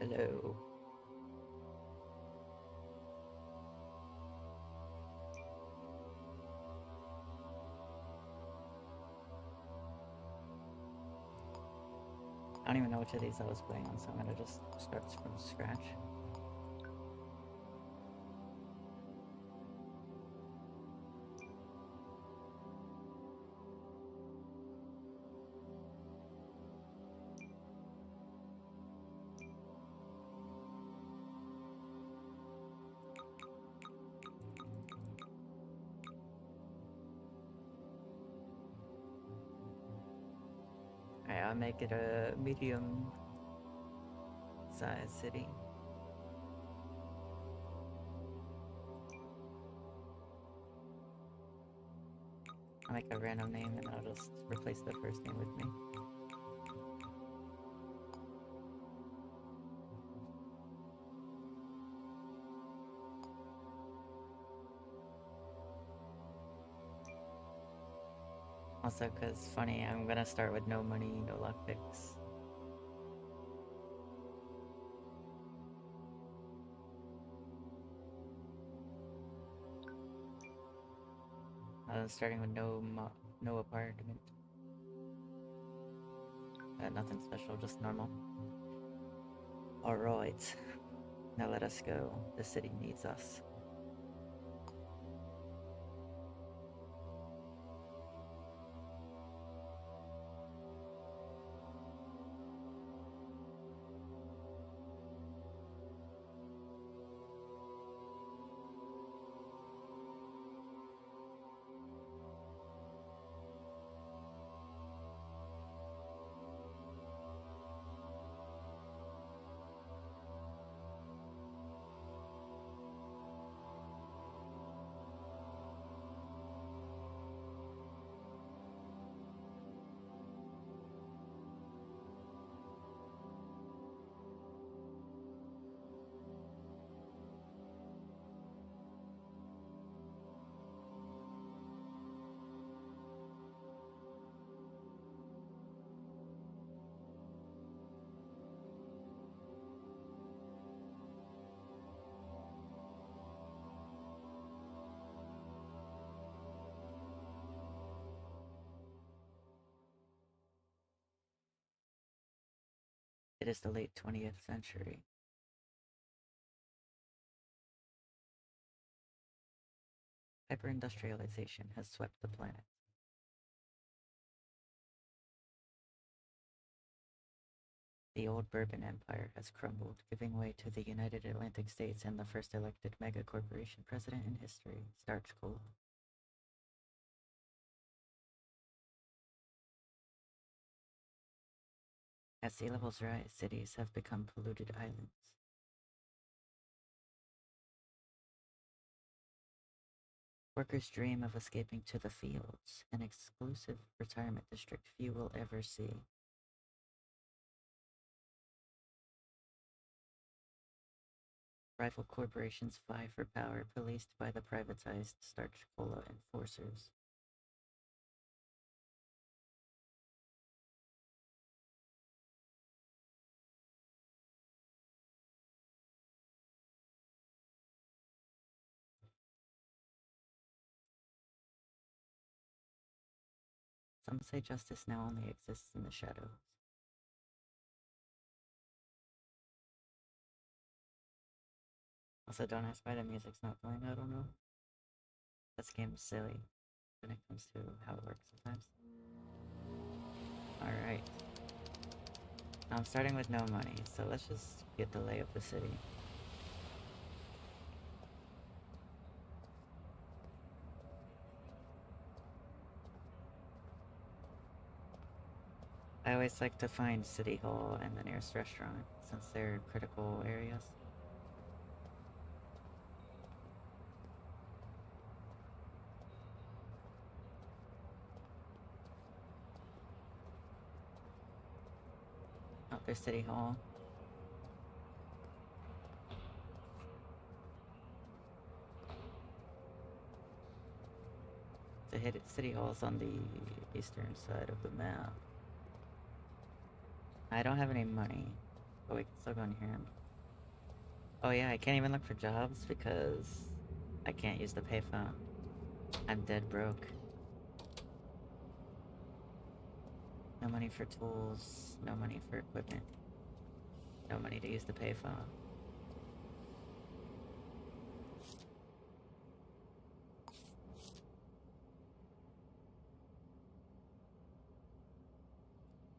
Hello. I don't even know which of these I was playing on, so I'm gonna just start from scratch. Alright, I'll make it a medium size city. I'll make a random name and I'll just replace the first name with me. Also, cause funny, I'm gonna start with no money, no lockpicks. Starting with no apartment. Nothing special, just normal. Alright, now let us go. The city needs us. It is the late 20th century. Hyper-industrialization has swept the planet. The old Bourbon Empire has crumbled, giving way to the United Atlantic States and the first elected mega-corporation president in history, Starch Cola. As sea levels rise, cities have become polluted islands. Workers dream of escaping to the fields, an exclusive retirement district few will ever see. Rival corporations vie for power, policed by the privatized Starch Cola enforcers. Some say justice now only exists in the shadows. Also, don't ask why the music's not playing, I don't know. This game's silly when it comes to how it works sometimes. Alright. I'm starting with no money, so let's just get the lay of the city. I always like to find City Hall and the nearest restaurant, since they're critical areas. Oh, there's City Hall. The hidden City Hall's on the eastern side of the map. I don't have any money, but we can still go in here and Oh yeah, I can't even look for jobs because I can't use the payphone. I'm dead broke. No money for tools, no money for equipment, no money to use the payphone.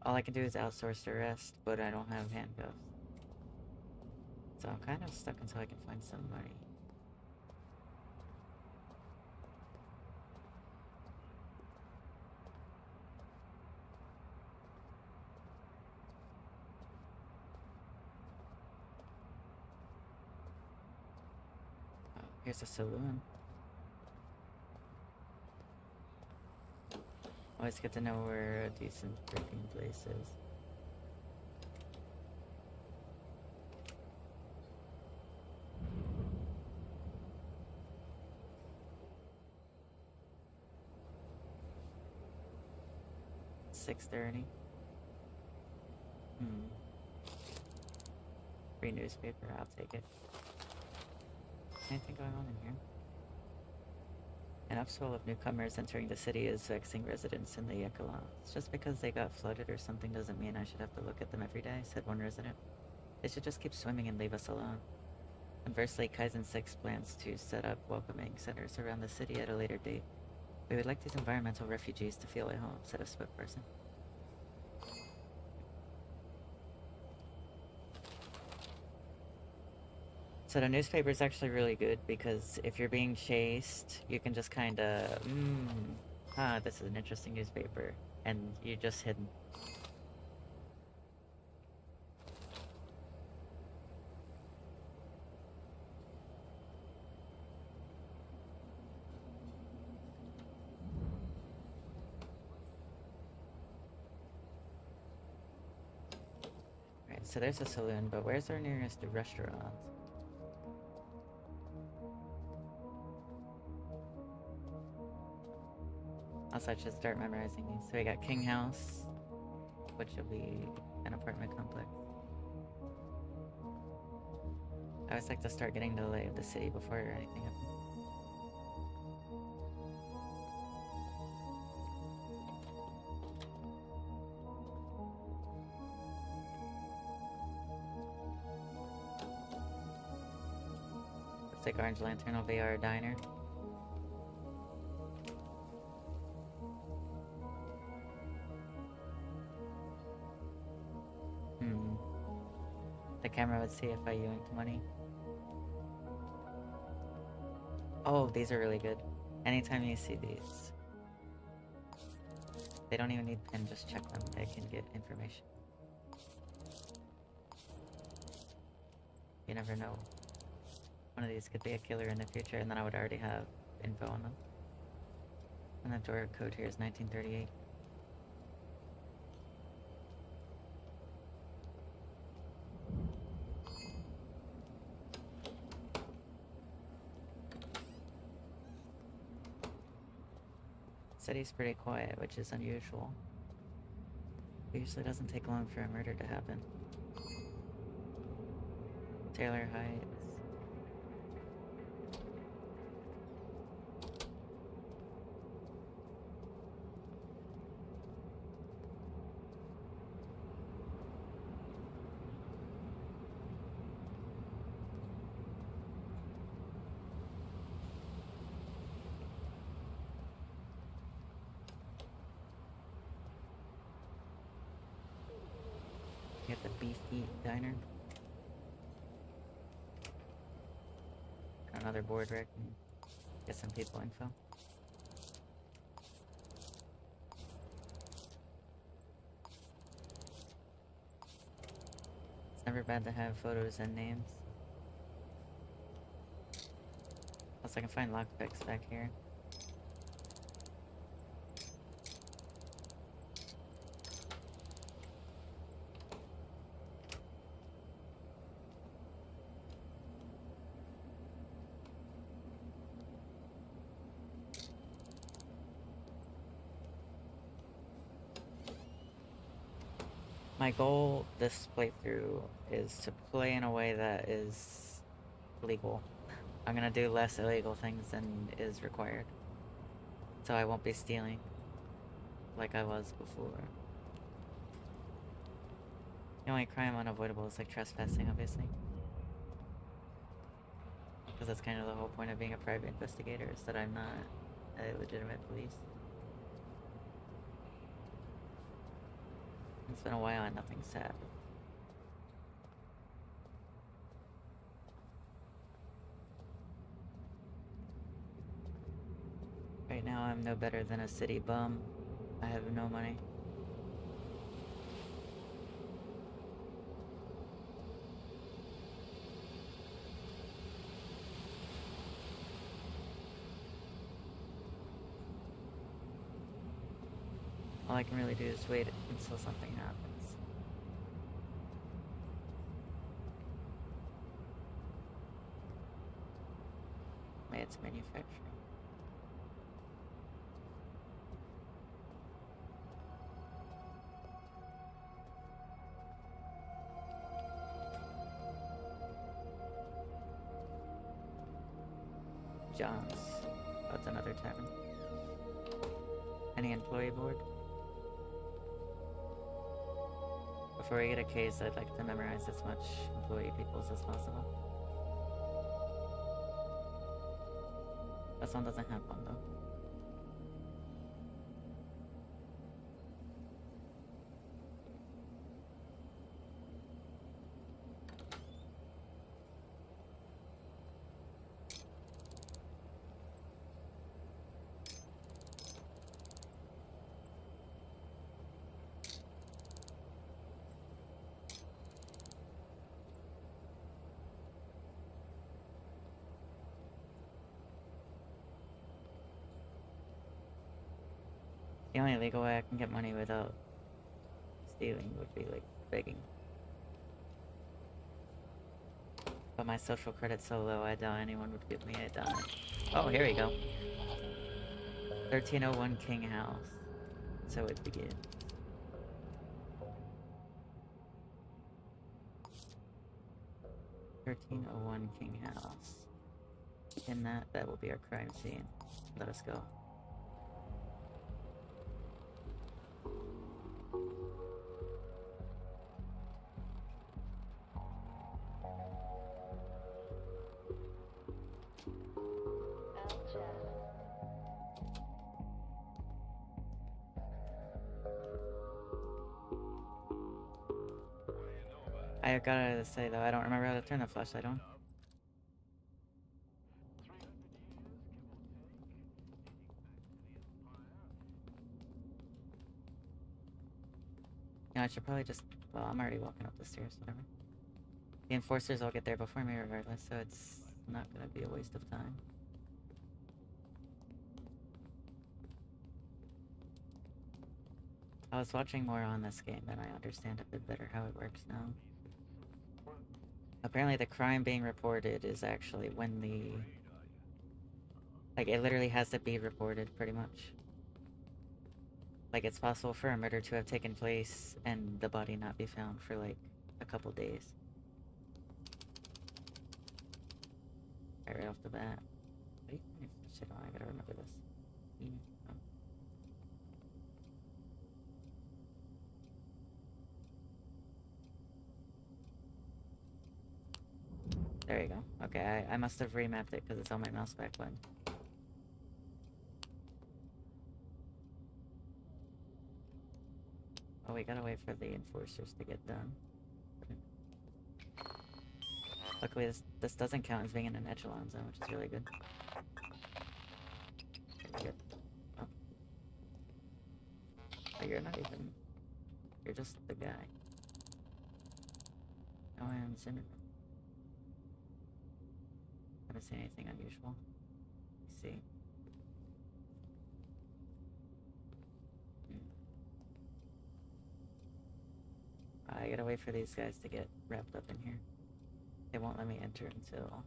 All I can do is outsource the rest, but I don't have handcuffs. So I'm kind of stuck until I can find some money. Oh, here's a saloon. Always good to know where a decent drinking place is. It's 6:30. Free newspaper, I'll take it. Anything going on in here? An upswell of newcomers entering the city is vexing residents in the Yekalans. Just because they got flooded or something doesn't mean I should have to look at them every day, said one resident. They should just keep swimming and leave us alone. Conversely, Kaizen 6 plans to set up welcoming centers around the city at a later date. We would like these environmental refugees to feel at home, said a spokesperson. So the newspaper is actually really good because if you're being chased, you can just kind of, this is an interesting newspaper, and you're just hidden. Right, so there's a saloon, but where's our nearest restaurant? Also, I should start memorizing these. So we got King House, which will be an apartment complex. I always like to start getting the lay of the city before anything happens. Looks like Orange Lantern will be our diner. The camera would see if I yoinked money. Oh, these are really good. Anytime you see these, they don't even need PIN, just check them. They can get information. You never know. One of these could be a killer in the future, and then I would already have info on them. And the door code here is 1938. City's pretty quiet, which is unusual. It usually doesn't take long for a murder to happen. Taylor Heights. You have the Beef Eat Diner. Another board rec. Get some people info. It's never bad to have photos and names. Plus I can find lockpicks back here. My goal this playthrough is to play in a way that is legal. I'm gonna do less illegal things than is required. So I won't be stealing like I was before. The only crime unavoidable is like trespassing, obviously. Because that's kind of the whole point of being a private investigator, is that I'm not a legitimate police. It's been a while and nothing's happened. Right now I'm no better than a city bum. I have no money. All I can really do is wait until something happens. Maybe it's manufacturing. John's. That's another tavern. Any employee board? Before we get a case, I'd like to memorize as much employee peoples as possible. This one doesn't have one, though. The only legal way I can get money without stealing would be, like, begging. But my social credit's so low, I doubt anyone would give me a dime. Oh, here we go. 1301 King House. So it begins. King House. In that will be our crime scene. Let us go. I gotta say though, I don't remember how to turn the flashlight on. Yeah, I should probably just... Well, I'm already walking up the stairs, whatever. The enforcers will get there before me regardless, so it's not gonna be a waste of time. I was watching more on this game and I understand a bit better how it works now. Apparently the crime being reported is actually when the... Like, it literally has to be reported, pretty much. Like, it's possible for a murder to have taken place and the body not be found for, like, a couple days. Right off the bat. Wait, shit, I gotta remember this. Oh. There you go. Okay, I must have remapped it because it's on my mouse back button. Oh, we gotta wait for the enforcers to get done. Luckily, this doesn't count as being in an echelon zone, which is really good. Okay, good. Oh. Oh, you're not even... You're just the guy. Oh, I am Zimmerman. Haven't seen anything unusual. Let's see. I gotta wait for these guys to get wrapped up in here. They won't let me enter until...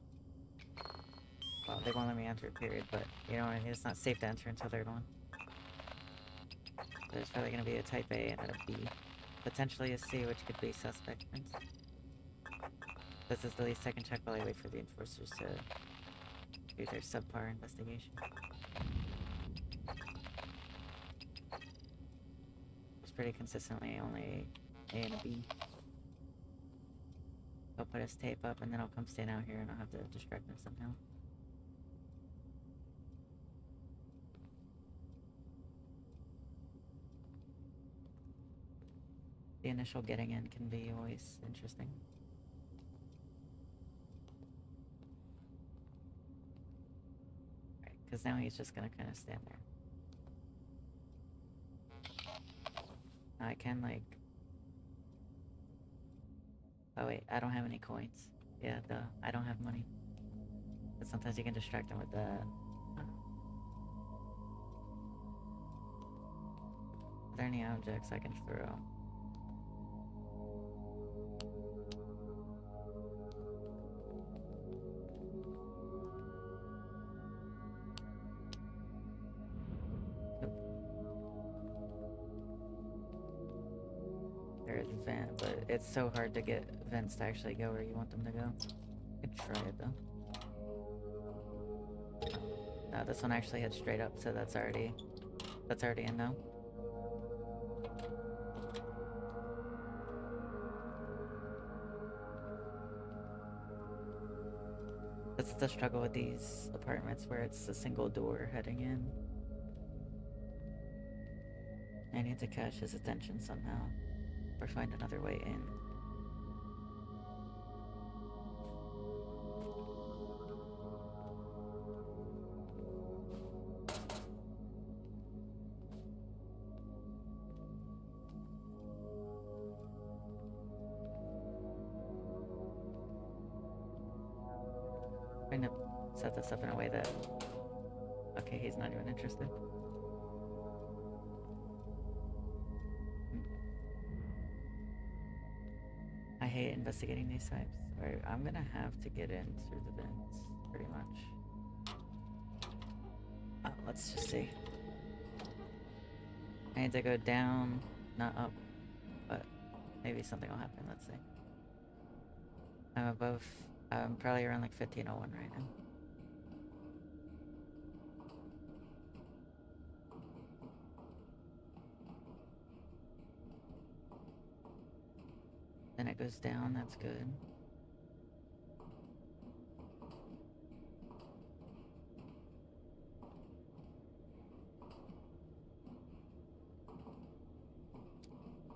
Well, they won't let me enter, period, but you know what I mean? It's not safe to enter until they're done. There's probably gonna be a Type A and a B. Potentially a C, which could be suspect. This is the least I can check while I wait for the enforcers to do their subpar investigation. It's pretty consistently only A and a B. He'll put his tape up and then I'll come stand out here and I'll have to distract him somehow. The initial getting in can be always interesting. Right, because now he's just gonna kind of stand there. I can, like... Oh wait, I don't have any coins. Yeah, duh. I don't have money. But sometimes you can distract him with that. Are there any objects I can throw? There is a vent, but it's so hard to get vents to actually go where you want them to go. You can try it though. No, this one actually heads straight up, so that's already in now. This is the struggle with these apartments where it's a single door heading in. I need to catch his attention somehow, or find another way in. Trying to set this up in a way that... Okay, he's not even interested. I hate investigating these types. Alright, I'm gonna have to get in through the vents, pretty much. Let's just see. I need to go down, not up, but maybe something will happen, let's see. I'm above, I'm probably around like 1501 right now. Then it goes down, that's good.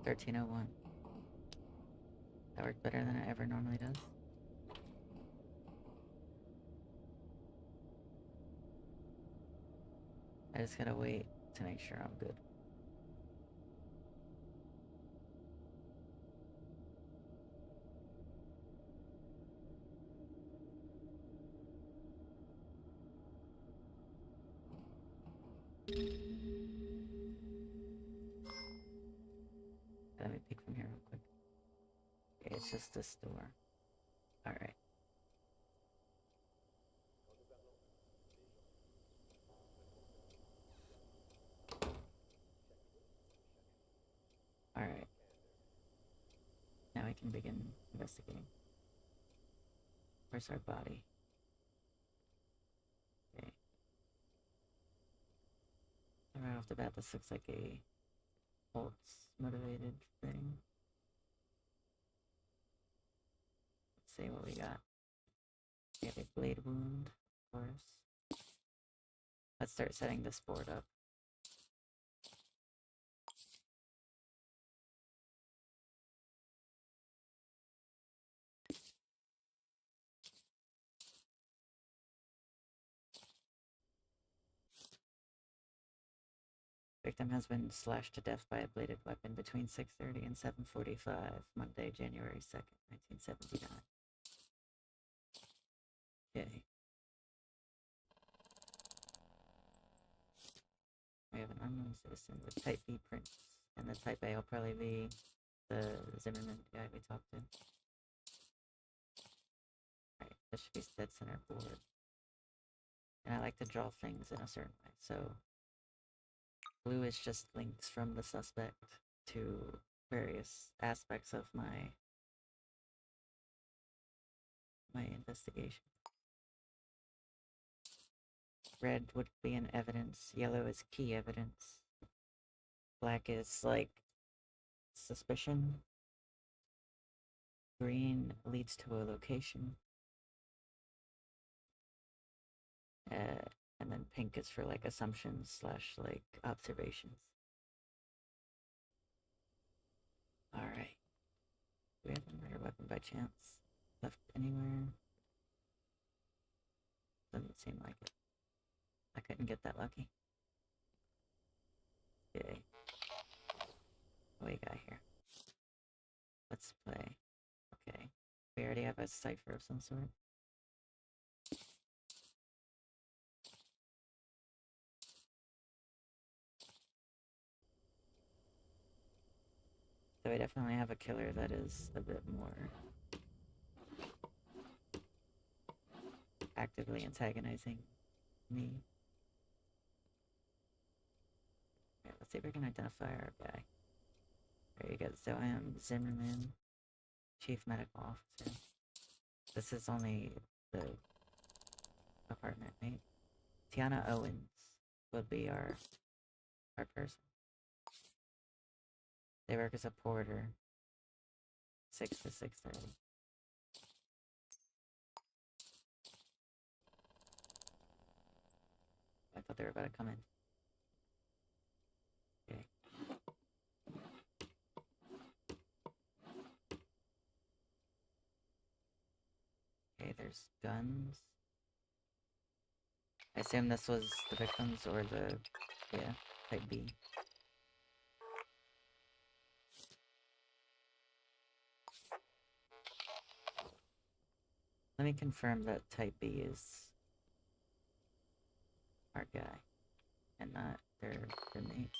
$13.01. That worked better than it ever normally does. I just gotta wait to make sure I'm good. Let me peek from here real quick. Okay, it's just this door. Alright. Alright. Now we can begin investigating. Where's our body? Okay. Right off the bat, this looks like a Holtz motivated thing. Let's see what we got. We have a blade wound, of course. Let's start setting this board up. Victim has been slashed to death by a bladed weapon between 6:30 and 7:45, Monday, January 2nd, 1979. Okay. We have an unknown citizen with type B prints, and the type A will probably be the Zimmerman guy we talked to. Right, this should be dead center board. And I like to draw things in a certain way, so blue is just links from the suspect to various aspects of my my investigation. Red would be an evidence. Yellow is key evidence. Black is like suspicion. Green leads to a location. And then pink is for like assumptions slash like observations. Alright. Do we have a murder weapon by chance left anywhere? Doesn't seem like it. I couldn't get that lucky. Okay. What we got here? Let's play. Okay. We already have a cipher of some sort. So we definitely have a killer that is a bit more actively antagonizing me. Right, let's see if we can identify our guy. There you go, Zoam Zimmerman, Chief Medical Officer. This is only the apartment, right? Tiana Owens would be our person. They work as a porter, 6 to 6:30. I thought they were about to come in. Okay. Okay, there's guns. I assume this was the victims or the, yeah, type B. Let me confirm that type B is our guy and not their mate.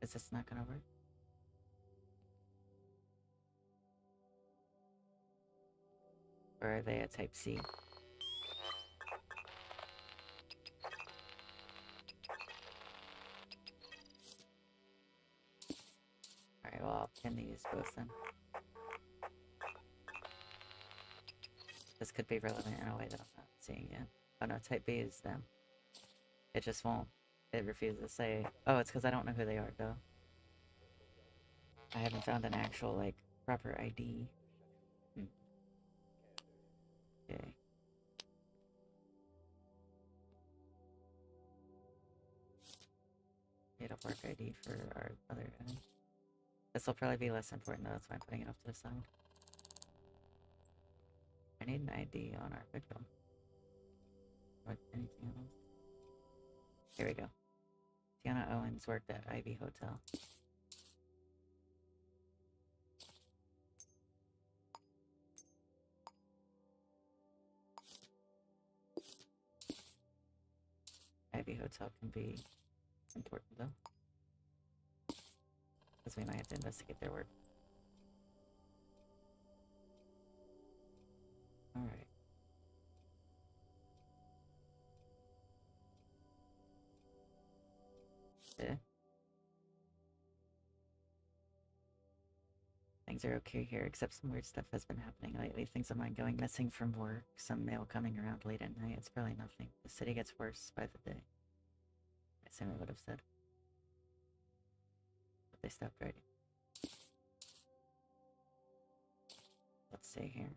Is this not gonna work? Or are they a type C? Alright, well, I'll pin these both then. This could be relevant in a way that I'm not seeing yet. Oh no, type B is them. It just won't. It refuses to say. Oh, it's because I don't know who they are, though. I haven't found an actual, like, proper ID. Okay. Date of work ID for our other guy. This will probably be less important, though. That's why I'm putting it off to the side. I need an ID on our victim. Or anything else. Here we go. Tiana Owens worked at Ivy Hotel. Ivy Hotel can be important, though. Because we might have to investigate their work. Alright. Yeah. Things are okay here, except some weird stuff has been happening lately. Things of mine going missing from work, some mail coming around late at night. It's probably nothing. The city gets worse by the day. I assume I would have said. But they stopped writing. Let's see here.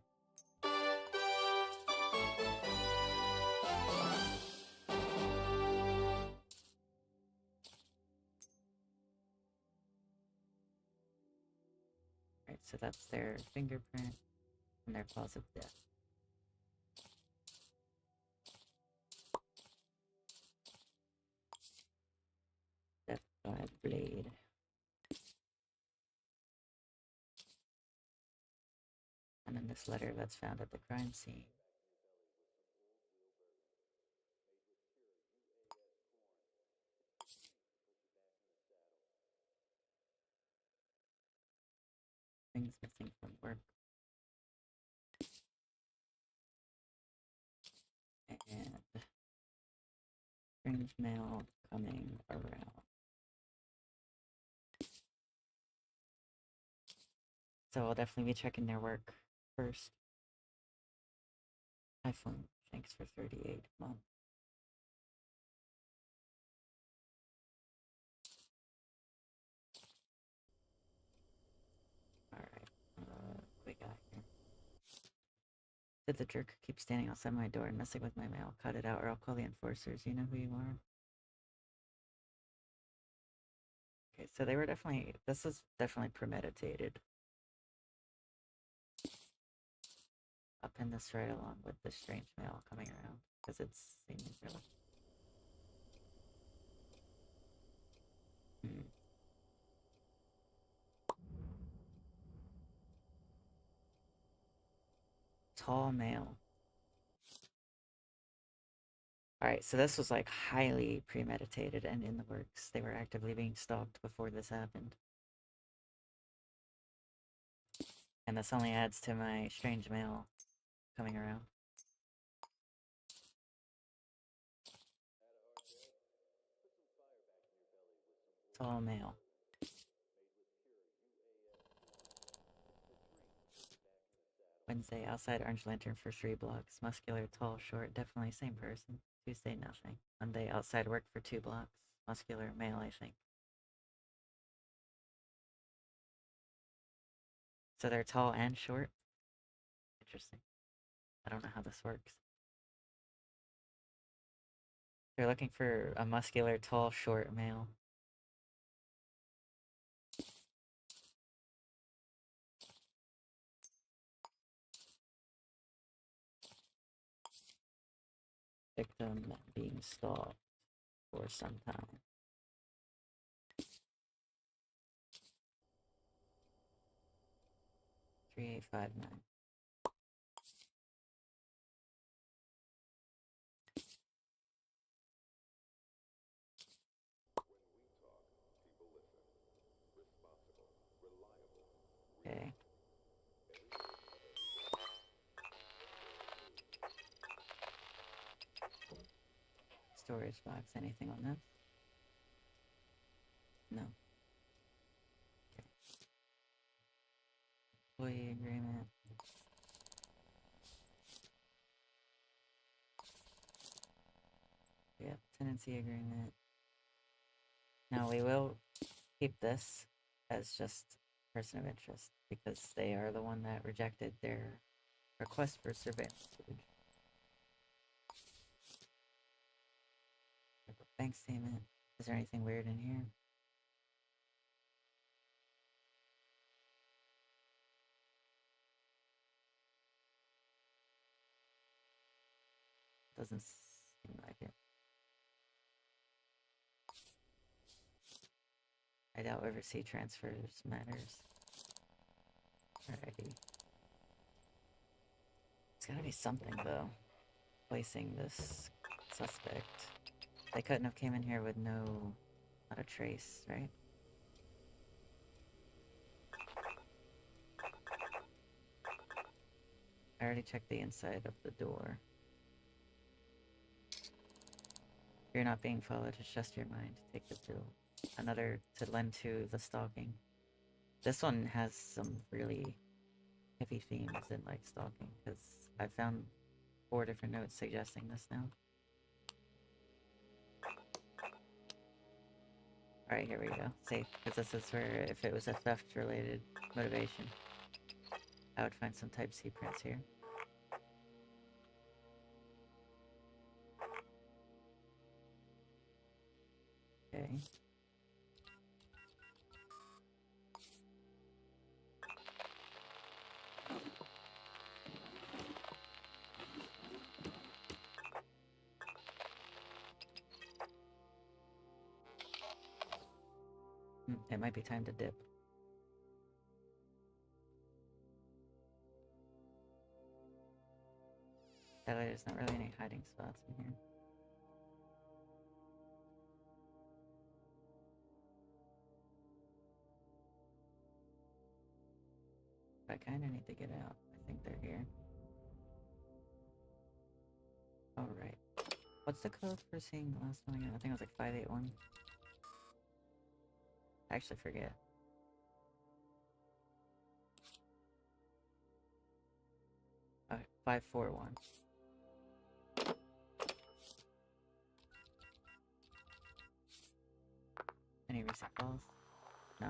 Alright, so that's their fingerprint and their cause of death. Death by blade. And then this letter that's found at the crime scene. Things missing from work. And strange mail coming around. So I'll definitely be checking their work first. iPhone, thanks for 38 months. Alright, we got here. Did the jerk keep standing outside my door and messing with my mail? Cut it out or I'll call the enforcers. You know who you are. Okay, so they were definitely, this is definitely premeditated. I'll pin this right along with the strange mail coming around, because it's seeming really... Tall male. Alright, so this was like highly premeditated and in the works. They were actively being stalked before this happened. And this only adds to my strange mail coming around. Tall male. Wednesday, outside Orange Lantern for 3 blocks. Muscular, tall, short, definitely same person. Tuesday, nothing. Monday, outside work for 2 blocks. Muscular, male, I think. So they're tall and short? Interesting. I don't know how this works. They're looking for a muscular, tall, short male. Victim being stalked for some time. 3859. Okay. Storage box. Anything on this? No. Okay. Employee agreement. Yep. Tenancy agreement. Now we will keep this as just person of interest because they are the one that rejected their request for surveillance footage. Bank statement. Is there anything weird in here? Doesn't seem like it. I doubt overseas transfers matters. Alrighty. It's gotta be something though. Placing this suspect. They couldn't have came in here with not a trace, right? I already checked the inside of the door. You're not being followed, it's just your mind. Take the pill. Another to lend to the stalking. This one has some really heavy themes in like stalking, because I found 4 different notes suggesting this now. Alright, here we go. Safe, because this is for if it was a theft-related motivation. I would find some Type-C prints here. Okay. It might be time to dip. That way there's not really any hiding spots in here. I kind of need to get out. I think they're here. Alright. What's the code for seeing the last one again? I think it was like 581. I actually forget. Okay, 541. Any recent calls? No.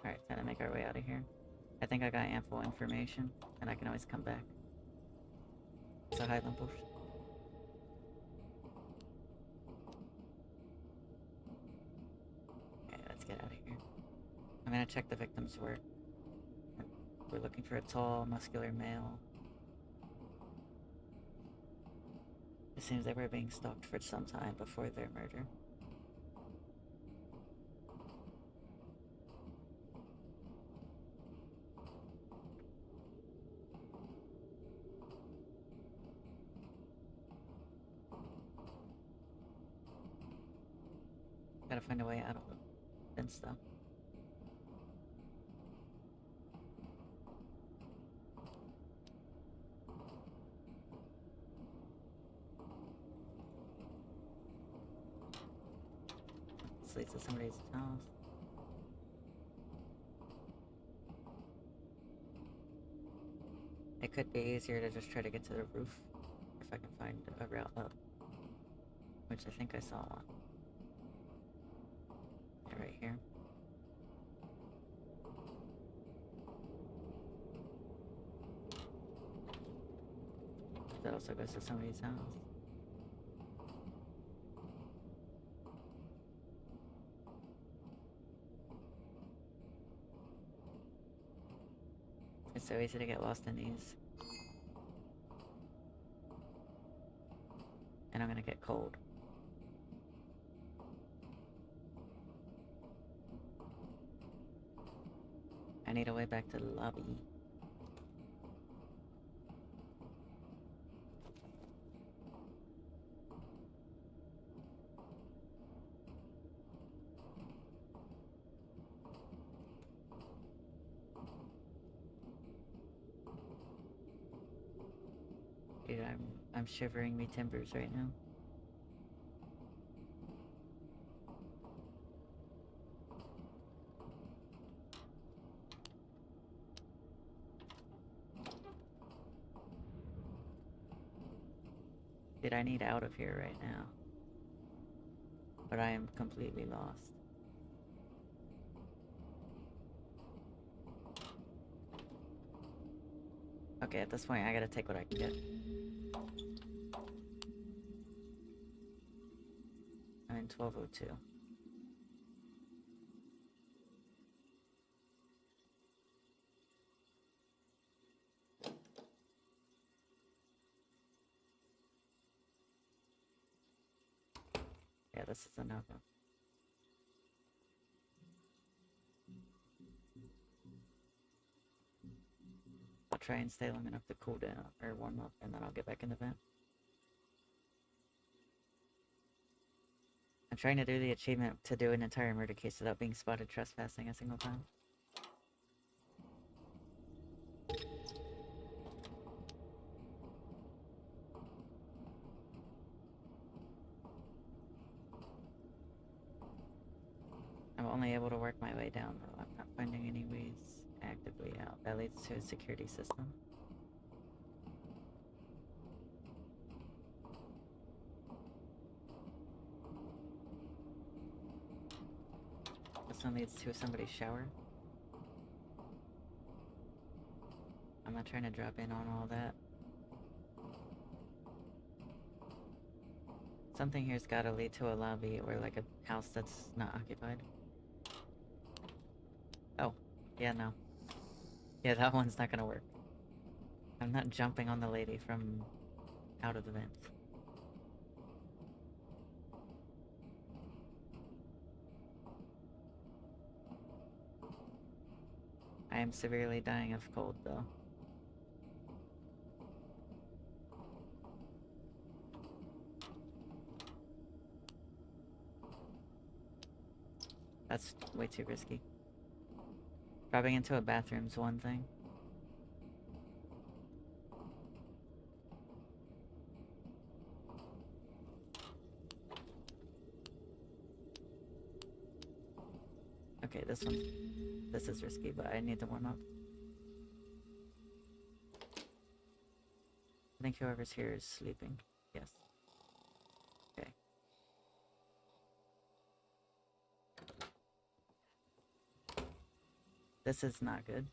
Alright, time to make our way out of here. I think I got ample information, and I can always come back. It's a Highland bush. Okay, let's get out of here. I'm gonna check the victim's work. We're looking for a tall, muscular male. It seems they were being stalked for some time before their murder. Gotta find a way out of the fence though. This leads to somebody's house. It could be easier to just try to get to the roof if I can find a route up. Which I think I saw one. Yeah, right here. That also goes to somebody's house. It's so easy to get lost in these. And I'm gonna get cold. I need a way back to the lobby. Dude, I'm shivering me timbers right now. Dude, I need out of here right now. But I am completely lost. Okay, at this point I gotta take what I can get. I'm in 1202. Yeah, this is a no-go. I'll try and stay long enough to cool down or warm up, and then I'll get back in the vent. I'm trying to do the achievement to do an entire murder case without being spotted trespassing a single time. I'm only able to work my way down though. I'm not finding any ways actively out. That leads to a security system. This one leads to somebody's shower. I'm not trying to drop in on all that. Something here's gotta lead to a lobby or like a house that's not occupied. Yeah, no. Yeah, that one's not gonna work. I'm not jumping on the lady from out of the vents. I am severely dying of cold, though. That's way too risky. Dropping into a bathroom's one thing. Okay, this is risky, but I need to warm up. I think whoever's here is sleeping. Yes. Okay. This is not good.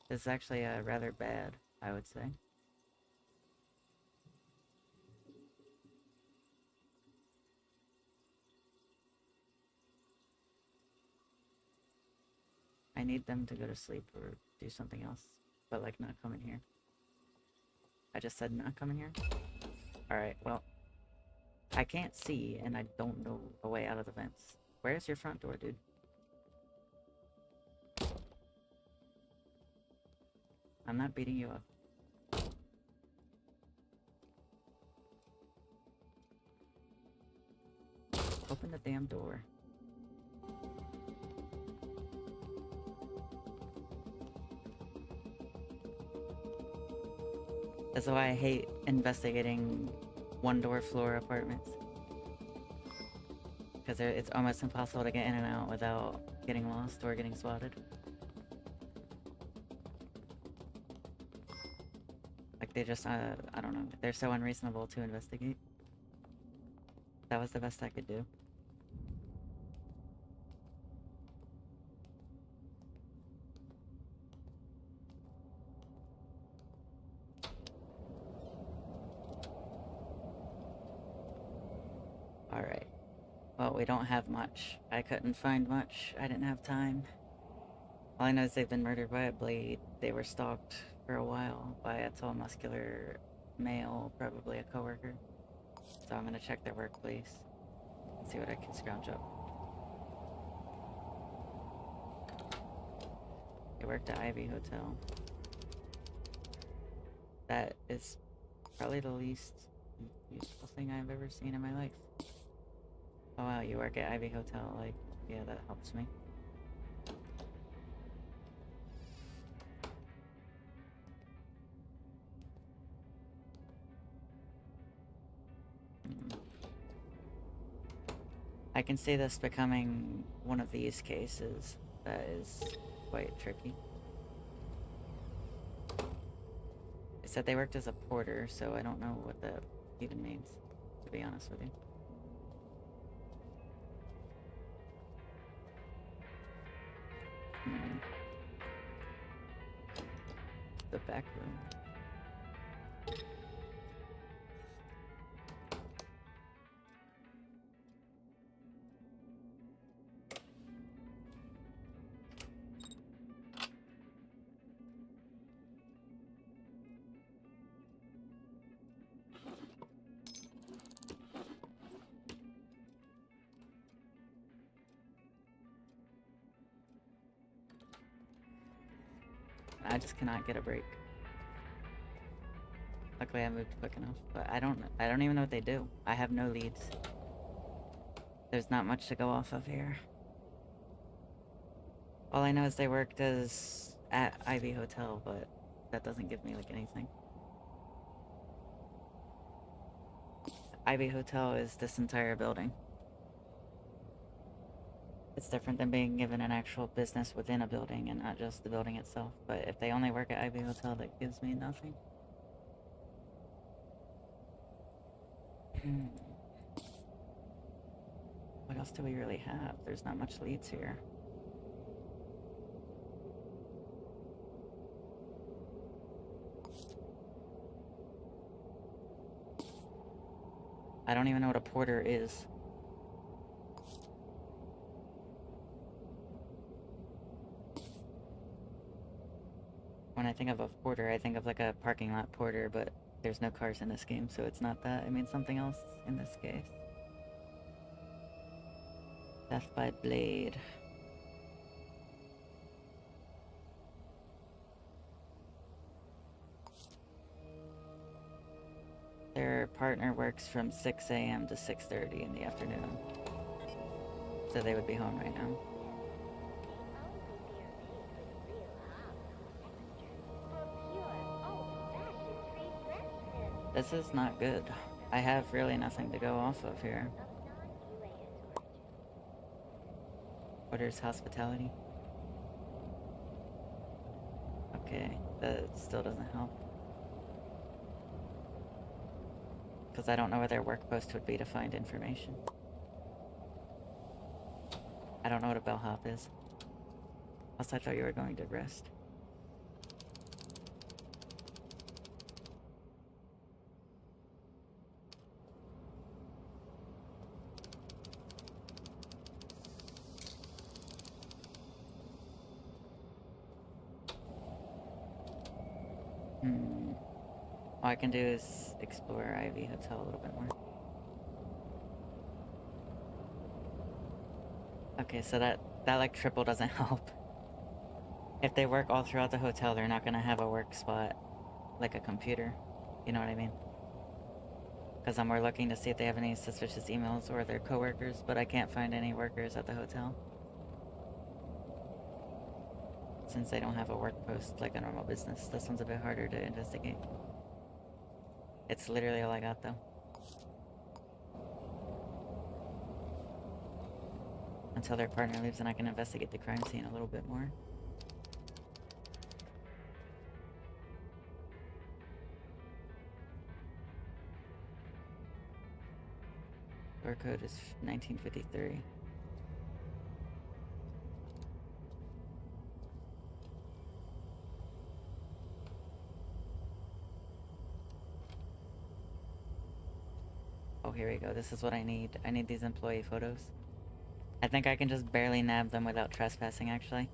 This is actually rather bad, I would say. I need them to go to sleep or do something else, but like not come in here. I just said not come in here? Alright, well, I can't see and I don't know a way out of the vents. Where's your front door, dude? I'm not beating you up. Open the damn door. That's why I hate investigating one-door floor apartments. Because it's almost impossible to get in and out without getting lost or getting swatted. Like, they just, I don't know. They're so unreasonable to investigate. That was the best I could do. Alright. Well, we don't have much. I couldn't find much. I didn't have time. All I know is they've been murdered by a blade. They were stalked for a while by a tall, muscular male, probably a coworker. So I'm gonna check their workplace and see what I can scrounge up. They worked at Ivy Hotel. That is probably the least useful thing I've ever seen in my life. Oh wow, you work at Ivy Hotel, like, yeah, that helps me. I can see this becoming one of these cases that is quite tricky. They said they worked as a porter, so I don't know what that even means, to be honest with you. The back room. I just cannot get a break. Luckily I moved quick enough, but I don't even know what they do. I have no leads. There's not much to go off of here. All I know is they worked as at Ivy Hotel, but that doesn't give me like anything. Ivy Hotel is this entire building. It's different than being given an actual business within a building and not just the building itself. But if they only work at Ivy Hotel, that gives me nothing. What else do we really have? There's not much leads here. I don't even know what a porter is. When I think of a porter, I think of like a parking lot porter, but there's no cars in this game, so it's not that. I mean something else in this case. Death by blade. Their partner works from 6 a.m. to 6:30 in the afternoon. So they would be home right now. This is not good. I have really nothing to go off of here. Orders hospitality. Okay, that still doesn't help. Because I don't know where their work post would be to find information. I don't know what a bellhop is. Also, I thought you were going to rest. All I can do is explore Ivy Hotel a little bit more. Okay, so that like triple doesn't help. If they work all throughout the hotel, they're not gonna have a work spot like a computer. You know what I mean? Because I'm more looking to see if they have any suspicious emails or their coworkers, but I can't find any workers at the hotel. Since they don't have a work post like a normal business, this one's a bit harder to investigate. It's literally all I got, though. Until their partner leaves and I can investigate the crime scene a little bit more. Door code is 1953. Oh, here we go. This is what I need. I need these employee photos. I think I can just barely nab them without trespassing, actually.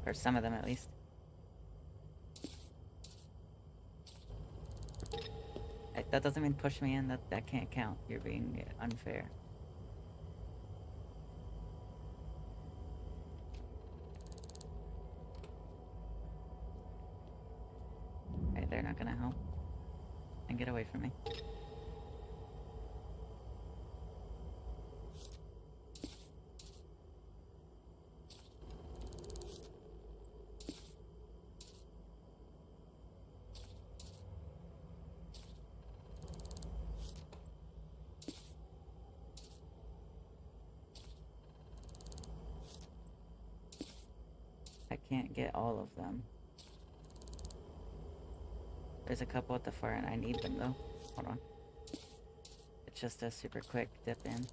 Or some of them, at least. That doesn't mean push me in. That can't count. You're being unfair. Right, they're not gonna help. And get away from me. I can't get all of them. There's a couple at the far end. I need them, though. Hold on. It's just a super quick dip in.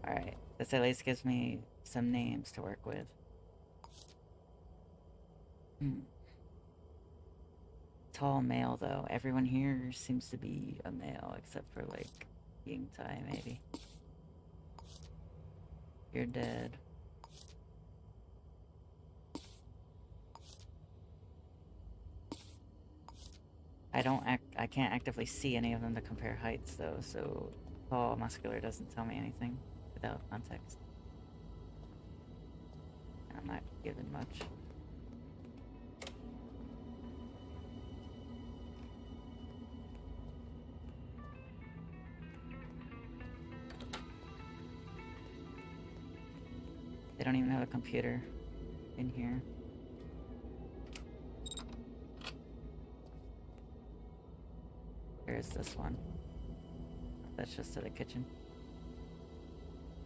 Alright. This at least gives me some names to work with. Tall male, though. Everyone here seems to be a male, except for, like, Ying Tai, maybe. You're dead. I can't actively see any of them to compare heights, though, so tall, muscular doesn't tell me anything without context. I'm not given much. They don't even have a computer in here. Where's this one? That's just to the kitchen.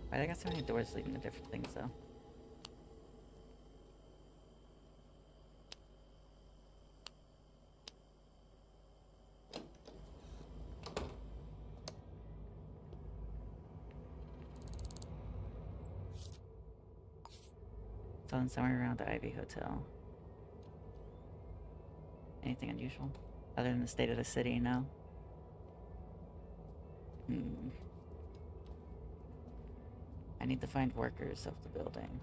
Why they got so many doors leading to different things, though? hotel and somewhere around the Ivy Hotel. Anything unusual? Other than the state of the city, no? I need to find workers of the building.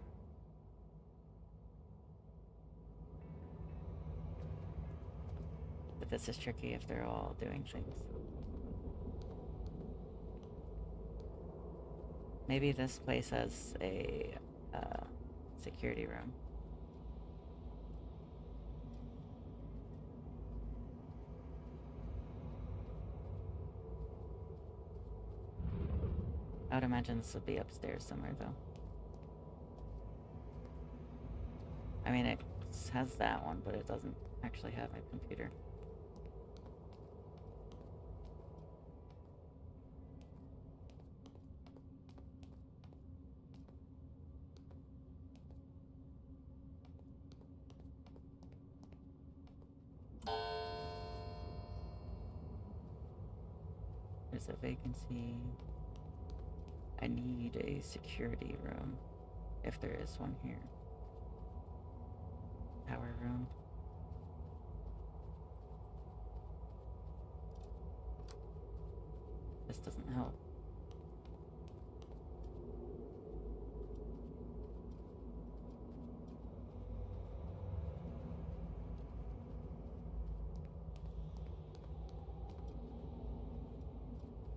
But this is tricky if they're all doing things. Maybe this place has a security room. I would imagine this would be upstairs somewhere, though. I mean, it has that one, but it doesn't actually have a computer. There's a vacancy. I need a security room, if there is one here. Tower room. This doesn't help.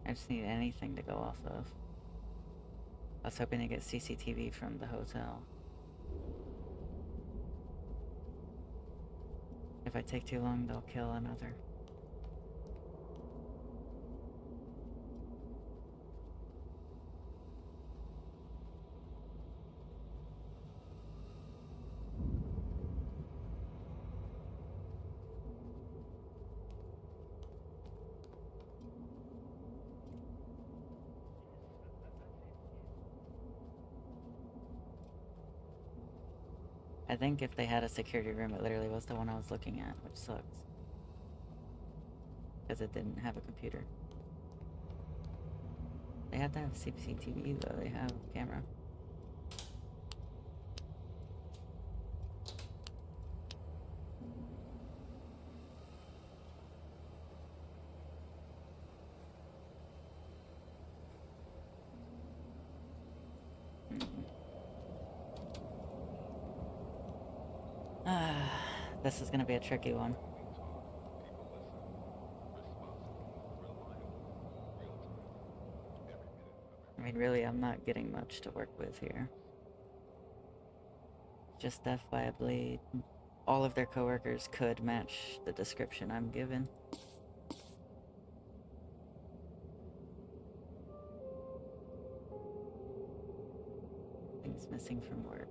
I just need anything to go off of. I was hoping to get CCTV from the hotel. If I take too long, they'll kill another. I think if they had a security room, it literally was the one I was looking at, which sucks. Because it didn't have a computer. They had to have CCTV though, they have a camera. This is gonna be a tricky one. I mean, really, I'm not getting much to work with here. Just death by a blade. All of their coworkers could match the description I'm given. Things missing from work.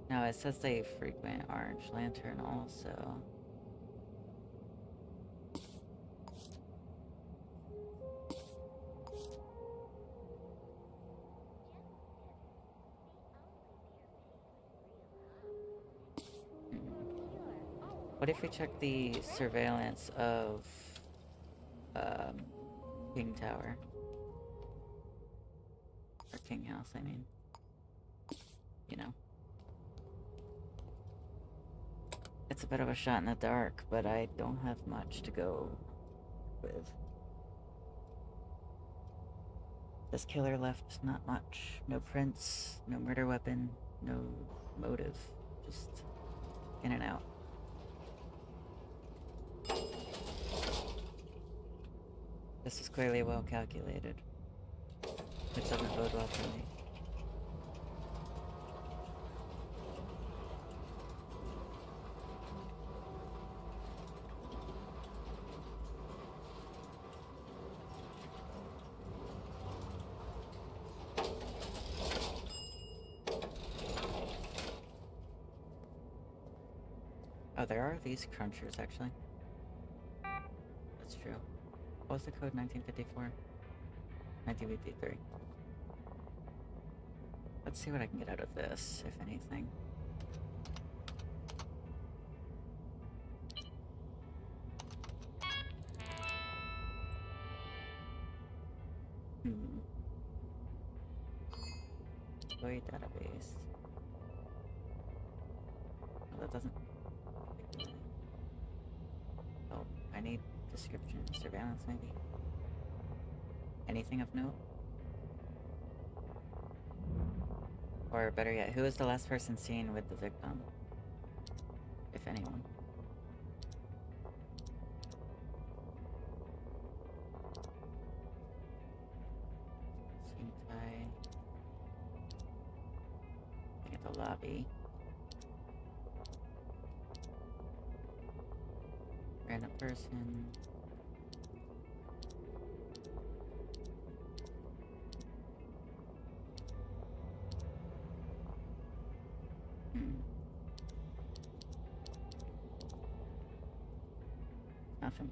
Now it says they frequent Orange Lantern also. What if we check the surveillance of King Tower? Or King House, I mean. You know. It's a bit of a shot in the dark, but I don't have much to go with. This killer left not much. No prints, no murder weapon, no motive. Just in and out. This is clearly well calculated, which doesn't bode well for me. Oh, there are these crunchers, actually. That's true. What was the code? 1954? 1953. Let's see what I can get out of this, if anything. Employee database. Oh, that doesn't... Oh, I need description. Surveillance, maybe. Anything of note? Or better yet, who was the last person seen with the victim? If anyone. At the lobby. Random person. Nothing.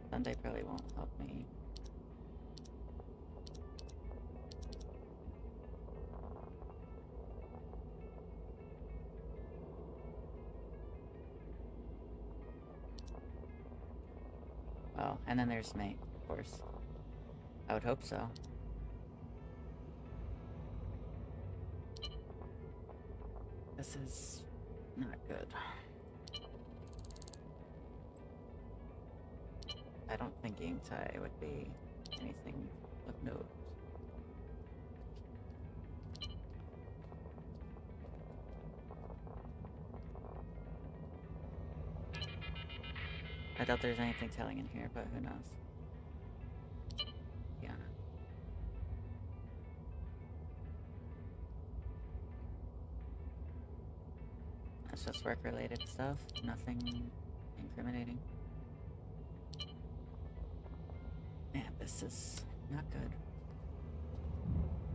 Sunday probably won't help me. Oh, and then there's May, of course. I would hope so. This is not good. I don't think game tie would be anything of note. I doubt there's anything telling in here, but who knows? Yeah. That's just work-related stuff, nothing incriminating. Man, this is not good.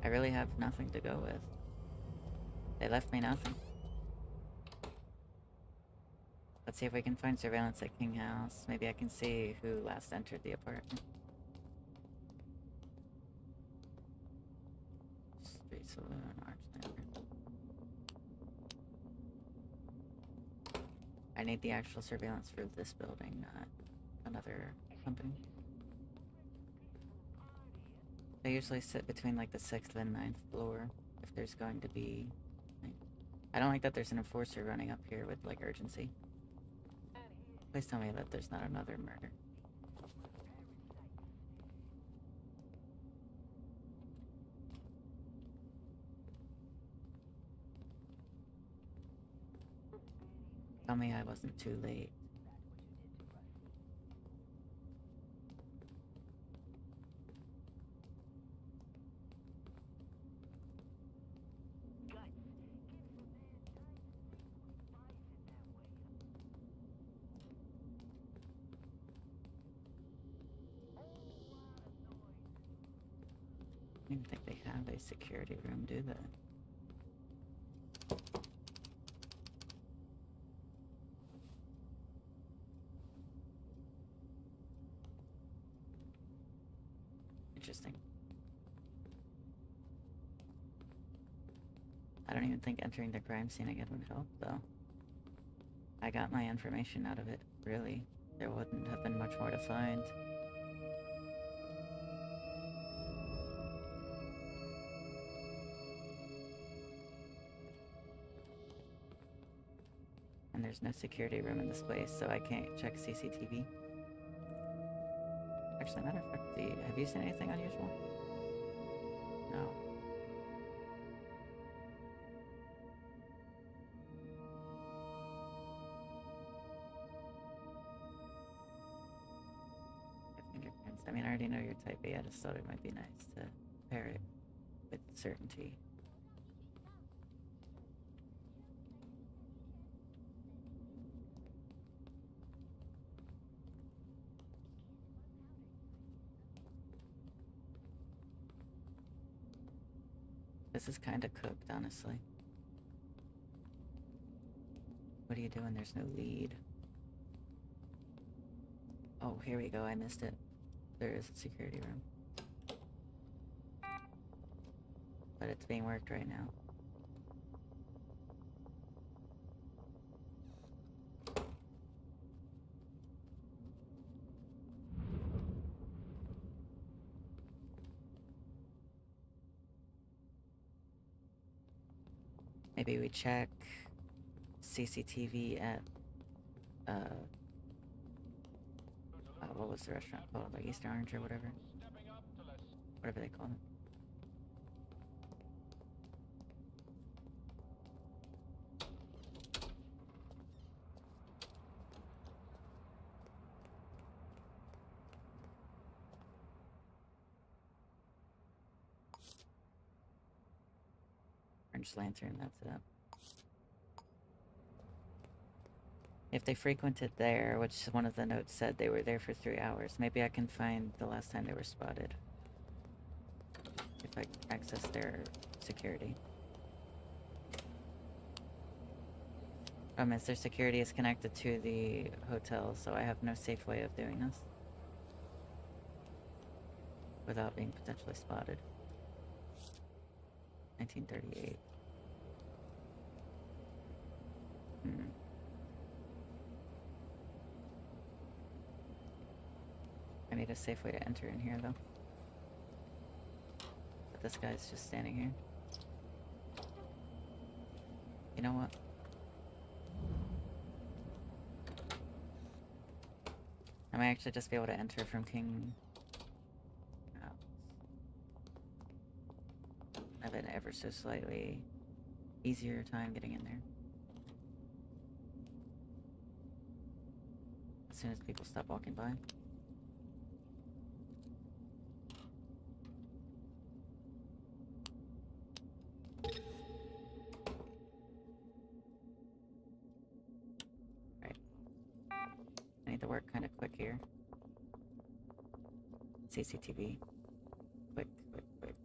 I really have nothing to go with. They left me nothing. Let's see if we can find surveillance at King House. Maybe I can see who last entered the apartment. Street Saloon, Arch Lantern. I need the actual surveillance for this building, not another company. They usually sit between like the 6th and 9th floor if there's going to be... Like, I don't like that there's an enforcer running up here with like urgency. Please tell me that there's not another murder. Tell me I wasn't too late. I don't even think they have a security room, do they? Interesting. I don't even think entering the crime scene again would help, though. I got my information out of it, really. There wouldn't have been much more to find. And there's no security room in this place, so I can't check CCTV. Actually, matter of fact, have you seen anything unusual? No. Fingerprints. I mean, I already know your type A. I just thought it might be nice to pair it with certainty. This is kind of cooked, honestly. What do you do when there's no lead? Oh, here we go. I missed it. There is a security room. But it's being worked right now. Maybe we check CCTV at, what was the restaurant called? Like East Orange or whatever? Whatever they call it. Orange Lantern, that's it. If they frequented there, which one of the notes said they were there for 3 hours, maybe I can find the last time they were spotted. If I access their security. Is their security is connected to the hotel, so I have no safe way of doing this. Without being potentially spotted. 1938. I need a safe way to enter in here, though. But this guy's just standing here. You know what? I might actually just be able to enter from King... I have an ever so slightly easier time getting in there. As soon as people stop walking by. Right. I need to work kind of quick here. CCTV. Quick, quick, quick.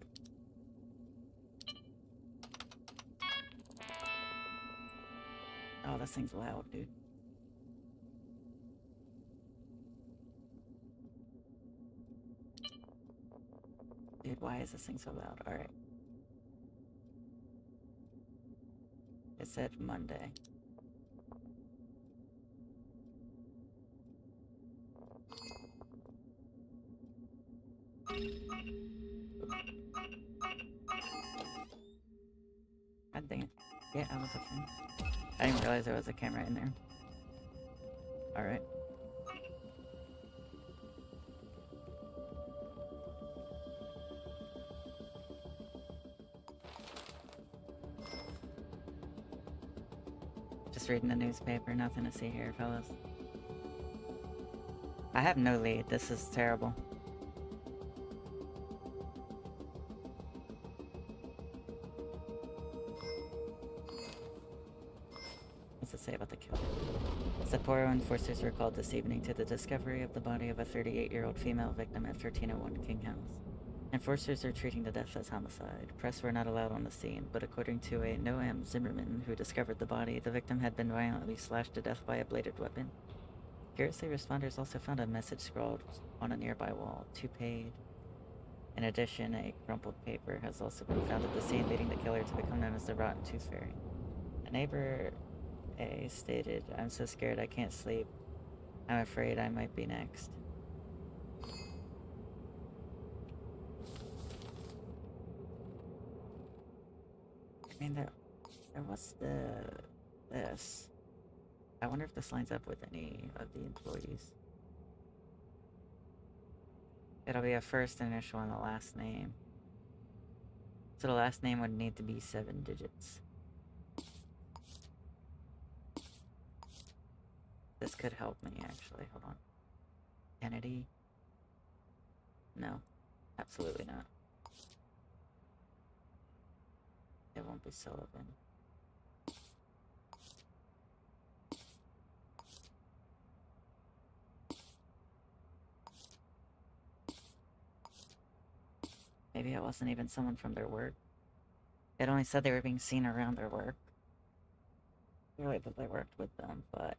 Oh, this thing's loud, dude. Dude, why is this thing so loud? Alright. It said Monday. God dang it. Get out of the thing. I didn't realize there was a camera in there. Alright. Just reading the newspaper, nothing to see here, fellas. I have no lead, this is terrible. What's it say about the kill? Sapporo enforcers were called this evening to the discovery of the body of a 38-year-old female victim at 1301 King House. Enforcers are treating the death as homicide. Press were not allowed on the scene, but according to a Noam Zimmerman who discovered the body, the victim had been violently slashed to death by a bladed weapon. Curiously, responders also found a message scrawled on a nearby wall, "To paid." In addition, a crumpled paper has also been found at the scene, leading the killer to become known as the Rotten Tooth Fairy. A neighbor A stated, "I'm so scared I can't sleep. I'm afraid I might be next." I mean, there was this. I wonder if this lines up with any of the employees. It'll be a first initial and a last name. So the last name would need to be 7 digits. This could help me, actually. Hold on. Kennedy? No. Absolutely not. It won't be Sullivan. Maybe it wasn't even someone from their work. It only said they were being seen around their work. Clearly that they worked with them, but...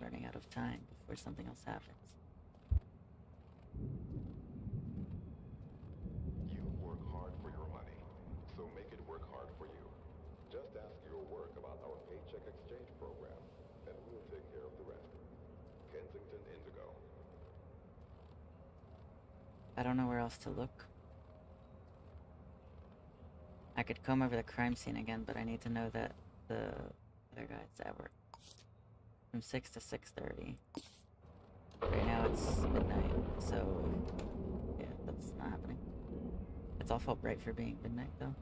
running out of time before something else happens. You work hard for your money, so make it work hard for you. Just ask your work about our paycheck exchange program, and we'll take care of the rest. Kensington Indigo. I don't know where else to look. I could comb over the crime scene again, but I need to know that the other guy's at work. From 6 to 6:30. Right now it's midnight, so yeah, that's not happening. It's awful bright for being midnight, though.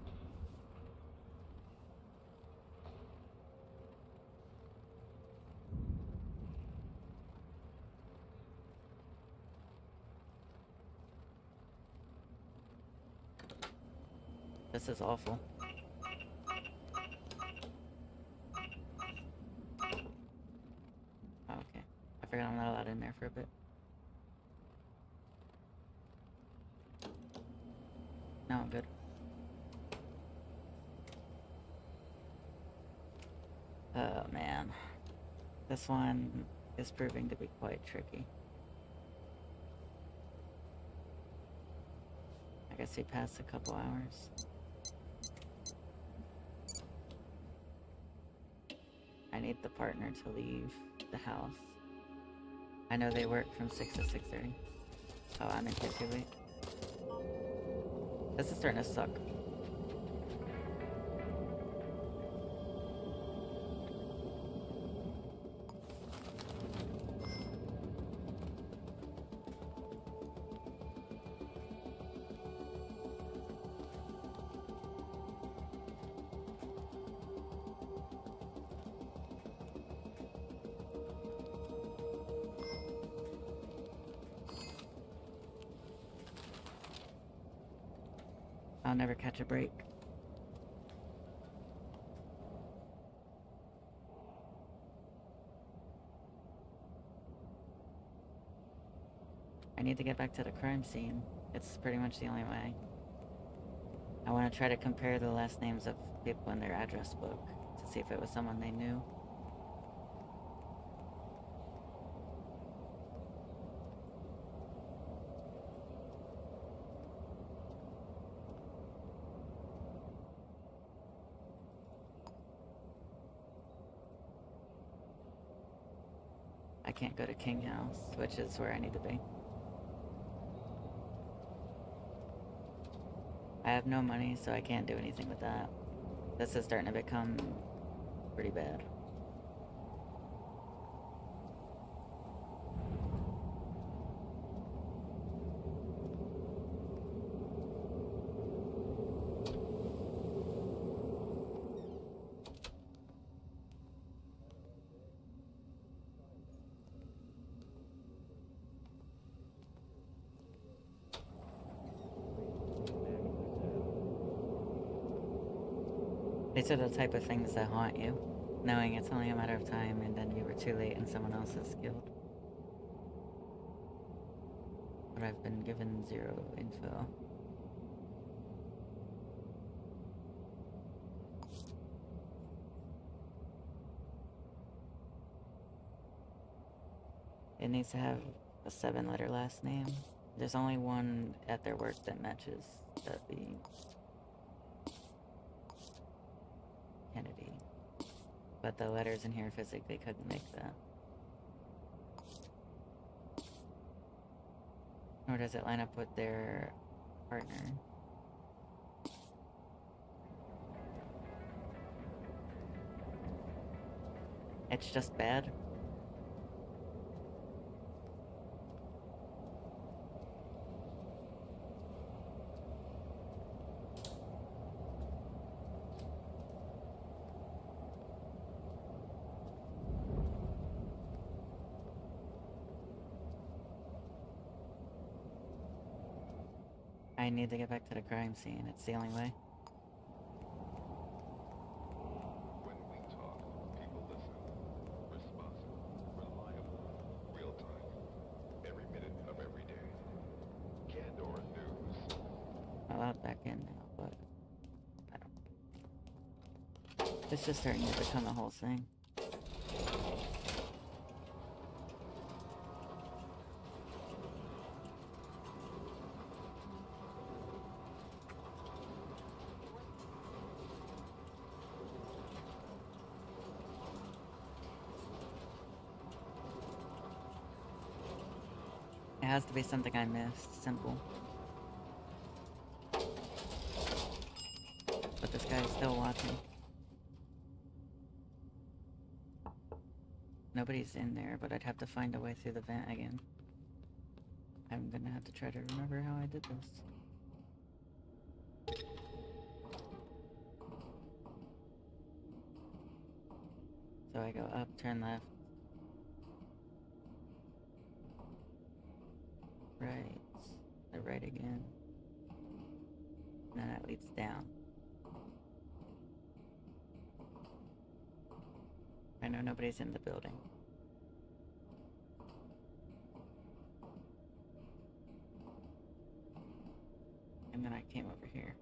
This is awful. Oh, okay. I forgot I'm not allowed in there for a bit. No, I'm good. Oh, man. This one is proving to be quite tricky. I guess we passed a couple hours. I need the partner to leave the house. I know they work from 6 to 6:30. Oh, I'm in here too late. This is starting to suck. I'll never catch a break. I need to get back to the crime scene. It's pretty much the only way. I want to try to compare the last names of people in their address book to see if it was someone they knew. I can't go to King House, which is where I need to be. I have no money, so I can't do anything with that. This is starting to become pretty bad. These are the type of things that haunt you, knowing it's only a matter of time and then you were too late and someone else is killed. But I've been given zero info. It needs to have a 7-letter last name. There's only one at their work that matches. That'd be Kennedy. But the letters in here physically couldn't make that. Nor does it line up with their partner. It's just bad. I need to get back to the crime scene. It's the only way. When we talk, people listen. Responsive, reliable, real time. Every minute of every day. Candor News. I'm allowed back in now, but I don't. This is starting to become a whole thing. has to be something I missed. Simple. But this guy's still watching. Nobody's in there, but I'd have to find a way through the vent again. I'm gonna have to try to remember how I did this. So I go up, turn left. Right. The right again. And then that leads down. I know nobody's in the building. And then I came over here.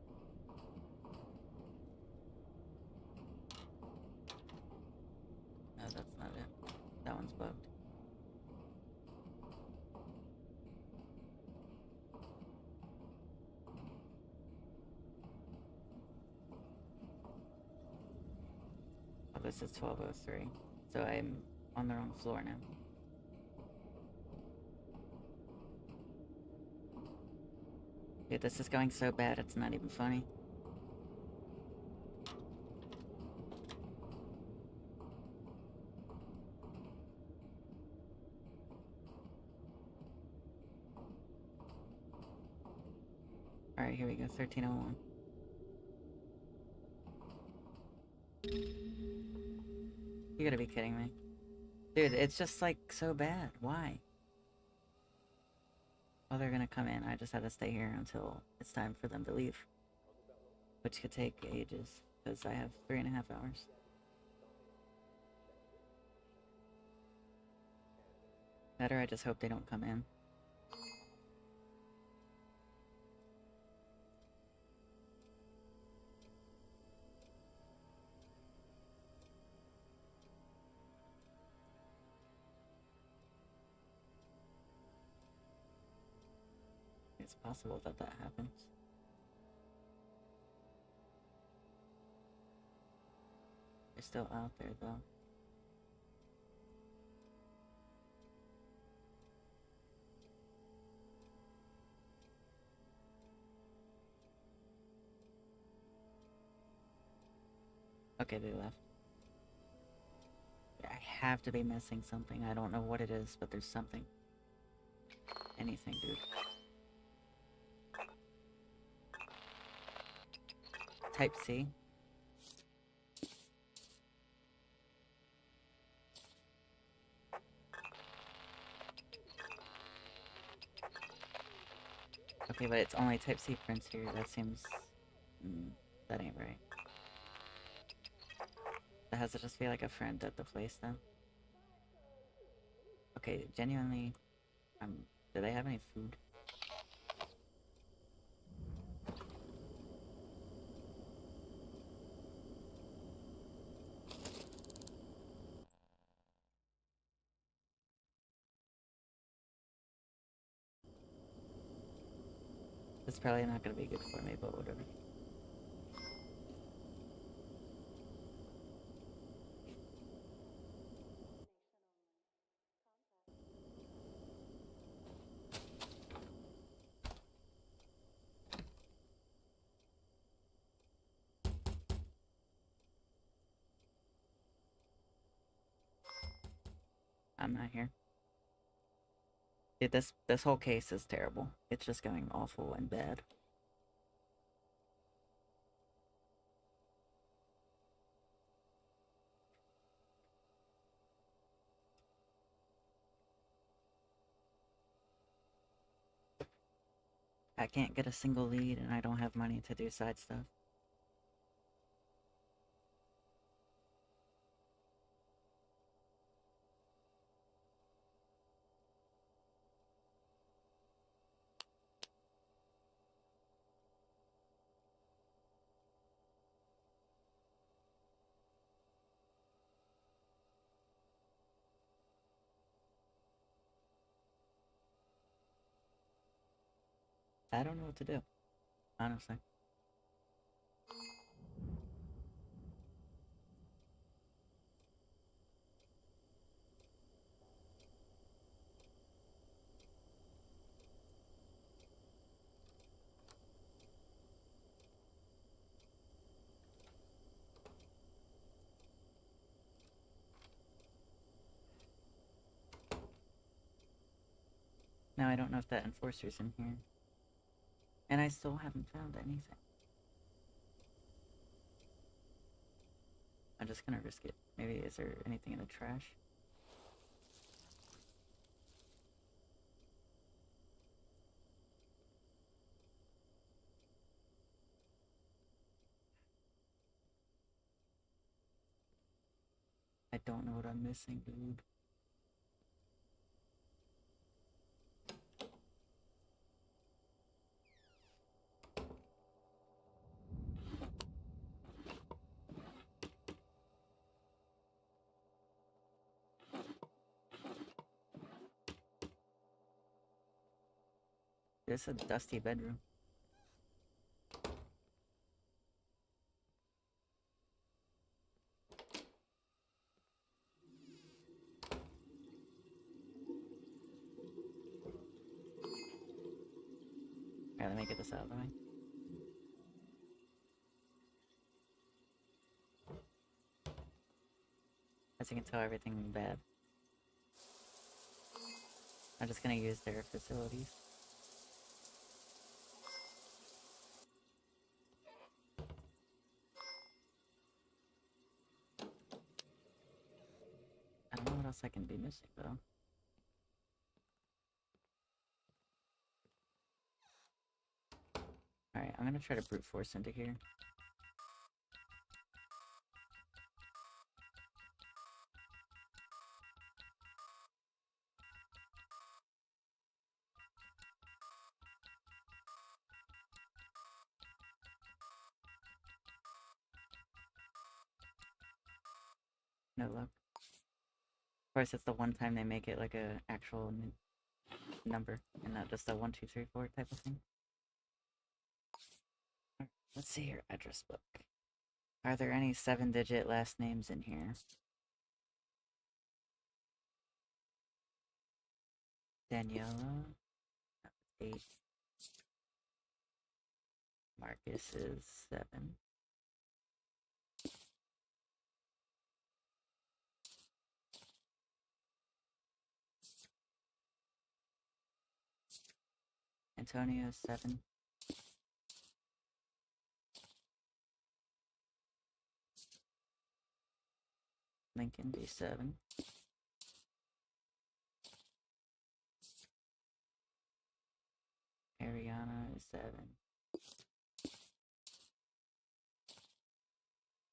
No, that's not it. That one's bugged. Oh, this is 1203. So I'm on the wrong floor now. Dude, this is going so bad, it's not even funny. Alright, here we go, 1301. You gotta be kidding me. Dude, it's just like so bad. Why? Well, they're gonna come in. I just have to stay here until it's time for them to leave. Which could take ages, because I have 3.5 hours. Better, I just hope they don't come in. It's possible that that happens. They're still out there, though. Okay, they left. I have to be missing something. I don't know what it is, but there's something. Anything, dude. Type C. Okay, but it's only Type C prints here. That seems... that ain't right. That has to just be like a friend at the place, then. Okay, genuinely... do they have any food? It's probably not gonna be good for me, but whatever. I'm not here. Dude, this whole case is terrible. It's just going awful and bad. I can't get a single lead, and I don't have money to do side stuff. I don't know what to do, honestly. Now I don't know if that enforcer's in here. And I still haven't found anything. I'm just gonna risk it. Maybe is there anything in the trash? I don't know what I'm missing, dude. There's a dusty bedroom. Alright, let me get this out of the way. As you can tell, everything bad. I'm just gonna use their facilities. I don't know what else I can be missing, though. Alright, I'm gonna try to brute force into here. No luck. Of course, it's the one time they make it like a actual number, and not just a 1, 2, 3, 4 type of thing. Alright, let's see your address book. Are there any 7-digit last names in here? Daniela, 8. Marcus is 7. Antonio is 7. Lincoln B7. Ariana is 7.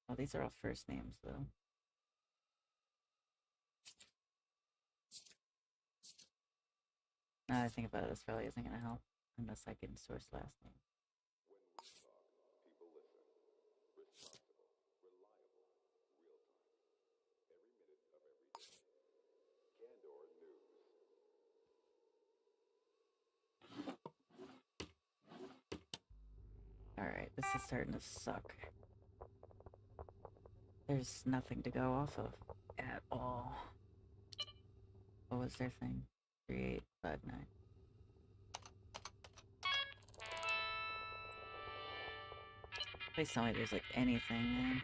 Oh, these are all first names, though. Now that I think about it, this probably isn't gonna help unless I can source last name. When we talk, people listen. Responsible, reliable, real time. Every minute of every day. Candor News. Alright, this is starting to suck. There's nothing to go off of at all. What was their thing? 3859. Please tell me there's like anything, man.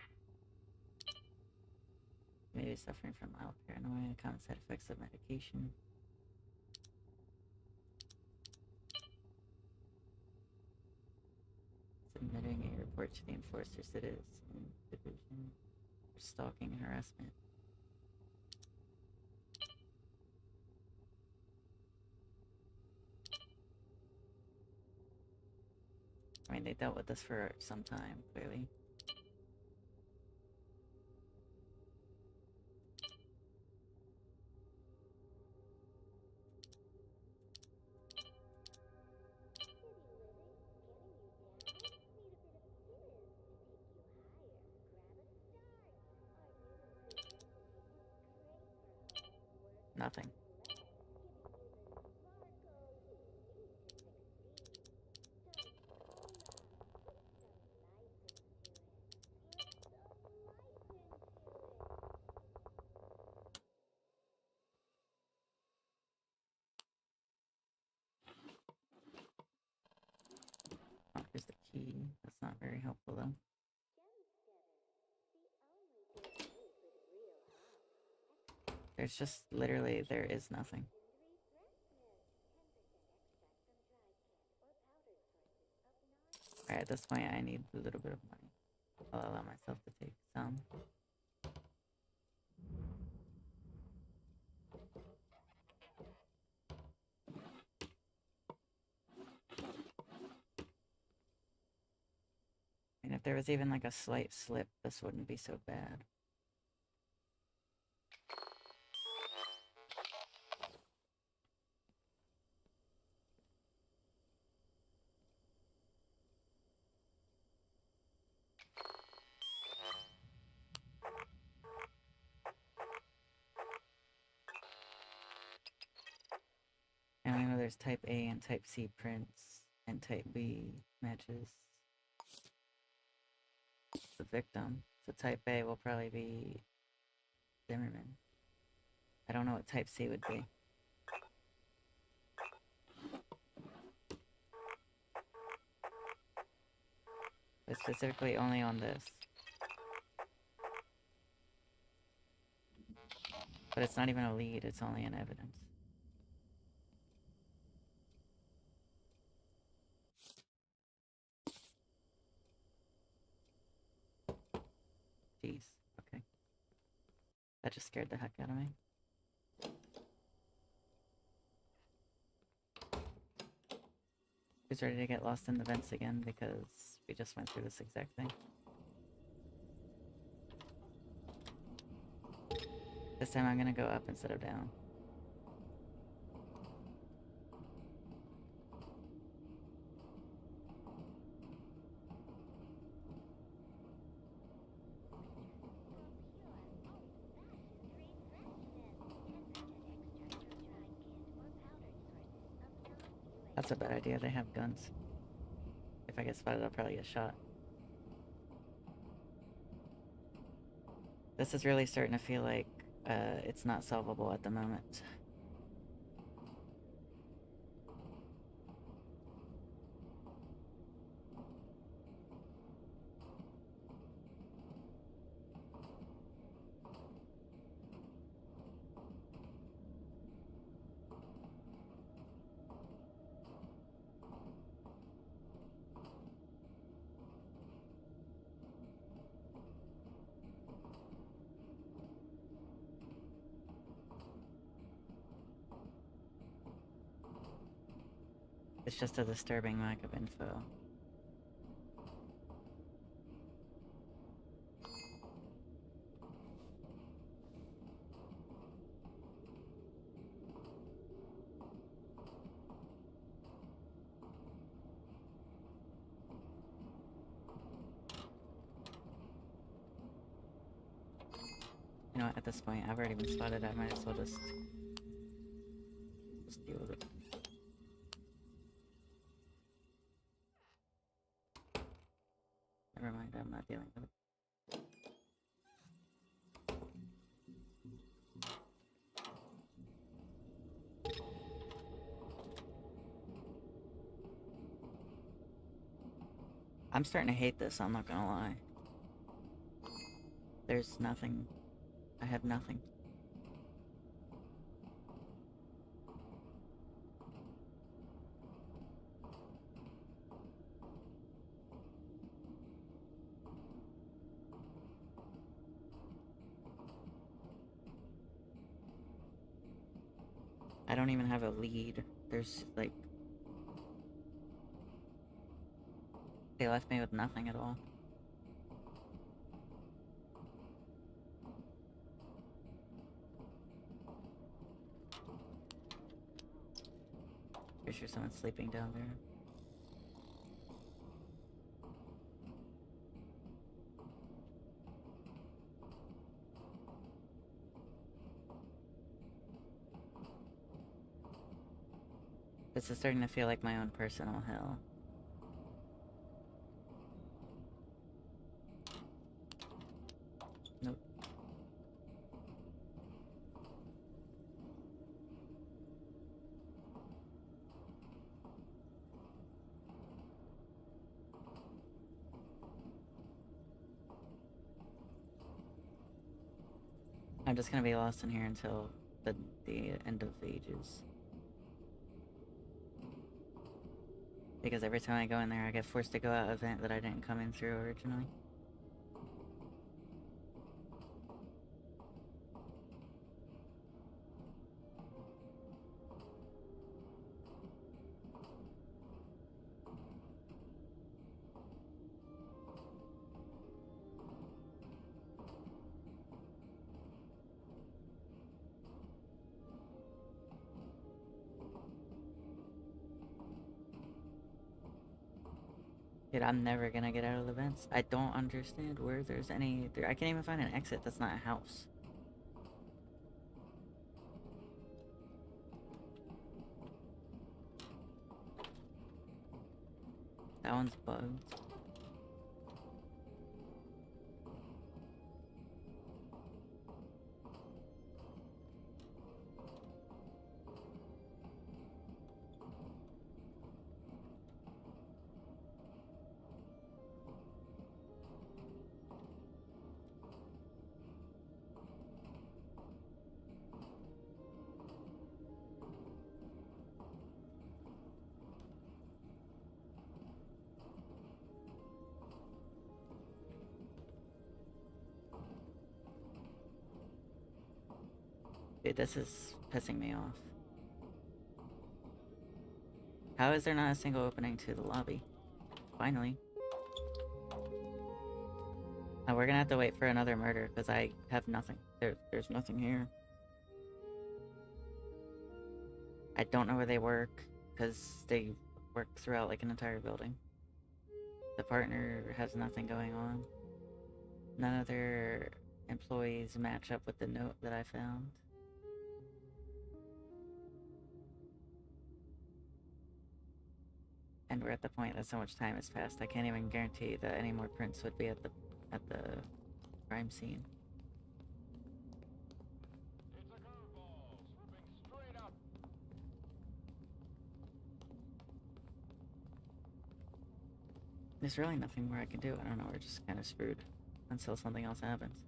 Maybe suffering from mild paranoia, common side effects of medication. Submitting a report to the Enforcer Citizen Division for stalking and harassment. I mean, they dealt with this for some time, clearly. Nothing. Oh, here's the key. That's not very helpful, though. There's just literally, there is nothing. Alright, at this point I need a little bit of money. I'll allow myself to take some. And if there was even like a slight slip, this wouldn't be so bad. And I know there's type A and type C prints, and type B matches the victim. So type A will probably be Zimmerman. I don't know what type C would be. But specifically only on this. But it's not even a lead, it's only an evidence. Jeez, okay. That just scared the heck out of me. Who's ready to get lost in the vents again because we just went through this exact thing? This time I'm gonna go up instead of down. That's a bad idea, they have guns. If I get spotted, I'll probably get shot. This is really starting to feel like it's not solvable at the moment. It's just a disturbing lack of info. You know what, at this point, I've already been spotted, I might as well just deal with it. Never mind, I'm not dealing with it. I'm starting to hate this, I'm not gonna lie. There's nothing. I have nothing. I don't even have a lead. There's, like... They left me with nothing at all. Pretty sure someone's sleeping down there. This is starting to feel like my own personal hell. Nope. I'm just gonna be lost in here until the end of ages. Because every time I go in there, I get forced to go out an event that I didn't come in through originally. Dude, I'm never gonna get out of the vents. I don't understand where there's any... I can't even find an exit that's not a house. That one's bugged. Dude, this is pissing me off. How is there not a single opening to the lobby? Finally. Now we're gonna have to wait for another murder, because I have nothing. There's nothing here. I don't know where they work, because they work throughout, like, an entire building. The partner has nothing going on. None of their employees match up with the note that I found. And we're at the point that so much time has passed, I can't even guarantee that any more prints would be at the crime scene. It's a curveball, swooping straight up. There's really nothing more I can do. I don't know, we're just kind of screwed until something else happens.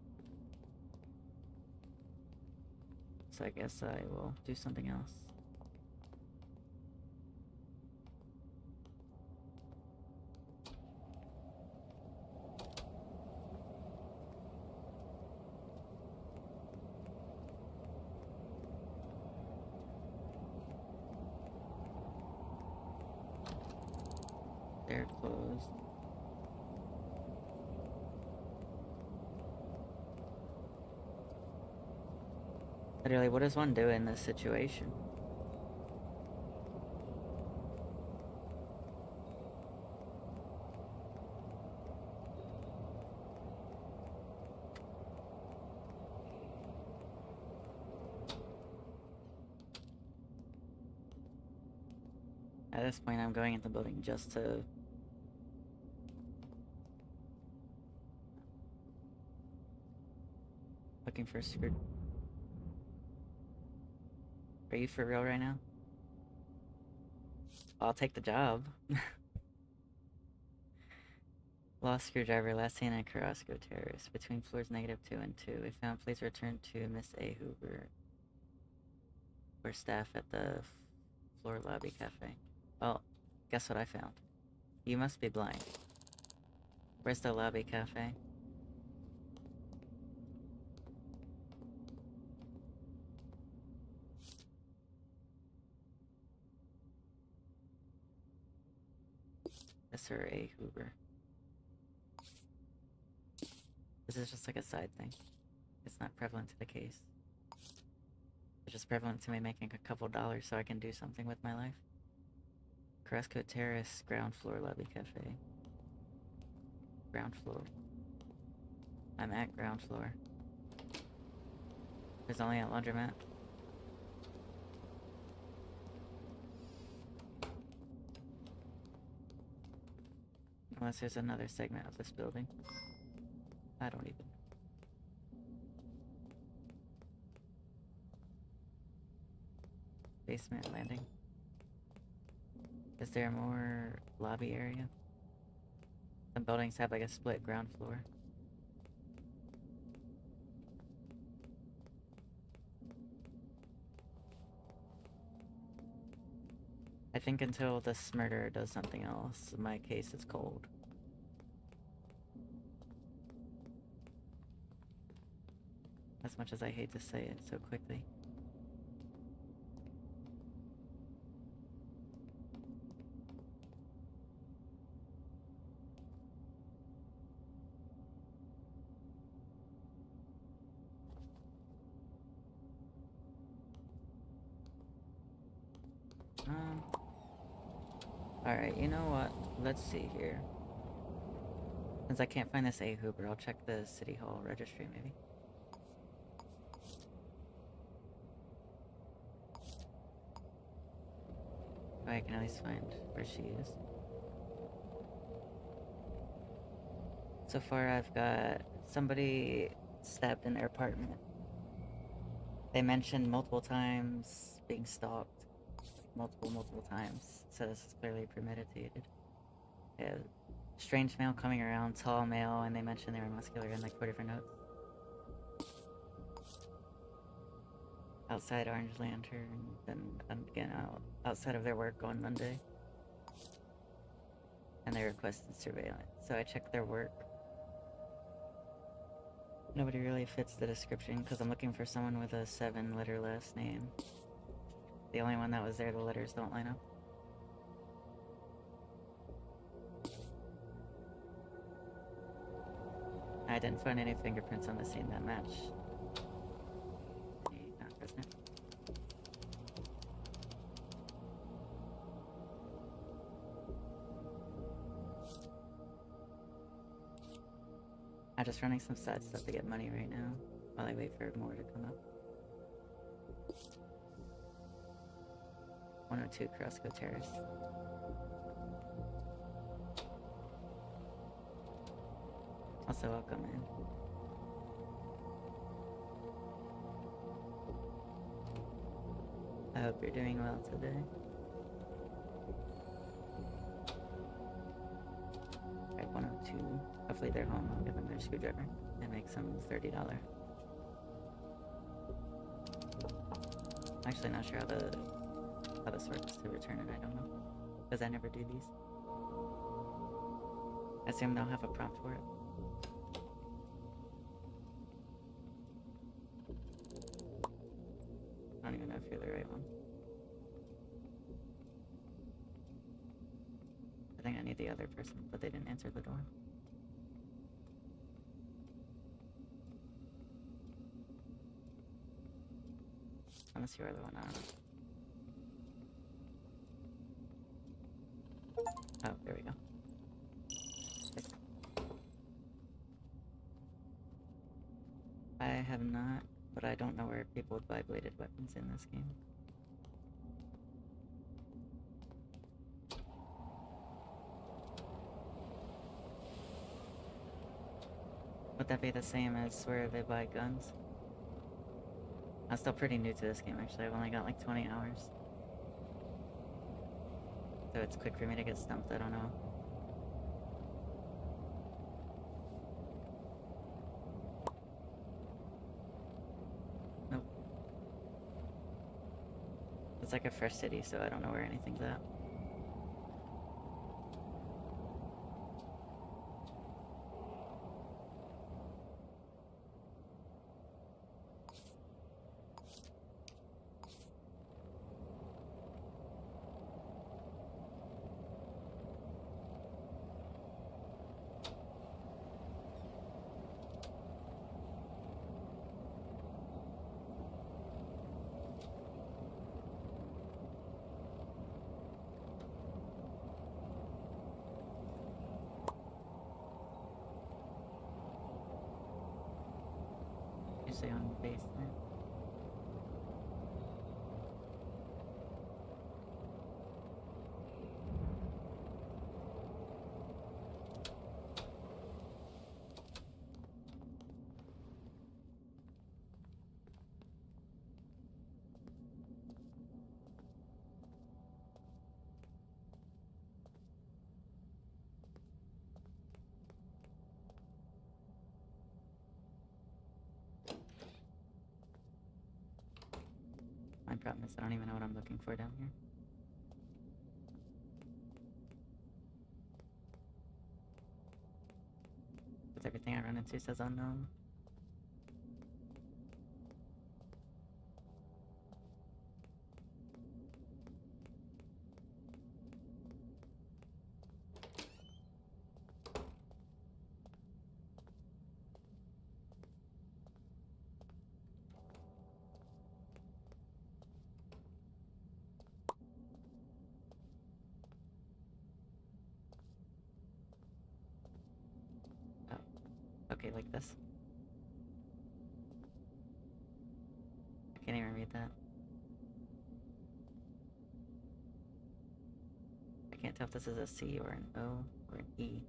So I guess I will do something else. They're closed. Literally, what does one do in this situation? At this point, I'm going into the building just to... looking for a screw. Are you for real right now? I'll take the job. Lost screwdriver, last seen at Carrasco Terrace. Between floors -2 and 2. We found please return to Miss A. Hoover. Or staff at the floor lobby cafe. Well, guess what I found? You must be blind. Where's the lobby cafe? Mr. A. Hoover. This is just like a side thing. It's not prevalent to the case. It's just prevalent to me making a couple dollars so I can do something with my life. Carrasco Terrace, ground floor lobby cafe. Ground floor. I'm at ground floor. There's only a laundromat. Unless there's another segment of this building. I don't even. Basement landing. Is there more lobby area? Some buildings have like a split ground floor. I think until this murderer does something else, my case is cold. As much as I hate to say it so quickly. Alright, you know what? Let's see here. Since I can't find this A-Hooper, I'll check the City Hall registry, maybe. Oh, I can at least find where she is. So far, I've got somebody stabbed in their apartment. They mentioned multiple times being stalked. Multiple times. So this is clearly premeditated. Yeah, strange male coming around, tall male, and they mentioned they were muscular in like 4 different notes. Outside Orange Lantern, then again outside of their work on Monday. And they requested surveillance. So I checked their work. Nobody really fits the description because I'm looking for someone with a 7-letter last name. The only one that was there, the letters don't line up. I didn't find any fingerprints on the scene that match. Not present. I'm just running some side stuff to get money right now while I wait for more to come up. 102 Carrasco Terrace. Also, I'll come in. I hope you're doing well today. Alright, 102. Hopefully they're home. I'll give them their screwdriver and make some $30. I'm actually not sure how this works to return it. I don't know. Because I never do these. I assume they'll have a prompt for it. I don't even know if you're the right one. I think I need the other person, but they didn't answer the door. Unless you are the one, I don't know. Oh, there we go. I have not, but I don't know where people would buy bladed weapons in this game. Would that be the same as where they buy guns? I'm still pretty new to this game, actually. I've only got like 20 hours. So it's quick for me to get stumped, I don't know. Nope. It's like a fresh city, so I don't know where anything's at. Usually on the basement. My problem is I don't even know what I'm looking for down here. everything I run into says unknown. Oh, okay, like this. I can't even read that. I can't tell if this is a C or an O or an E.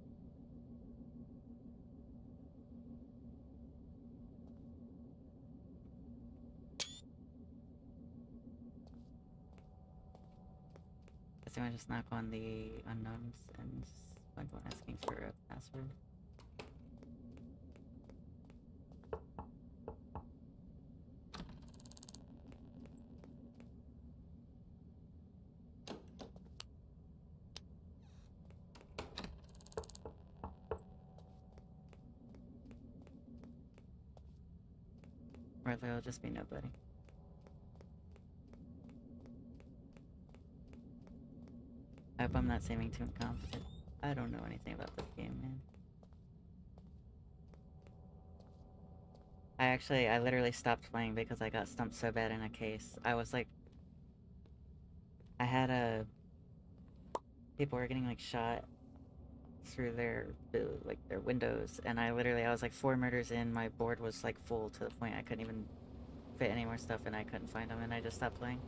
Guess I'm gonna just knock on the unknowns and like go asking for a password. Or there'll just be nobody. I hope I'm not seeming too incompetent. I don't know anything about this game, man. I literally stopped playing because I got stumped so bad in a case. I was like, I had a... people were getting like shot through their windows, and I was like 4 murders in, my board was like full to the point I couldn't even fit any more stuff and I couldn't find them, and I just stopped playing.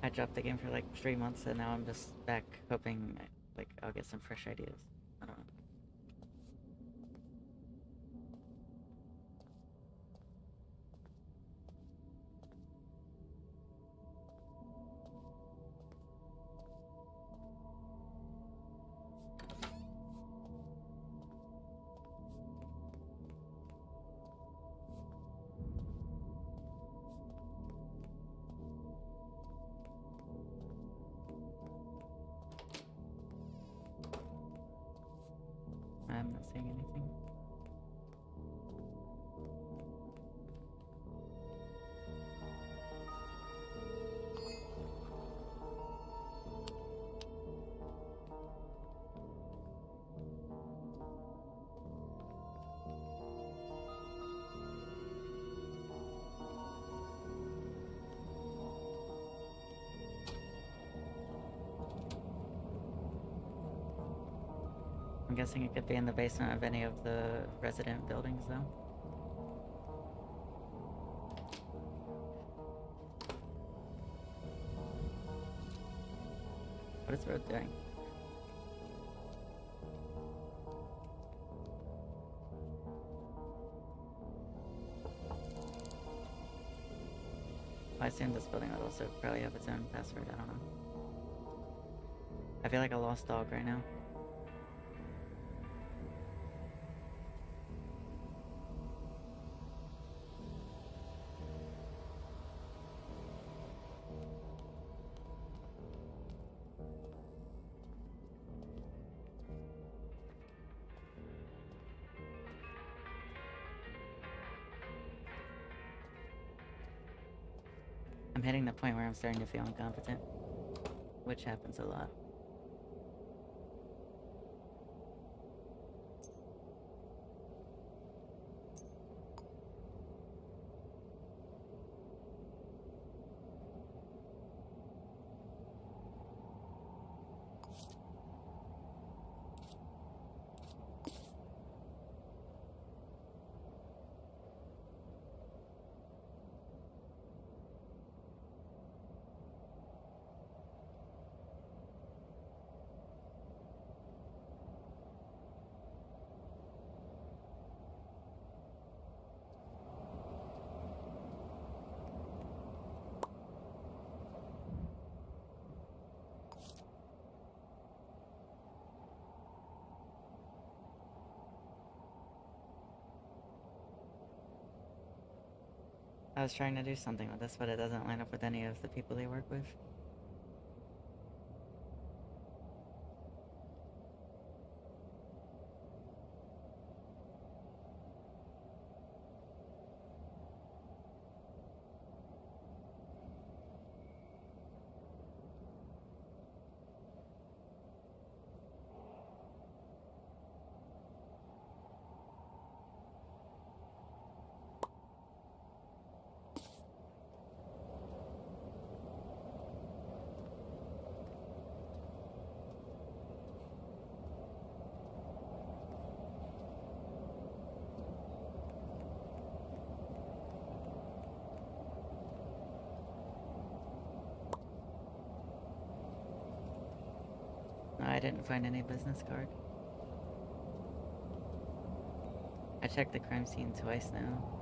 I dropped the game for like 3 months, and now I'm just back hoping like I'll get some fresh ideas. I don't know. I'm not seeing anything. I'm guessing it could be in the basement of any of the resident buildings, though. What is the road doing? I assume this building would also probably have its own password, I don't know. I feel like a lost dog right now. I'm hitting the point where I'm starting to feel incompetent, which happens a lot. I was trying to do something with this, but it doesn't line up with any of the people they work with. I didn't find any business card. I checked the crime scene twice now.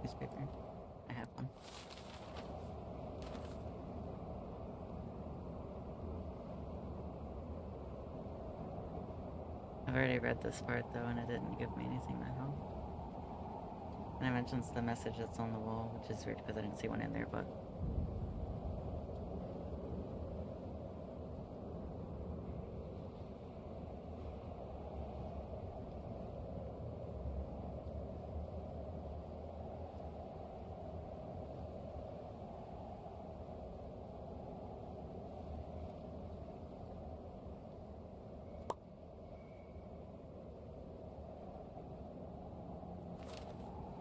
Newspaper. I have one. I've already read this part though, and it didn't give me anything that helped. And it mentions the message that's on the wall, which is weird because I didn't see one in there, but.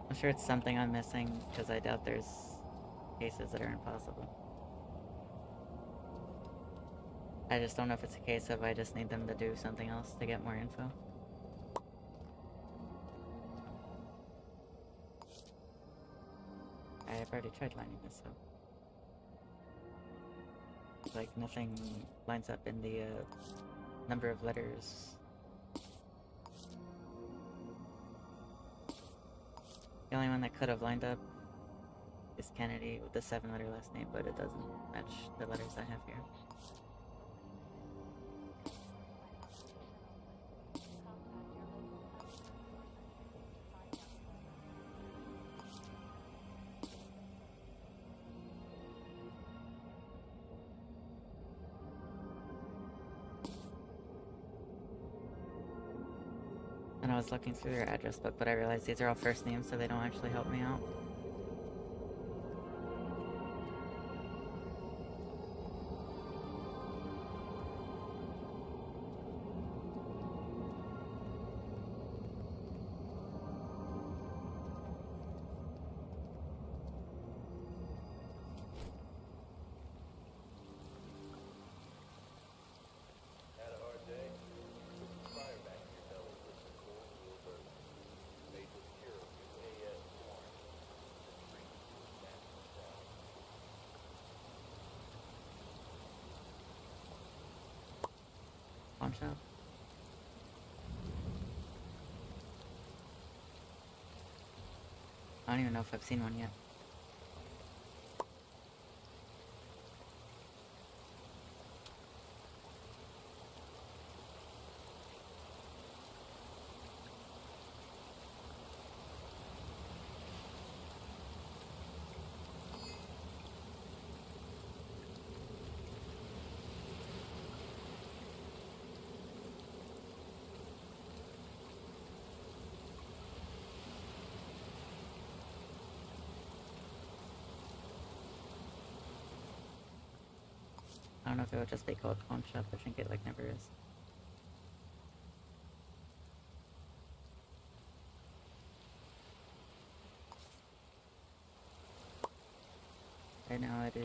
I'm sure it's something I'm missing, because I doubt there's cases that are impossible. I just don't know if it's a case of I just need them to do something else to get more info. I've already tried lining this up. Like, nothing lines up in the number of letters. The only one that could have lined up is Kennedy with the 7-letter last name, but it doesn't match the letters I have here. And I was looking through their address book, but I realized these are all first names, so they don't actually help me out. Had a hard day? Put some fire back in your belly with some cold steel bourbon. Made with pure UAS corn. Drink natural style. Pawn shop. I don't even know if I've seen one yet. I don't know if it would just be called pawn shop. I think it like never is. Right now it is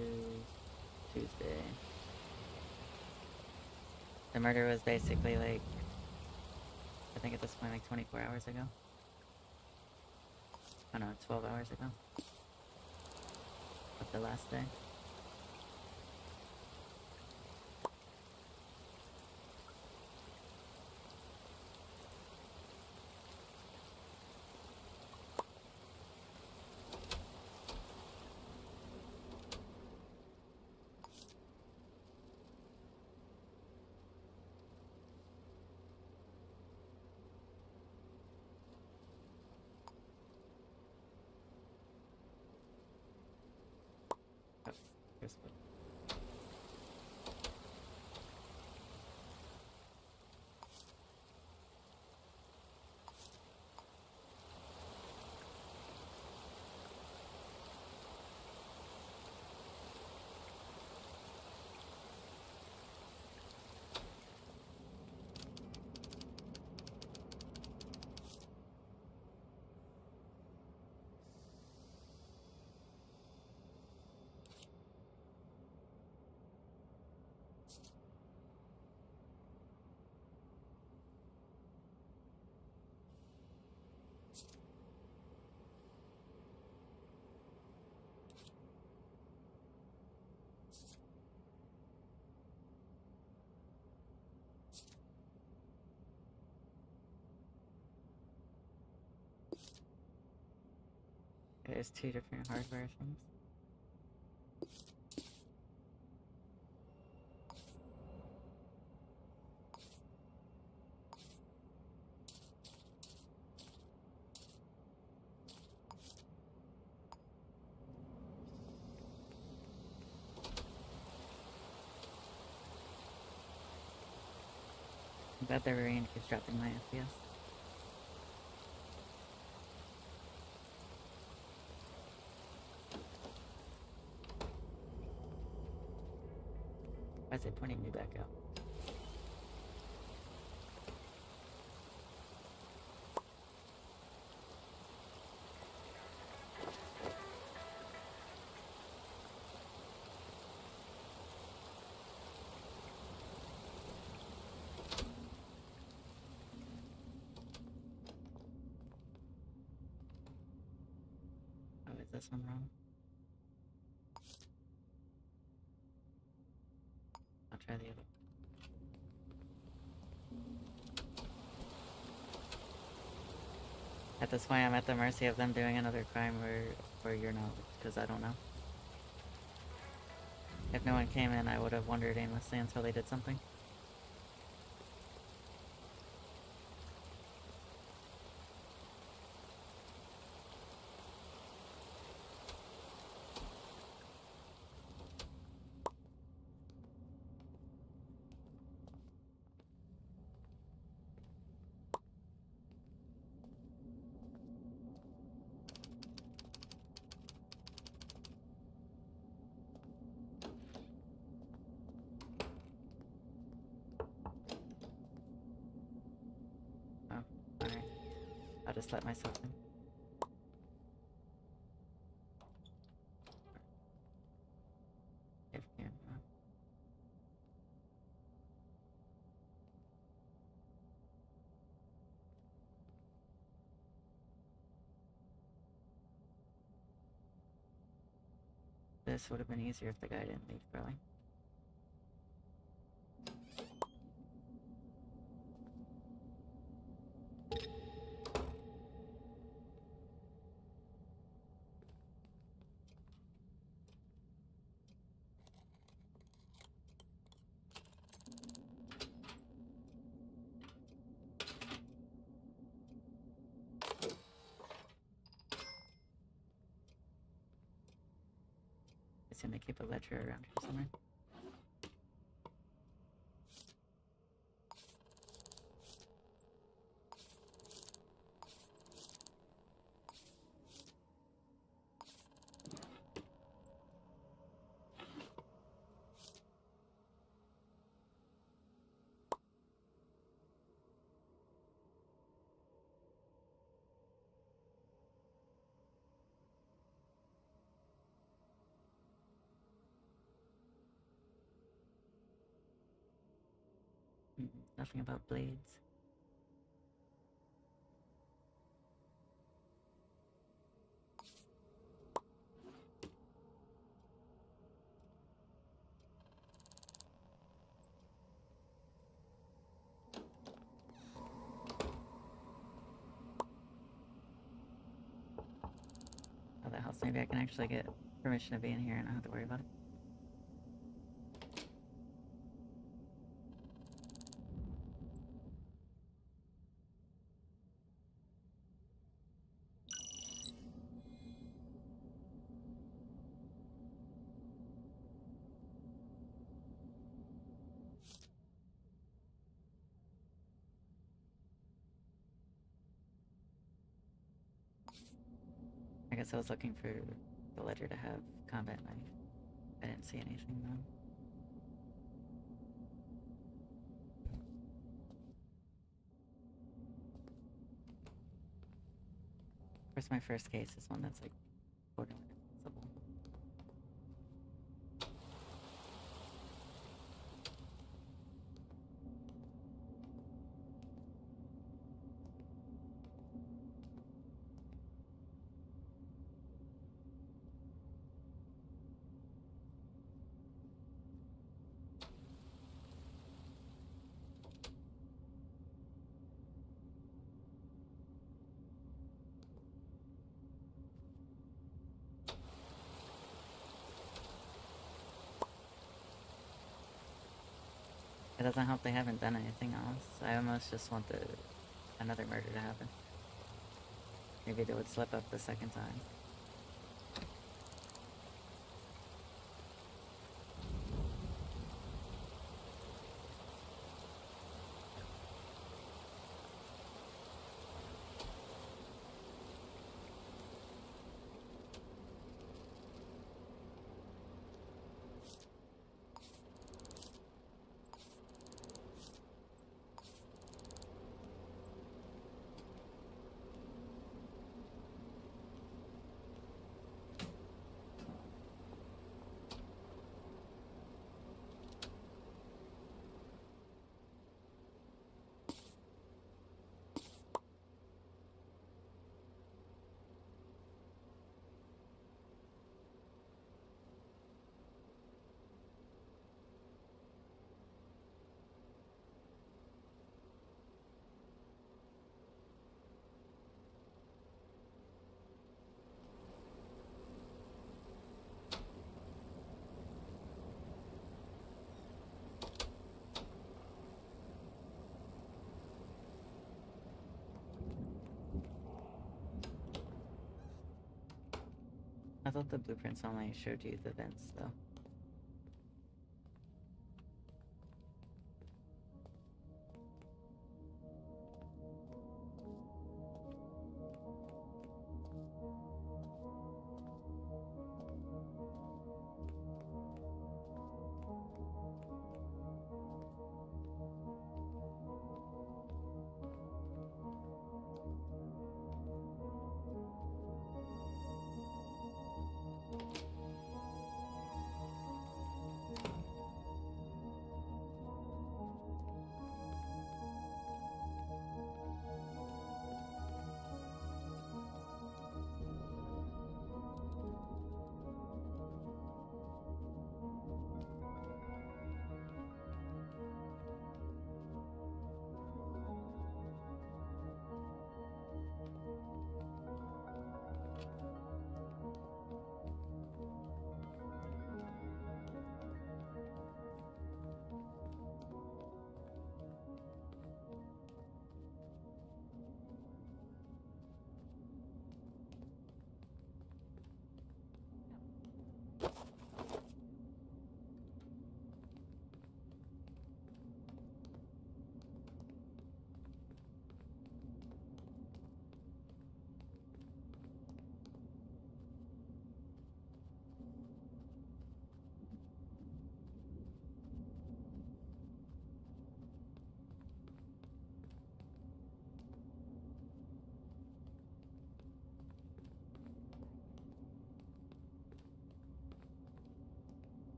Tuesday. The murder was basically like, I think at this point like 24 hours ago. Oh no, 12 hours ago. Of the last day. Oh, here's what. There's two different hardware things. I'm glad the rain keeps dropping my FPS. Why is it pointing me back out? Oh, is this one wrong? I'll try the other. At this point, I'm at the mercy of them doing another crime or you're not, because I don't know. If no one came in, I would have wandered aimlessly until they did something. Oh, alright. I'll just let myself in. If you This would have been easier if the guy didn't leave, probably. I assume they keep a ledger around here somewhere. Nothing about blades. Oh, the house. Maybe I can actually get permission to be in here and not have to worry about it. guess I was looking for the ledger to have combat knife. I didn't see anything though. Of course, my first case is one that's like borderline impossible. It doesn't help they haven't done anything else. I almost just want another murder to happen. Maybe they would slip up the second time. I thought the blueprints only showed you the vents, though.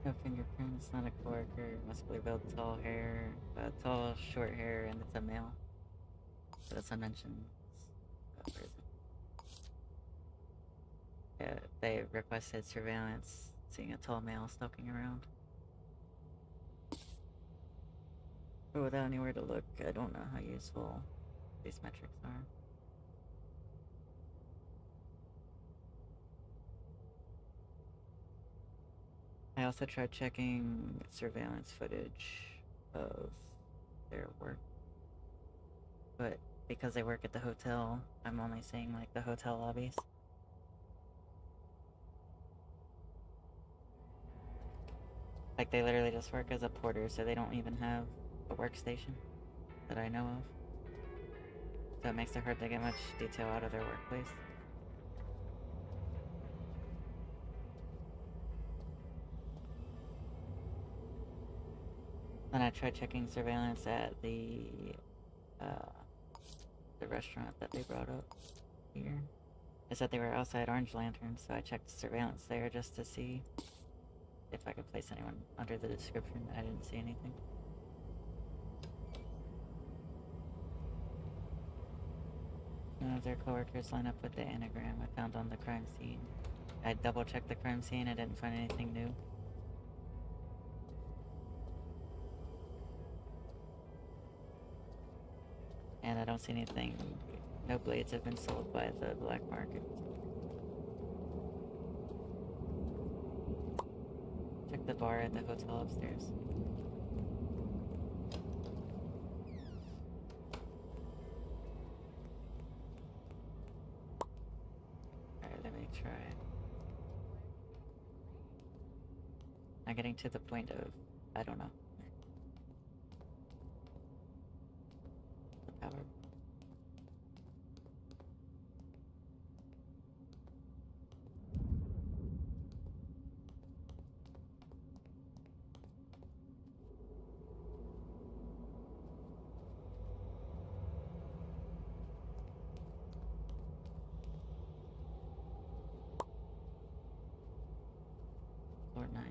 No fingerprints, not a coworker. Must be built tall hair, tall, short hair, and it's a male. So that's unmentioned. Where is it? Yeah, they requested surveillance, seeing a tall male stalking around. But without anywhere to look, I don't know how useful these metrics are. also tried checking surveillance footage of their work, but because they work at the hotel, I'm only seeing like the hotel lobbies. Like they literally just work as a porter, so they don't even have a workstation that I know of. So it makes it hard to get much detail out of their workplace. Then I tried checking surveillance at the restaurant that they brought up here. It said they were outside Orange Lantern, so I checked surveillance there just to see if I could place anyone under the description. I didn't see anything. None of their coworkers line up with the anagram I found on the crime scene. I double checked the crime scene, I didn't find anything new. And I don't see anything. No blades have been sold by the black market. Check the bar at the hotel upstairs. Alright, let me try. I'm getting to the point of, I don't know. The power. Floor 9.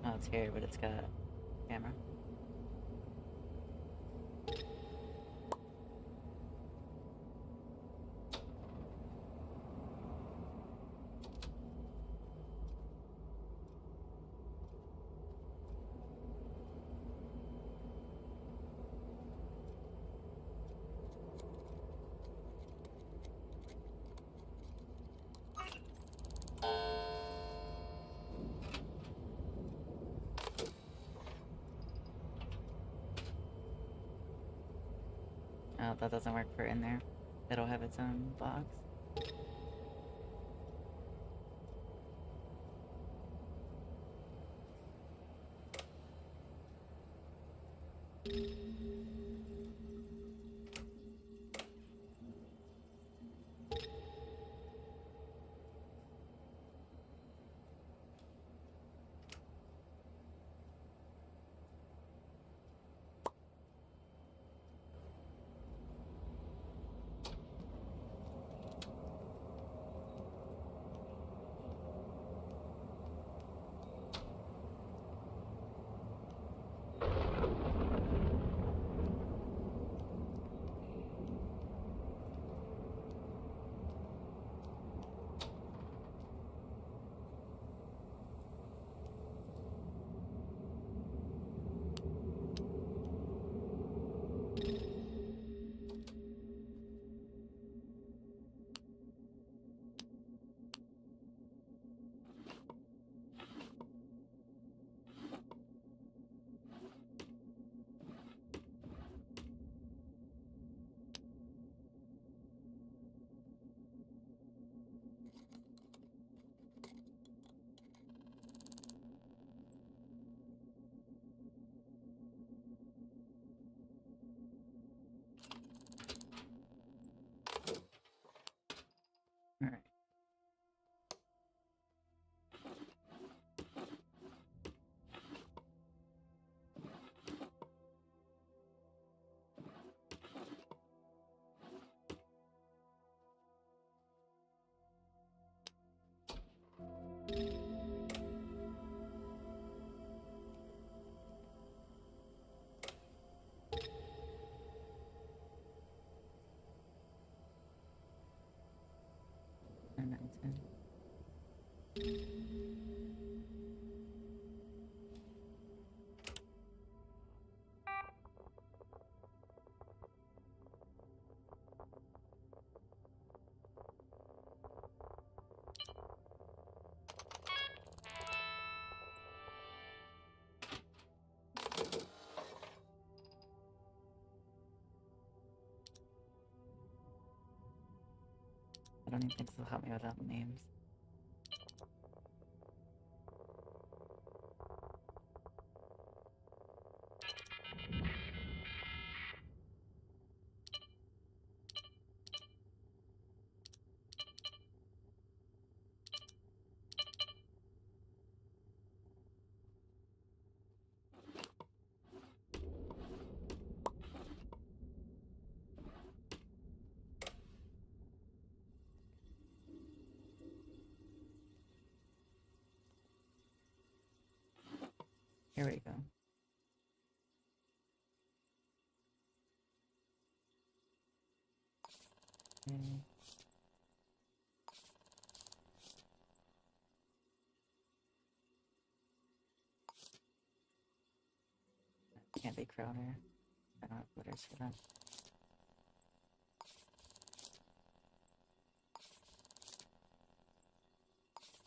Oh, it's here, but it's got a camera. Oh, that doesn't work for in there. It'll have its own box. I don't even think this will help me without names. Here we go. Okay. Can't be Crowder. I don't have letters for that.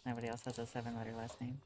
Nobody else has a 7-letter last name.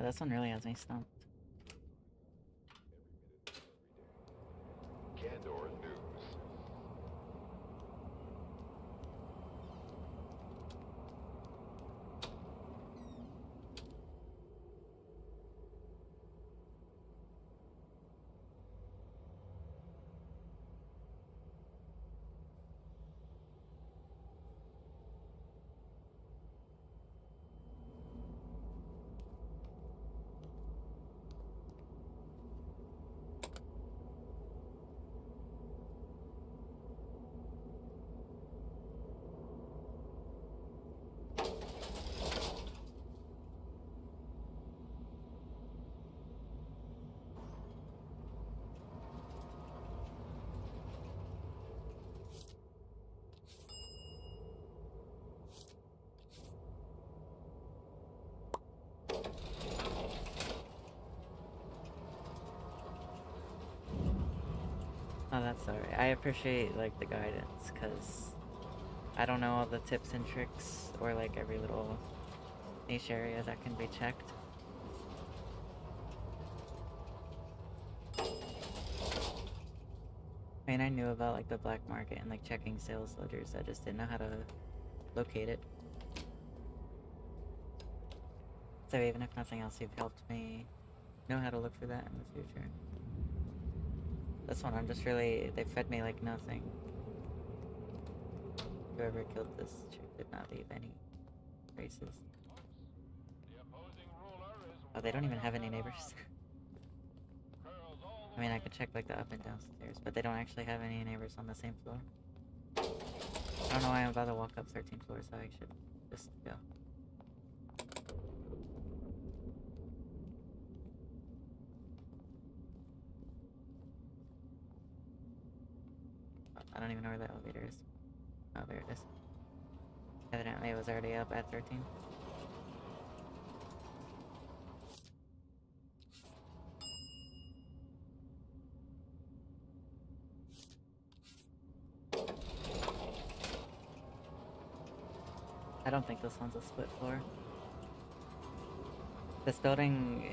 Yeah, this one really has me stumped. Candor News. Oh, that's alright. I appreciate, like, the guidance, because I don't know all the tips and tricks, or, like, every little niche area that can be checked. I mean, I knew about, like, the black market and, like, checking sales ledgers. I just didn't know how to locate it. So even if nothing else, you've helped me know how to look for that in the future. This one, I'm just really... They fed me like nothing. Whoever killed this chick did not leave any traces. The opposing ruler is Oh, they don't even have any well neighbors. curls all I mean, I could check like the up and downstairs, but they don't actually have any neighbors on the same floor. I don't know why I'm about to walk up 13 floors, so I should just go. I don't even know where the elevator is. Oh, there it is. Evidently it was already up at 13. I don't think this one's a split floor. This building...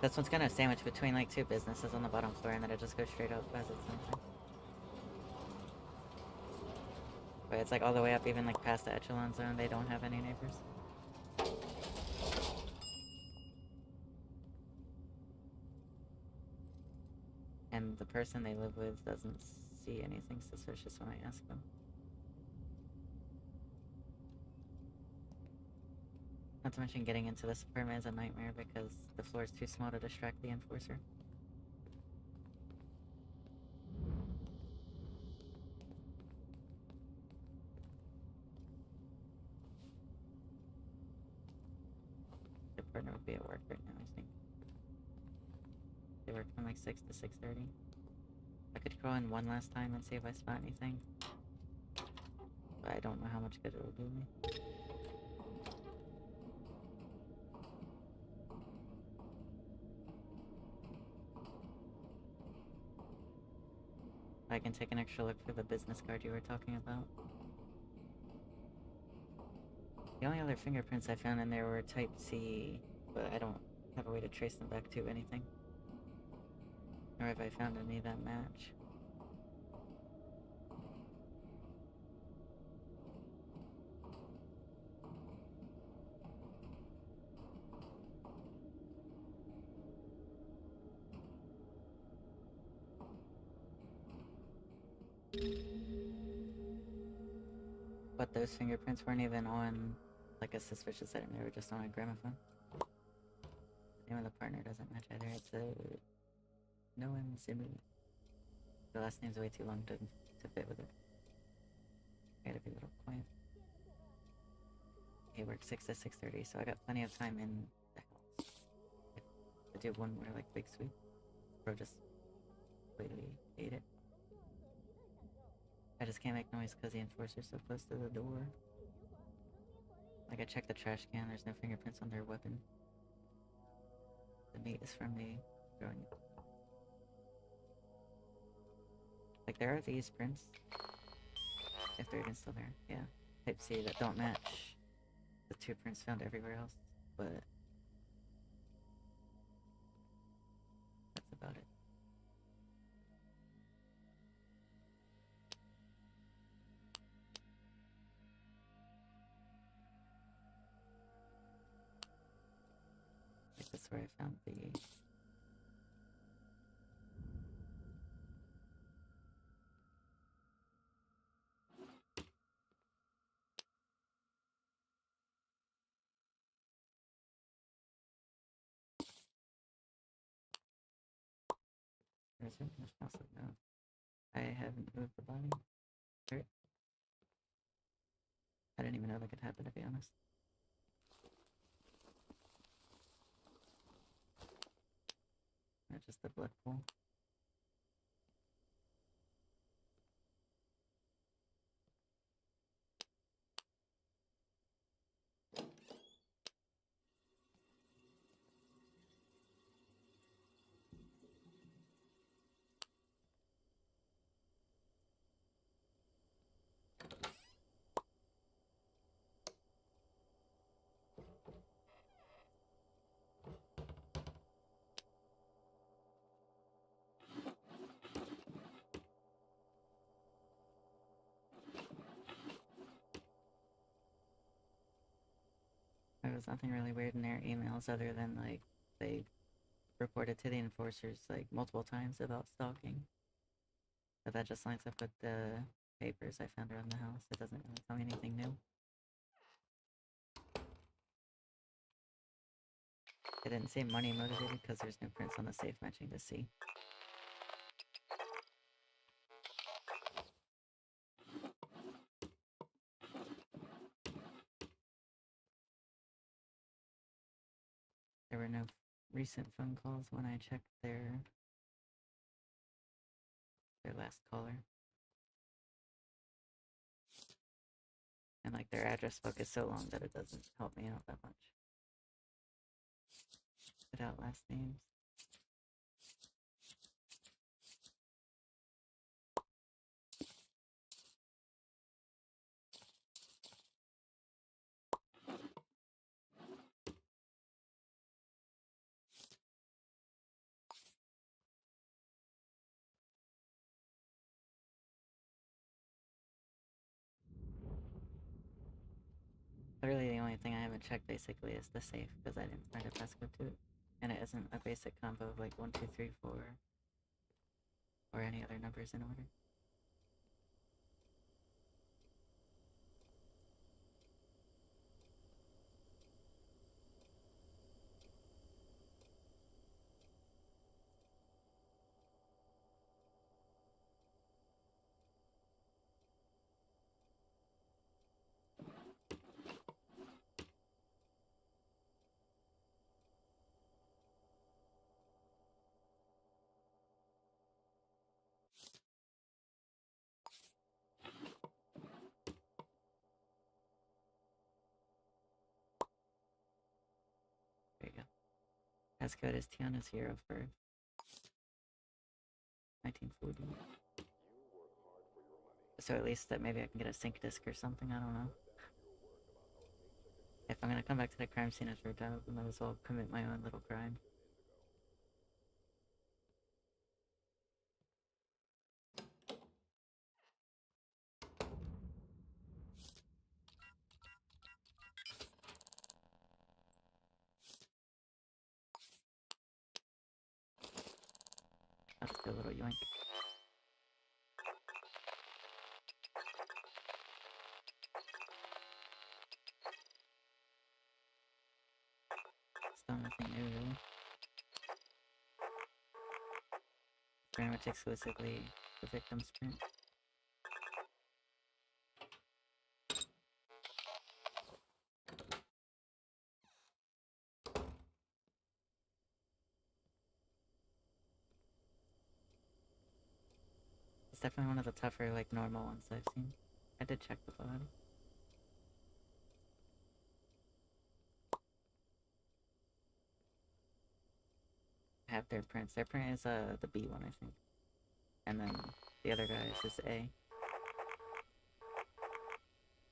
this one's kind of sandwiched between like two businesses on the bottom floor, and then it just goes straight up as its own thing. But it's like all the way up, even like past the echelon zone, they don't have any neighbors. And the person they live with doesn't see anything suspicious when I ask them. Not to mention getting into this apartment is a nightmare because the floor is too small to distract the enforcer. The partner would be at work right now, I think. They work from like 6 to 6:30. I could crawl in one last time and see if I spot anything. But I don't know how much good it will do me. I can take an extra look for the business card you were talking about. The only other fingerprints I found in there were type C, but I don't have a way to trace them back to anything. Nor have I found any that match. But those fingerprints weren't even on like a suspicious item, they were just on a gramophone. The name of the partner doesn't match either. It's a Noam Zimu. The last name's way too long to fit with it. I gotta be a little quiet. He works 6 to 6:30, so I got plenty of time in the house. To do one more like big sweep. Bro just completely ate it. I just can't make noise because the enforcer's so close to the door. Like I checked the trash can, there's no fingerprints on their weapon. The meat is from me throwing it. Like there are these prints. If they're even still there, yeah. Type C that don't match the 2 prints found everywhere else, but that's about it. Like this is where I found the... Where is it? There's also no. I haven't moved the body. Sure. I didn't even know that could happen, to be honest. Not just the blood pool. There was nothing really weird in their emails other than, like, they reported to the enforcers, like, multiple times about stalking. But that just lines up with the papers I found around the house. It doesn't really tell me anything new. It didn't seem money motivated because there's no prints on the safe matching to C. There were no recent phone calls when I checked their last caller. And like their address book is so long that it doesn't help me out that much. Without last names. Literally the only thing I haven't checked basically is the safe because I didn't find a passcode to it. And it isn't a basic combo of like 1, 2, 3, 4. Or any other numbers in order. There you go. Passcode is Tiana's year of birth. 1940. So at least that maybe I can get a sync disc or something, I don't know. If I'm gonna come back to the crime scene as Red Dog, I might as well commit my own little crime. I'll just do a little yoink. Still nothing new, really. Pretty much exclusively the victim's print. It's definitely one of the tougher, like, normal ones I've seen. I did check the body. I have their prints. Their print is the B one, I think. And then the other guy is just A.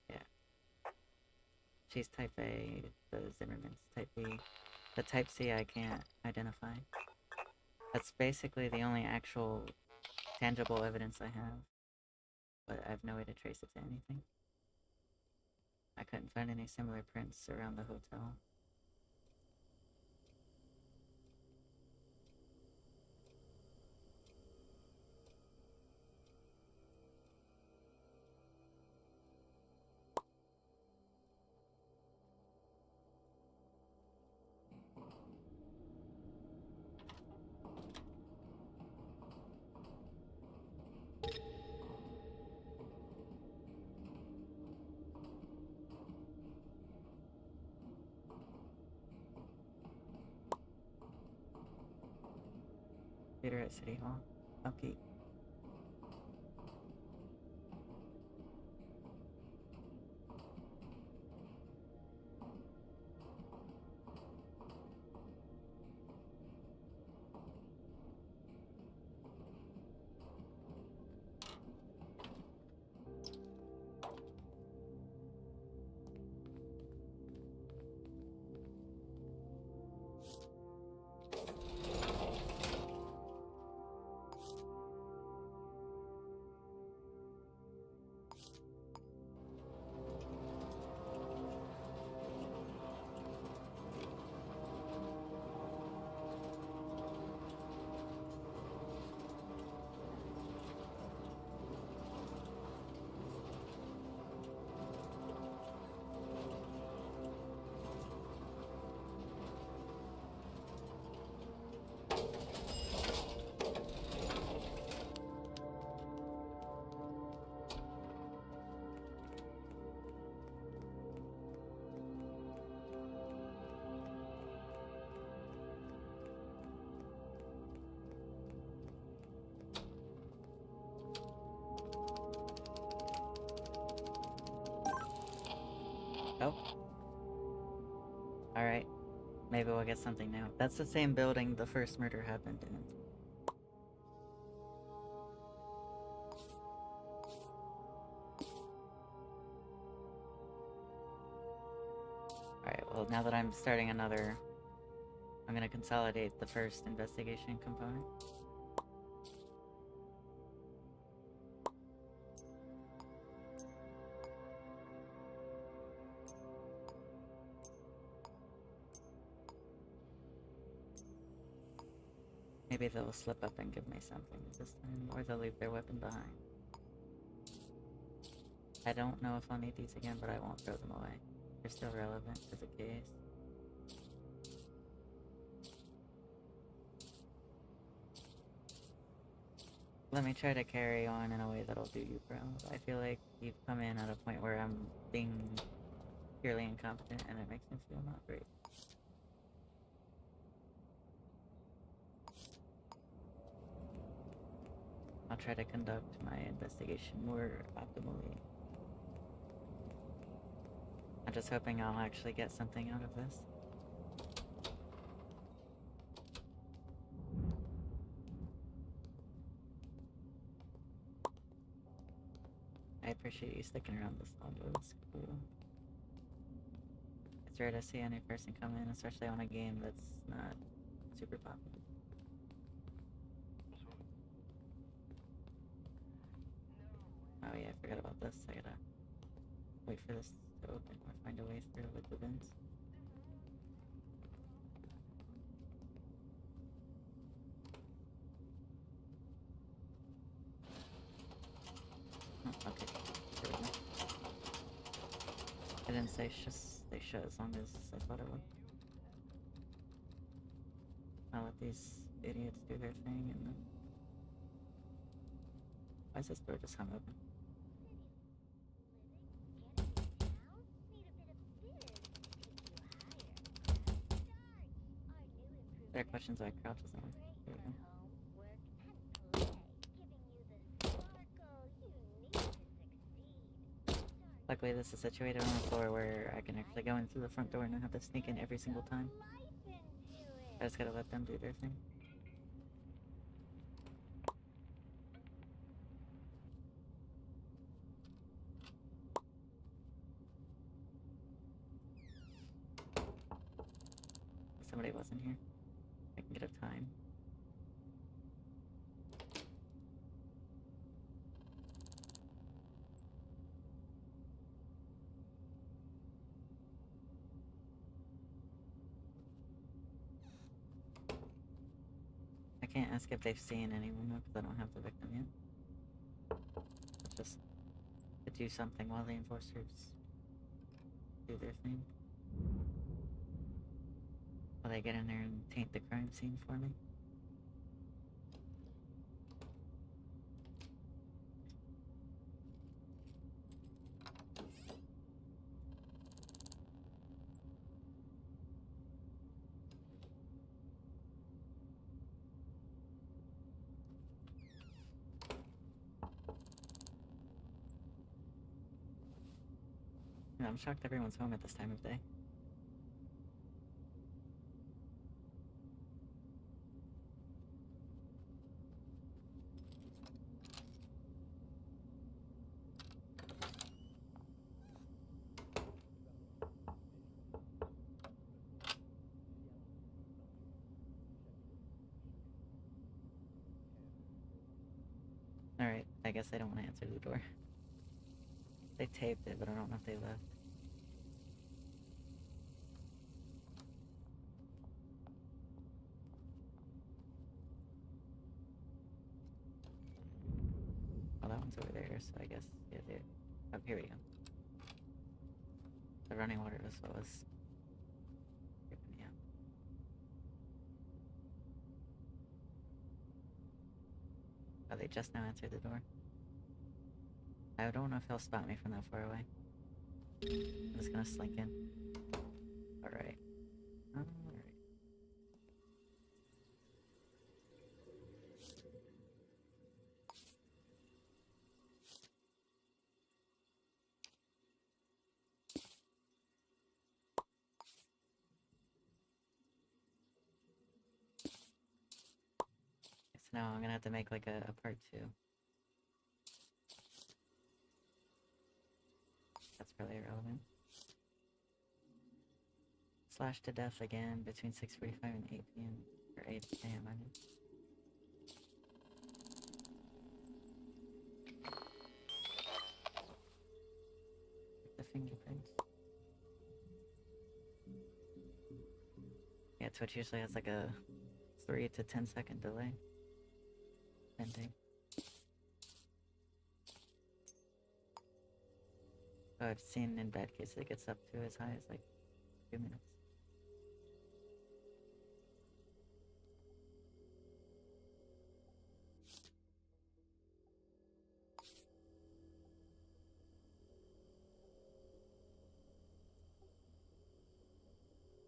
Yeah. She's type A, the Zimmerman's type B. The type C I can't identify. That's basically the only actual tangible evidence I have. But I have no way to trace it to anything. I couldn't find any similar prints around the hotel. Theater at City Hall. Okay. Oh. Alright. Maybe we'll get something new. That's the same building the first murder happened in. Alright, well now that I'm starting another, I'm gonna consolidate the first investigation component. Maybe they'll slip up and give me something this time, or they'll leave their weapon behind. I don't know if I'll need these again, but I won't throw them away. They're still relevant to the case. Let me try to carry on in a way that'll do you proud. I feel like you've come in at a point where I'm being purely incompetent, and it makes me feel not great. I'll try to conduct my investigation more optimally. I'm just hoping I'll actually get something out of this. I appreciate you sticking around this long, though. It's cool. It's rare to see a new person come in, especially on a game that's not super popular. Oh yeah, I forgot about this. I gotta wait for this to open or find a way through with the vents. Oh, okay. There we go. I didn't say stay shut as long as I thought it would. I'll let these idiots do their thing and then... Why is this door just hung open? There are questions why crouch isn't working. There we go. Luckily this is situated on a floor where I can actually go in through the front door and not have to sneak in every single time. I just gotta let them do their thing. If somebody wasn't here, I can get a time. I can't ask if they've seen anyone though, because I don't have the victim yet. It's just to do something while the enforcers do their thing. Will they get in there and taint the crime scene for me? Yeah, I'm shocked everyone's home at this time of day. Alright, I guess they don't want to answer the door. They taped it, but I don't know if they left. Well, that one's over there, so I guess, yeah, there. Oh, here we go. The running water was what was creeping me out. Oh, they just now answered the door. I don't know if they'll spot me from that far away. I'm just gonna slink in. Alright. Alright. So now I'm gonna have to make like a part 2. That's probably irrelevant. Slashed to death again between 6:45 and 8 p.m. Or 8 a.m. I mean. The fingerprints. Yeah, Twitch usually has like a 3 to 10-second delay. Pending. Oh, I've seen in bad cases it gets up to as high as like 2 minutes.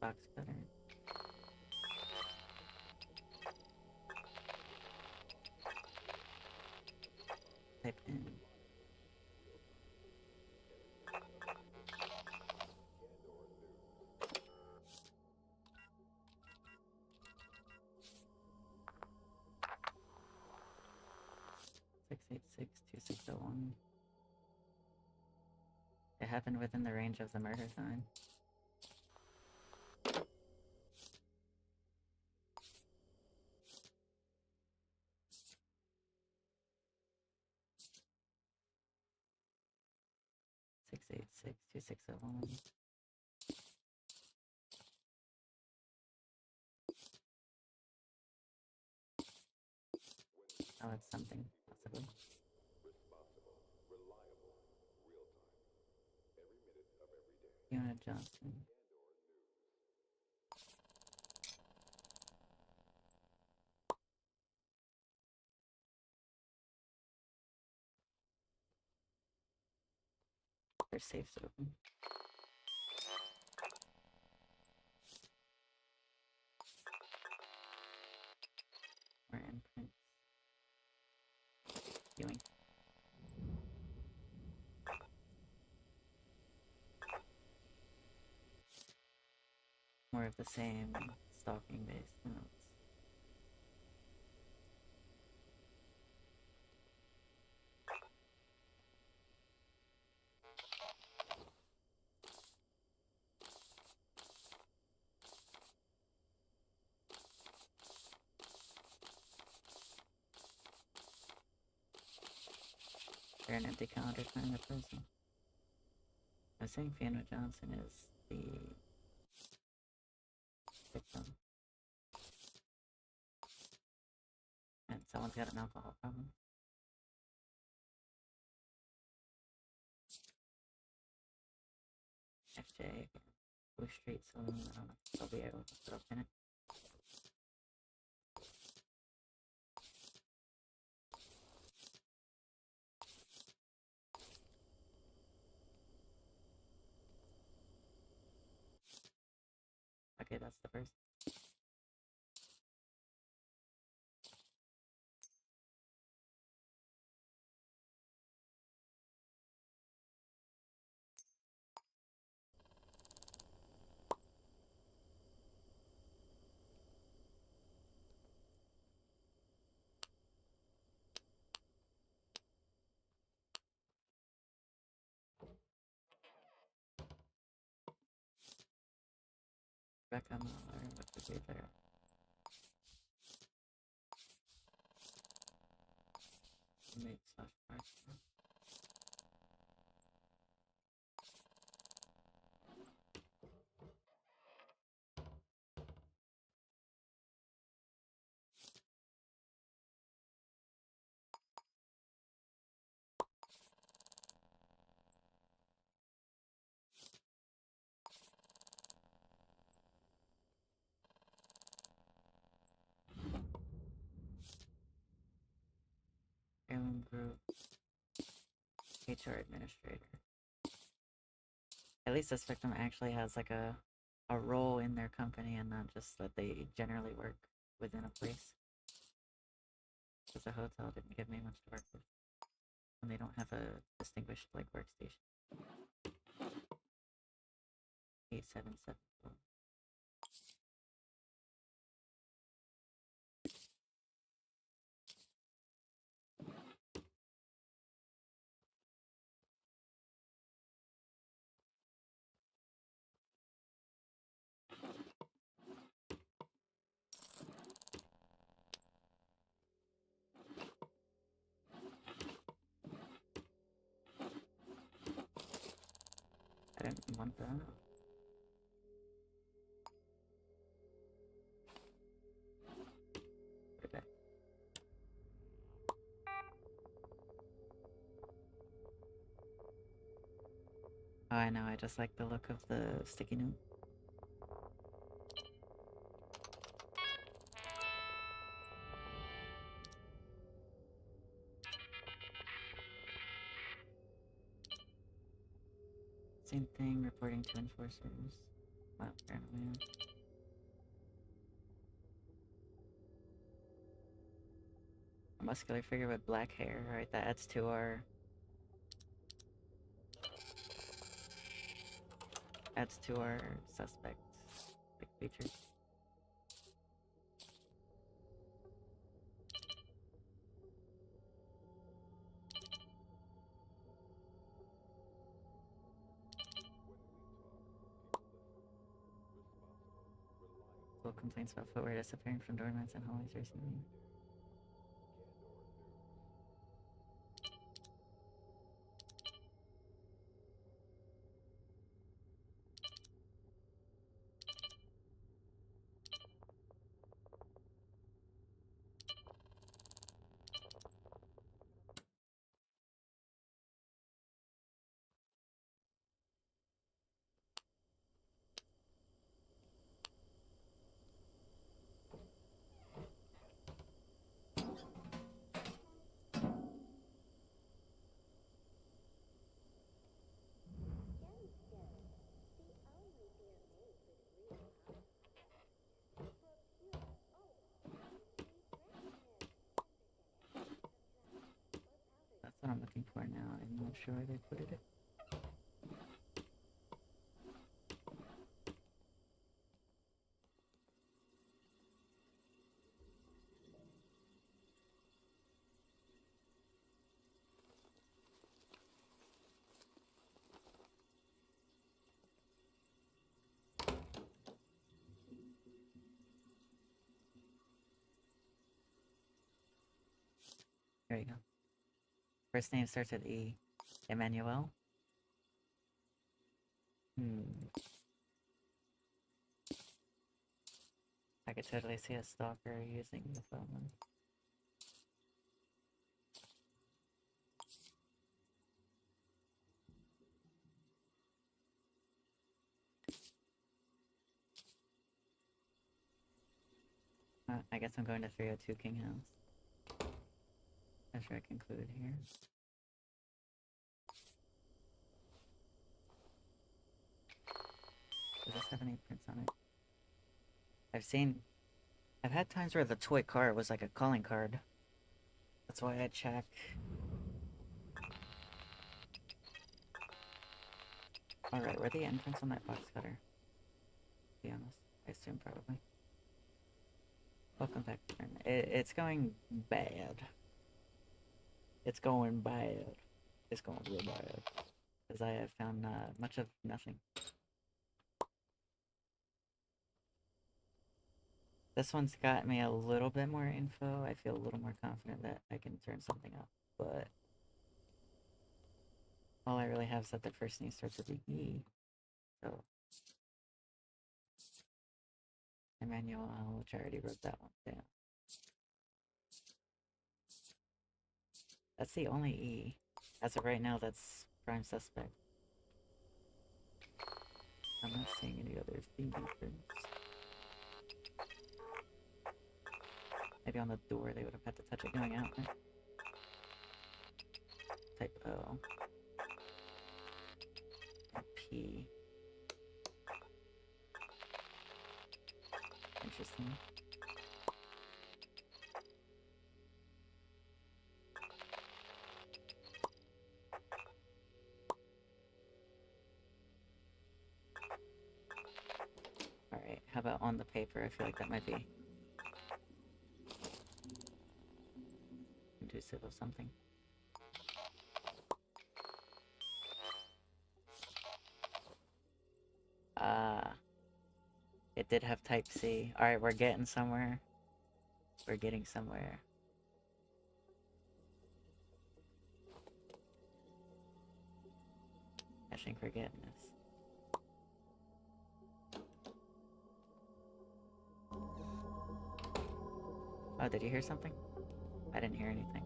Box cutter. Type in. Six eight six 2601. It happened within the range of the murder time. Six eight six 2601. Oh, it's something, possibly. Responsible, reliable, real time. Every minute of every day. Fiona Johnson. Their safe's open. More imprints. Viewing. More of the same stalking based notes. There an empty calendar time the prison. I was saying Fiona Johnson is the victim. And someone's got an alcohol problem. FJ, Blue Street Saloon, I don't know if they'll be able to put up in it. Okay, that's the first. Rebecca Muller, what would be there? Inmate slash partner. Heirloom Group. HR Administrator. At least this victim actually has like a role in their company and not just that they generally work within a place. Because the hotel didn't give me much to work with. And they don't have a distinguished like workstation. 8774. I didn't want that. I know, I just like the look of the sticky note. Same thing, reporting to enforcers. Well, apparently. A muscular figure with black hair. Alright, that adds to our... Adds to our suspect like, features. Full complaints about footwear disappearing from doormats and hallways recently. That's what I'm looking for now. I'm not sure where they put it. There you go. First name starts with E. Emmanuel? I could totally see a stalker using the phone. I guess I'm going to 302 King House. After I conclude here. Does this have any prints on it? I've had times where the toy car was like a calling card. That's why I check. Alright, where the entrance on that box cutter? To be honest, I assume probably. Welcome back. It's going bad. It's going bad. It's going real bad. Because I have found much of nothing. This one's got me a little bit more info. I feel a little more confident that I can turn something up. But all I really have is that the first name starts with the E. So Emmanuel, which I already wrote that one down. That's the only E. As of right now, that's prime suspect. I'm not seeing any other fingerprints. Maybe on the door they would have had to touch it going out, right? Type O. And P. Interesting. Alright, how about on the paper? I feel like that might be inducive of something. It did have type C. Alright, we're getting somewhere. We're getting somewhere. I think we're getting this. Oh, did you hear something? I didn't hear anything.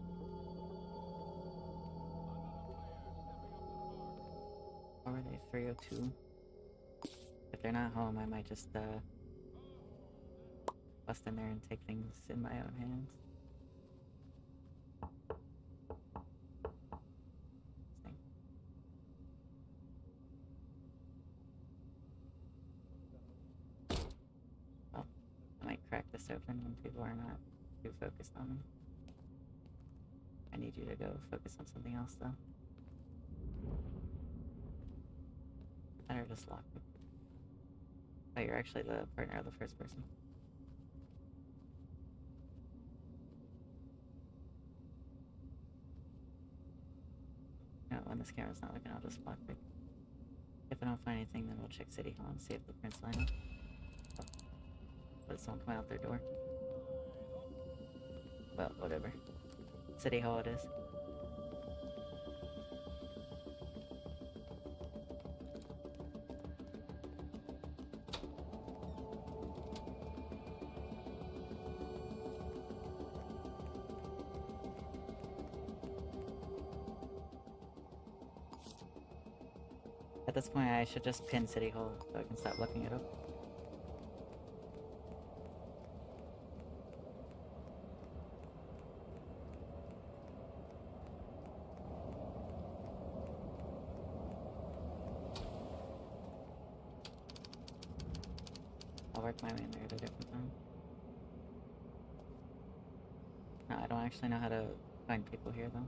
Or were they 302? If they're not home, I might just bust in there and take things in my own hands. Well, I might crack this open when people are not too focused on me. I need you to go focus on something else, though. Better just lock it. Oh, you're actually the partner of the first person. No, when this camera's not looking, I'll just block it. If I don't find anything, then we'll check City Hall and see if the prints line up. Oh. Let someone come out their door. Well, whatever. City Hall it is. At this point, I should just pin City Hall so I can stop looking it up. I'll work my way in there at a different time. No, I don't actually know how to find people here, though.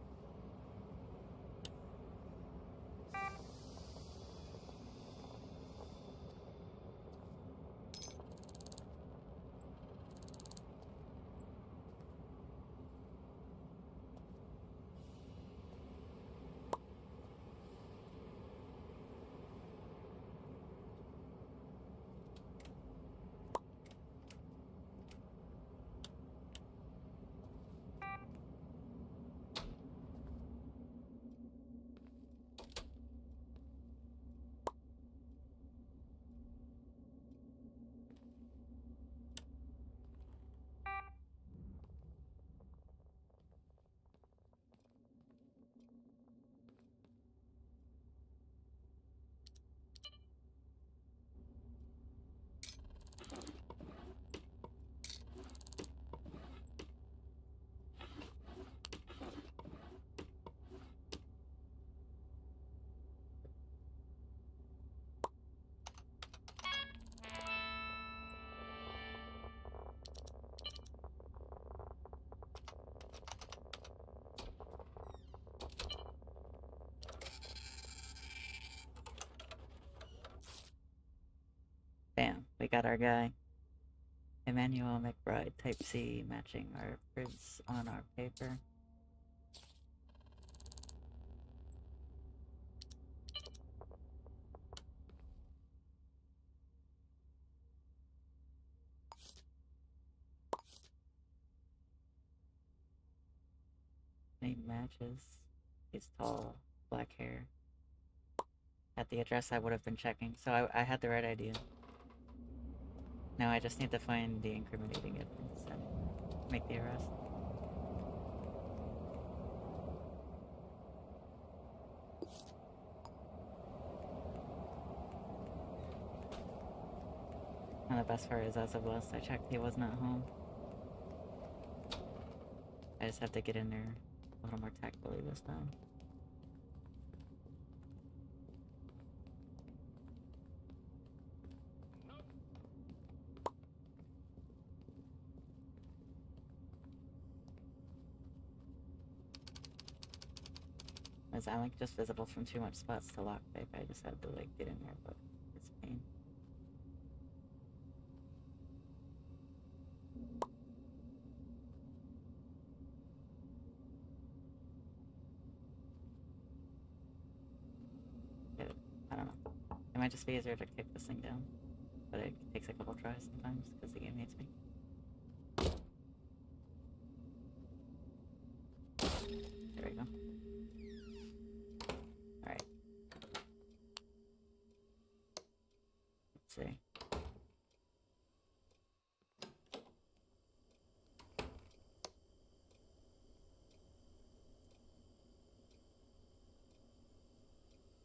Bam, we got our guy. Emmanuel McBride, Type C, matching our prints on our paper. Name matches. He's tall, black hair. At the address I would have been checking, so I had the right idea. Now I just need to find the incriminating evidence and make the arrest. And the best part is, as of last I checked, he was not home. I just have to get in there a little more tactfully this time. As I'm like just visible from too much spots to lockpick, I just had to like get in there, but it's a pain. I don't know. It might just be easier to kick this thing down, but it takes a couple tries sometimes because the game hates me. There we go. Alright. Let's see.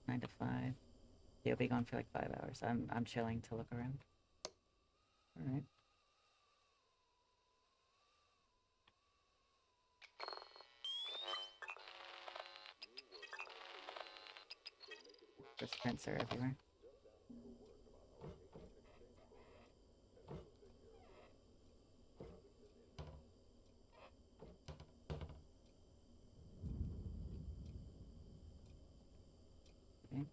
Nine to 5. He'll be gone for like 5 hours. I'm chilling to look around. Alright. First prints are everywhere. Okay.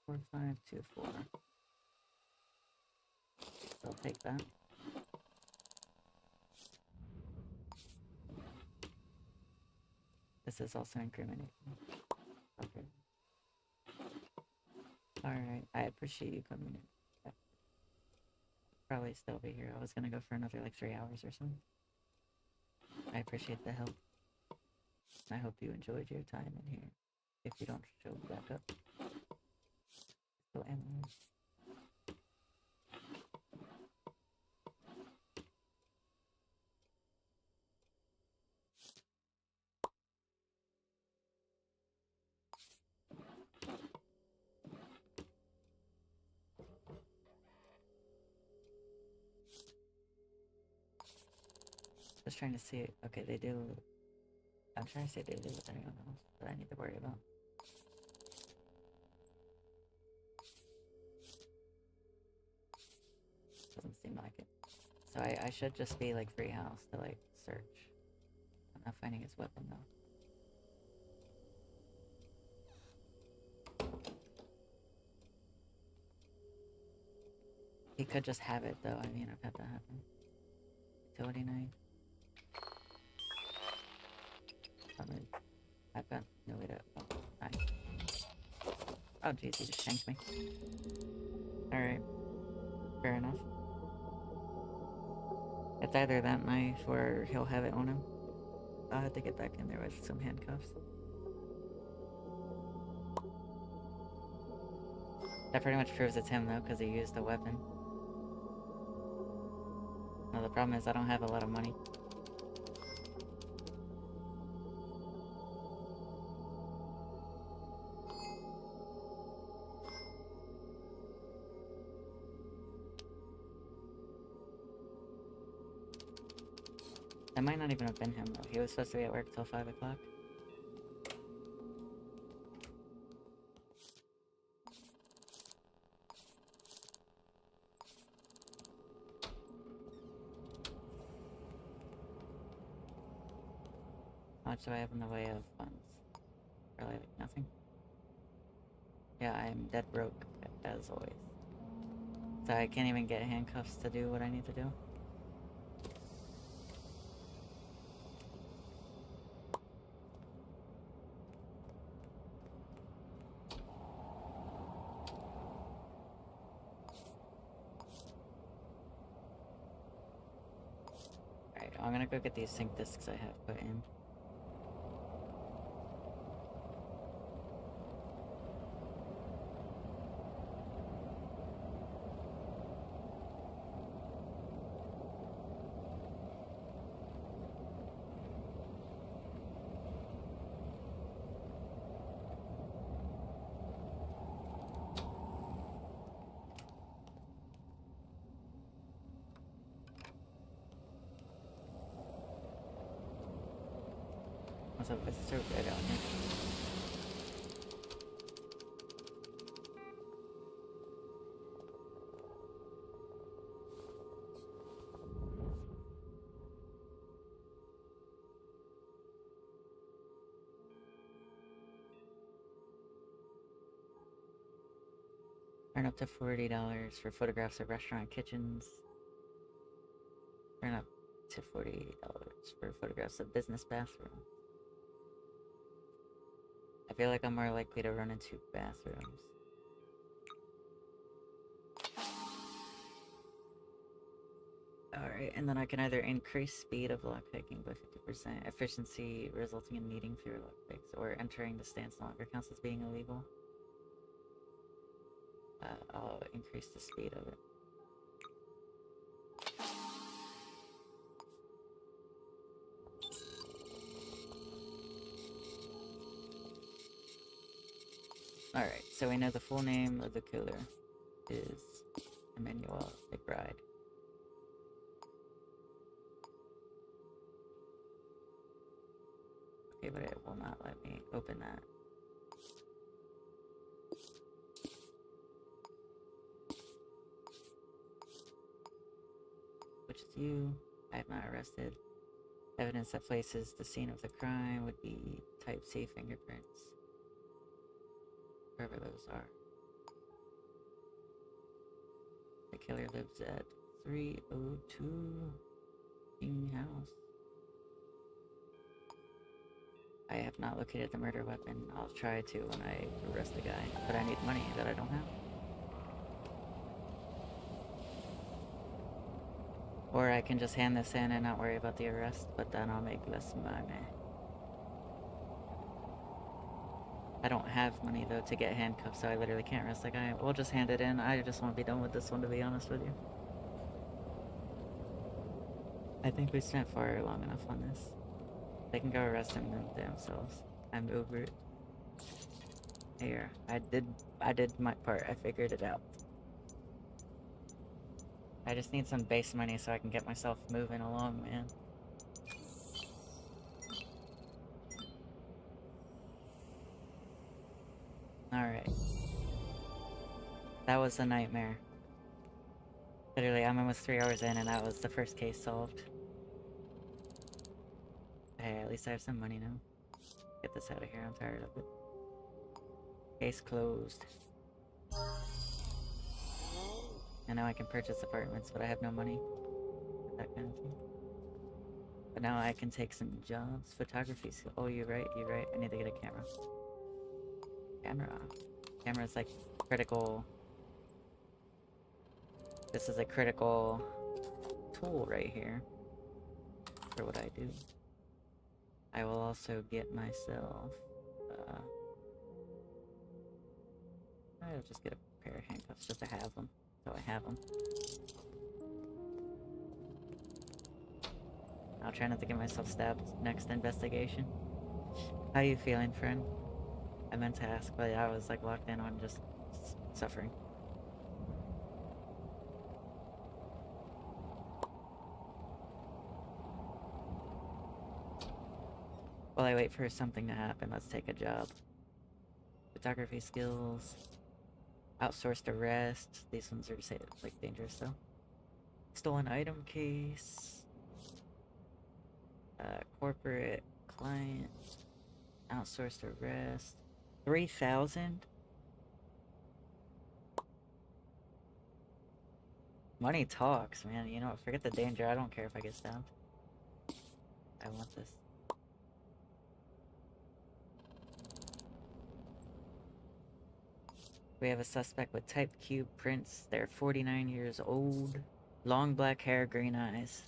Four, 5, 2, 4. I'll take that. This is also incriminating. Okay. Alright, I appreciate you coming in. Yeah. Probably still be here. I was gonna go for another like 3 hours or something. I appreciate the help. I hope you enjoyed your time in here. If you don't show back up, still am here. Just trying to see. Okay, they do. I'm trying to see if they do with anyone else that I need to worry about. Doesn't seem like it. So I should just be like free house to like search. I'm not finding his weapon though. He could just have it though. I mean, I've had that happen. Utility knife. I've got no way to. Oh, knife. Oh, jeez, he just shanked me. Alright. Fair enough. It's either that knife or he'll have it on him. I'll have to get back in there with some handcuffs. That pretty much proves it's him though, because he used a weapon. Well, the problem is I don't have a lot of money. That might not even have been him though. He was supposed to be at work till 5 o'clock. How much do I have in the way of funds? Probably like nothing. Yeah, I'm dead broke, as always. So I can't even get handcuffs to do what I need to do. Alright, I'm gonna go get these sync discs I have put in. What's up, it's so good out here. Earn up to $40 for photographs of restaurant kitchens. Turn up to $48 for photographs of business bathroom. I feel like I'm more likely to run into bathrooms. Alright, and then I can either increase speed of lockpicking by 50%, efficiency resulting in needing fewer lockpicks, or entering the stance no longer counts as being illegal. I'll increase the speed of it. Alright, so we know the full name of the killer is Emmanuel McBride. Okay, but it will not let me open that. Which is you. I have not arrested. Evidence that places the scene of the crime would be type C fingerprints. Wherever those are. The killer lives at 302 King House. I have not located the murder weapon. I'll try to when I arrest the guy, but I need money that I don't have. Or I can just hand this in and not worry about the arrest, but then I'll make less money. I don't have money though to get handcuffed, so I literally can't arrest the guy. We'll just hand it in. I just want to be done with this one, to be honest with you. I think we spent far long enough on this. They can go arrest him themselves. I'm over it. Here, I did my part. I figured it out. I just need some base money so I can get myself moving along, man. Alright. That was a nightmare. Literally, I'm almost 3 hours in and that was the first case solved. Hey, at least I have some money now. Get this out of here, I'm tired of it. Case closed. And now I can purchase apartments, but I have no money. That kind of thing. But now I can take some jobs. Photography skill. Oh, you're right, you're right. I need to get a camera. Camera is like critical. This is a critical tool right here for what I do. I will also get myself, I'll just get a pair of handcuffs just to have them, so I have them. I'll try not to get myself stabbed next investigation. How you feeling, friend? I meant to ask, but I was like locked in on just suffering. While I wait for something to happen, let's take a job. Photography skills. Outsourced arrest. These ones are like dangerous though. Stolen item case. Corporate client. Outsourced arrest. 3,000? Money talks, man. You know what? Forget the danger. I don't care if I get stabbed. I want this. We have a suspect with type Q prints. They're 49 years old. Long black hair, green eyes.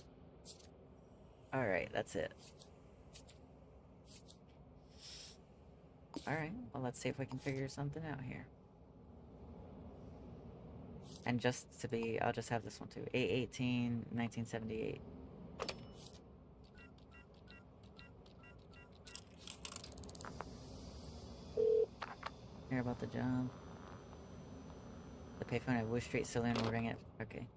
Alright, that's it. Alright, well let's see if we can figure something out here. And just to be, I'll just have this one too. 8/18, 1978. Hear about the job. The payphone at Wu Street Saloon will ring it. Okay.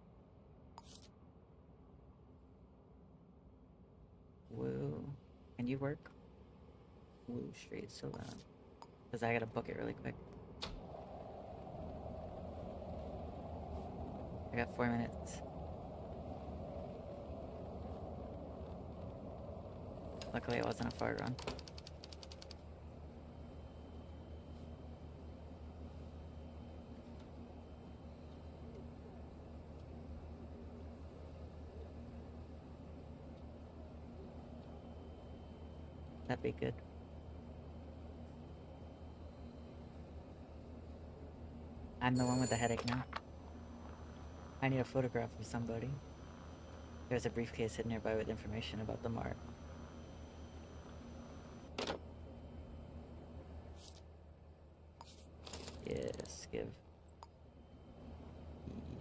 Woo. Can you work? Wu Street Saloon. Because I gotta book it really quick. I got 4 minutes. Luckily it wasn't a far run. That'd be good. I'm the one with the headache now. I need a photograph of somebody. There's a briefcase hidden nearby with information about the mart. Yes, give.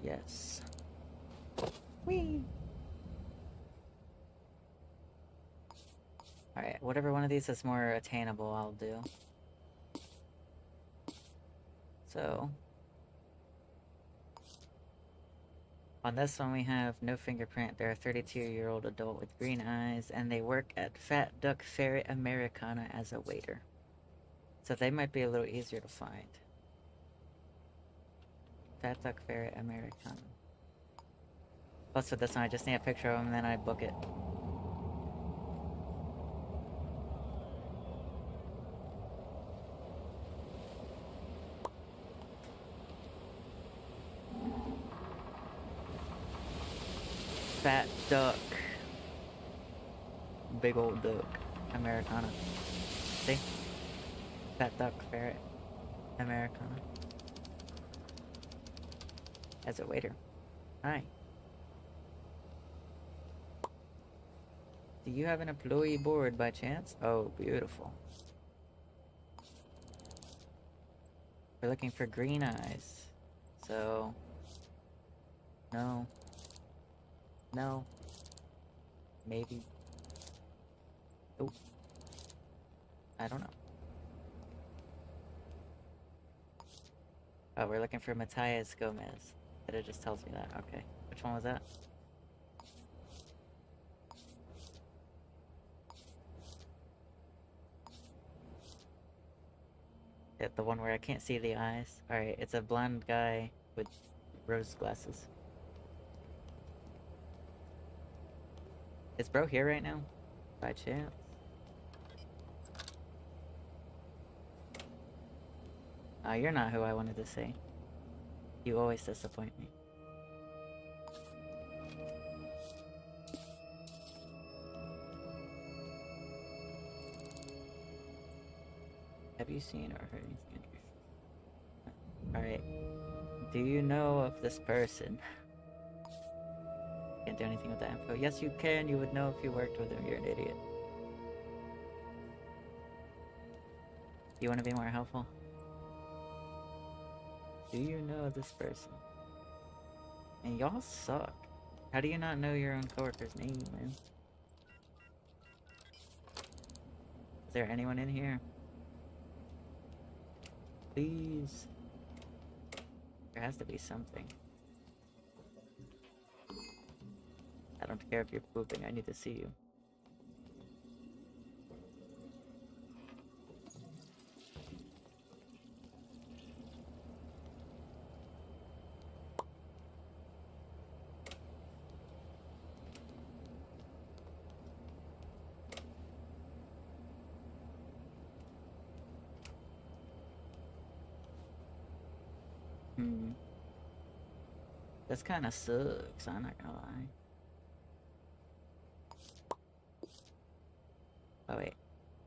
Yes. Whee! Alright, whatever one of these is more attainable, I'll do. So... on this one we have no fingerprint. They're a 32-year-old adult with green eyes, and they work at Fat Duck Ferret Americana as a waiter. So they might be a little easier to find. Fat Duck Ferret Americana. Plus with this one, I just need a picture of him, and then I book it. Fat Duck. Big old duck. Americana. See? Fat Duck Ferret Americana. As a waiter. Hi. Do you have an employee board by chance? Oh, beautiful. We're looking for green eyes. So... no. No. Maybe. Oh. I don't know. Oh, we're looking for Matthias Gomez. It just tells me that. Okay. Which one was that? Yeah, the one where I can't see the eyes. Alright, it's a blonde guy with rose glasses. Is bro here right now? By chance? Oh, you're not who I wanted to see. You always disappoint me. Have you seen or heard anything unusual? Alright. Do you know of this person? Can't do anything with that info. Yes, you can. You would know if you worked with him. You're an idiot. You want to be more helpful? Do you know this person? And y'all suck. How do you not know your own coworker's name, man? Is there anyone in here? Please. There has to be something. I don't care if you're pooping, I need to see you. This kinda sucks, I'm not gonna lie. Oh wait,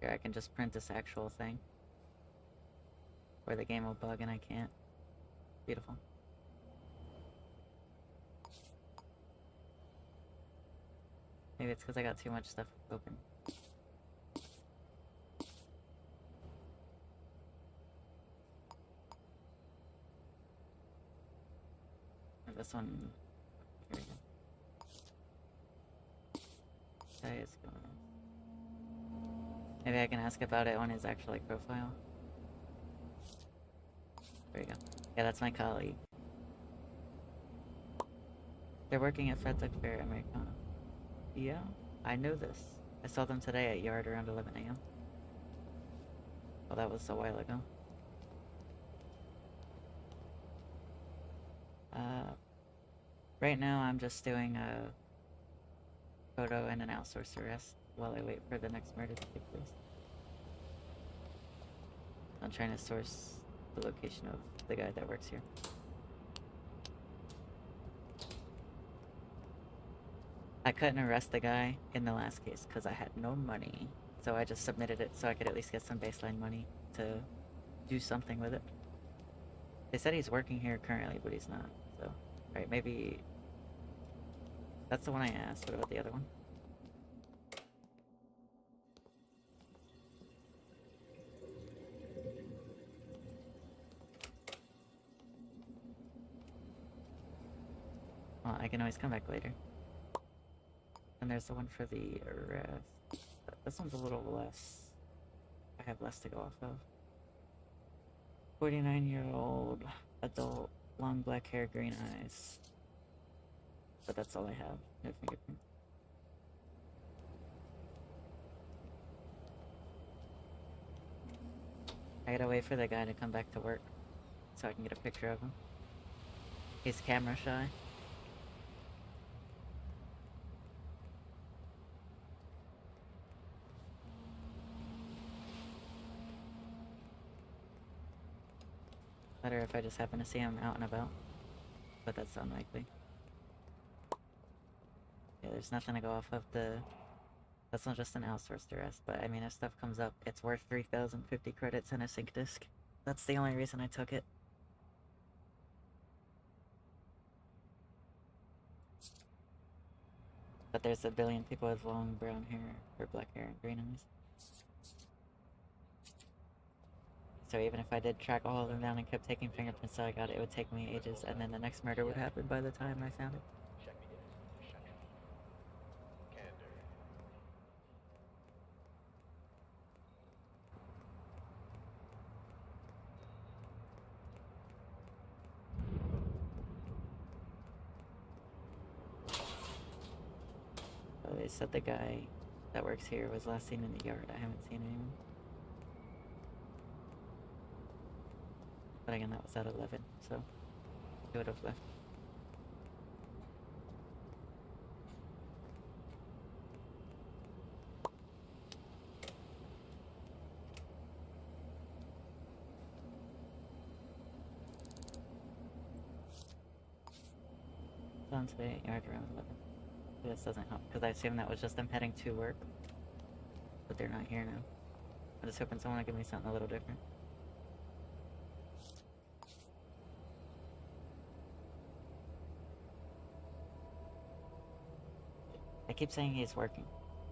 here I can just print this actual thing. Or the game will bug and I can't. Beautiful. Maybe it's because I got too much stuff open. Or this one. Here we go. Okay, it's going on. Maybe I can ask about it on his actual like profile. There we go. Yeah, that's my colleague. They're working at Fat Duck Fair Americana. Yeah, I know this. I saw them today at Yard around 11 a.m. Well, that was a while ago. Right now I'm just doing a photo and an outsource arrest while I wait for the next murder to take place. I'm trying to source the location of the guy that works here. I couldn't arrest the guy in the last case because I had no money. So I just submitted it so I could at least get some baseline money to do something with it. They said he's working here currently, but he's not. So, alright, maybe... That's the one I asked. What about the other one? Well, I can always come back later. And there's the one for the arrest. This one's a little less. I have less to go off of. 49-year-old adult, long black hair, green eyes. But that's all I have. No fingerprint. I gotta wait for the guy to come back to work so I can get a picture of him. He's camera shy. Better if I just happen to see him out and about. But that's unlikely. Yeah, there's nothing to go off of the... That's not just an outsourced arrest, but I mean, if stuff comes up, it's worth 3,050 credits and a sync disk. That's the only reason I took it. But there's a billion people with long brown hair, or black hair, and green eyes. So even if I did track all of them down and kept taking fingerprints till I got it, it would take me ages, and then the next murder would happen by the time I found it. So they said the guy that works here was last seen in the yard. I haven't seen anyone. But again, that was at 11, so he would have left. On today, yard around 11. This doesn't help, because I assume that was just them heading to work. But they're not here now. I'm just hoping someone will give me something a little different. I keep saying he's working.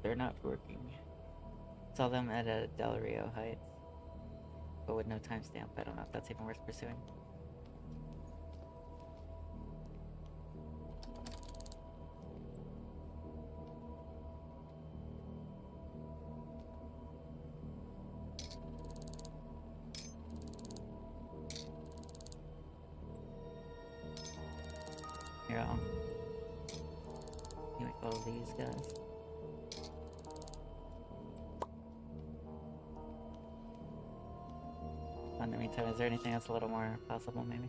They're not working. Saw them at a Del Rio Heights. But with no timestamp. I don't know if that's even worth pursuing. Here, you might follow these guys. In the meantime, is there anything else a little more possible, maybe?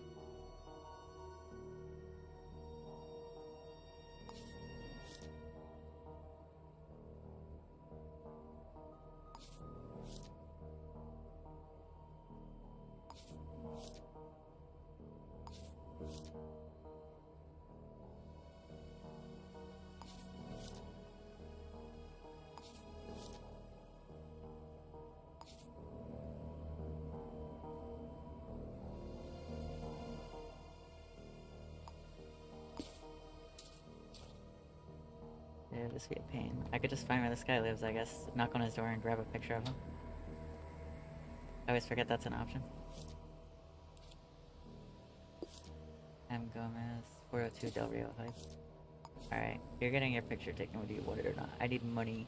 Yeah, this would be a pain. I could just find where this guy lives, I guess. Knock on his door and grab a picture of him. I always forget that's an option. M. Gomez, 402 Del Rio Heights. Alright, you're getting your picture taken whether you want it or not. I need money.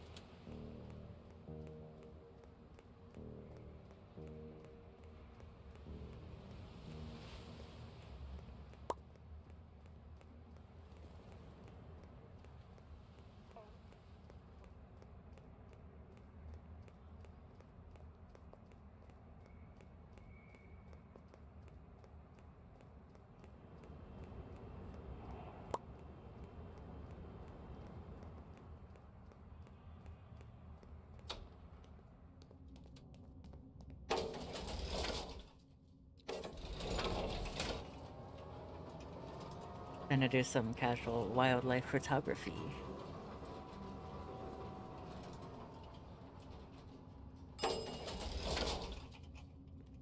Gonna do some casual wildlife photography.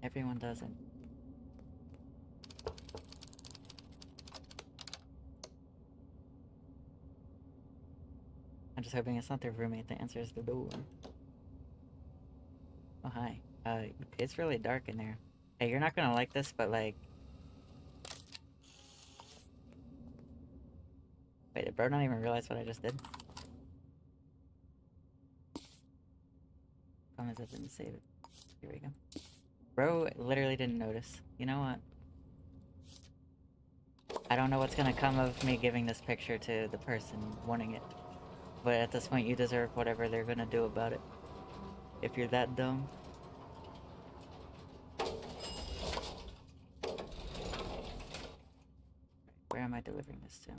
Everyone doesn't. I'm just hoping it's not their roommate that answers the door. Oh, hi. It's really dark in there. Hey, you're not gonna like this, but like... Wait, did bro not even realize what I just did? Problem is I didn't save it. Here we go. Bro literally didn't notice. You know what? I don't know what's gonna come of me giving this picture to the person wanting it. But at this point, you deserve whatever they're gonna do about it. If you're that dumb. Where am I delivering this to?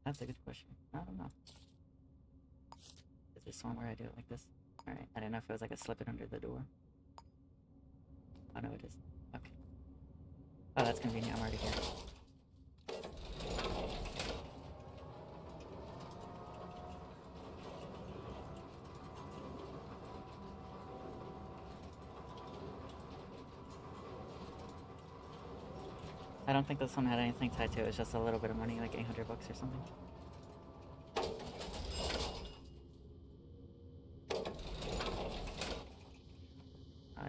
That's a good question. I don't know. Is there somewhere I do it like this? Alright, I didn't know if it was like a slip it under the door. Oh no, it is. Okay. Oh, that's convenient. I'm already here. I don't think this one had anything tied to it. It's just a little bit of money, like 800 bucks or something.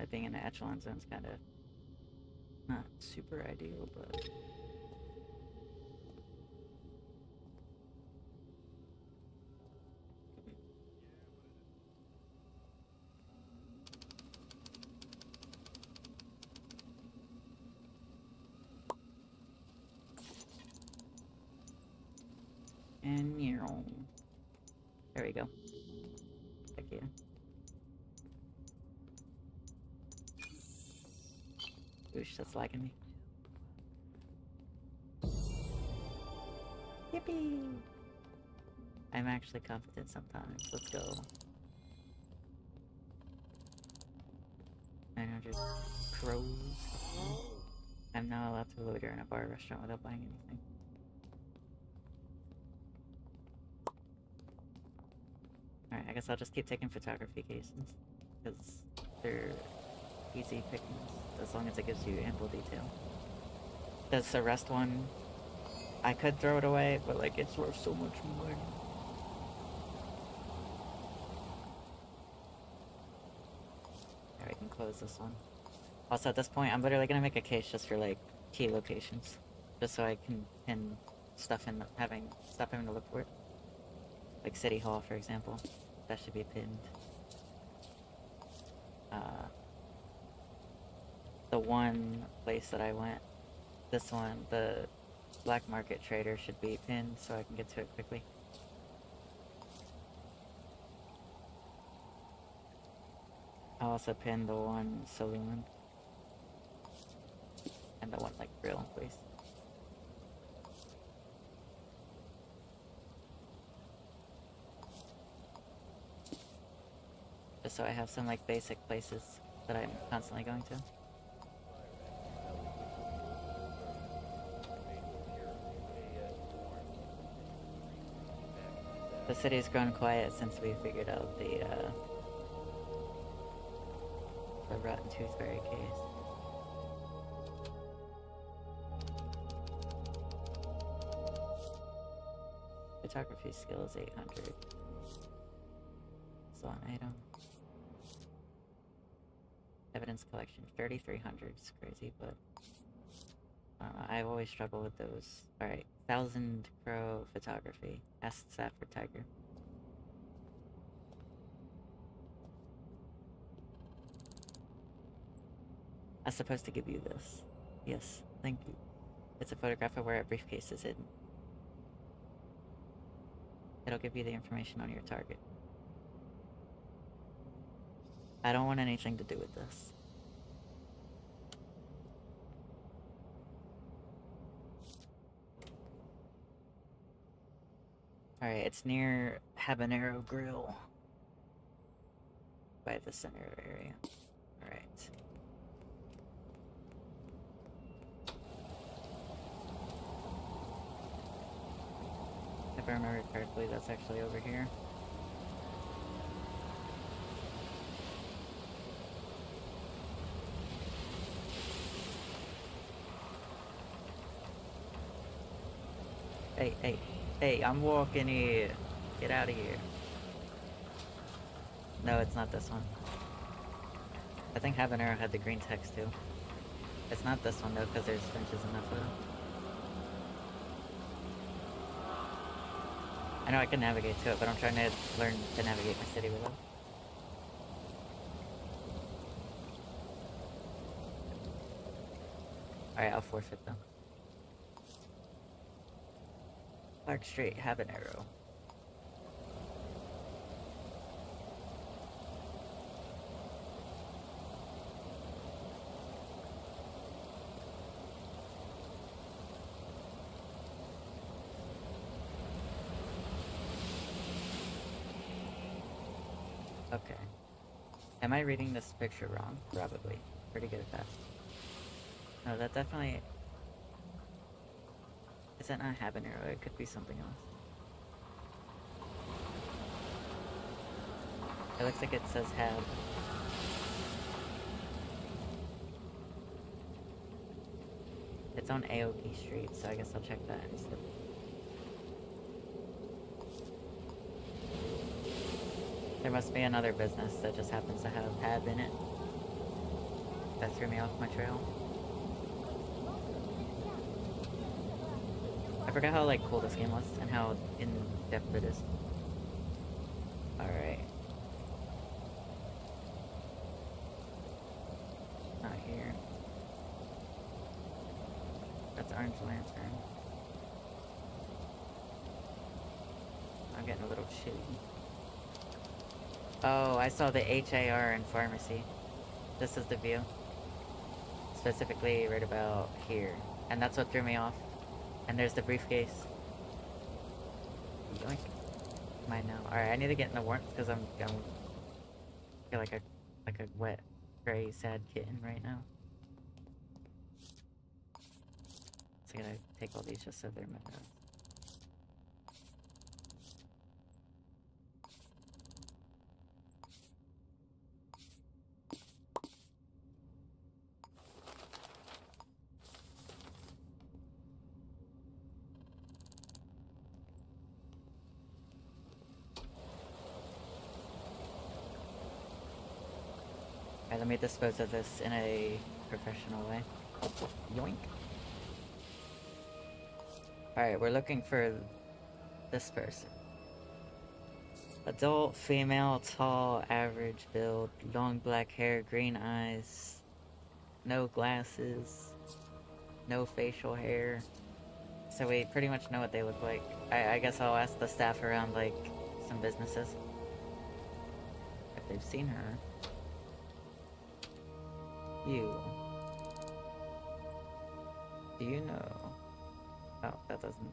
It being in the echelon zone's kind of not super ideal, but... And there we go. Heck yeah. Oosh, that's lagging me. Yippee! I'm actually competent sometimes. Let's go. 900 crows. I'm not allowed to loiter in a bar or restaurant without buying anything. Alright, I guess I'll just keep taking photography cases. Because they're easy pickings, as long as it gives you ample detail. This arrest one, I could throw it away, but like it's worth so much money. Alright, I can close this one. Also, at this point, I'm literally gonna make a case just for like key locations, just so I can pin stuff in, stop having to look for it. Like City Hall, for example, that should be pinned. The one place that I went, this one, the black market trader should be pinned so I can get to it quickly. I'll also pin the one saloon. And the one, like, grill place. Just so I have some, like, basic places that I'm constantly going to. The city's grown quiet since we figured out the Rotten Toothberry case. Photography skill is 800. It's on item. Evidence collection 3,300. It's crazy, but I've always struggled with those. Alright, 1,000 crow photography. Ask Safford Tiger. I'm supposed to give you this. Yes, thank you. It's a photograph of where a briefcase is hidden. It'll give you the information on your target. I don't want anything to do with this. Alright, it's near Habanero Grill. By the center area. Alright. If I remember correctly, that's actually over here. Hey, I'm walking here. Get out of here. No, it's not this one. I think Habanero had the green text too. It's not this one though, because there's benches enough of them. I know I can navigate to it, but I'm trying to learn to navigate my city with it. Alright, I'll forfeit them. Park Street, Habanero. Okay. Am I reading this picture wrong? Probably. Pretty good at that. No, that definitely... Is that not Habanero? It could be something else. It looks like it says Hab. It's on Aoki Street, so I guess I'll check that instead. There must be another business that just happens to have Hab in it. That threw me off my trail. I forgot how like cool this game was and how in-depth it is. Alright. Not here. That's Orange Lantern. I'm getting a little chilly. Oh, I saw the HAR in pharmacy. This is the view. Specifically right about here. And that's what threw me off. And there's the briefcase. Yoink. Mine now. Alright, I need to get in the warmth because I'm feel like a wet, gray, sad kitten right now. So I gotta take all these just so they're my nose. Alright, let me dispose of this in a professional way. Yoink. Alright, we're looking for this person. Adult, female, tall, average build, long black hair, green eyes, no glasses, no facial hair. So we pretty much know what they look like. I guess I'll ask the staff around, like, some businesses. If they've seen her. You. Do you know? Oh, that doesn't...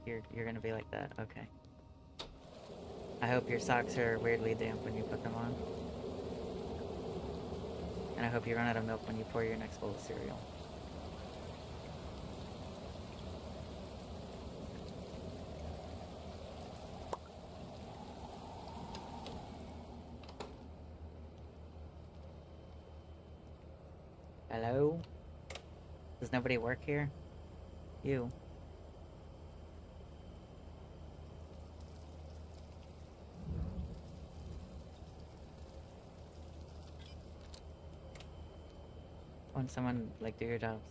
You're gonna be like that? Okay. I hope your socks are weirdly damp when you put them on. And I hope you run out of milk when you pour your next bowl of cereal. Hello? Does nobody work here? You. Want someone, like, do your jobs.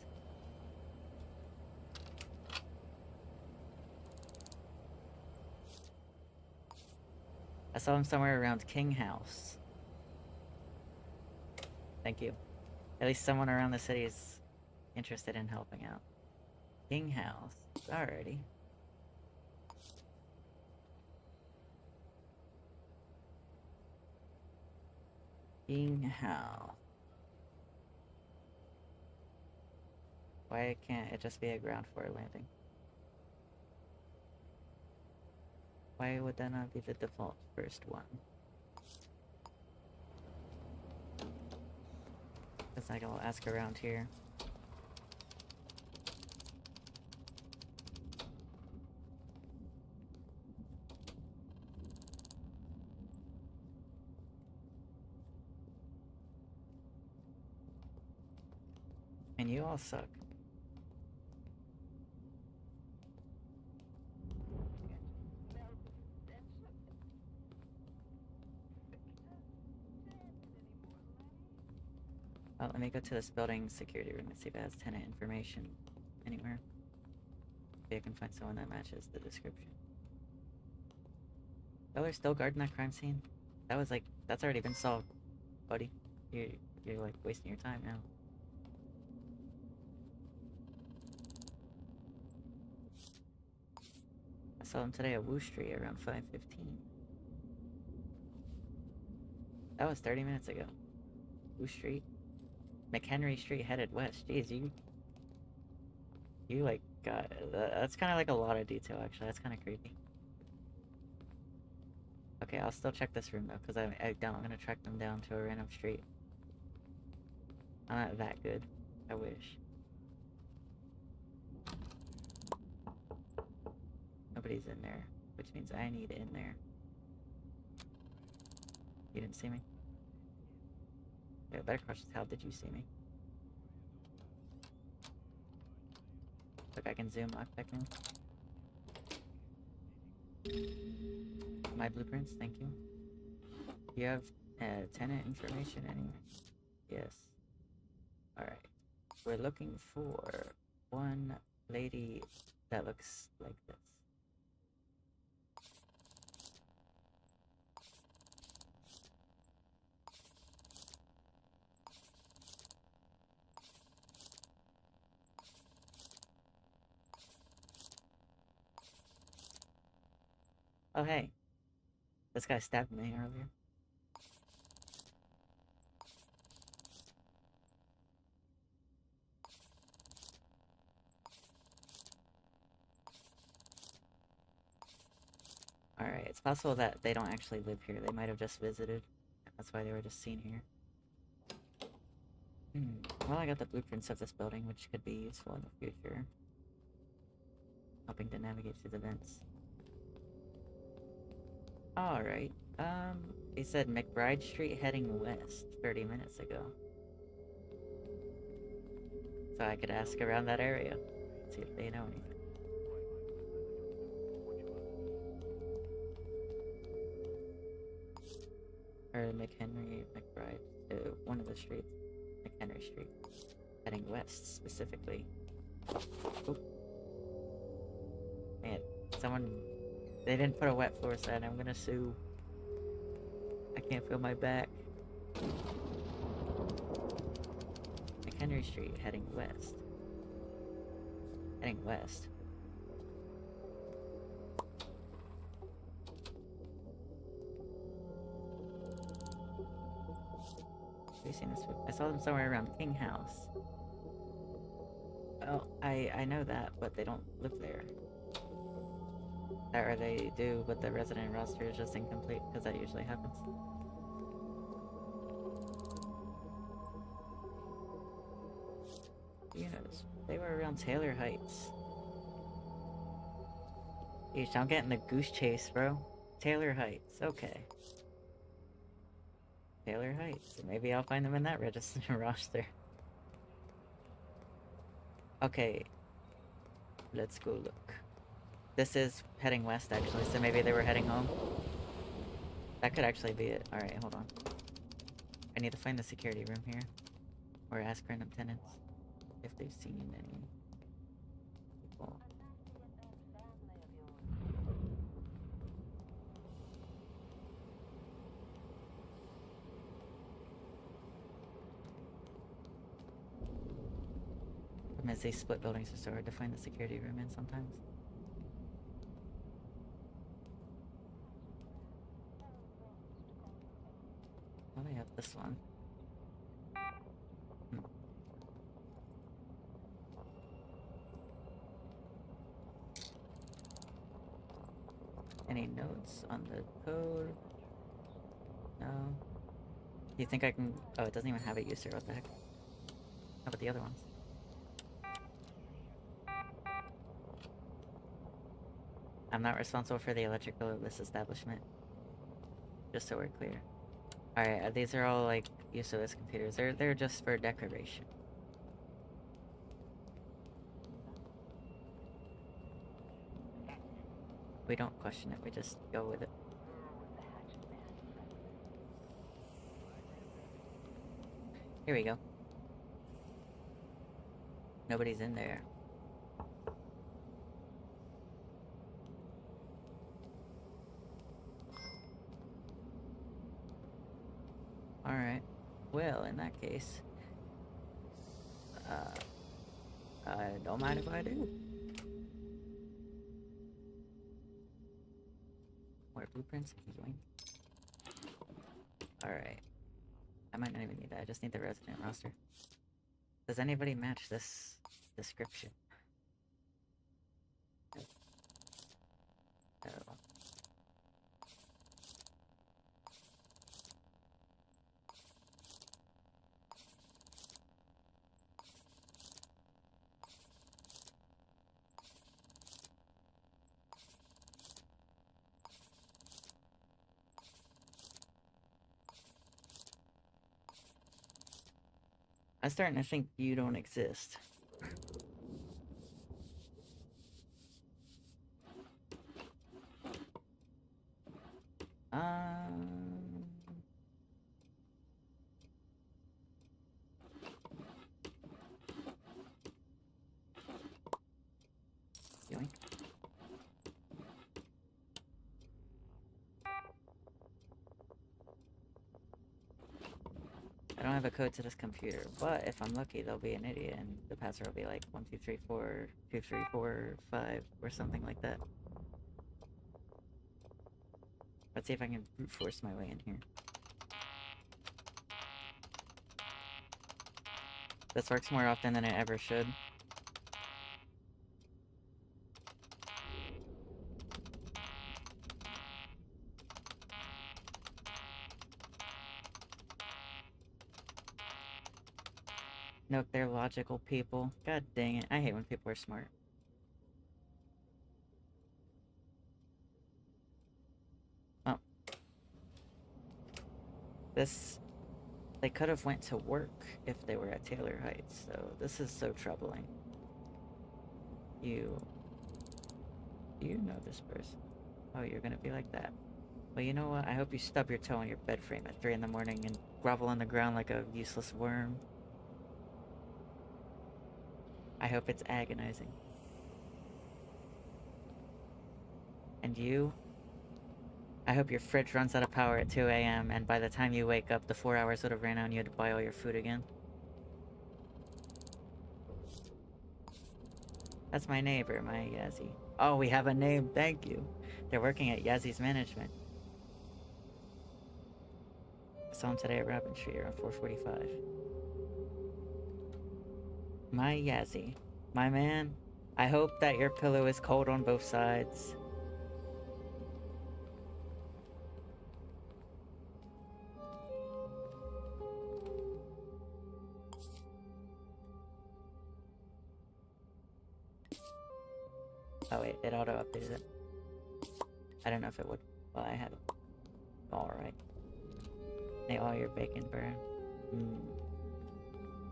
I saw him somewhere around King House. Thank you. At least someone around the city is interested in helping out. King House. Alrighty. King House. Why can't it just be a ground floor landing? Why would that not be the default first one? Guess I will ask around here. And you all suck. Let me go to this building security room and see if it has tenant information anywhere. Maybe I can find someone that matches the description. Y'all are still guarding that crime scene? That was like, that's already been solved, buddy. You're like wasting your time now. I saw him today at Woo Street around 5:15. That was 30 minutes ago. Woo Street? McHenry Street headed west. Jeez, you like got that's kind of like a lot of detail actually. That's kind of creepy. Okay, I'll still check this room though, because I doubt I'm gonna track them down to a random street. I'm not that good. I wish. Nobody's in there, which means I need in there. You didn't see me? Yeah, better question is, how did you see me? Look, I can zoom up, I can. My blueprints, thank you. You have tenant information anyway? Yes. Alright. We're looking for one lady that looks like this. Oh, hey. This guy stabbed me earlier. Alright, it's possible that they don't actually live here. They might have just visited. That's why they were just seen here. Well, I got the blueprints of this building, which could be useful in the future. Helping to navigate through the vents. Alright, he said McBride Street heading west 30 minutes ago. So I could ask around that area, see if they know anything. Or McBride, one of the streets. McHenry Street. Heading west, specifically. Oop. Man, someone... They didn't put a wet floor sign, I'm gonna sue. I can't feel my back. McHenry Street, heading west. Heading west. Have you seen this? I saw them somewhere around King House. Oh, I know that, but they don't live there. Or they do, but the resident roster is just incomplete, because that usually happens. You notice, they were around Taylor Heights. Eesh, I'm getting the goose chase, bro. Taylor Heights, okay. Taylor Heights. Maybe I'll find them in that register roster. Okay. Let's go look. This is heading west, actually, so maybe they were heading home. That could actually be it. Alright, hold on. I need to find the security room here. Or ask random tenants if they've seen any people. As these split buildings are so hard to find the security room in sometimes. Well, they have this one. Any notes on the code? No. You think I can... Oh, it doesn't even have a user. What the heck? How about the other ones? I'm not responsible for the electrical of this establishment. Just so we're clear. Alright, these are all like useless computers. They're just for decoration. We don't question it, we just go with it. Here we go. Nobody's in there. Alright. Well, in that case, I don't mind if I do. More blueprints? Yoink. Alright. I might not even need that. I just need the resident roster. Does anybody match this description? No. I'm starting to think you don't exist. Um... Yoink. I don't have a code to this computer, but if I'm lucky, there'll be an idiot and the password will be like 1234 2345 or something like that. Let's see if I can brute force my way in here. This works more often than it ever should. Nope, they're logical people. God dang it. I hate when people are smart. Oh. This... They could have went to work if they were at Taylor Heights, so this is so troubling. You know this person. Oh, you're gonna be like that. Well, you know what? I hope you stub your toe on your bed frame at 3 in the morning and grovel on the ground like a useless worm. I hope it's agonizing. And you? I hope your fridge runs out of power at 2 a.m. and by the time you wake up, the 4 hours would have ran out and you had to buy all your food again. That's my neighbor, my Yazzie. Oh, we have a name, thank you. They're working at Yazzie's management. I saw him today at Robin Street around 4:45. My Yazzie. My man, I hope that your pillow is cold on both sides. Oh wait, it auto-updated it. I don't know if it would. Well, I had it. Alright. May all your bacon burn.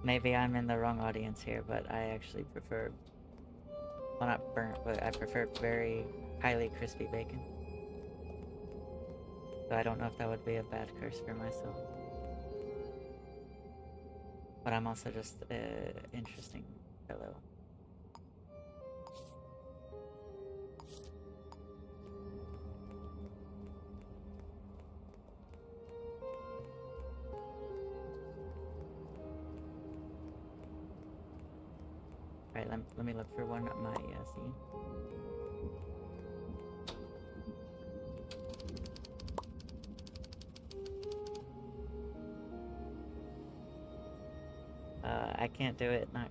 Maybe I'm in the wrong audience here, but I actually prefer... Well, not burnt, but I prefer very highly crispy bacon. So I don't know if that would be a bad curse for myself. But I'm also just an interesting fellow. Alright, let me look for one at my Yazzie. I can't do it. Not.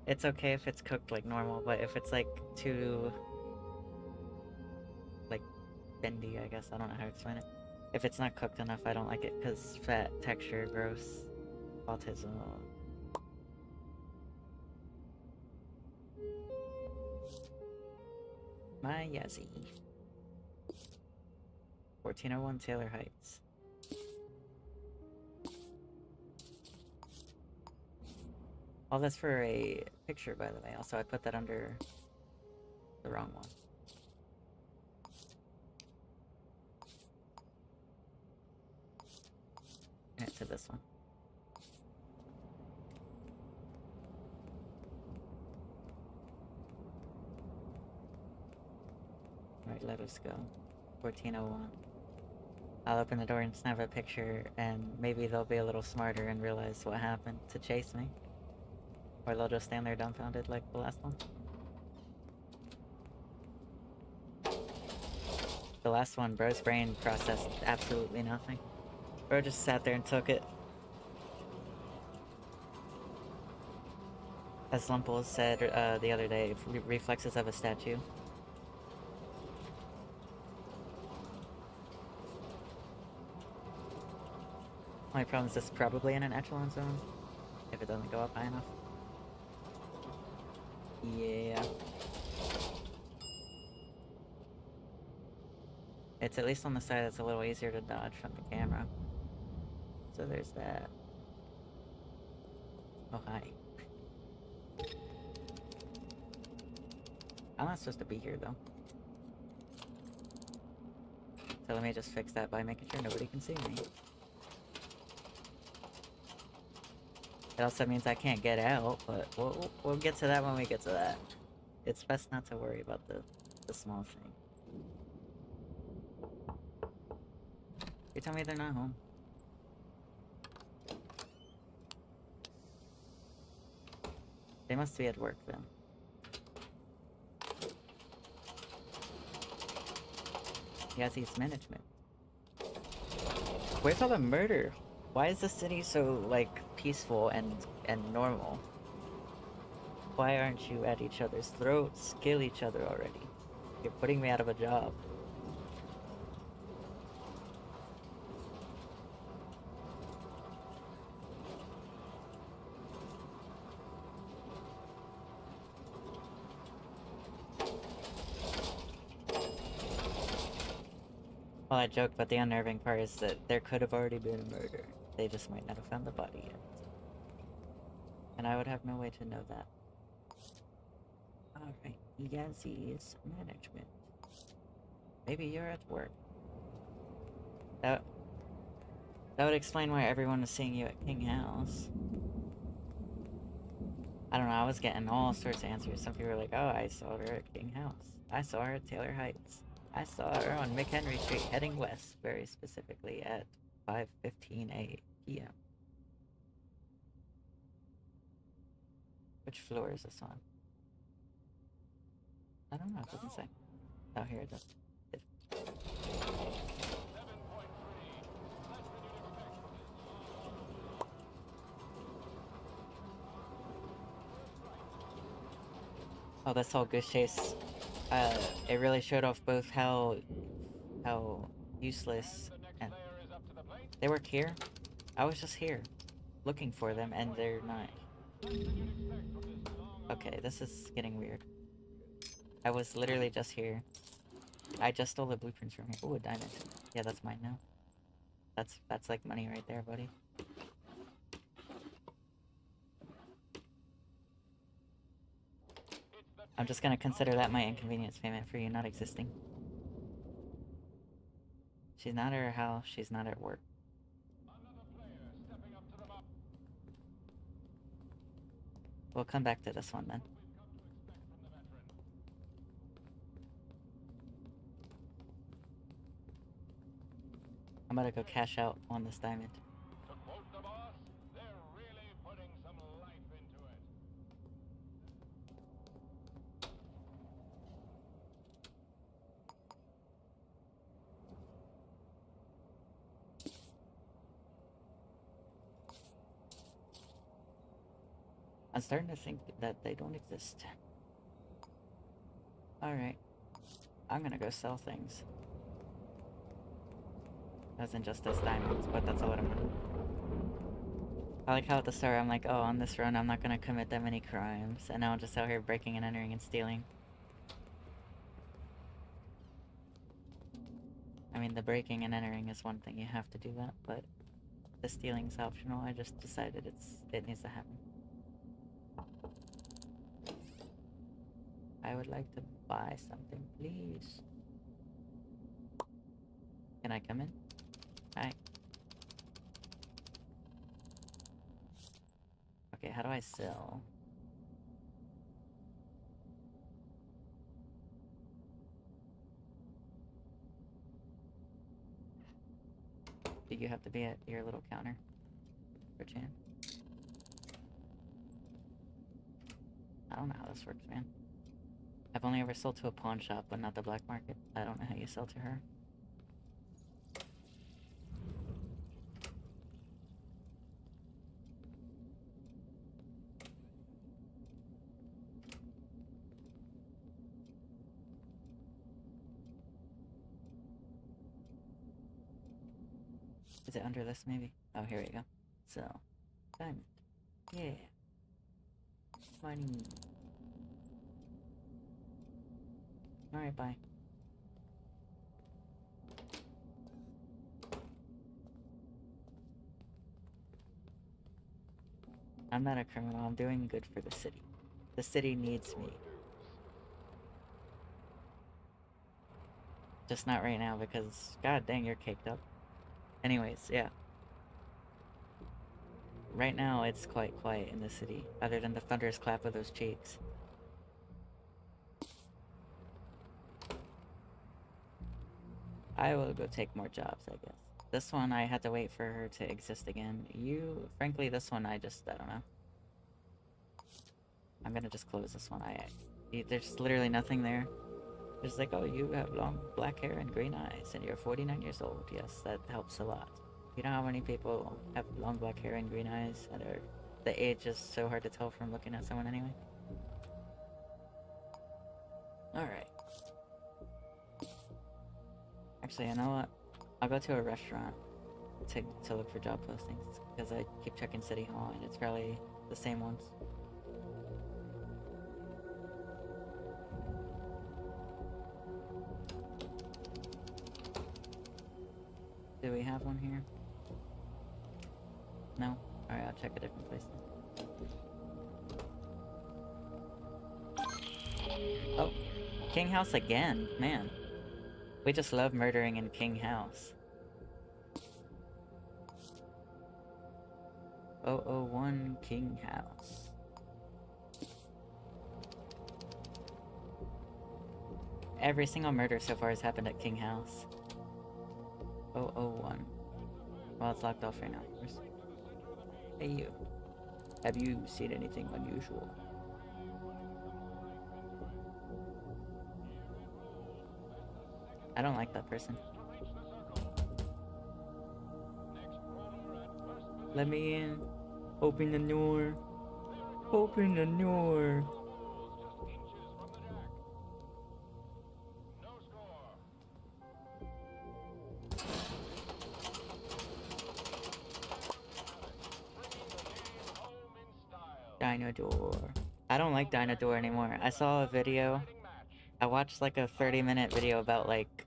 It's okay if it's cooked like normal, but if it's like too like bendy, I guess I don't know how to explain it. If it's not cooked enough, I don't like it because fat, texture, gross, autism. My Yazzie. 1401 Taylor Heights. Oh, that's for a picture, by the way. Also, I put that under the wrong one. And to this one. just go. 1401. I'll open the door and snap a picture, and maybe they'll be a little smarter and realize what happened to chase me. Or they'll just stand there dumbfounded like the last one. The last one, bro's brain processed absolutely nothing. Bro just sat there and took it. As Lumpel said the other day, reflexes of a statue. My problem is this is probably in an echelon zone, if it doesn't go up high enough. Yeah. It's at least on the side that's a little easier to dodge from the camera. So there's that. Oh, hi. I'm not supposed to be here, though. So let me just fix that by making sure nobody can see me. It also means I can't get out, but we'll get to that when we get to that. It's best not to worry about the small thing. You tell me they're not home. They must be at work then. Yes, he's management. Where's all the murder? Why is the city so, like, peaceful and normal? Why aren't you at each other's throats? Kill each other already. You're putting me out of a job. Well, I joked, but the unnerving part is that there could have already been a murder. They just might not have found the body yet. And I would have no way to know that. Alright, Yazzy's management. Maybe you're at work. That would explain why everyone was seeing you at King House. I don't know, I was getting all sorts of answers. Some people were like, oh, I saw her at King House. I saw her at Taylor Heights. I saw her on McHenry Street heading west, very specifically at 5:15 p.m. Which floor is this on? I don't know, it doesn't say. Oh, here it does. Oh, this whole goose chase, it really showed off both how useless and they work here. I was just here, looking for them, and they're not. Okay, this is getting weird. I was literally just here. I just stole the blueprints from here. Ooh, a diamond. Yeah, that's mine now. That's like money right there, buddy. I'm just gonna consider that my inconvenience payment for you not existing. She's not at her house, she's not at work. We'll come back to this one then. I'm gonna go cash out on this diamond. To quote the boss, they're really putting some life into it. I'm starting to think that they don't exist. Alright. I'm gonna go sell things. As in just as diamonds, but that's a lot of money. I like how at the start I'm like, oh, on this run I'm not gonna commit that many crimes, and now I'm just out here breaking and entering and stealing. I mean, the breaking and entering is one thing, you have to do that, but the stealing's optional. I just decided it needs to happen. I would like to buy something, please. Can I come in? Hi. Okay, how do I sell? Do you have to be at your little counter for Chan? I don't know how this works, man. I've only ever sold to a pawn shop, but not the black market. I don't know how you sell to her. Is it under this, maybe? Oh, here we go. So, diamond. Yeah. Money. Alright, bye. I'm not a criminal. I'm doing good for the city. The city needs me. Just not right now because, god dang, you're caked up. Anyways, yeah. Right now, it's quite quiet in the city, other than the thunderous clap of those cheeks. I will go take more jobs, I guess. This one, I had to wait for her to exist again. Frankly, this one, I don't know. I'm gonna just close this one. There's literally nothing there. It's like, oh, you have long black hair and green eyes, and you're 49 years old. Yes, that helps a lot. You know how many people have long black hair and green eyes, and the age is so hard to tell from looking at someone anyway? Alright. Actually, you know what? I'll go to a restaurant to look for job postings, because I keep checking City Hall, and it's probably the same ones. Do we have one here? No? Alright, I'll check a different place then. Oh, King House again, man. We just love murdering in King House. 001 King House. Every single murder so far has happened at King House. 001. Well, it's locked off right now, of course. Hey, you. Have you seen anything unusual? I don't like that person. Let me in. Open the door. Open the door. Dinosaur. I don't like Dinosaur anymore. I saw a video. I watched like a 30-minute video about like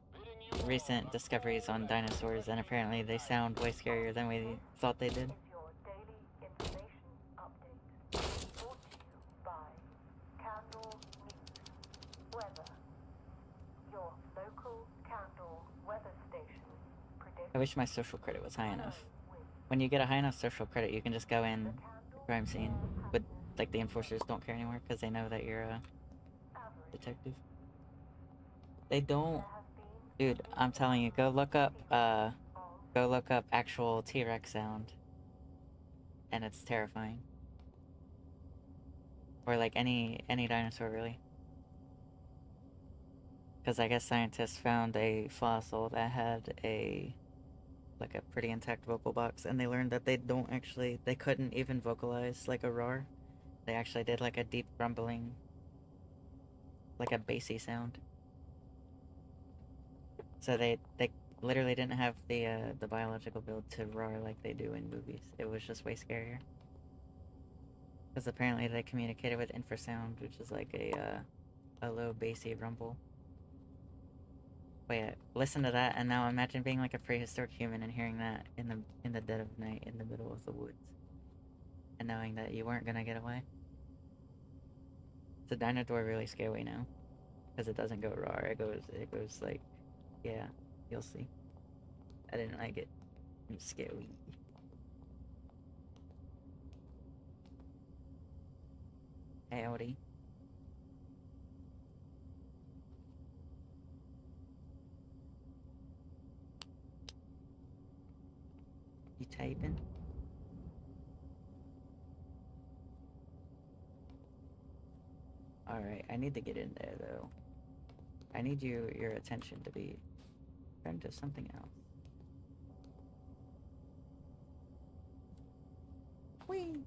recent discoveries on dinosaurs, and apparently they sound way scarier than we thought they did. I wish my social credit was high enough. When you get a high enough social credit, you can just go in the crime scene, but like the enforcers don't care anymore because they know that you're a detective. They don't. Dude, I'm telling you, go look up actual T-Rex sound. And it's terrifying. Or like any dinosaur, really. Because I guess scientists found a fossil that had like a pretty intact vocal box, and they learned that they couldn't even vocalize like a roar. They actually did like a deep rumbling, like a bassy sound. So they literally didn't have the biological build to roar like they do in movies. It was just way scarier. Because apparently they communicated with infrasound, which is like a low bassy rumble. Wait, listen to that, and now imagine being like a prehistoric human and hearing that in the dead of night in the middle of the woods, and knowing that you weren't gonna get away. The dinosaur really scary now, because it doesn't go roar. It goes like, yeah, you'll see. I didn't like it. It's scary. Howdy. You typing? Alright, I need to get in there though. I need your attention to be turned to something else. Whee!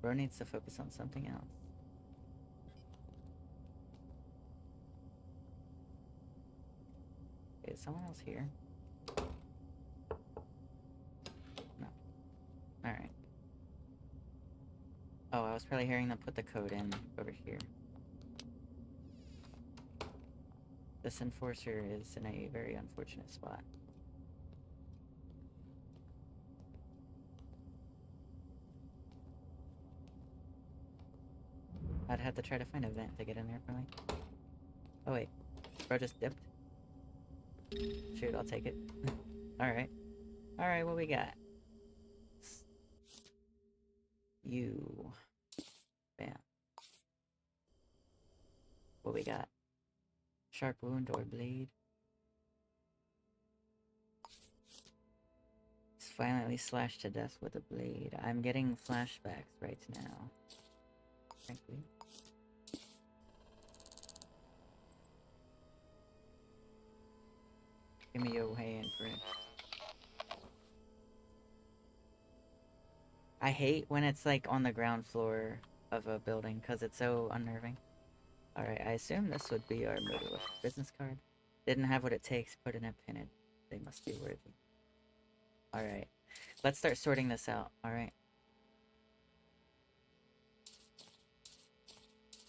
Bro needs to focus on something else. Is someone else here? No. Alright. Oh, I was probably hearing them put the code in over here. This enforcer is in a very unfortunate spot. I'd have to try to find a vent to get in there for me. Oh wait, bro just dipped. Shoot, I'll take it. Alright. Alright, what we got? You. Bam. What we got? Sharp wound or bleed? He's violently slashed to death with a blade. I'm getting flashbacks right now. Frankly. Give me your hand, friend. I hate when it's like on the ground floor of a building because it's so unnerving. Alright, I assume this would be our murder weapon. Business card. Didn't have what it takes, put in a pin it. They must be worthy. Alright. Let's start sorting this out, alright?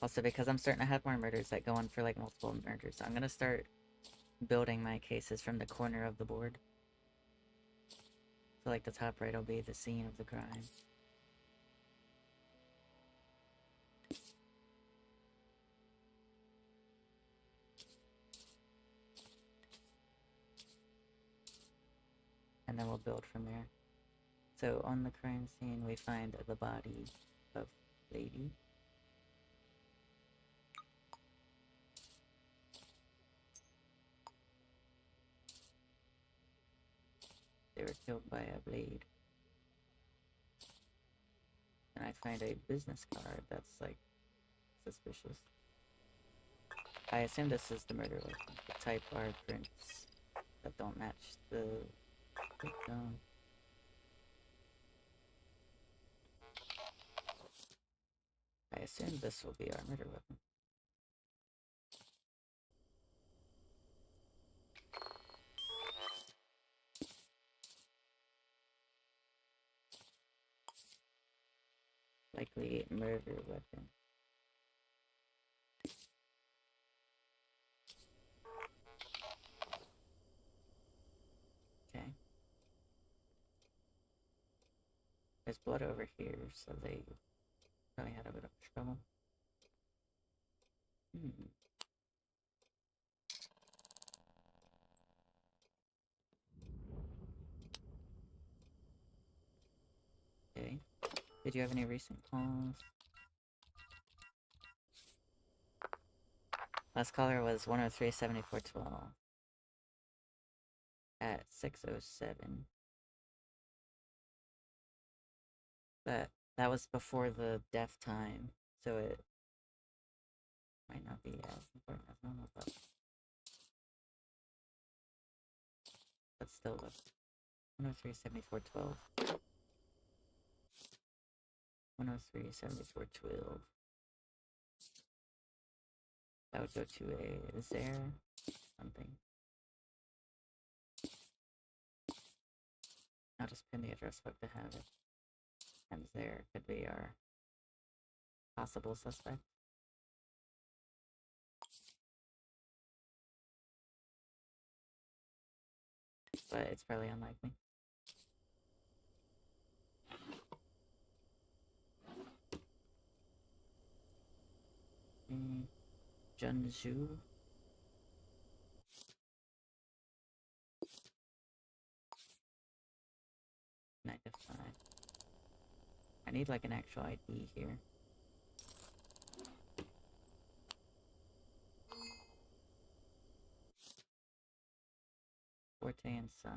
Also, because I'm starting to have more murders that go on for like multiple murders, I'm gonna start building my cases from the corner of the board. So like the top right will be the scene of the crime. And then we'll build from there. So on the crime scene we find the body of lady. They were killed by a blade. And I find a business card that's like suspicious. I assume this is the murder weapon. The type are prints that don't match the victim. I assume this will be our murder weapon. Likely murder weapon. Okay. There's blood over here, so they probably had a bit of trouble. Okay. Did you have any recent calls? Last caller was 103-7412 at 6:07. But that was before the death time, so it might not be as important as normal, but still that's 103-7412. 103-7412. That would go to a, is there something? I'll just pin the address book to have it. And there could be our possible suspect. But it's probably unlikely. Junju. Night of 5. I need like an actual ID here. Forte and Sons.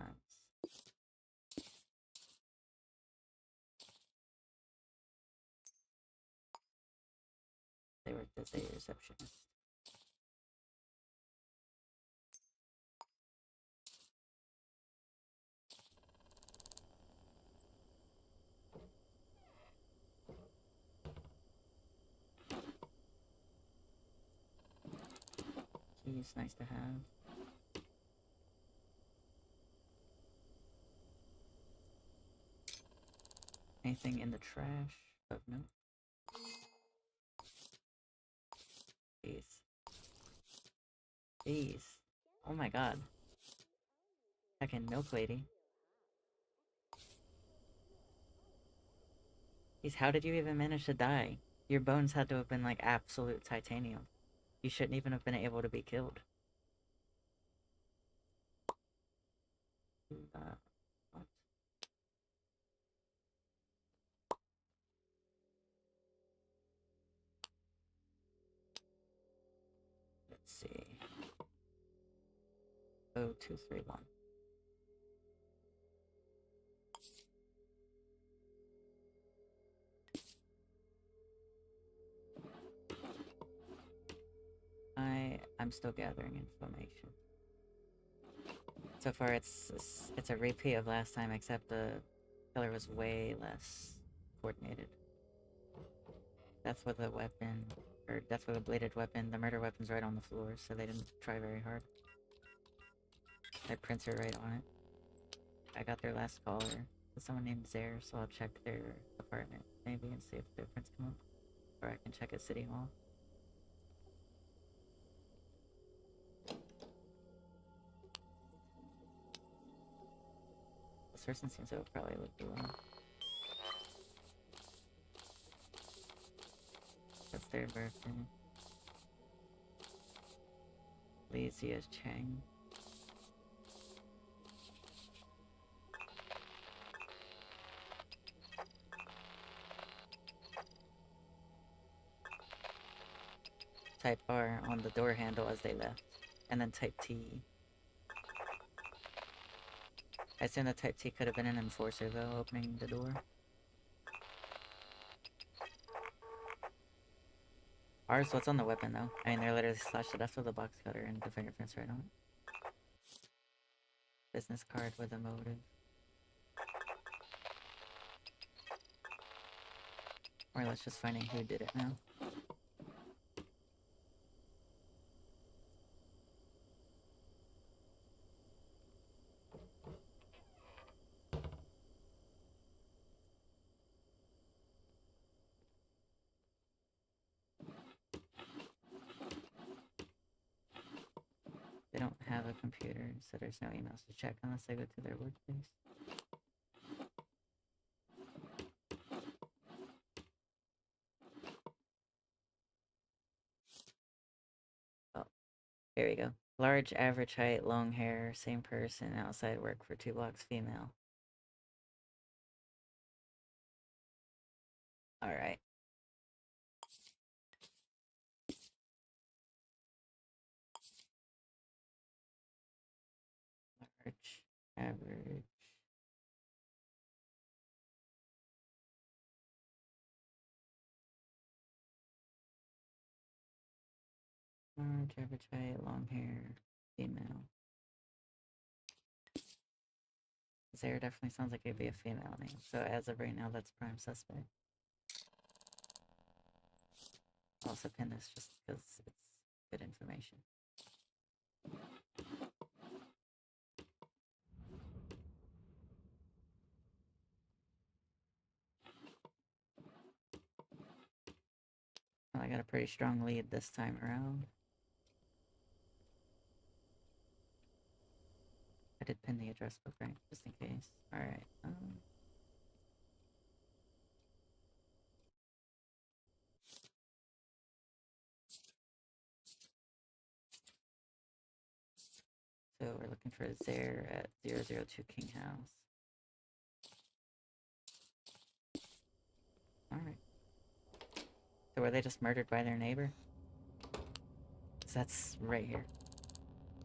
They worked as a receptionist. Keys, nice to have. Anything in the trash? Oh, no. Jeez. Jeez. Oh my god. Fucking milk lady. Jeez, how did you even manage to die? Your bones had to have been like absolute titanium. You shouldn't even have been able to be killed. What? Let's see. 0231. I'm still gathering information. So far, it's a repeat of last time, except the killer was way less coordinated. Death with a weapon, or death with a bladed weapon. The murder weapon's right on the floor, so they didn't try very hard. Their prints are right on it. I got their last caller. It's someone named Zare, so I'll check their apartment maybe and see if their prints come up. Or I can check at City Hall. This person seems to have probably looked alone. That's their birthday. Li Zia's Chang. Type R on the door handle as they left, and then type T. I assume that type T could have been an enforcer though, opening the door. R's what's on the weapon though. I mean, they're literally slashed to death with a box cutter and the fingerprints right on it. Business card with a motive. Or let's just find out who did it now. They don't have a computer, so there's no emails to check unless I go to their workspace. Oh, here we go. Large, average height, long hair, same person, outside work for 2 blocks, female. Alright. Large, average. Large, average height, long hair, female. Zara definitely sounds like it'd be a female name, so as of right now, that's prime suspect. I'll also pin this just because it's good information. Well, I got a pretty strong lead this time around. I did pin the address book, right? Just in case. Alright, so we're looking for Zare at 002 King House. Alright. So were they just murdered by their neighbor? 'Cause that's right here.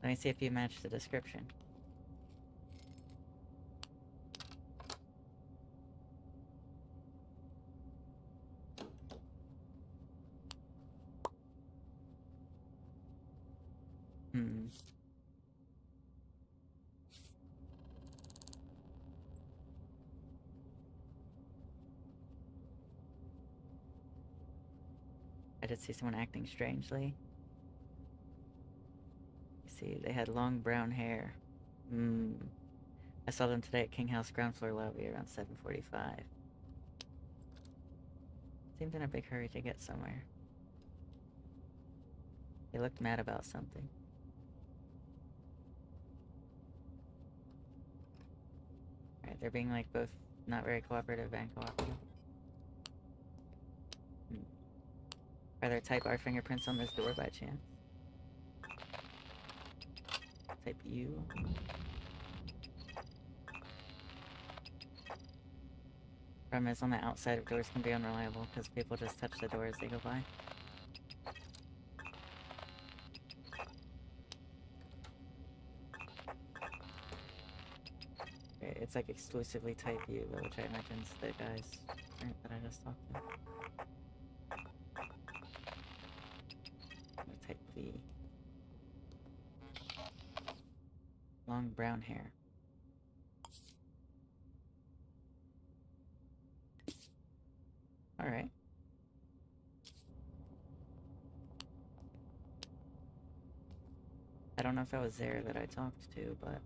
Let me see if you match the description. I did see someone acting strangely. You see, they had long brown hair. I saw them today at King House ground floor lobby around 7:45. Seemed in a big hurry to get somewhere. They looked mad about something. Alright, they're being like both not very cooperative and cooperative. Are there type R fingerprints on this door by chance? Type U? Problem is, on the outside of doors can be unreliable because people just touch the door as they go by. Okay, it's like exclusively type U, though, which I imagine is the guys that I just talked to. Or type V. Long brown hair. Alright. I don't know if that was there that I talked to, but...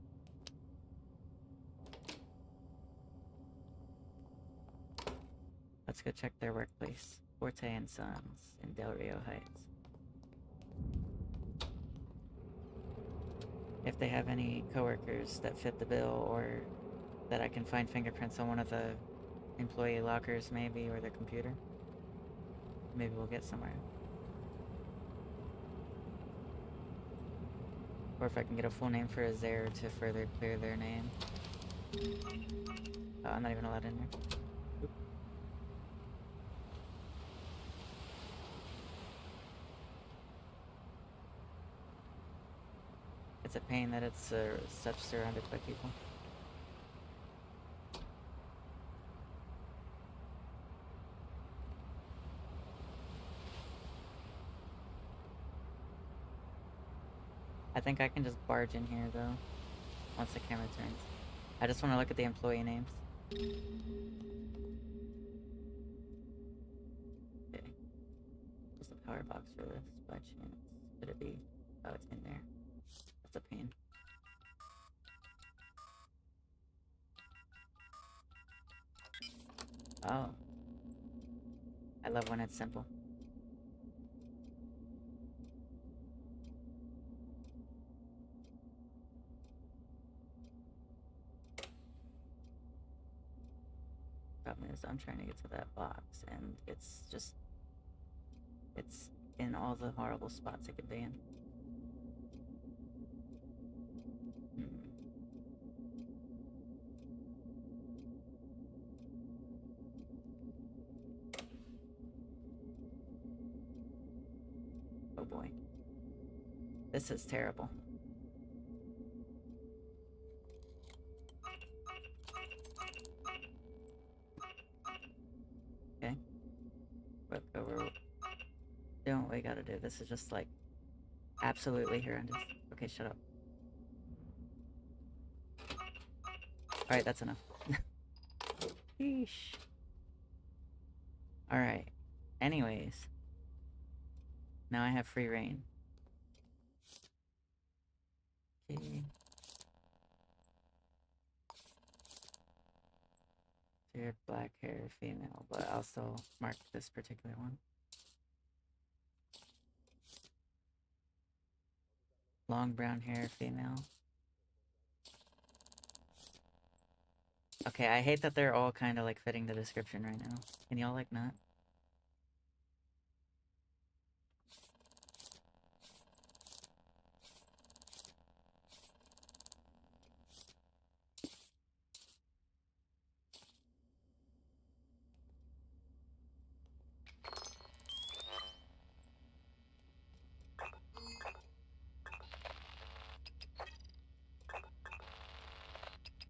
let's go check their workplace. Forte and Sons in Del Rio Heights. If they have any coworkers that fit the bill, or that I can find fingerprints on one of the employee lockers, maybe, or their computer, maybe we'll get somewhere. Or if I can get a full name for a Zare to further clear their name. Oh, I'm not even allowed in there. Oop. It's a pain that it's such surrounded by people. I think I can just barge in here, though, once the camera turns. I just want to look at the employee names. Okay. Where's the power box for this, by chance? Could it be? Oh, it's in there. That's a pain. Oh. I love when it's simple. Problem is, I'm trying to get to that box, and it's just... it's in all the horrible spots it could be in. Oh boy. This is terrible. Okay. But we're doing what we gotta do. This is just like absolutely horrendous. Okay, shut up. Alright, that's enough. Yeesh. Alright. Anyways. Now I have free reign. Okay. Fair black hair female, but I'll still mark this particular one. Long brown hair female. Okay, I hate that they're all kind of like fitting the description right now. Can y'all like not?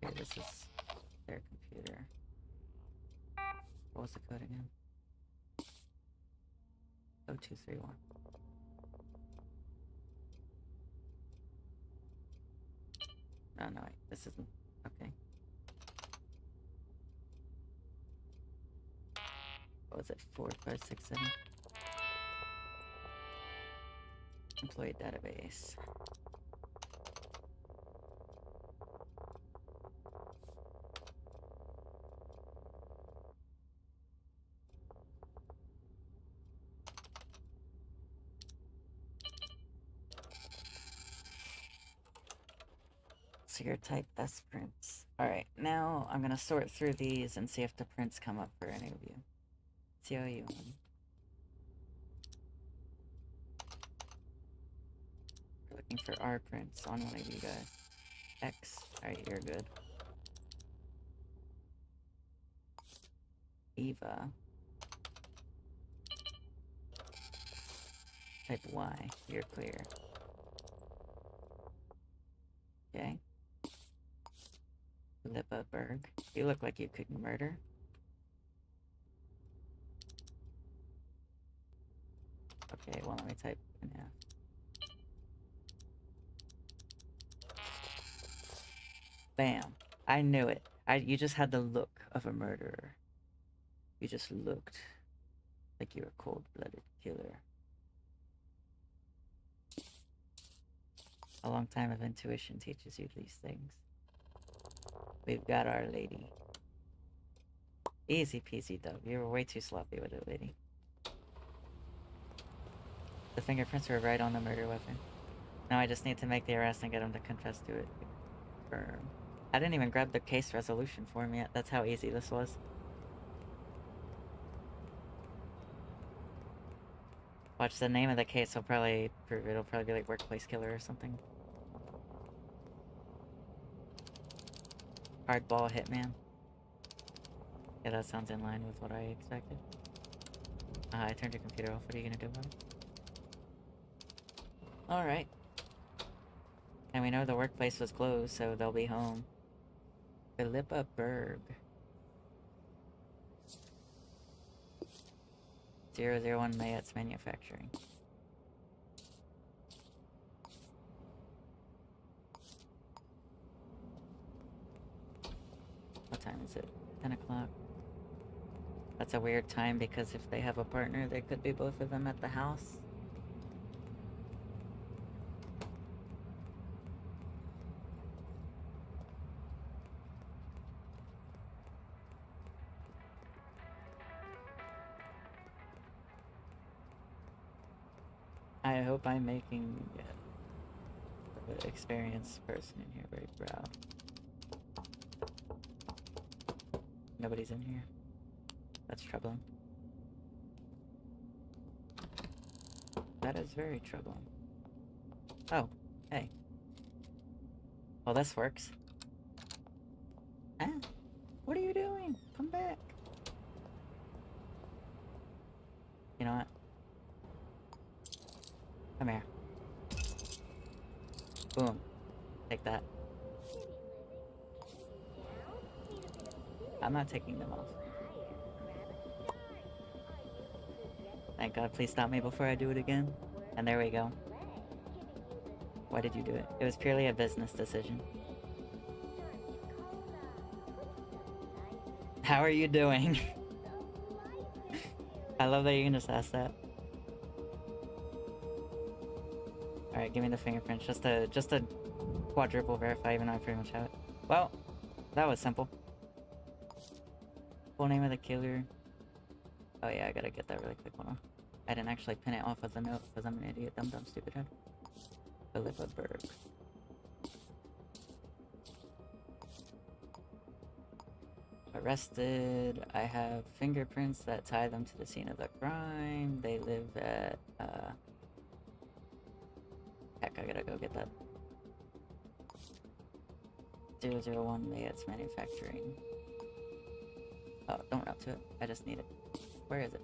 Okay, this is their computer. What was the code again? 0231. Oh no, wait, this isn't. Okay. What was it? 4567? Employee database. So your type, that's prints. Alright, now I'm gonna sort through these and see if the prints come up for any of you. COU1. We're looking for R prints on one of you guys. X. Alright, you're good. Eva. Type Y. You're clear. Okay. Lippaberg. You look like you could murder. Okay, well let me type in F. Bam. I knew it. You just had the look of a murderer. You just looked like you were a cold-blooded killer. A long time of intuition teaches you these things. We've got our lady. Easy peasy, though. You were way too sloppy with it, lady. The fingerprints were right on the murder weapon. Now I just need to make the arrest and get him to confess to it. Confirm. I didn't even grab the case resolution form yet. That's how easy this was. Watch, the name of the case will probably prove it. It'll probably be like workplace killer or something. Hardball hitman. Yeah, that sounds in line with what I expected. I turned your computer off. What are you gonna do about it? Alright. And we know the workplace was closed, so they'll be home. Philippa Berg. 001 Mayet's Manufacturing. What time is it? 10 o'clock. That's a weird time because if they have a partner, there could be both of them at the house. I hope I'm making the experienced person in here very proud. Nobody's in here. That's troubling. That is very troubling. Oh, hey. Well, this works. Ah, what are you doing? Come back. You know what? Come here. Boom. Take that. I'm not taking them off. Thank God, please stop me before I do it again. And there we go. Why did you do it? It was purely a business decision. How are you doing? I love that you can just ask that. Alright, give me the fingerprints. Just to quadruple verify, even though I pretty much have it. Well, that was simple. Full name of the killer. Oh yeah, I gotta get that really quick one. I didn't actually pin it off with a note because I'm an idiot, dumb stupid head. Philippa Berg. Arrested. I have fingerprints that tie them to the scene of the crime. They live at, heck, I gotta go get that. 001 Mayet's Manufacturing. Oh, don't route to it. I just need it. Where is it?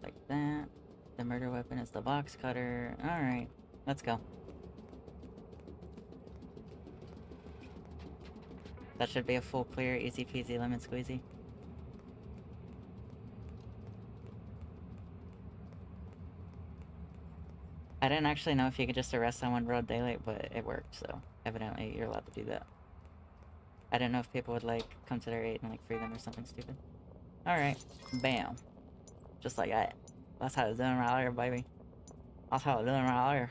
Like that. The murder weapon is the box cutter. Alright, let's go. That should be a full clear, easy peasy lemon squeezy. I didn't actually know if you could just arrest someone broad daylight, but it worked, so evidently you're allowed to do that. I didn't know if people would, like, come to their aid and, like, free them or something stupid. Alright. Bam. Just like that. That's how it's done right there, baby. That's how it's done right there.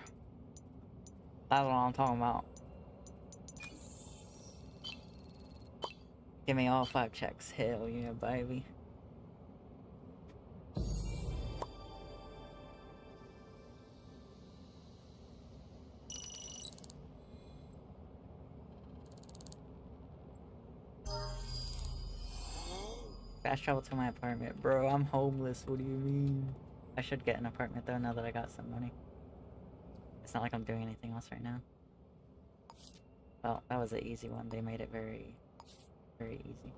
That's what I'm talking about. Give me all 5 checks. Hell yeah, baby. Fast travel to my apartment. Bro, I'm homeless. What do you mean? I should get an apartment though now that I got some money. It's not like I'm doing anything else right now. Well, that was an easy one. They made it very, very easy.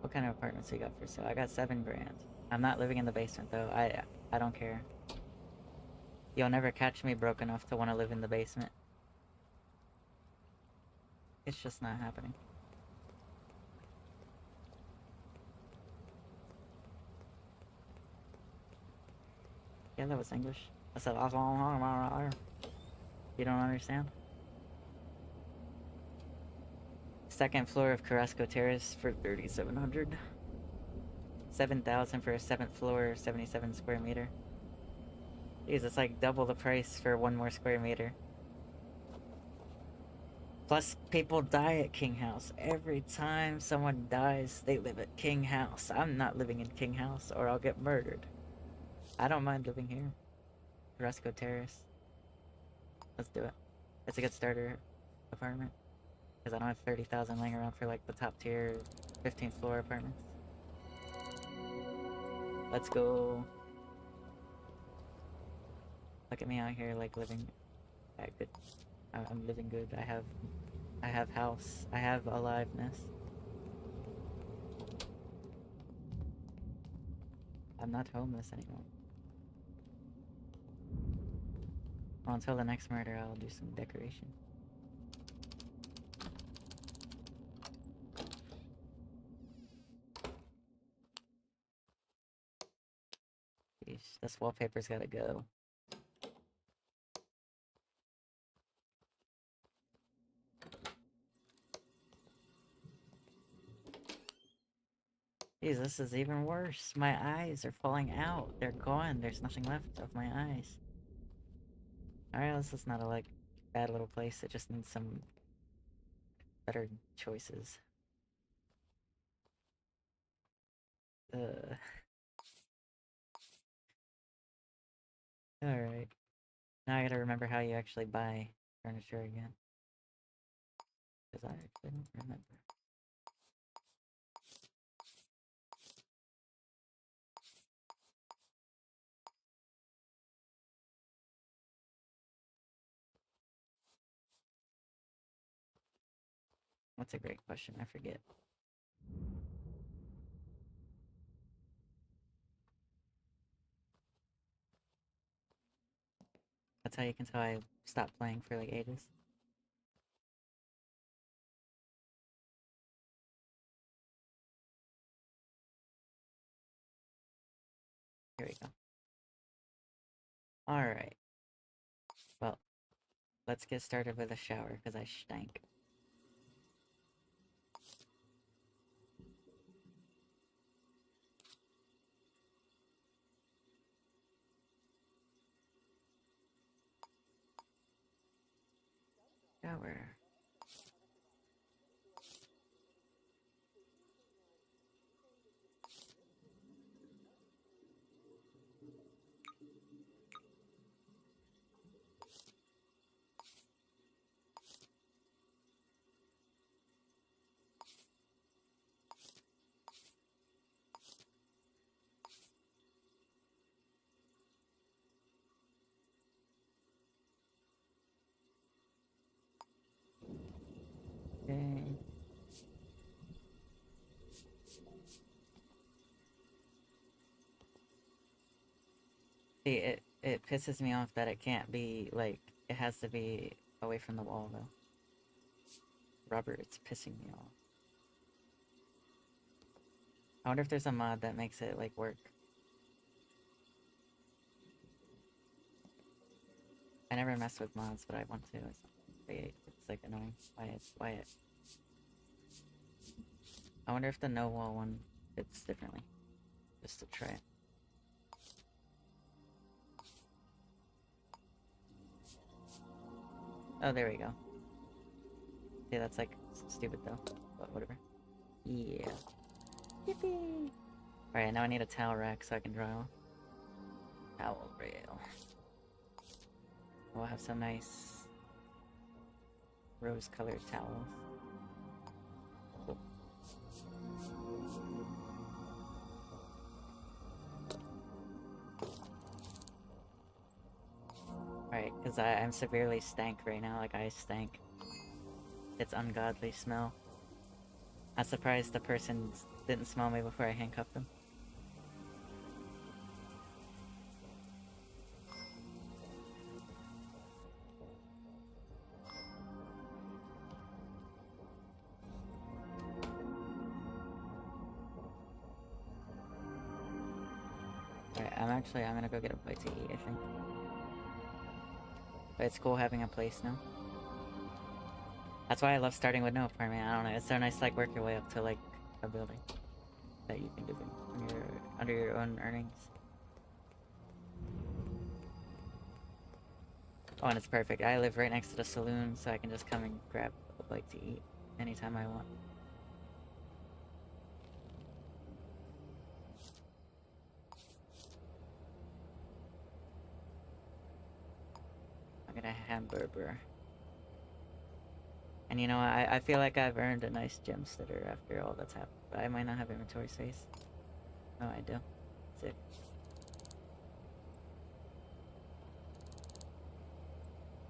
What kind of apartments you got for sale? I got 7 grand. I'm not living in the basement though. I don't care. You'll never catch me broke enough to want to live in the basement. It's just not happening. Yeah, that was English. I said, you don't understand? Second floor of Carrasco Terrace for 3,700. 7,000 for a 7th floor, 77 square meter. Jeez, it's like double the price for 1 more square meter. Plus, people die at King House. Every time someone dies, they live at King House. I'm not living in King House, or I'll get murdered. I don't mind living here. Carrasco Terrace. Let's do it. It's a good starter apartment. Because I don't have 30,000 laying around for like the top tier 15th floor apartments. Let's go. Look at me out here like living good. I'm living good. I have house. I have aliveness. I'm not homeless anymore. Well, until the next murder, I'll do some decoration. Jeez, this wallpaper's gotta go. Jeez, this is even worse. My eyes are falling out. They're gone. There's nothing left of my eyes. Alright, this is not a, like, bad little place. It just needs some better choices. Alright. Now I gotta remember how you actually buy furniture again. Because I couldn't remember. What's a great question? I forget. That's how you can tell I stopped playing for like ages. Here we go. Alright. Well, let's get started with a shower, because I stank. Shower. Okay. See, it pisses me off that it can't be, like, it has to be away from the wall, though. Robert, it's pissing me off. I wonder if there's a mod that makes it, like, work. I never mess with mods, but I want to. It's like, annoying. Why it? I wonder if the no wall one fits differently. Just to try it. Oh, there we go. Yeah, that's like stupid though, but whatever. Yeah. Yippee! Alright, now I need a towel rack so I can dry off. Towel rail. We'll have some nice rose-colored towels. Cool. Alright, because I'm severely stank right now, like I stank. It's ungodly smell. I'm surprised the person didn't smell me before I handcuffed them. Alright, I'm gonna go get a bite to eat, I think. But it's cool having a place now. That's why I love starting with no apartment. I don't know, it's so nice to like work your way up to like a building that you can do when you're under your own earnings. Oh, and it's perfect. I live right next to the saloon, so I can just come and grab a bite to eat anytime I want. I'll get a hamburger. And you know, I feel like I've earned a nice gem sitter after all that's happened. But I might not have inventory space. Oh, I do. Sick.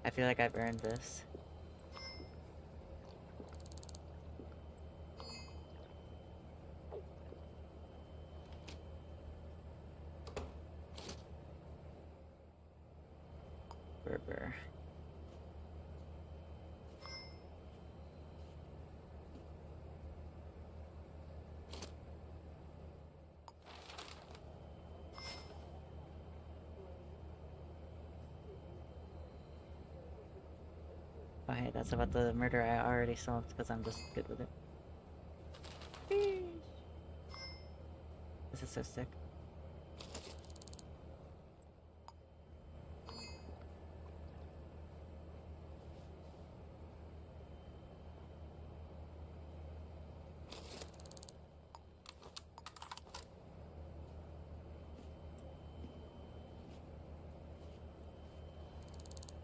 I feel like I've earned this. Burger. Oh hey, that's about the murder I already solved because I'm just good with it. This is so sick.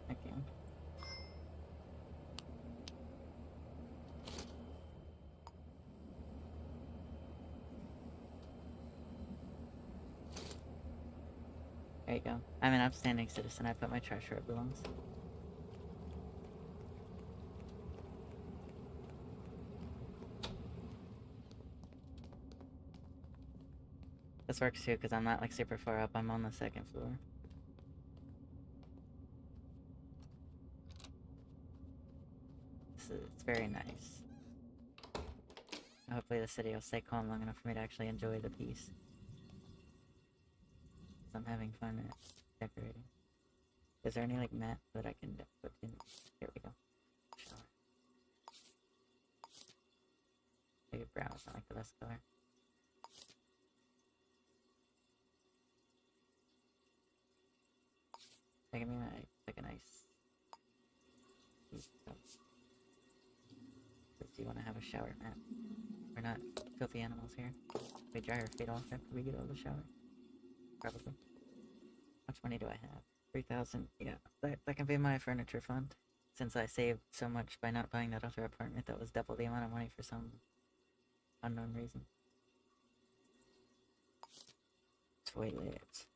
Thank you. There you go. I'm an upstanding citizen. I put my trash where it belongs. This works too, because I'm not like super far up. I'm on the second floor. It's very nice. Hopefully the city will stay calm long enough for me to actually enjoy the piece. I'm having fun at decorating. Is there any like mat that I can put in? Here we go. Shower. Maybe brown is not like the best color. Like, give me like a nice. Do you want to have a shower mat? We're not filthy animals here. We dry our feet off after we get out of the shower. Probably. How much money do I have? 3,000. Yeah, that can be my furniture fund. Since I saved so much by not buying that other apartment that was double the amount of money for some unknown reason. Toilet.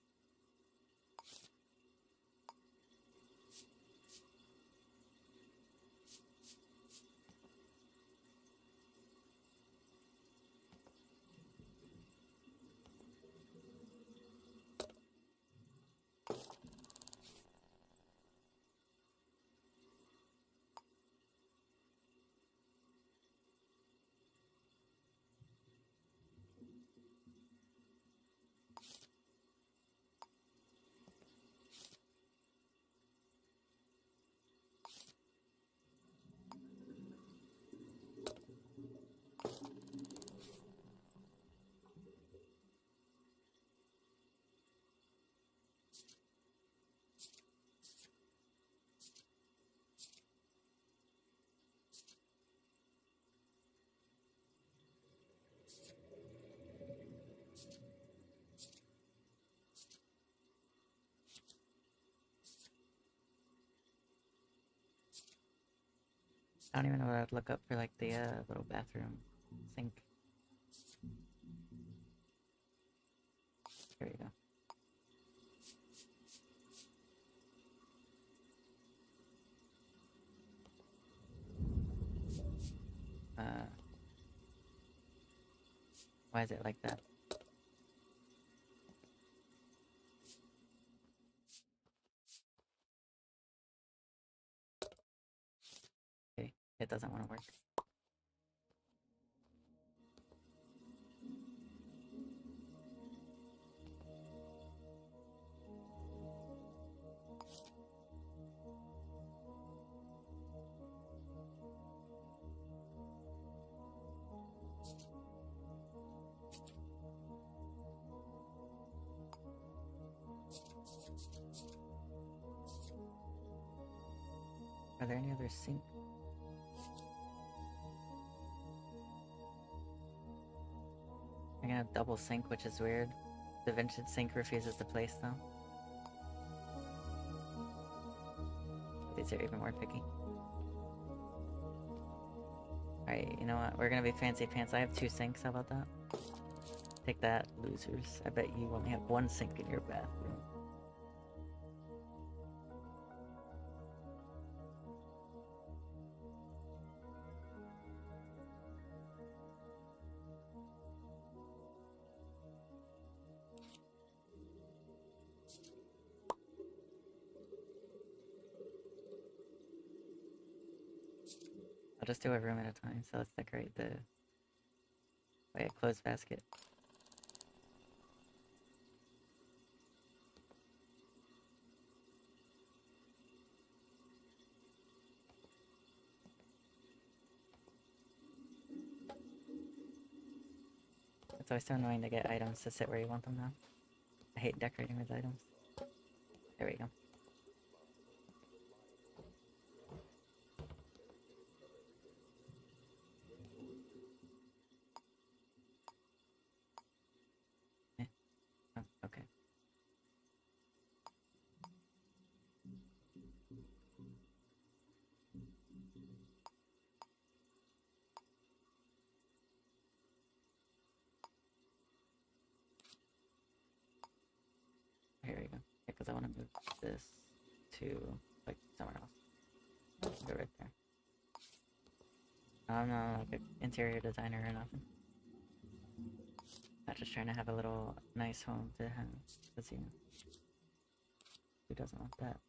I don't even know what I'd look up for, like, the little bathroom sink. Here we go. Why is it like that? Okay, it doesn't want to work. Are there any other sink? I'm gonna have double sink, which is weird. The vintage sink refuses to place though. These are even more picky. Alright, you know what? We're gonna be fancy pants. I have 2 sinks, how about that? Take that, losers. I bet you only have 1 sink in your bathroom. I'll just do a room at a time, so let's decorate the... Wait, a clothes basket. It's always so annoying to get items to sit where you want them now. I hate decorating with items. There we go. Oh, okay. Here we go. Yeah, because I want to move this to, like, somewhere else. Go right there. I'm not like an interior designer or nothing. I'm just trying to have a little nice home to have. Because, you know, who doesn't want that?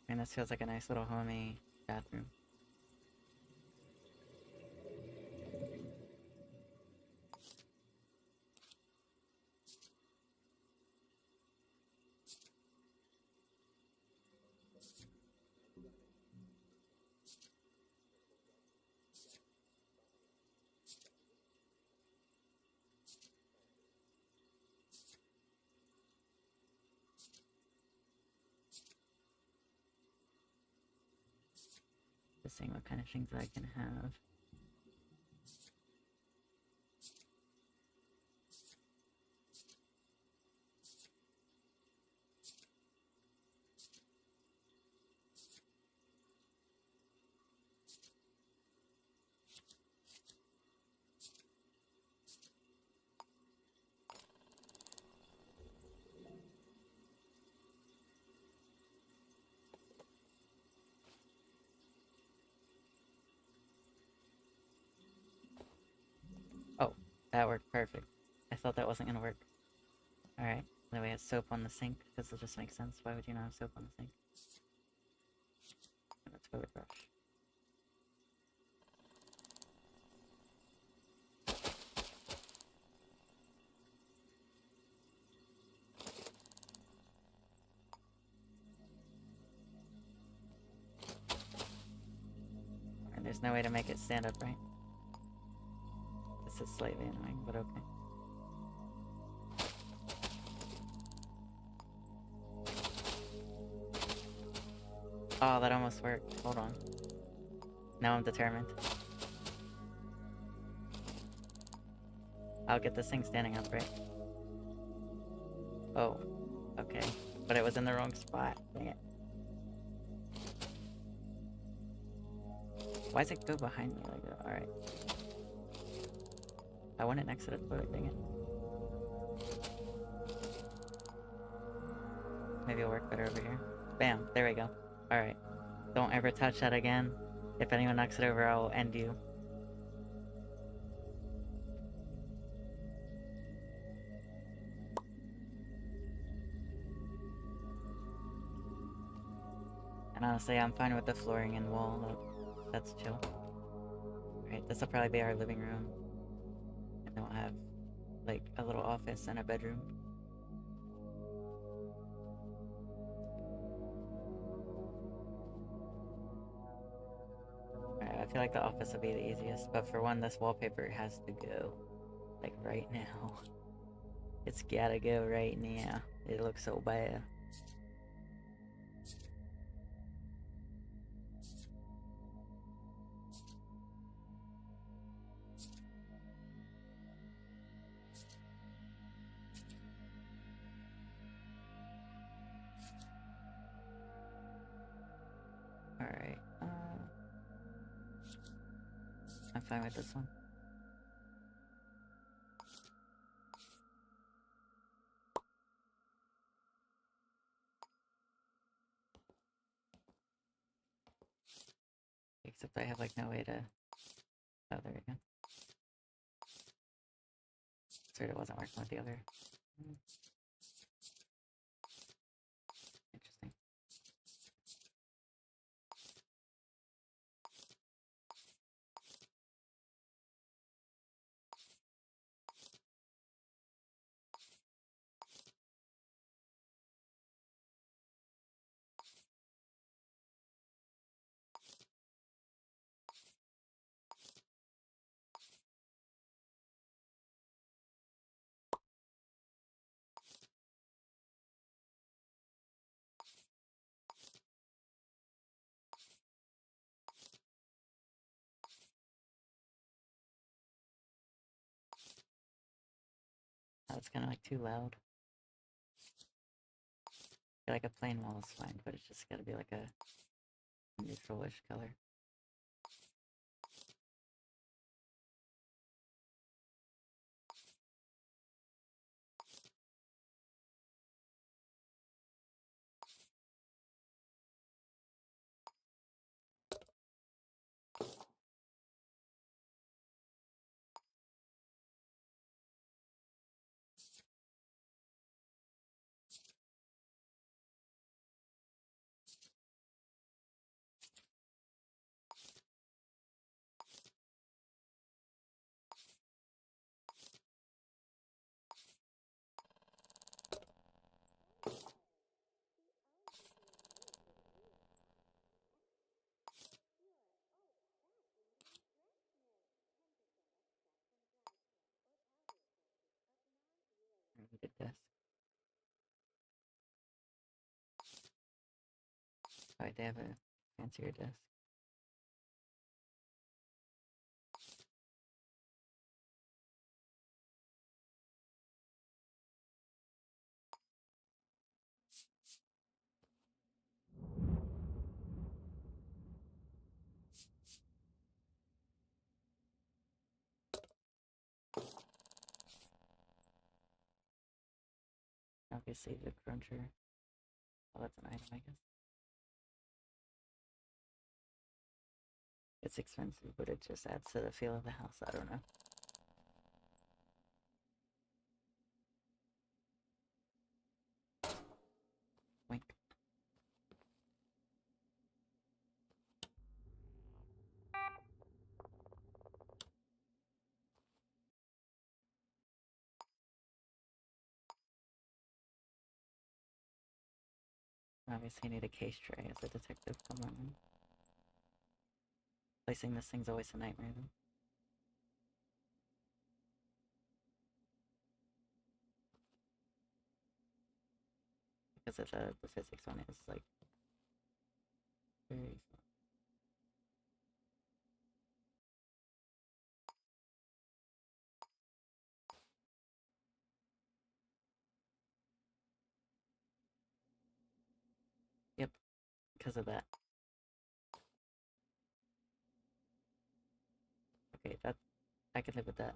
I mean, this feels like a nice little homey bathroom. Just seeing what kind of things I can have. Oh, that worked perfect. I thought that wasn't gonna work. Alright, then we have soap on the sink, because it just makes sense. Why would you not have soap on the sink? Let's go with brush. There's no way to make it stand up, right? This is slightly annoying, but okay. Oh, that almost worked. Hold on. Now I'm determined. I'll get this thing standing up, right? Oh, okay. But it was in the wrong spot. Dang it. Why does it go behind me like that? Alright. I want it next to the toilet, dang it. Maybe it'll work better over here. Bam, there we go. Alright. Don't ever touch that again. If anyone knocks it over, I'll end you. And honestly, I'm fine with the flooring and wall. That's chill. Alright, this will probably be our living room. And then we'll have, like, a little office and a bedroom. Alright, I feel like the office will be the easiest, but for one, this wallpaper has to go. Like, right now. It's gotta go right now. It looks so bad. Alright, I'm fine with this one. Except I have, like, no way to... Oh, there we go. Sorry, it wasn't working with the other... Interesting. Oh, it's kind of, like, too loud. I feel like a plain wall is fine, but it's just gotta be, like, a neutral-ish color. I need a desk. Alright, they have a fancier desk. Obviously, the cruncher. Well, that's an item, I guess. It's expensive, but it just adds to the feel of the house. I don't know. Wink. Obviously, I need a case tray as a detective. Come on. Placing this thing's always a nightmare, though. Because of the physics on it is, like, very fun. Yep, because of that. Okay, that I can live with that.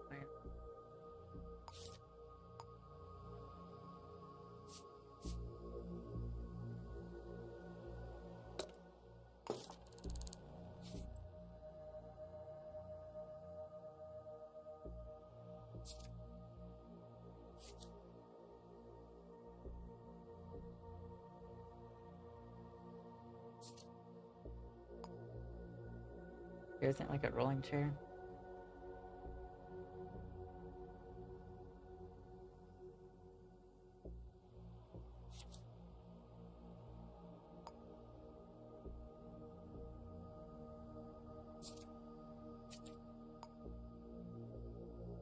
Where? There isn't like a rolling chair.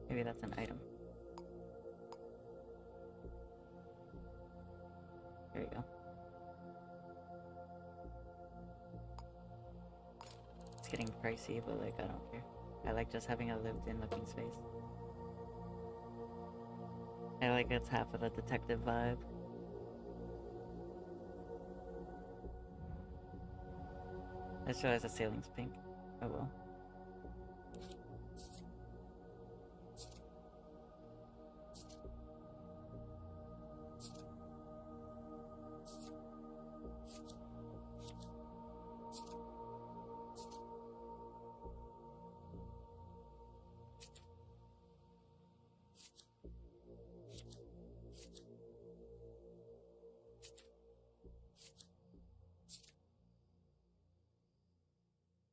Maybe that's an item. There you go. It's getting pricey, but like, I don't care. I like just having a lived-in looking space. I like it's half of the detective vibe. I just realized the ceiling's pink. Oh well.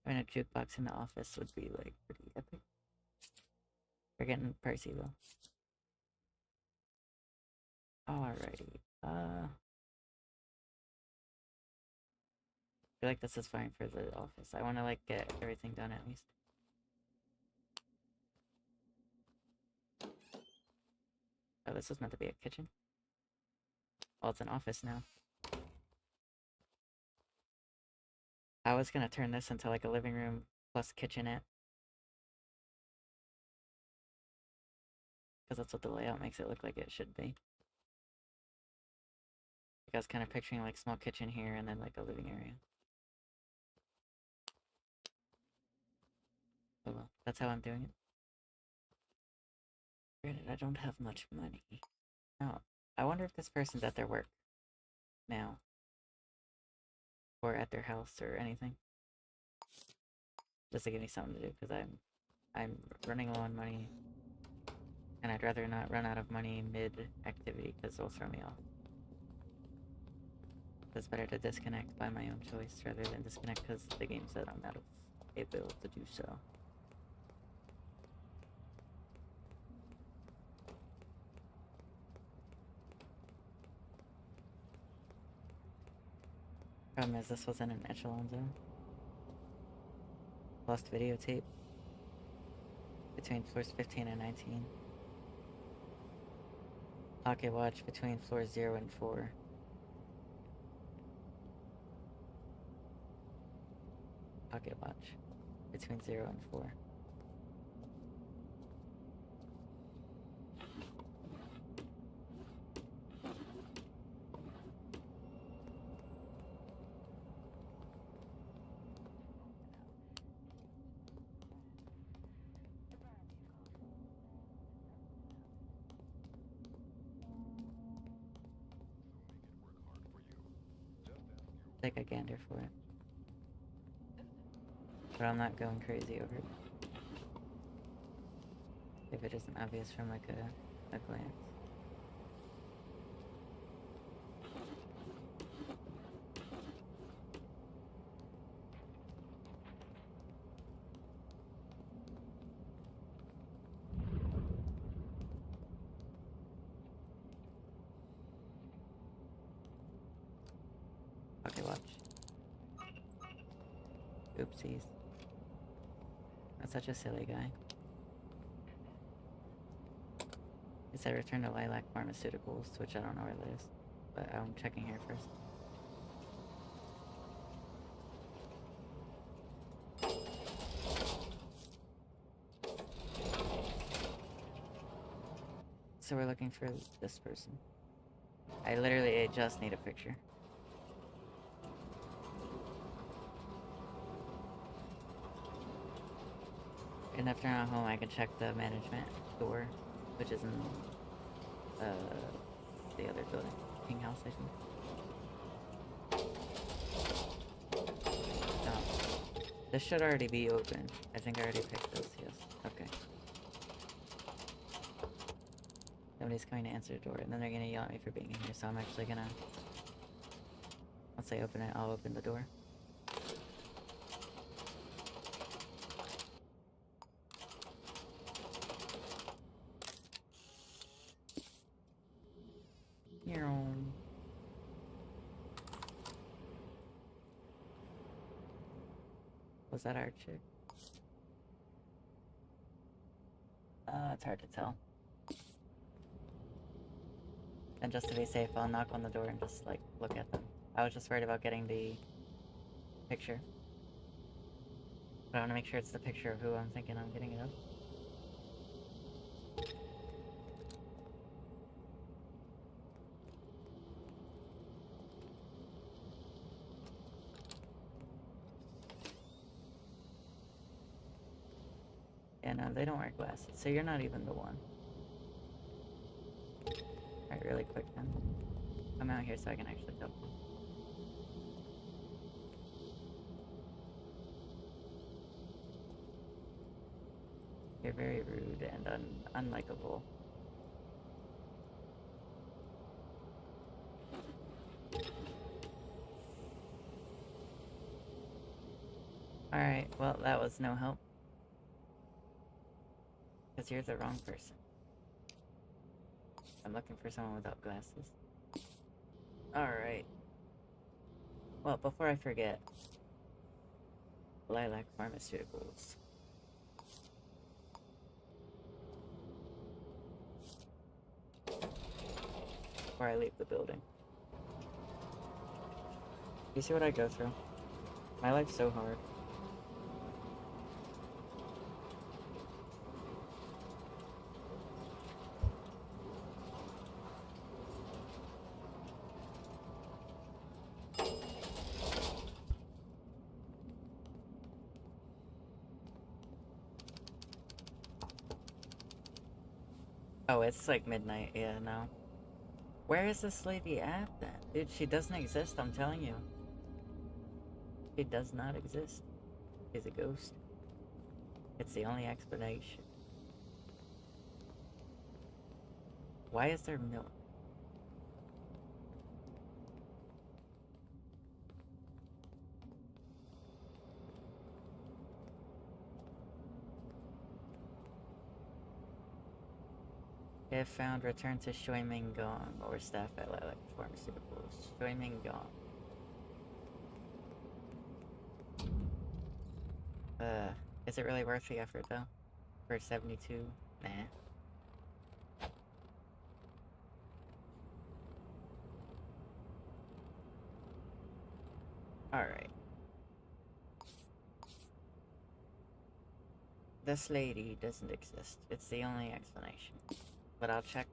Having a jukebox in the office would be like pretty epic. They're getting pricey though. Alrighty. I feel like this is fine for the office. I want to like get everything done at least. Oh, this was meant to be a kitchen. Well, it's an office now. I was gonna turn this into like a living room plus kitchenette. Because that's what the layout makes it look like it should be. Like I was kind of picturing like small kitchen here and then like a living area. Oh well, that's how I'm doing it. Granted, I don't have much money. Oh, I wonder if this person's at their work now. Or at their house or anything. Just to give me something to do, because I'm running low on money. And I'd rather not run out of money mid-activity, because it'll throw me off. It's better to disconnect by my own choice, rather than disconnect because the game said I'm not able to do so. Problem is, this wasn't an echelon zone. Lost videotape between floors 15 and 19. Pocket watch between floors 0 and 4. Pocket watch between 0 and 4. Take a gander for it. But I'm not going crazy over it. If it isn't obvious from like a glance. Pocket watch. Oopsies. I'm such a silly guy. It said return to Lilac Pharmaceuticals, which I don't know where that is. But I'm checking here first. So we're looking for this person. I literally just need a picture. And after I'm home, I can check the management door, which is in the other building, King House, I think. No, this should already be open. I think I already picked those. Yes. Okay. Nobody's coming to answer the door, and then they're gonna yell at me for being in here. So I'm actually gonna, once they open it, I'll open the door. Was that our chick? It's hard to tell. And just to be safe, I'll knock on the door and just, like, look at them. I was just worried about getting the picture. But I want to make sure it's the picture of who I'm thinking I'm getting it of. Yeah, no, they don't wear glasses, so you're not even the one. Alright, really quick then. Come out here so I can actually tell. You're very rude and unlikable. Alright, well, that was no help. Because you're the wrong person. I'm looking for someone without glasses. Alright. Well, before I forget, Lilac Pharmaceuticals. Before I leave the building. You see what I go through? My life's so hard. Oh, it's like midnight, yeah, no. Where is this lady at then? Dude, she doesn't exist, I'm telling you. She does not exist. She's a ghost. It's the only explanation. Why is there milk? If found, return to Shuimingong or staff at Lilac Pharmaceuticals. Shuimingong. Is it really worth the effort though? For 72? Nah. Alright. This lady doesn't exist. It's the only explanation. But I'll check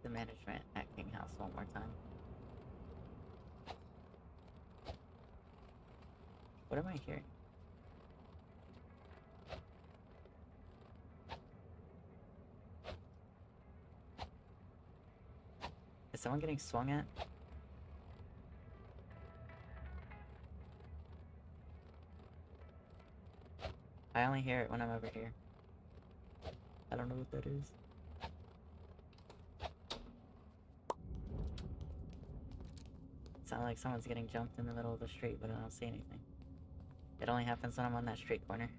the management at King House one more time. What am I hearing? Is someone getting swung at? I only hear it when I'm over here. I don't know what that is. Sounds like someone's getting jumped in the middle of the street, but I don't see anything. It only happens when I'm on that street corner.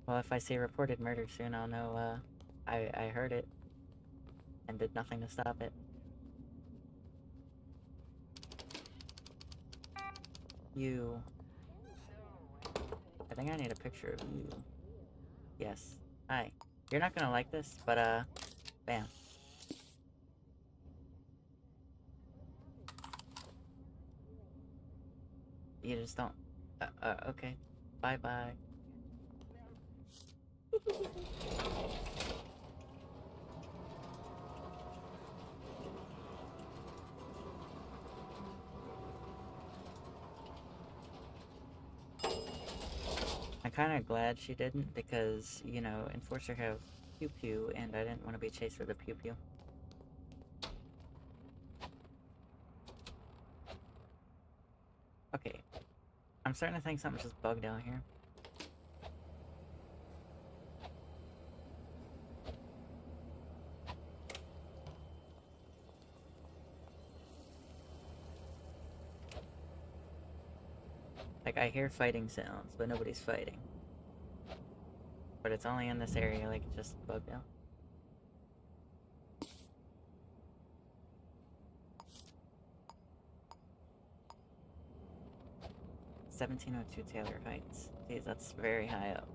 Well, if I see reported murder soon, I'll know, I heard it and did nothing to stop it. You. I think I need a picture of you. Yes. Hi. You're not gonna like this, but, bam. You just don't... okay. Bye-bye. I'm kind of glad she didn't because, you know, Enforcer have pew-pew and I didn't want to be chased with a pew-pew. Okay. I'm starting to think something's just bugged out here. Like, I hear fighting sounds, but nobody's fighting. But it's only in this area, like, it's just bugged out. (1702) Taylor Heights. Geez, that's very high up.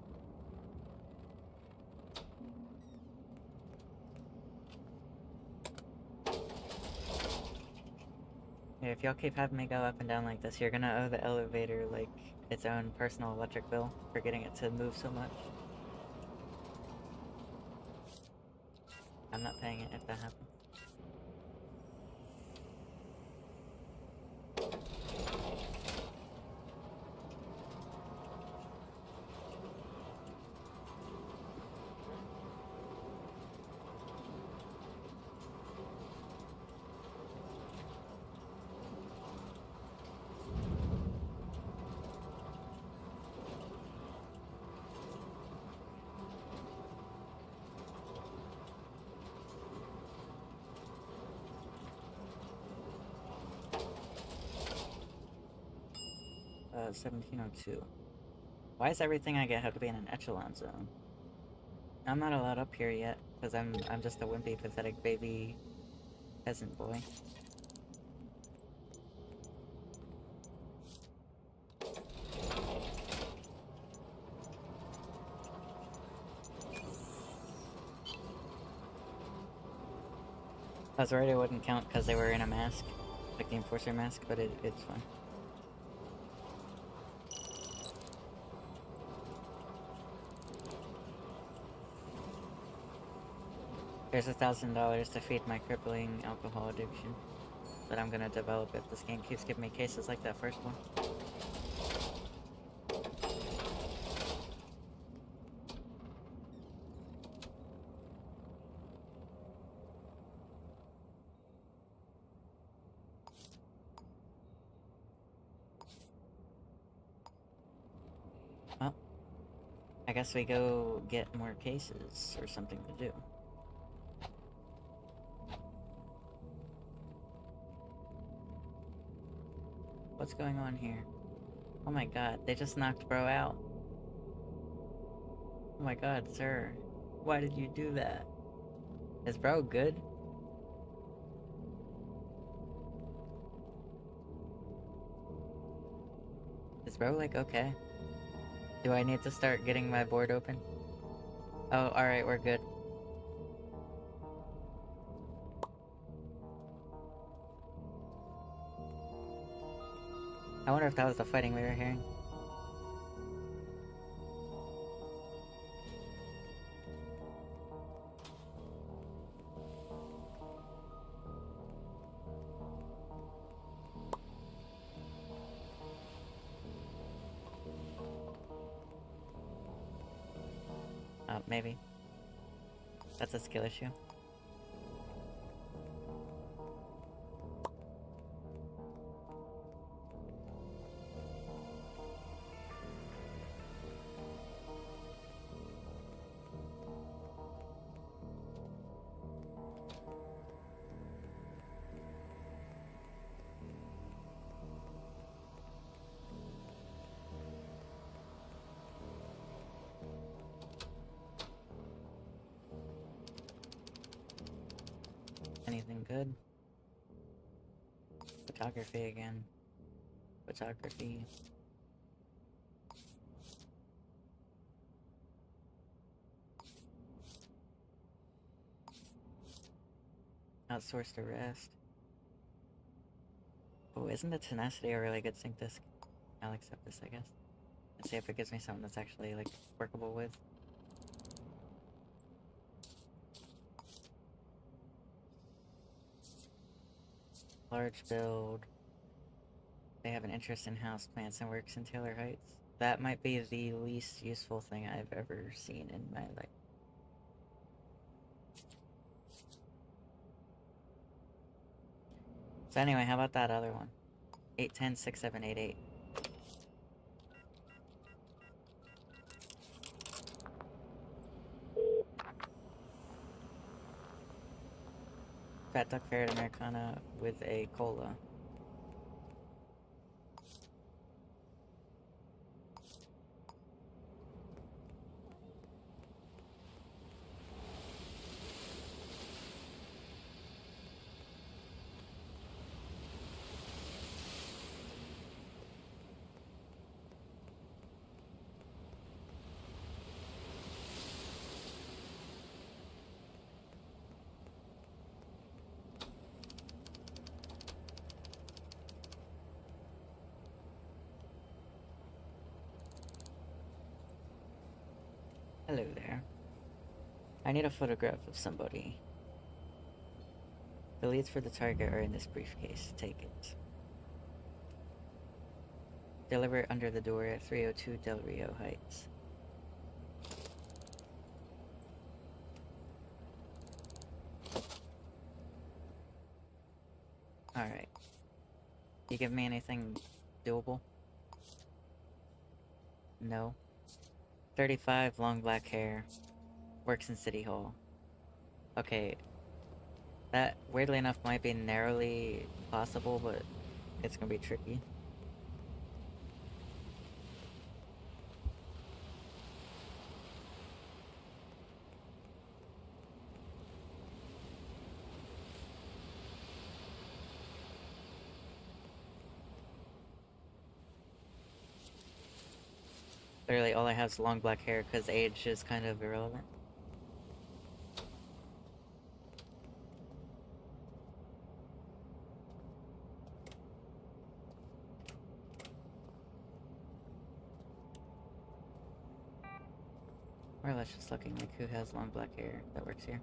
Yeah, if y'all keep having me go up and down like this, you're gonna owe the elevator, like, its own personal electric bill for getting it to move so much. I'm not paying it if that happens. Uh, 1702. Why does everything I get have to be in an echelon zone? I'm not allowed up here yet, because I'm just a wimpy, pathetic baby peasant boy. I was worried it wouldn't count because they were in a mask, like the Enforcer mask, but it's fine. Here's $1,000 to feed my crippling alcohol addiction that I'm gonna develop if this game keeps giving me cases like that first one. Well, I guess we go get more cases or something to do. What's going on here? Oh my god, they just knocked bro out. Oh my god, sir. Why did you do that? Is bro good? bro, like, okay. Do I need to start getting my board open? Oh, alright, we're good. I wonder if that was the fighting we were hearing. Maybe. That's a skill issue. Anything good? Photography again. Photography. Outsourced arrest. Oh, isn't the tenacity a really good sync disc? I'll accept this, I guess. And see if it gives me something that's actually, like, workable with. Large build. They have an interest in house plants and works in Taylor Heights. That might be the least useful thing I've ever seen in my life. So anyway, how about that other one? 810-6788. Fat Duck Ferret Americana with a cola. Hello there. I need a photograph of somebody. The leads for the target are in this briefcase. Take it. Deliver it under the door at 302 Del Rio Heights. Alright. You give me anything doable? No. 35, long black hair. Works in City Hall. Okay. That, weirdly enough, might be narrowly possible, but it's gonna be tricky. Literally, all I have is long black hair, because age is kind of irrelevant. More or less just looking like who has long black hair that works here.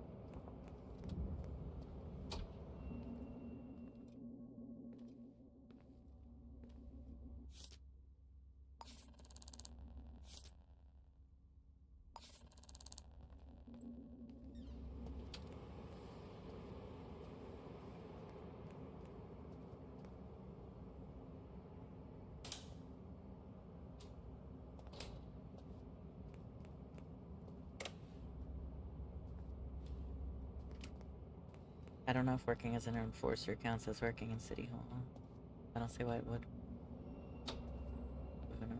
I don't know if working as an enforcer counts as working in City Hall. I don't see why it would. Who knows?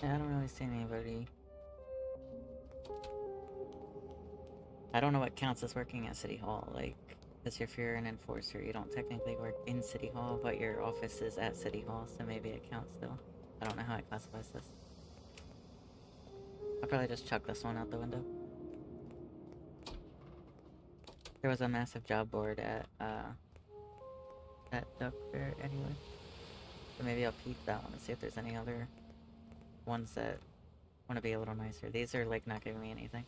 Yeah, I don't really see anybody. I don't know what counts as working at City Hall. Like, because if you're an enforcer, you don't technically work in City Hall, but your office is at City Hall, so maybe it counts still. I don't know how it classifies this. I'll probably just chuck this one out the window. There was a massive job board at Duck Fair anyway. So maybe I'll peep that one and see if there's any other ones that want to be a little nicer. These are like not giving me anything.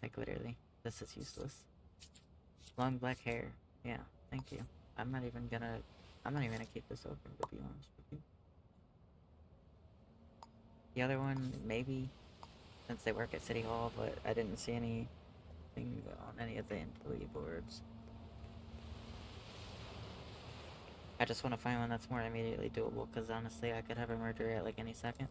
Like literally, this is useless. Long black hair. Yeah, thank you. I'm not even gonna keep this open, to be honest with you. The other one, maybe, since they work at City Hall, but I didn't see anything on any of the employee boards. I just want to find one that's more immediately doable, because honestly, I could have a murder at like any second.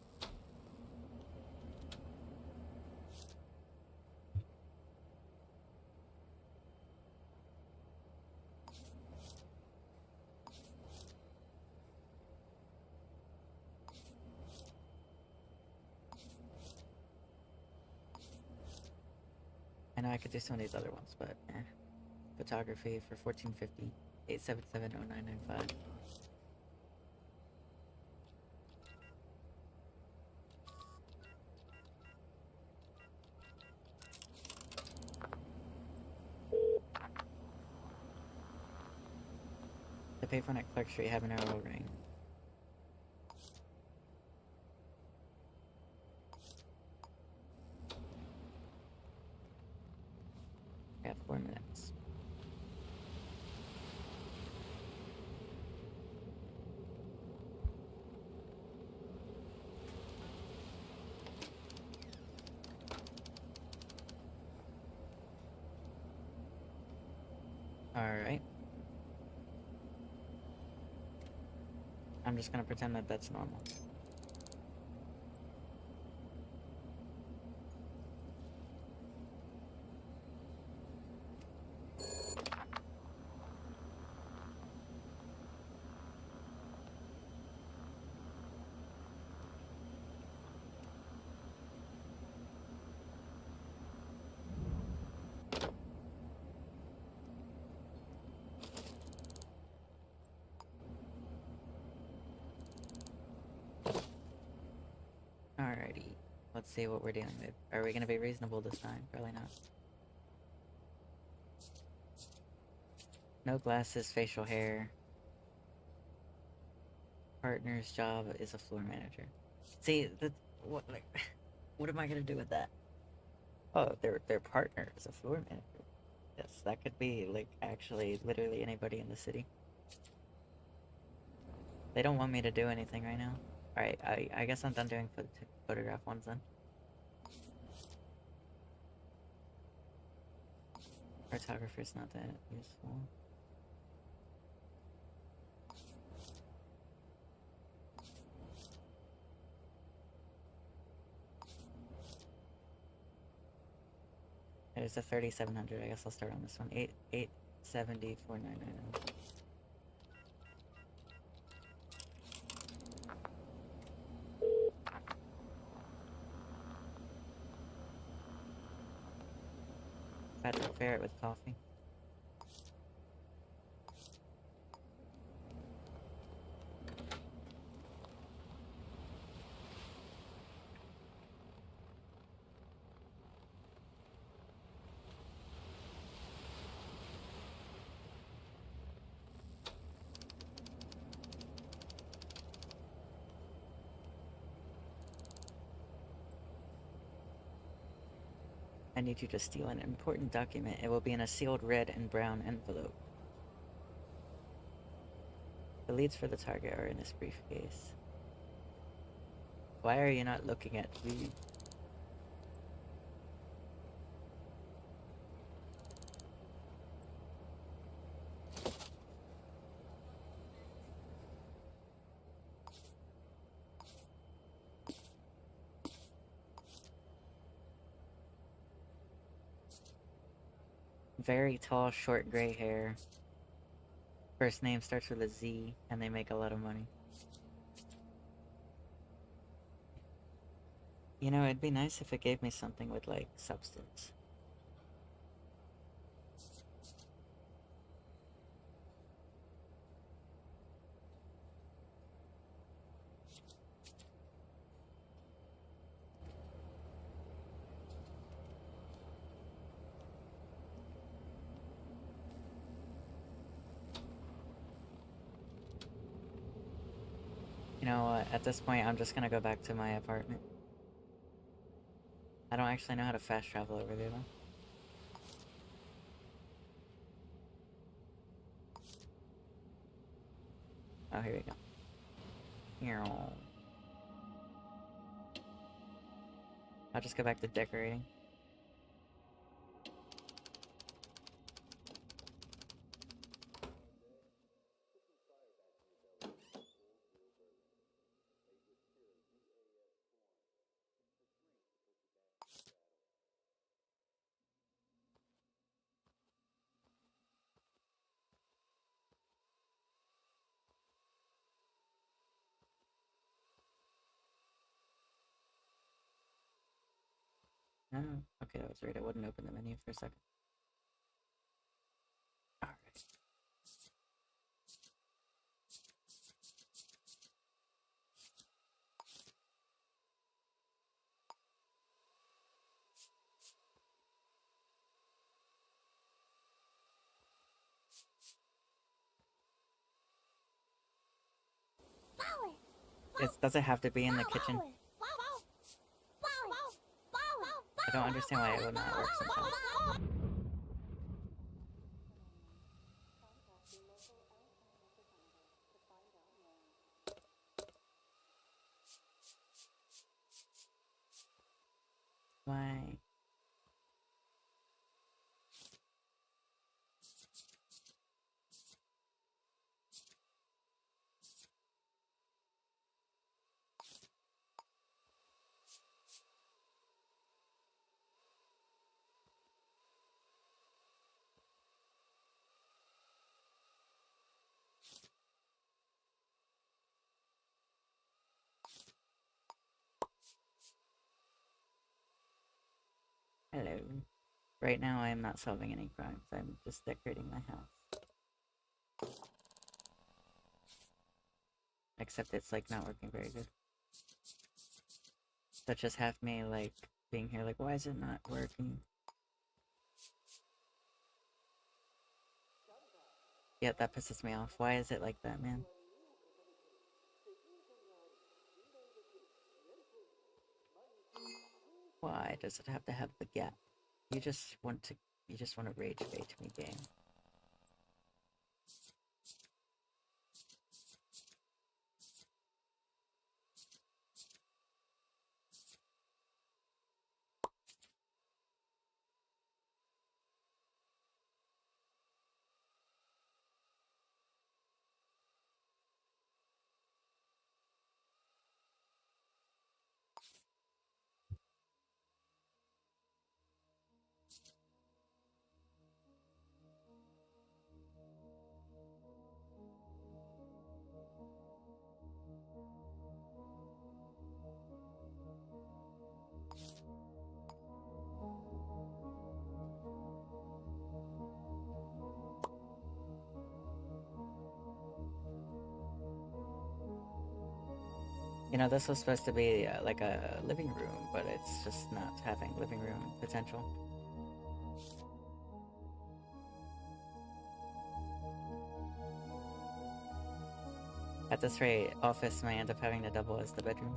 I know I could do some of these other ones, but photography for 1450 8770995. The payphone at Clark Street Habanero will ring. I have 4 minutes. Alright. I'm just gonna pretend that that's normal. Alrighty. Let's see what we're dealing with. Are we gonna be reasonable this time? Probably not. No glasses, facial hair. Partner's job is a floor manager. See, what like, what am I gonna do with that? Oh, their partner is a floor manager. Yes, that could be like actually literally anybody in the city. They don't want me to do anything right now. Alright, I guess I'm done doing photograph ones then. Photographer's not that useful. There's a 3700. I guess I'll start on this one. 870 4999. Patrick Ferret with coffee. I need you to steal an important document. It will be in a sealed red and brown envelope. The leads for the target are in this briefcase. Why are you not looking at me? Very tall, short gray hair. First name starts with a Z, and they make a lot of money. You know, it'd be nice if it gave me something with, like, substance. You know what, at this point, I'm just gonna go back to my apartment. I don't actually know how to fast travel over there, though. Oh, here we go. Here. I'll just go back to decorating. Oh, okay, that was weird. I wouldn't open the menu for a second. Alright. Does it have to be in the kitchen? I don't understand why it would not work sometimes. Why? Hello. Right now, I am not solving any crimes. I'm just decorating my house. Except it's, like, not working very good. That just have me, like, being here, like, why is it not working? Yeah, that pisses me off. Why is it like that, man? Why does it have to have the gap? You just want to rage bait me, game. You know, this was supposed to be like a living room, but it's just not having living room potential. At this rate, office may end up having to double as the bedroom.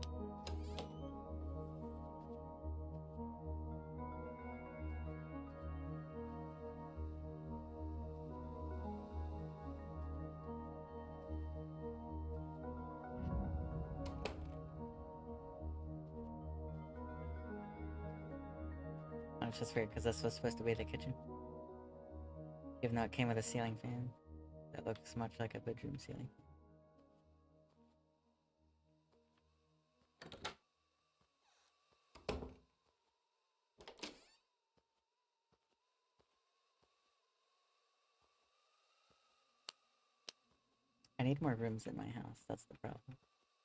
Oh, it's just weird because this was supposed to be the kitchen. Even though it came with a ceiling fan that looks much like a bedroom ceiling. I need more rooms in my house, that's the problem.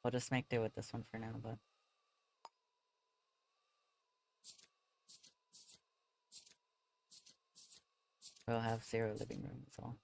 I'll just make do with this one for now, but... We'll have 0 living room, that's all.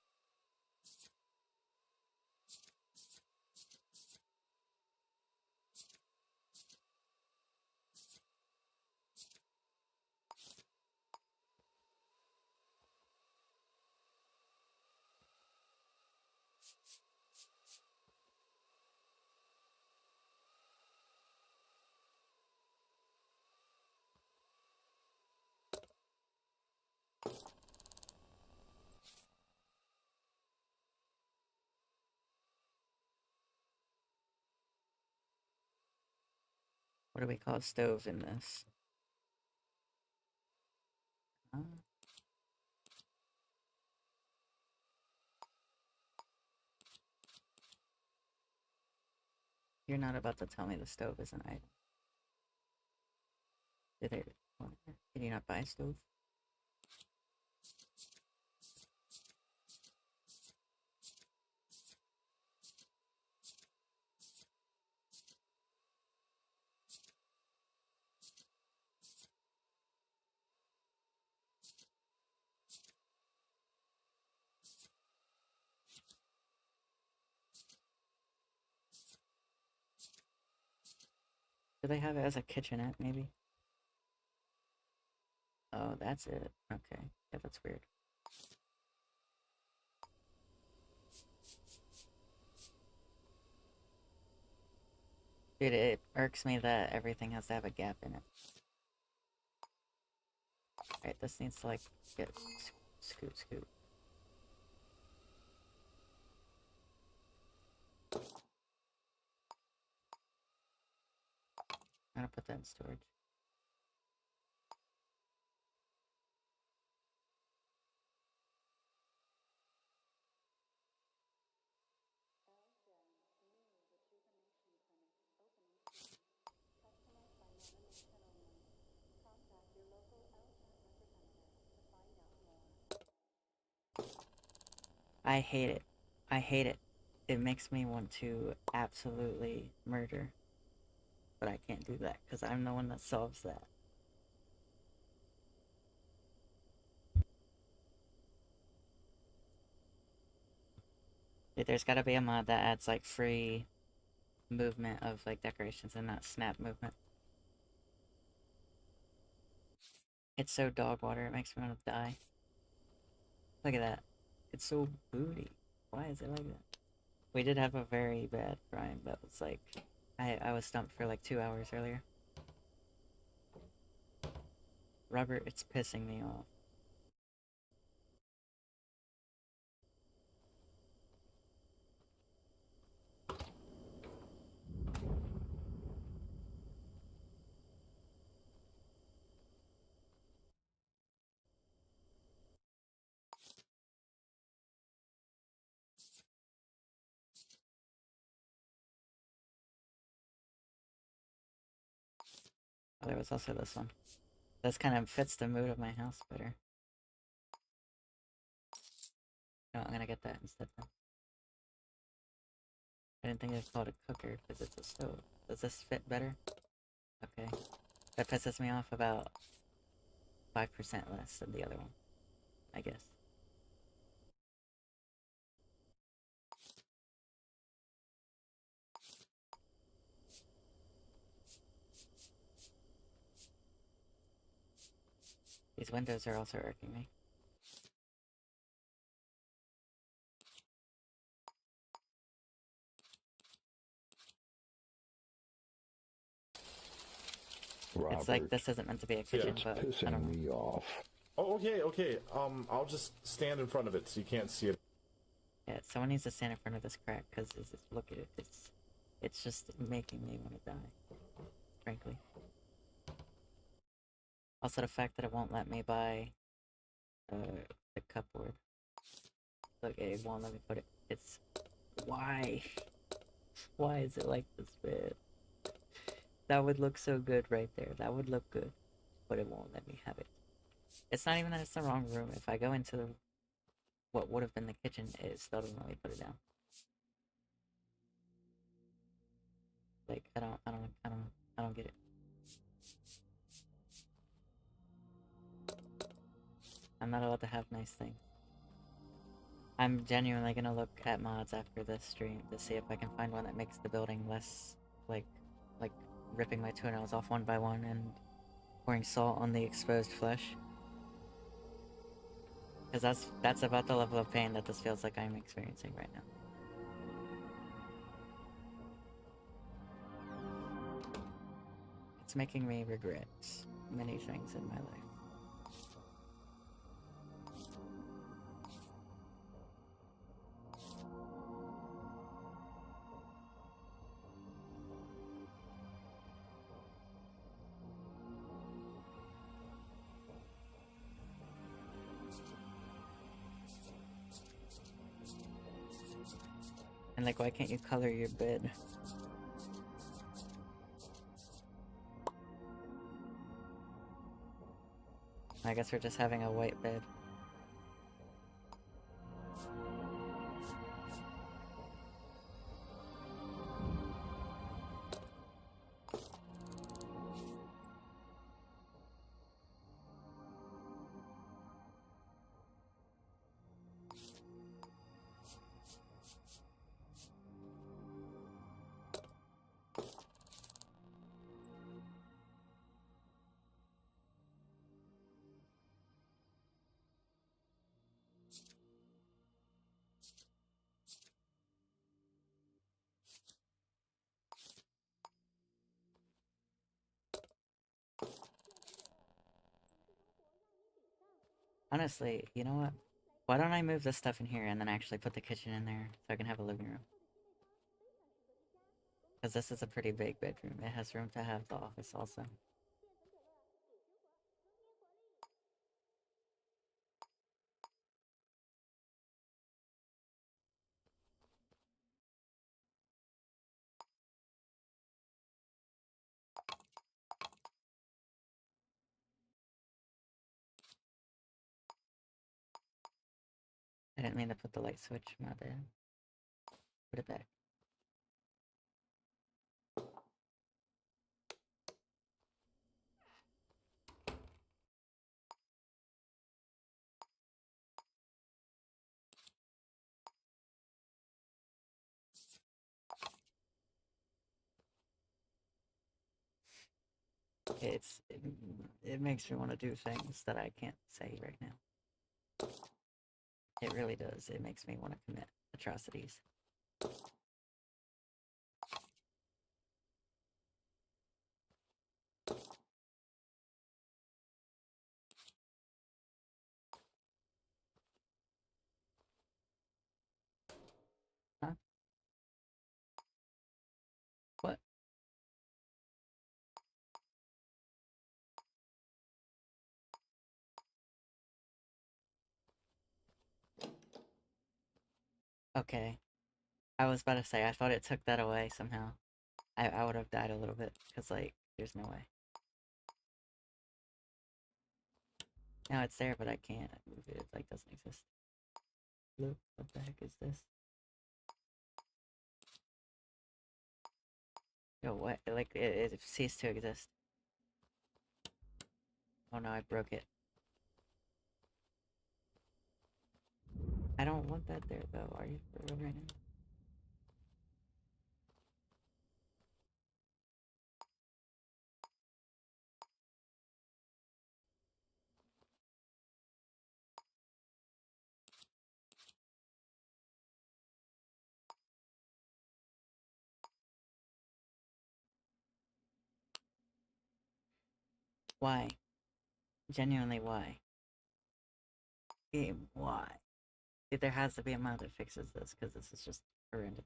What do we call a stove in this? You're not about to tell me the stove is an item. Did you not buy a stove? Do they have it as a kitchenette, maybe? Oh, that's it. Okay. Yeah, that's weird. Dude, it irks me that everything has to have a gap in it. Alright, this needs to, like, get scoot. I'm gonna put that in storage. I hate it. I hate it. It makes me want to absolutely murder. But I can't do that because I'm the one that solves that. Dude, there's gotta be a mod that adds like free movement of like decorations and not snap movement. It's so dog water, it makes me want to die. Look at that. It's so booty. Why is it like that? We did have a very bad crime that was like... I was stumped for like 2 hours earlier. Robert, it's pissing me off. Oh, there was also this one. This kind of fits the mood of my house better. No, I'm gonna get that instead then. I didn't think it was called a cooker because it's a stove. Does this fit better? Okay. That pisses me off about 5% less than the other one, I guess. These windows are also irking me. Robert, It's like this isn't meant to be a kitchen, it's but I pissing don't know. me off. Oh, okay. I'll just stand in front of it so you can't see it. Yeah, someone needs to stand in front of this crack because look at it. It's just making me want to die, frankly. Also, the fact that it won't let me buy the cupboard. Look, it won't let me put it. It's why? Why is it like this, man? That would look so good right there. That would look good, but it won't let me have it. It's not even that it's the wrong room. If I go into the what would have been the kitchen, it still doesn't let me put it down. Like I don't get it. I'm not allowed to have nice things. I'm genuinely gonna look at mods after this stream to see if I can find one that makes the building less like like ripping my toenails off one by one and pouring salt on the exposed flesh. Because that's about the level of pain that this feels like I'm experiencing right now. It's making me regret many things in my life. And like, why can't you color your bed? I guess we're just having a white bed. Honestly, you know what? Why don't I move this stuff in here and then actually put the kitchen in there so I can have a living room? Because this is a pretty big bedroom. It has room to have the office also. I didn't mean to put the light switch, my bad. Put it back. It makes me want to do things that I can't say right now. It really does. It makes me want to commit atrocities. Huh? What? Okay. I was about to say, I thought it took that away somehow. I would have died a little bit, because, like, there's no way. Now it's there, but I can't move it. It, like, doesn't exist. Look, what the heck is this? Yo, what? Like, it ceased to exist. Oh no, I broke it. I don't want that there, though. Are you for real right now? Why? Genuinely, why? Game, why? There has to be a mod that fixes this, because this is just horrendous.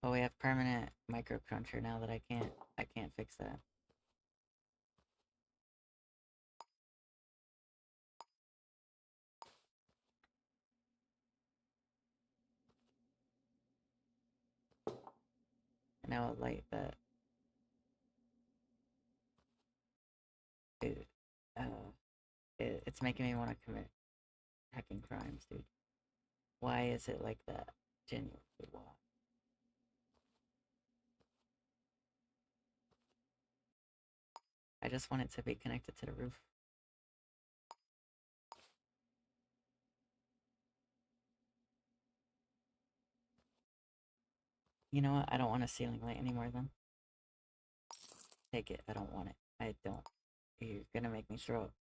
Oh, we have permanent micro cruncher now that I can't fix that. And now a light that it, it's making me want to commit hacking crimes, dude. Why is it like that? Genuinely, why? I just want it to be connected to the roof. You know what? I don't want a ceiling light anymore then. Take it. I don't want it. I don't. You're gonna make me throw up.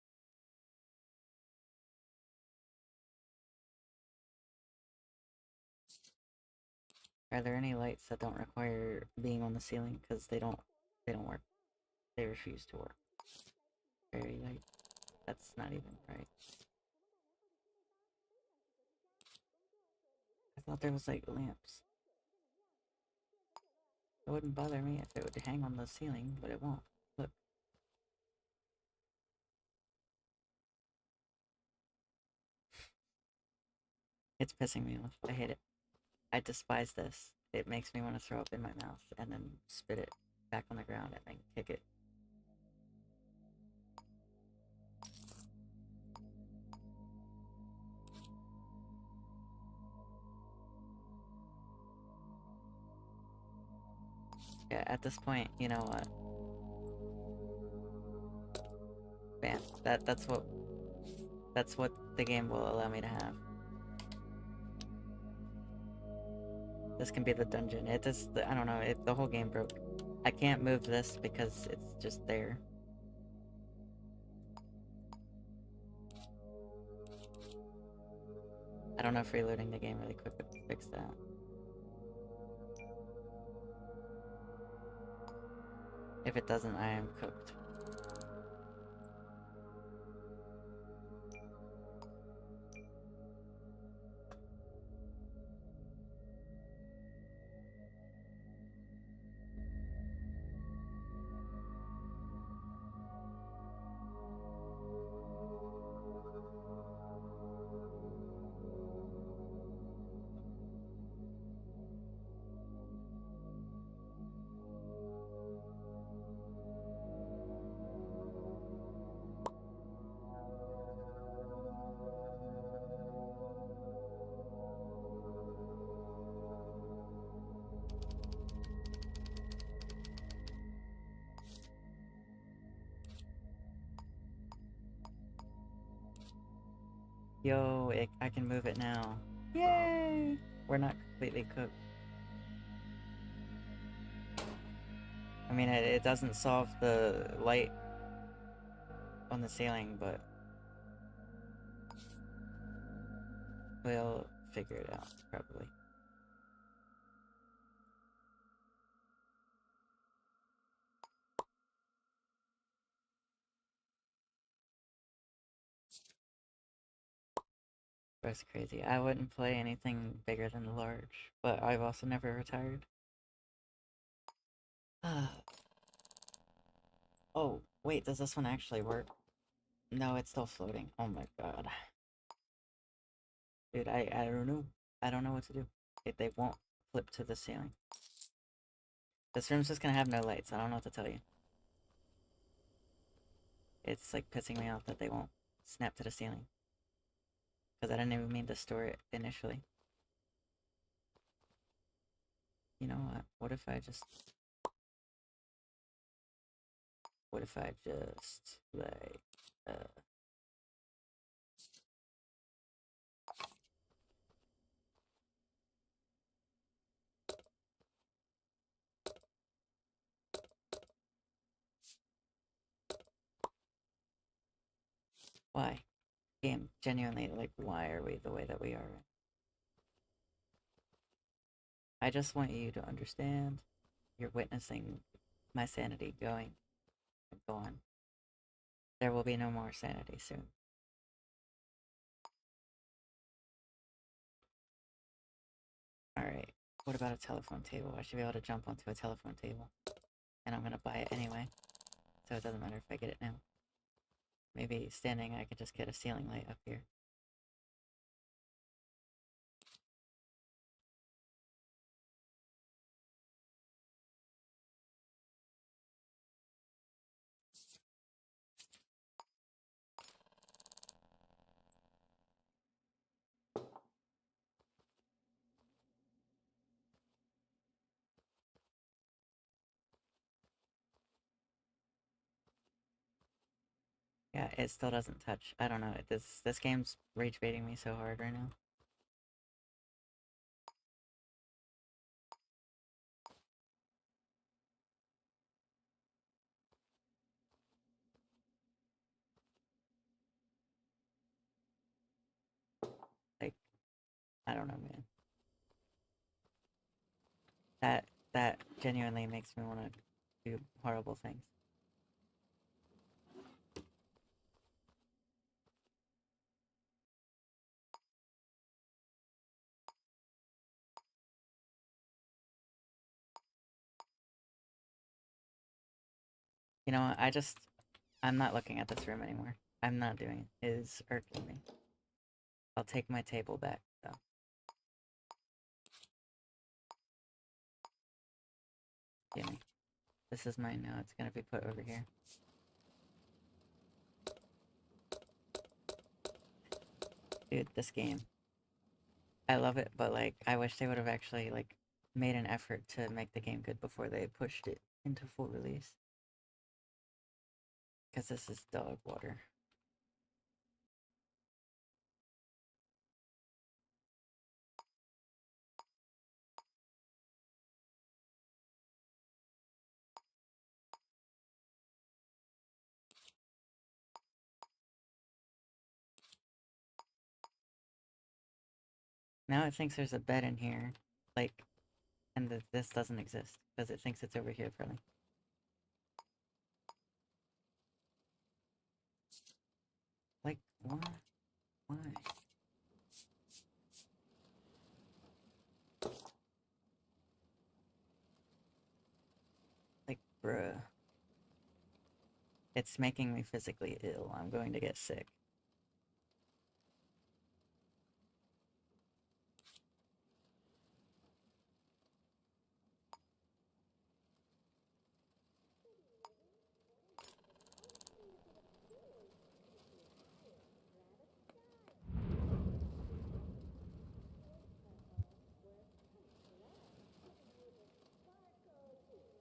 Are there any lights that don't require being on the ceiling? Because they don't work. They refuse to work. Fairy light. That's not even right. I thought there was like lamps. It wouldn't bother me if it would hang on the ceiling, but it won't. Look. It's pissing me off. I hate it. I despise this. It makes me want to throw up in my mouth and then spit it back on the ground and then kick it. Yeah, at this point, you know what? Bam. That's what the game will allow me to have. This can be the dungeon. It just, I don't know, the whole game broke. I can't move this because it's just there. I don't know if reloading the game really quick would fix that. If it doesn't, I am cooked. Yo, I can move it now. Yay! We're not completely cooked. I mean, it doesn't solve the light on the ceiling, but we'll figure it out, probably. That's crazy. I wouldn't play anything bigger than the large, but I've also never retired. Oh, wait, does this one actually work? No, it's still floating. Oh my god. Dude, I don't know. I don't know what to do. They won't flip to the ceiling. This room's just gonna have no lights. I don't know what to tell you. It's like pissing me off that they won't snap to the ceiling. Because I didn't even mean to store it initially. You know what? What if I just... like... Why? Game, genuinely, like, why are we the way that we are? I just want you to understand you're witnessing my sanity going and gone. There will be no more sanity soon. Alright, what about a telephone table? I should be able to jump onto a telephone table. And I'm gonna buy it anyway, so it doesn't matter if I get it now. Maybe standing I could just get a ceiling light up here. it still doesn't touch. I don't know. This game's rage baiting me so hard right now. Like, I don't know, man. That genuinely makes me want to do horrible things. You know what? I'm not looking at this room anymore. I'm not doing it. It is irking me. I'll take my table back, though. Gimme. This is mine now. It's gonna be put over here. Dude, this game. I love it, but, like, I wish they would have actually, like, made an effort to make the game good before they pushed it into full release. Because this is dog water. Now it thinks there's a bed in here, like, and this doesn't exist, because it thinks it's over here, probably. Like, what? Why? Like, bruh. It's making me physically ill. I'm going to get sick.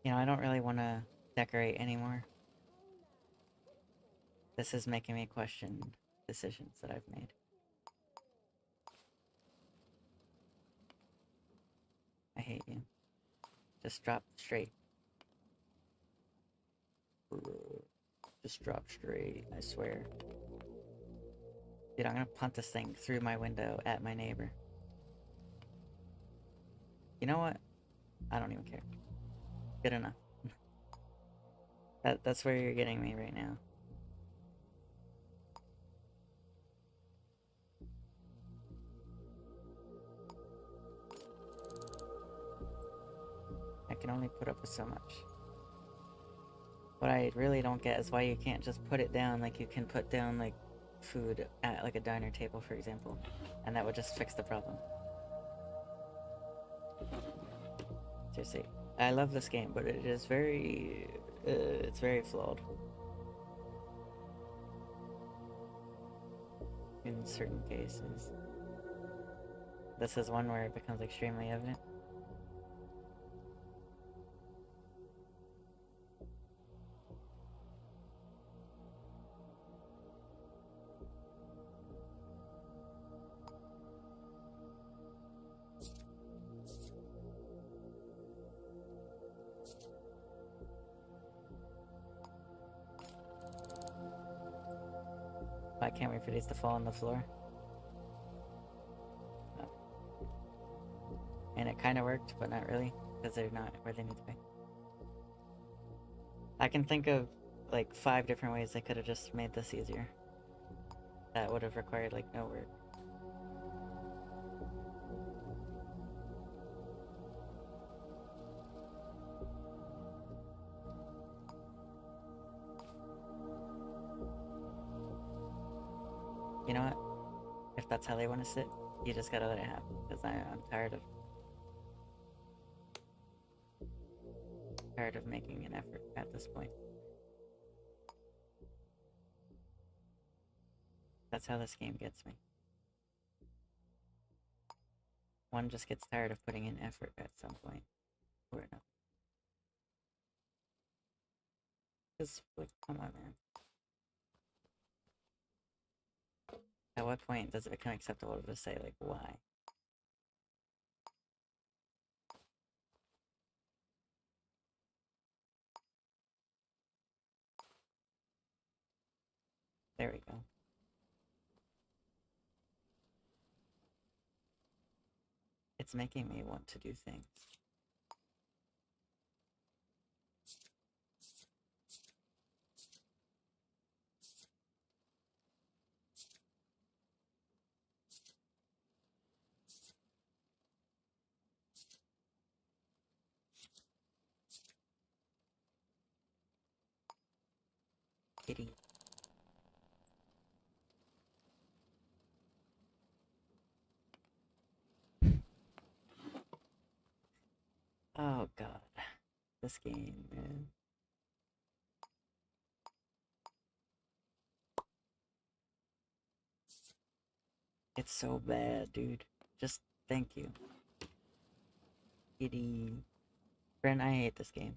You know, I don't really want to decorate anymore. This is making me question decisions that I've made. I hate you. Just drop straight. Just drop straight, I swear. Dude, I'm gonna punt this thing through my window at my neighbor. You know what? I don't even care. Good enough. That's where you're getting me right now. I can only put up with so much. What I really don't get is why you can't just put it down like you can put down, like, food at, like, a diner table, for example. And that would just fix the problem. Seriously. I love this game, but it is very... it's very flawed. In certain cases. This is one where it becomes extremely evident. I can't wait for these to fall on the floor. Oh. And it kind of worked, but not really, because they're not where they need to be. I can think of, like, 5 different ways they could have just made this easier. That would have required, like, no work. You know what? If that's how they want to sit, you just gotta let it happen, because I'm tired of making an effort at this point. That's how this game gets me. One just gets tired of putting in effort at some point or another. Just, like, come on, man. At what point does it become acceptable to say, like, why? There we go. It's making me want to do things. Kitty. Oh god. This game, man. It's so bad, dude. Just thank you. Kitty. Friend, I hate this game.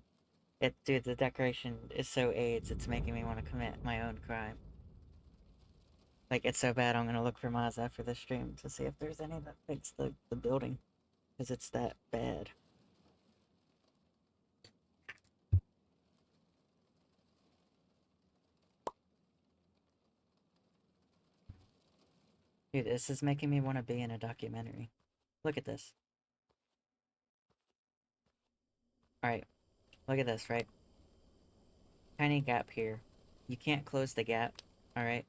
Dude, the decoration is so AIDS, it's making me want to commit my own crime. Like, it's so bad, I'm gonna look for mods after the stream to see if there's any that fix the building. Because it's that bad. Dude, this is making me want to be in a documentary. Look at this. Alright, look at this, right? Tiny gap here. You can't close the gap, alright?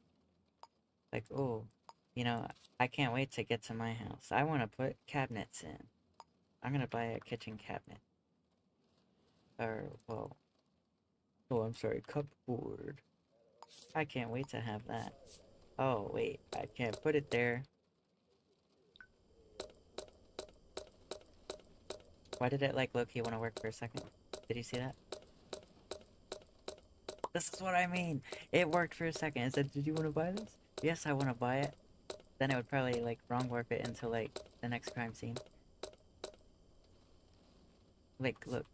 Like, oh, you know, I can't wait to get to my house. I want to put cabinets in. I'm gonna buy a kitchen cabinet. Or, well... Oh, I'm sorry, cupboard. I can't wait to have that. Oh, wait, I can't put it there. Why did it, like, low-key want to work for a second? Did you see that? This is what I mean! It worked for a second. It said, did you want to buy this? Yes, I want to buy it. Then it would probably, like, wrong warp it into, like, the next crime scene. Like, look.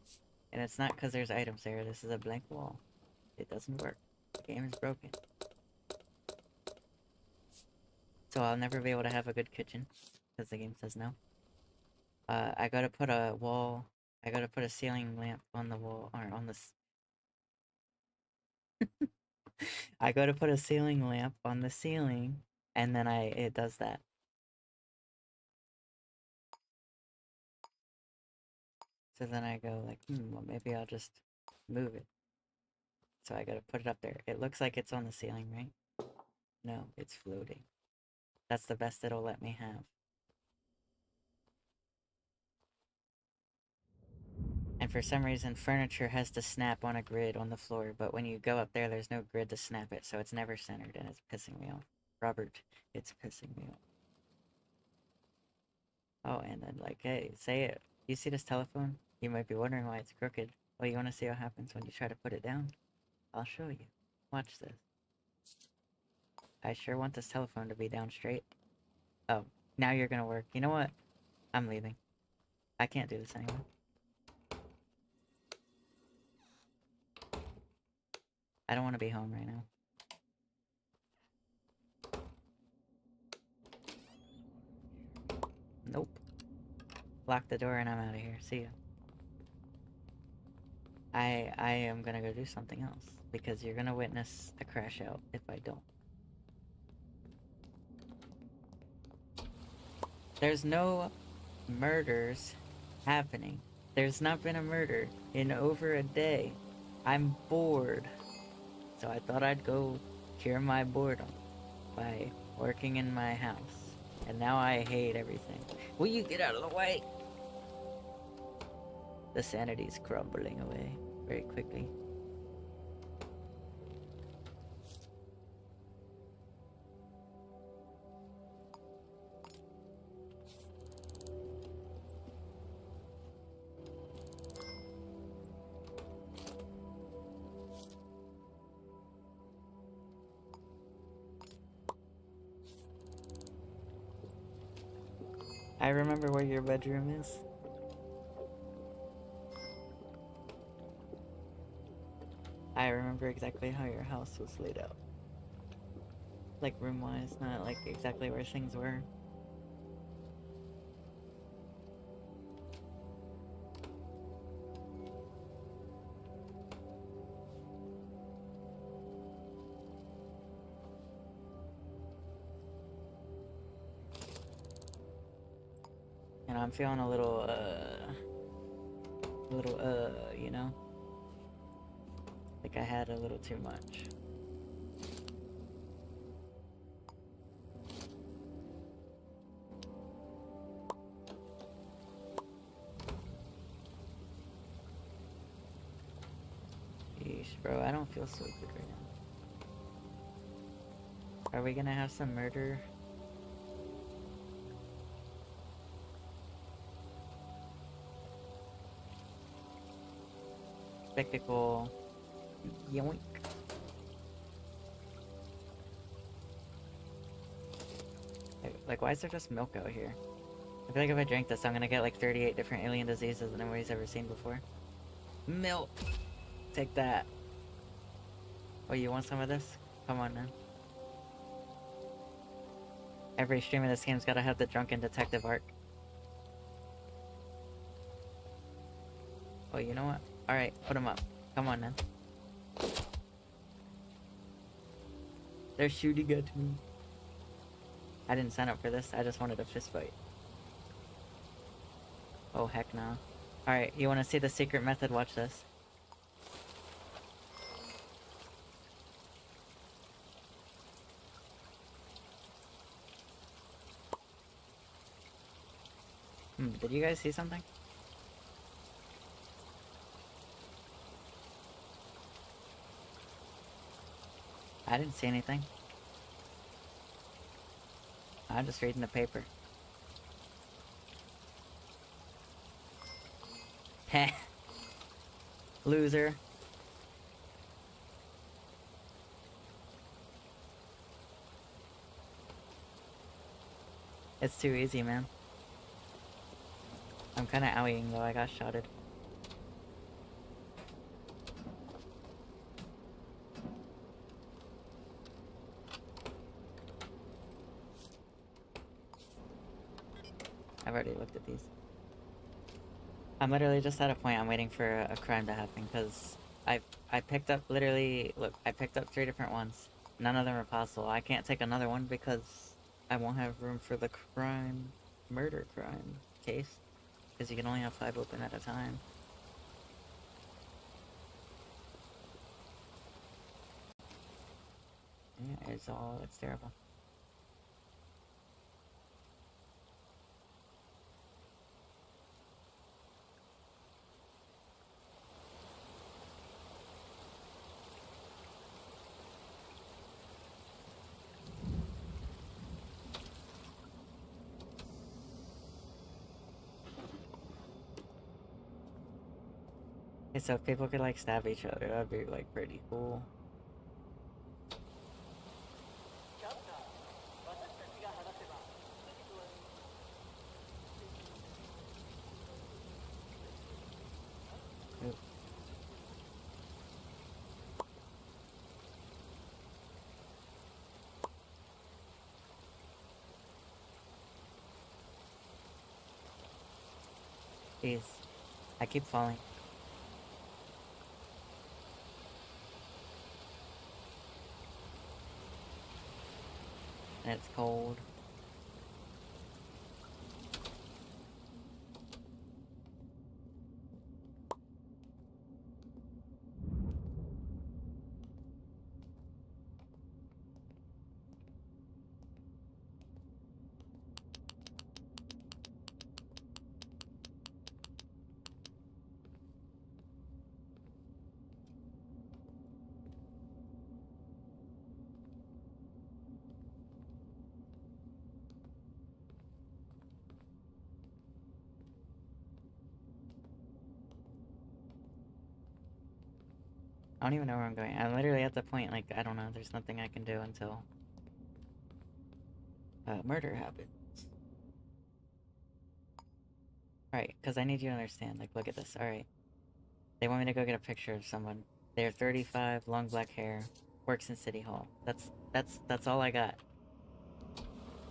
And it's not because there's items there. This is a blank wall. It doesn't work. The game is broken. So I'll never be able to have a good kitchen. Because the game says no. I gotta put a wall... I gotta put a ceiling lamp on the wall... Or on this... I gotta put a ceiling lamp on the ceiling. And then it does that. So then I go like, well, maybe I'll just move it. So I gotta put it up there. It looks like it's on the ceiling, right? No, it's floating. That's the best it'll let me have. And for some reason, furniture has to snap on a grid on the floor, but when you go up there, there's no grid to snap it, so it's never centered, and it's pissing me off. Robert, it's pissing me off. Oh, and then, like, hey, say it. You see this telephone? You might be wondering why it's crooked. Well, you want to see what happens when you try to put it down? I'll show you. Watch this. I sure want this telephone to be down straight. Oh, now you're gonna work. You know what? I'm leaving. I can't do this anymore. I don't want to be home right now. Nope. Lock the door and I'm out of here. See ya. I am gonna go do something else. Because you're gonna witness a crash out if I don't. There's no murders happening. There's not been a murder in over a day. I'm bored. So I thought I'd go cure my boredom by working in my house. And now I hate everything. Will you get out of the way? The sanity's crumbling away very quickly. I remember where your bedroom is. I remember exactly how your house was laid out. like room-wise, not like exactly where things were. And I'm feeling a little, you know? Like I had a little too much. Yeesh, bro, I don't feel so good right now. Are we gonna have some murder? Spectacle. Yoink. Like, why is there just milk out here? I feel like if I drink this, I'm gonna get like 38 different alien diseases that nobody's ever seen before. Milk! Take that. Oh, you want some of this? Come on now. Every stream of this game's gotta have the drunken detective arc. Oh, you know what? Alright, put him up. Come on now. They're shooting at me. I didn't sign up for this, I just wanted a fist fight. Oh, heck no. Alright, you wanna see the secret method? Watch this. Did you guys see something? I didn't see anything. I'm just reading the paper. Heh. Loser. It's too easy, man. I'm kinda outing though, I got shotted. I've already looked at these. I'm literally just at a point I'm waiting for a crime to happen, because I picked up literally, look, I picked up 3 different ones. None of them are possible. I can't take another one because I won't have room for the murder crime case. Because you can only have 5 open at a time. Yeah, it's terrible. Okay, so if people could like stab each other, that'd be like pretty cool. Oop. Jeez. I keep falling. And it's cold. I don't even know where I'm going. I'm literally at the point, like, I don't know, there's nothing I can do until murder happens. Alright, because I need you to understand. Like, look at this. Alright. They want me to go get a picture of someone. They're 35, long black hair, works in City Hall. That's That's all I got.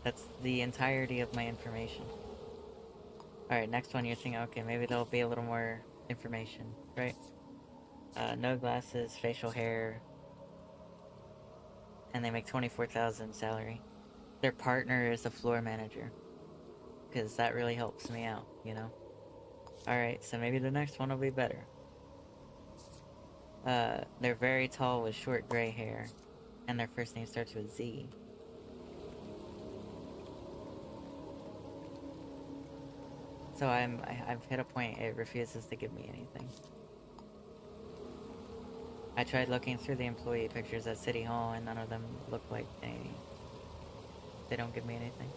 That's the entirety of my information. Alright, next one you're thinking, okay, maybe there'll be a little more information, right? No glasses, facial hair, and they make 24,000 salary. Their partner is a floor manager, because that really helps me out, you know? Alright, so maybe the next one will be better. They're very tall with short gray hair, and their first name starts with Z. So I've hit a point, it refuses to give me anything. I tried looking through the employee pictures at City Hall, and none of them look like they don't give me anything.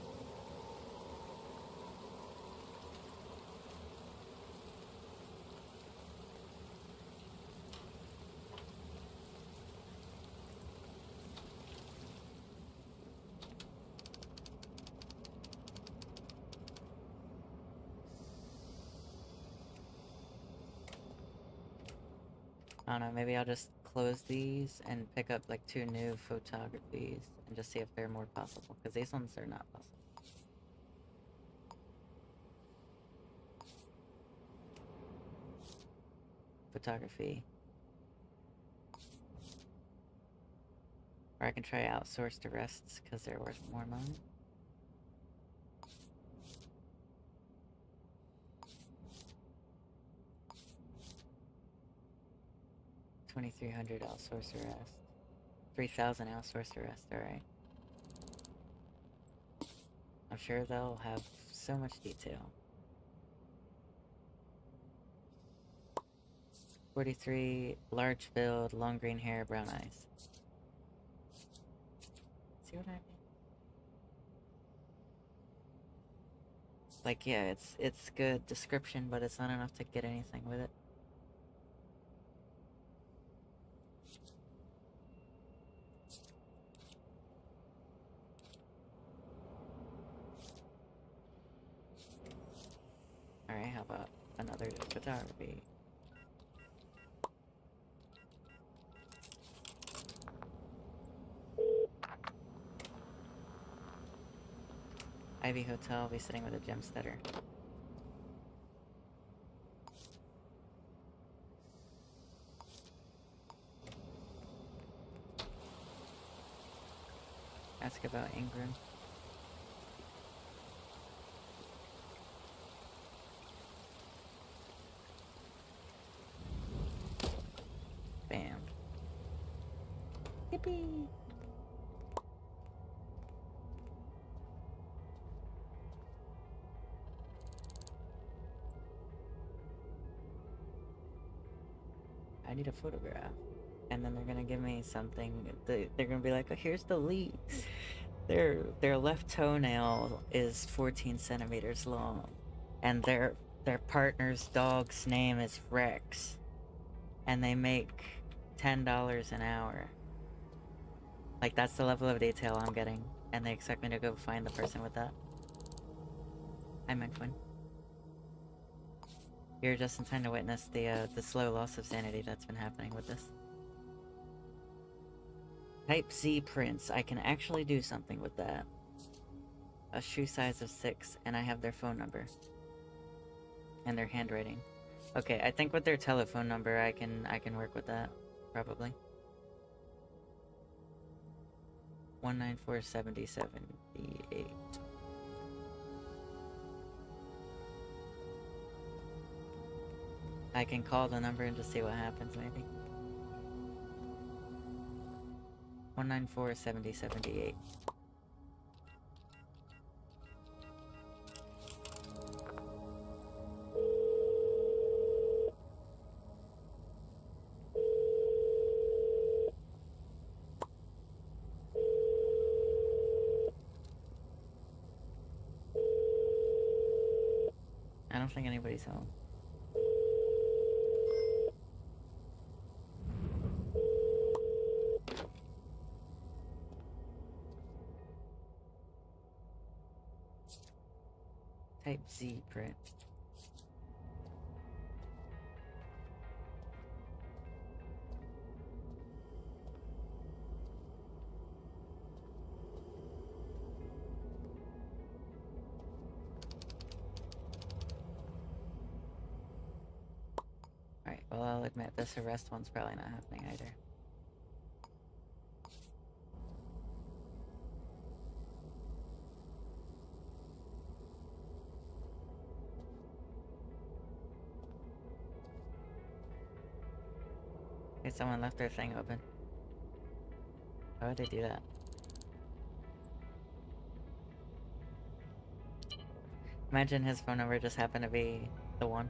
I don't know, maybe I'll just close these and pick up like 2 new photographies and just see if they're more possible, because these ones are not possible. Photography. Or I can try outsourced arrests because they're worth more money. $2,300 outsourced arrest. 3,000 outsourced arrest, alright. I'm sure they'll have so much detail. 43, large build, long green hair, brown eyes. See what I mean? Like, yeah, it's good description, but it's not enough to get anything with it. Alright, how about another photography? Ivy Hotel, be sitting with a gem stutter. Ask about Ingram. Bam. Yippee! I need a photograph. And then they're gonna give me something. They're gonna be like, oh, here's the leaks. Their left toenail is 14 centimeters long, and their partner's dog's name is Rex, and they make $10 an hour. Like, that's the level of detail I'm getting, and they expect me to go find the person with that. Hi, Quinn. You're just in time to witness the slow loss of sanity that's been happening with this. Type Z prints. I can actually do something with that. A shoe size of 6, and I have their phone number. And their handwriting. Okay, I think with their telephone number I can work with that. Probably. 1947078. I can call the number and just see what happens, maybe. 1947078. I don't think anybody's home. Type Z print. Well, I'll admit this arrest one's probably not happening either. Hey, someone left their thing open. Why would they do that? Imagine his phone number just happened to be the one.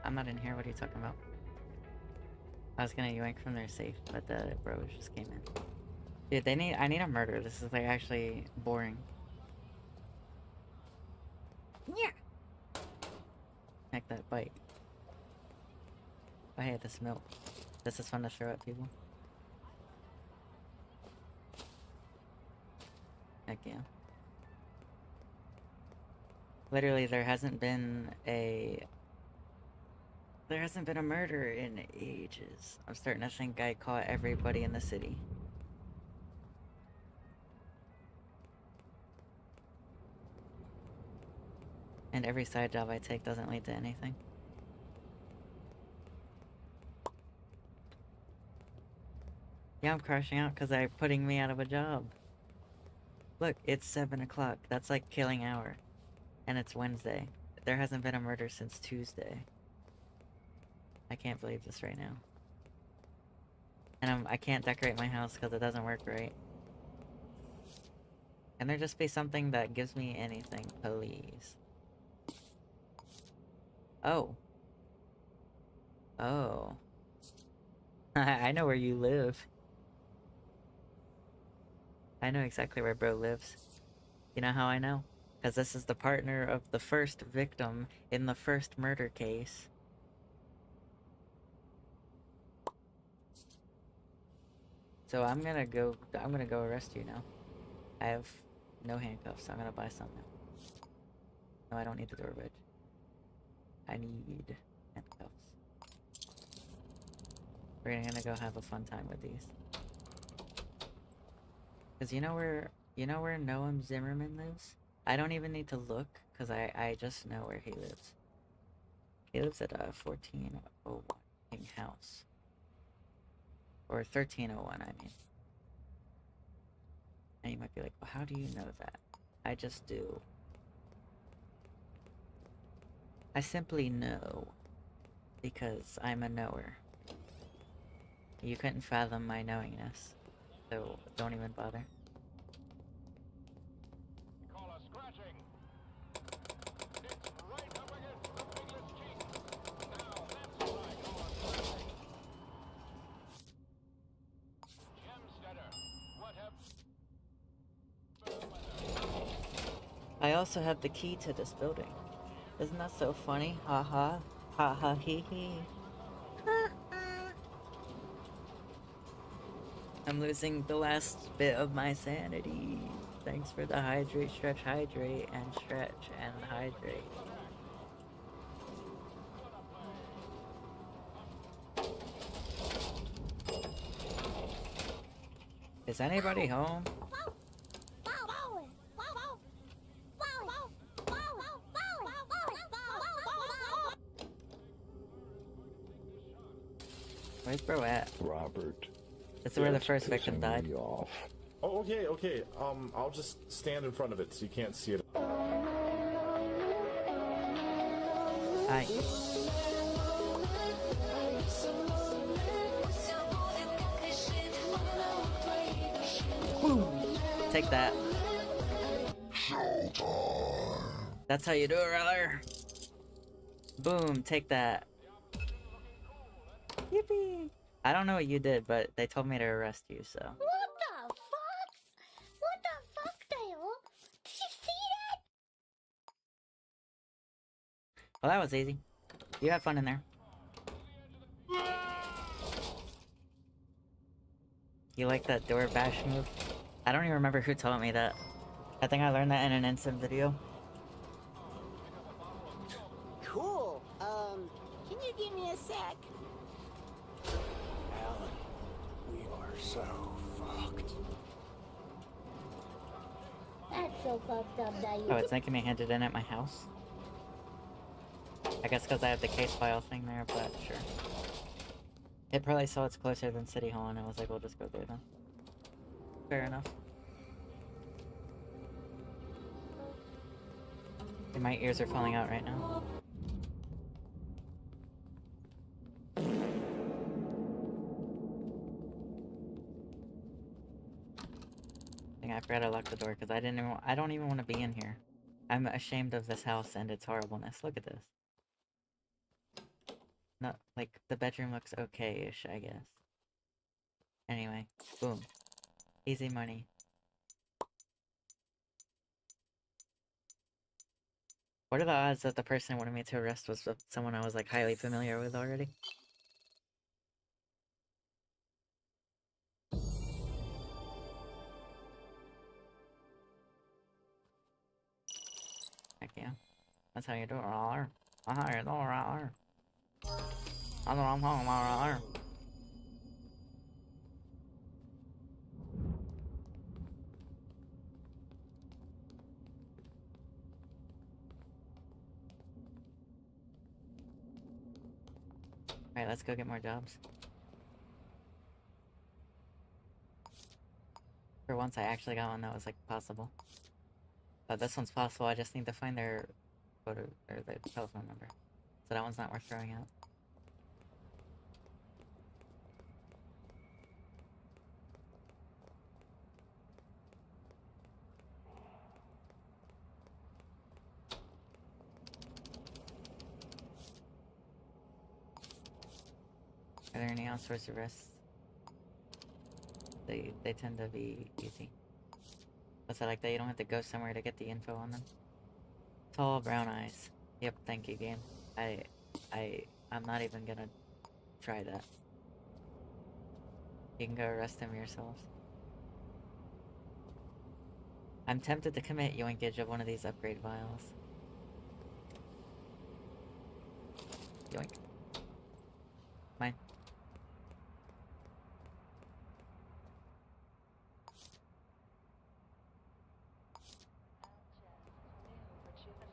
I'm not in here, what are you talking about? I was gonna yoink from their safe, but the bros just came in. Dude, I need a murder. This is like actually boring. Yeah. Like that bite. Oh hey, this milk. This is fun to throw at people. Heck yeah. Literally, there hasn't been a murder in ages. I'm starting to think I caught everybody in the city. And every side job I take doesn't lead to anything. Yeah, I'm crashing out because they're putting me out of a job. Look, it's 7 o'clock. That's like killing hour. And it's Wednesday. There hasn't been a murder since Tuesday. I can't believe this right now. And I can't decorate my house because it doesn't work right. Can there just be something that gives me anything, please? Oh. Oh. I know where you live. I know exactly where bro lives. You know how I know? Because this is the partner of the first victim in the first murder case. So I'm gonna go arrest you now. I have no handcuffs, so I'm gonna buy some now. No, I don't need the door bridge. I need handcuffs. We're gonna go have a fun time with these. Cause you know where Noam Zimmerman lives? I don't even need to look, cause I just know where he lives. He lives at 1401 King House. Or 1301, I mean. And you might be like, well, how do you know that? I just do. I simply know. Because I'm a knower. You couldn't fathom my knowingness. So don't even bother. Call a scratching. It's right up against the piglet's cheek. Now that's what I call a scratching. Gemsteader, what have... I also have the key to this building. Isn't that so funny? Ha ha. Ha ha hee hee. I'm losing the last bit of my sanity. Thanks for the hydrate, stretch, hydrate, and stretch, and hydrate. Is anybody home? Where's bro at? Robert. This is where the first victim died. Me off. Oh, okay. I'll just stand in front of it so you can't see it. Hi. Boom! Take that. Showtime. That's how you do it, brother. Boom, take that. Yippee! I don't know what you did, but they told me to arrest you, so. What the fuck? What the fuck, Dale? Did you see that? Well, that was easy. You had fun in there. You like that door bash move? I don't even remember who told me that. I think I learned that in an instant video. Cool. Can you give me a sec? Alan, we are so fucked. That's so fucked up, Dale. Oh, it's making me hand it in at my house? I guess because I have the case file thing there, but sure. It probably saw it's closer than City Hall, and I was like, we'll just go there then. Fair enough. And my ears are falling out right now. I forgot I locked the door because I don't even want to be in here. I'm ashamed of this house and its horribleness. Look at this. No, like, the bedroom looks okay-ish, I guess. Anyway, boom. Easy money. What are the odds that the person wanted me to arrest was someone I was, like, highly familiar with already? Heck yeah. That's how you do it, Roller. That's how you do it, Roller. That's what I'm talking about, Roller. Alright, let's go get more jobs. For once I actually got one that was, like, possible. But this one's possible, I just need to find their photo, or their telephone number. So that one's not worth throwing out. Are there any outsourced arrests? They tend to be easy. What's it like that? You don't have to go somewhere to get the info on them. Tall brown eyes. Yep, thank you, game. I'm not even gonna try that. You can go arrest him yourselves. I'm tempted to commit yoinkage of one of these upgrade vials. Yoink. Mine.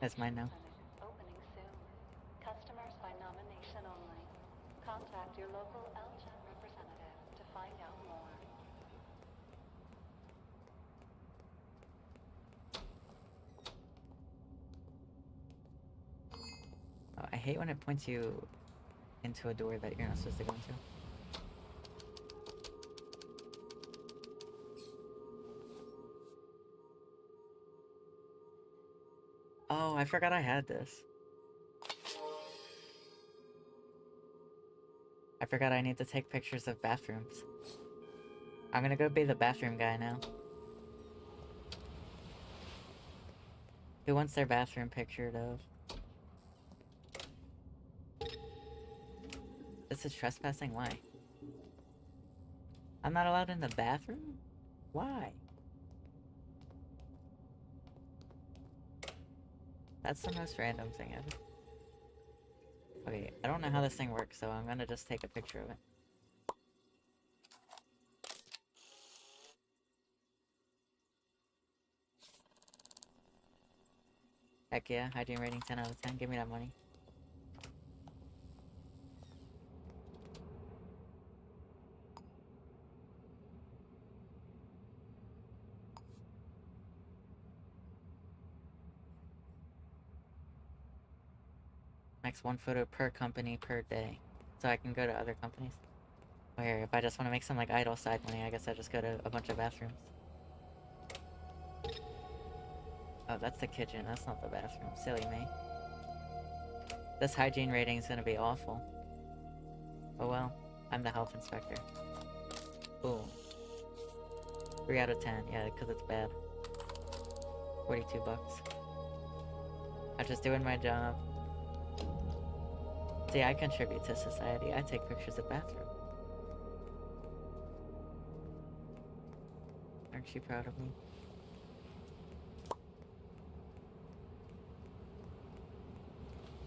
That's mine now. Opening soon. Customers by nomination only. Contact your local LGEN representative to find out more. Oh, I hate when it points you into a door that you're not supposed to go into. Oh, I forgot I had this. I forgot I need to take pictures of bathrooms. I'm gonna go be the bathroom guy now. Who wants their bathroom pictured of? This is trespassing? Why? I'm not allowed in the bathroom? Why? That's the most random thing ever. Okay, I don't know how this thing works, so I'm gonna just take a picture of it. Heck yeah, hygiene rating 10 out of 10. Give me that money. Next one photo per company per day. So I can go to other companies. Or if I just want to make some like idle side money, I guess I just go to a bunch of bathrooms. Oh, that's the kitchen. That's not the bathroom. Silly me. This hygiene rating is gonna be awful. Oh well. I'm the health inspector. Boom. 3 out of 10. Yeah, because it's bad. 42 bucks. I'm just doing my job. See, I contribute to society. I take pictures of bathrooms. Aren't you proud of me?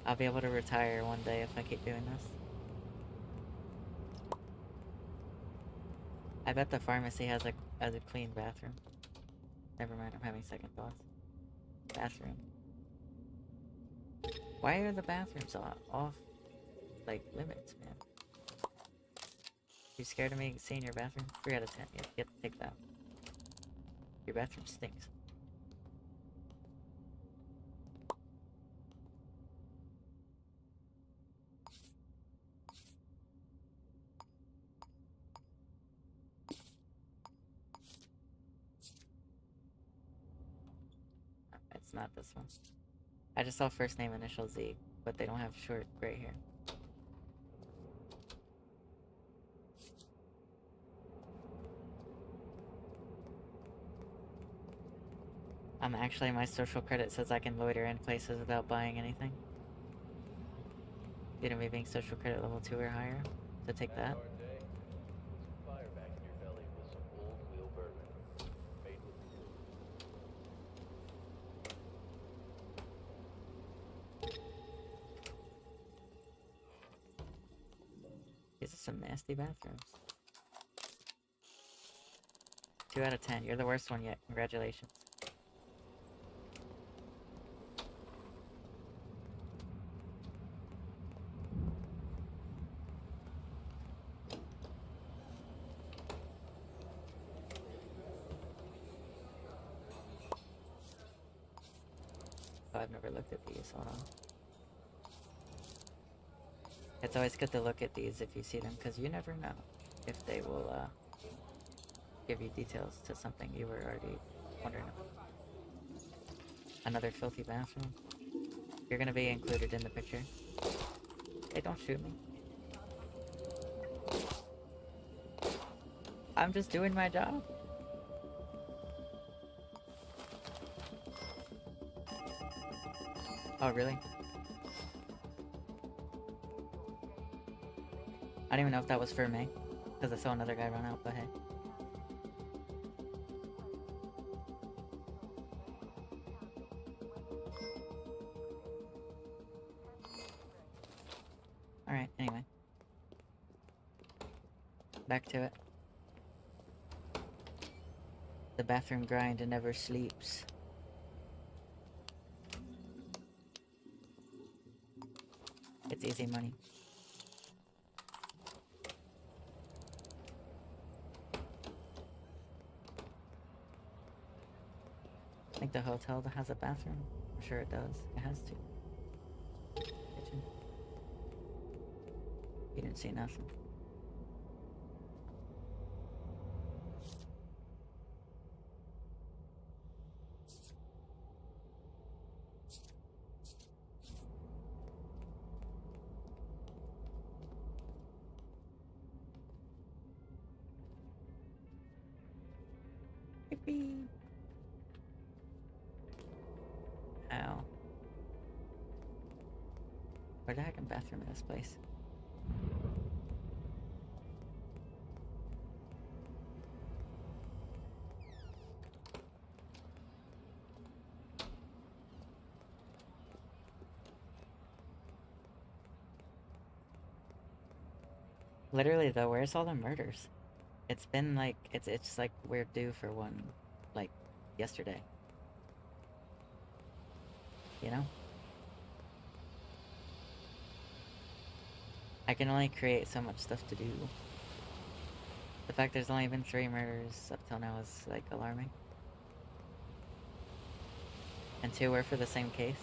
I'll be able to retire one day if I keep doing this. I bet the pharmacy has a clean bathroom. Never mind, I'm having second thoughts. Bathroom. Why are the bathrooms off like limits, man? You scared of me seeing your bathroom? 3 out of 10. Yeah, get take that. Your bathroom stinks. It's not this one. I just saw first name initial Z, but they don't have short gray hair. Actually, my social credit says I can loiter in places without buying anything. Due to me being social credit level 2 or higher, to take that. Fire back in your belly with some old wheel bourbon. Made with These are some nasty bathrooms. 2 out of 10. You're the worst one yet. Congratulations. Oh, I've never looked at these. Hold on. It's always good to look at these if you see them, because you never know if they will give you details to something you were already wondering about. Another filthy bathroom. You're gonna be included in the picture. Hey, don't shoot me. I'm just doing my job. Oh, really? I don't even know if that was for me, because I saw another guy run out, but hey. Alright, anyway. Back to it. The bathroom grind never sleeps. It's easy money. I think the hotel has a bathroom. I'm sure it does. It has to. Kitchen. You didn't see nothing. Yippee! Ow. Where the heck is the bathroom in this place? Literally though, where's all the murders? It's been like it's like we're due for one, like yesterday. You know? I can only create so much stuff to do. The fact there's only been 3 murders up till now is like alarming. And 2 were for the same case.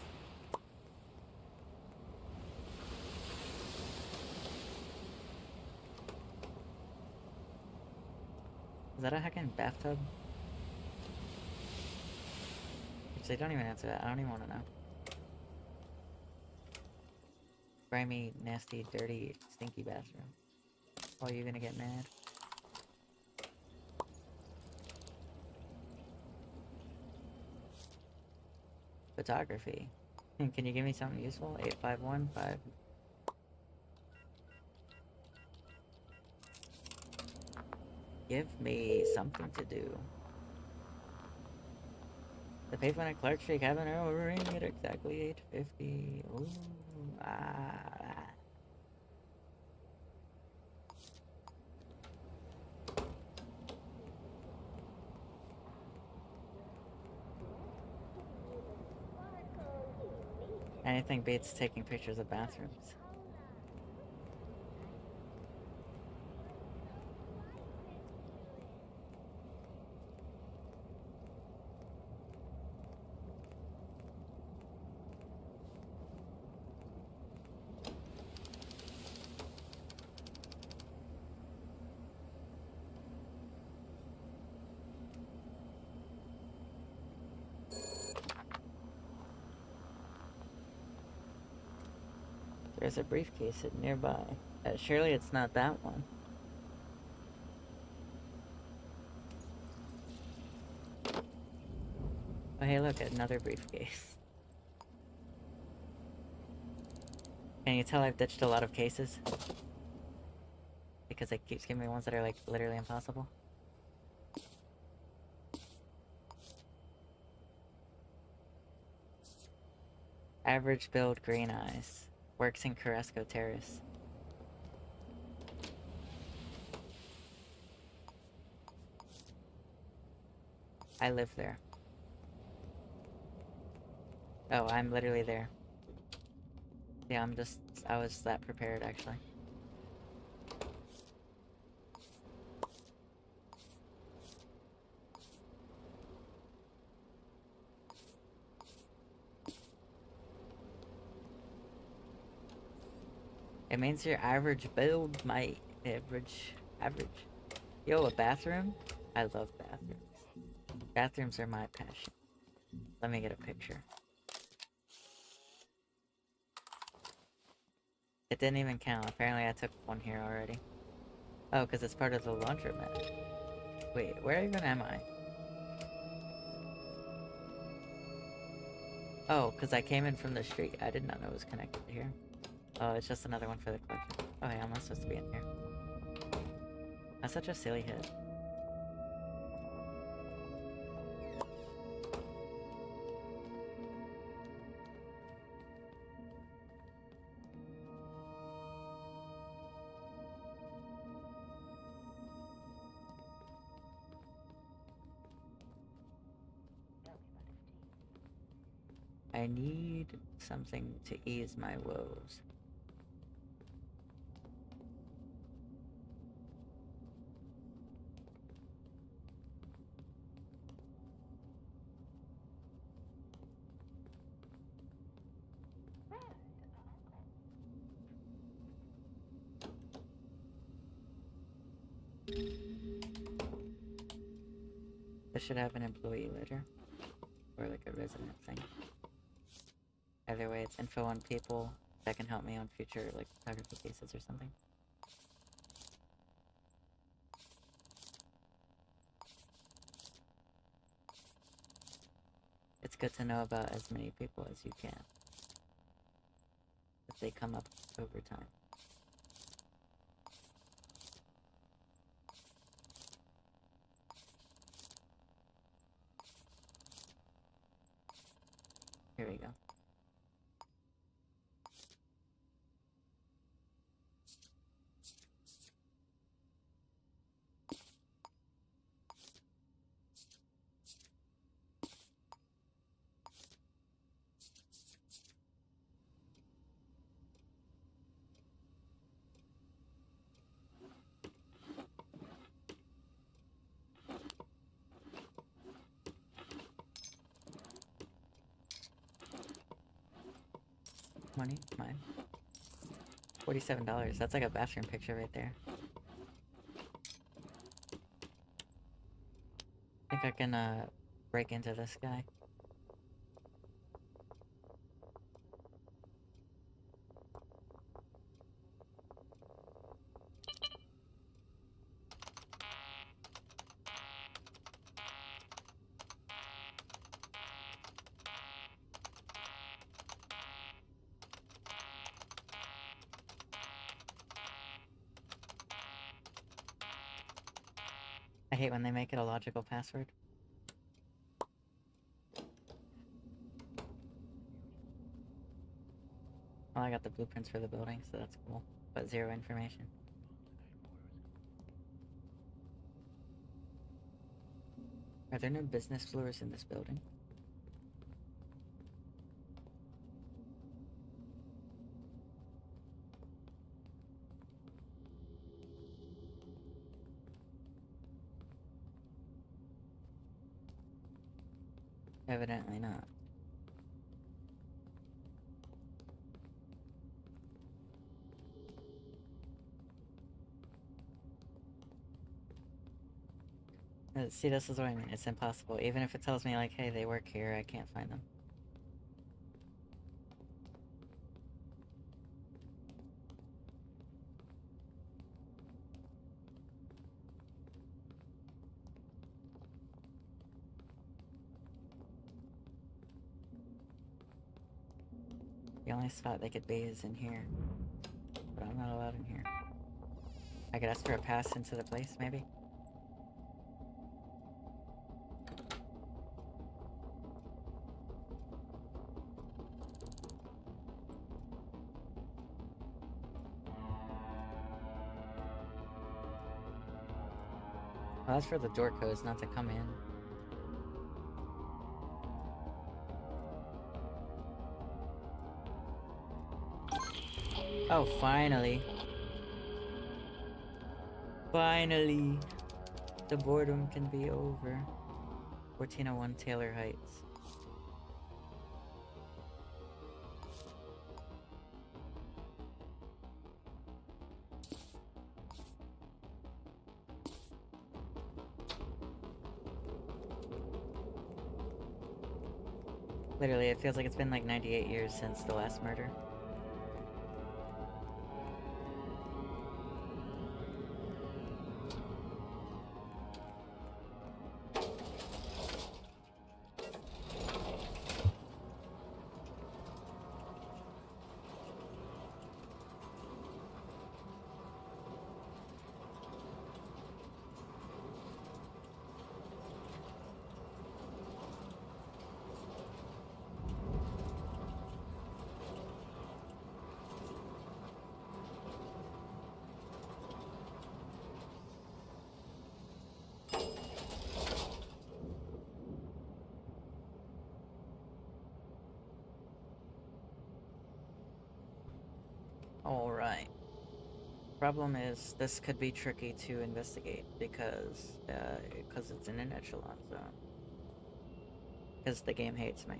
Is that a heckin' bathtub? Actually, don't even answer that. I don't even want to know. Grimy, nasty, dirty, stinky bathroom. Oh, you gonna get mad? Photography. Can you give me something useful? 8515. Give me something to do. The pavement at Clark Street Cabin ring at exactly 850. Ooh, ah. Anything beats taking pictures of bathrooms. There's a briefcase hidden nearby. Surely it's not that one. Oh, hey, look, another briefcase. Can you tell I've ditched a lot of cases? Because it keeps giving me ones that are, like, literally impossible. Average build, green eyes. Works in Carrasco Terrace. I live there. Oh, I'm literally there. Yeah, I was that prepared, actually. It means your average build, my average. Yo, a bathroom? I love bathrooms. Bathrooms are my passion. Let me get a picture. It didn't even count. Apparently I took one here already. Oh, because it's part of the laundromat. Wait, where even am I? Oh, because I came in from the street. I did not know it was connected to here. Oh, it's just another one for the collection. Oh, hey, I'm not supposed to be in here. That's such a silly hit. I need something to ease my woes. This should have an employee letter. Or like a resident thing. Either way, it's info on people that can help me on future like photography cases or something. It's good to know about as many people as you can. If they come up over time. Here we go. Money? Mine. $47. That's like a bathroom picture right there. I think I can, break into this guy. I hate when they make it a logical password. Well, I got the blueprints for the building, so that's cool. But zero information. Are there no business floors in this building? Evidently not. See, this is what I mean. It's impossible. Even if it tells me, like, hey, they work here, I can't find them. The only spot they could be is in here. But I'm not allowed in here. I could ask for a pass into the place, maybe? Well, that's for the door codes, not to come in. Oh, finally. Finally. The boredom can be over. 1401 Taylor Heights. Literally, it feels like it's been like 98 years since the last murder. Alright. Problem is, this could be tricky to investigate because it's in an echelon zone. Because the game hates me.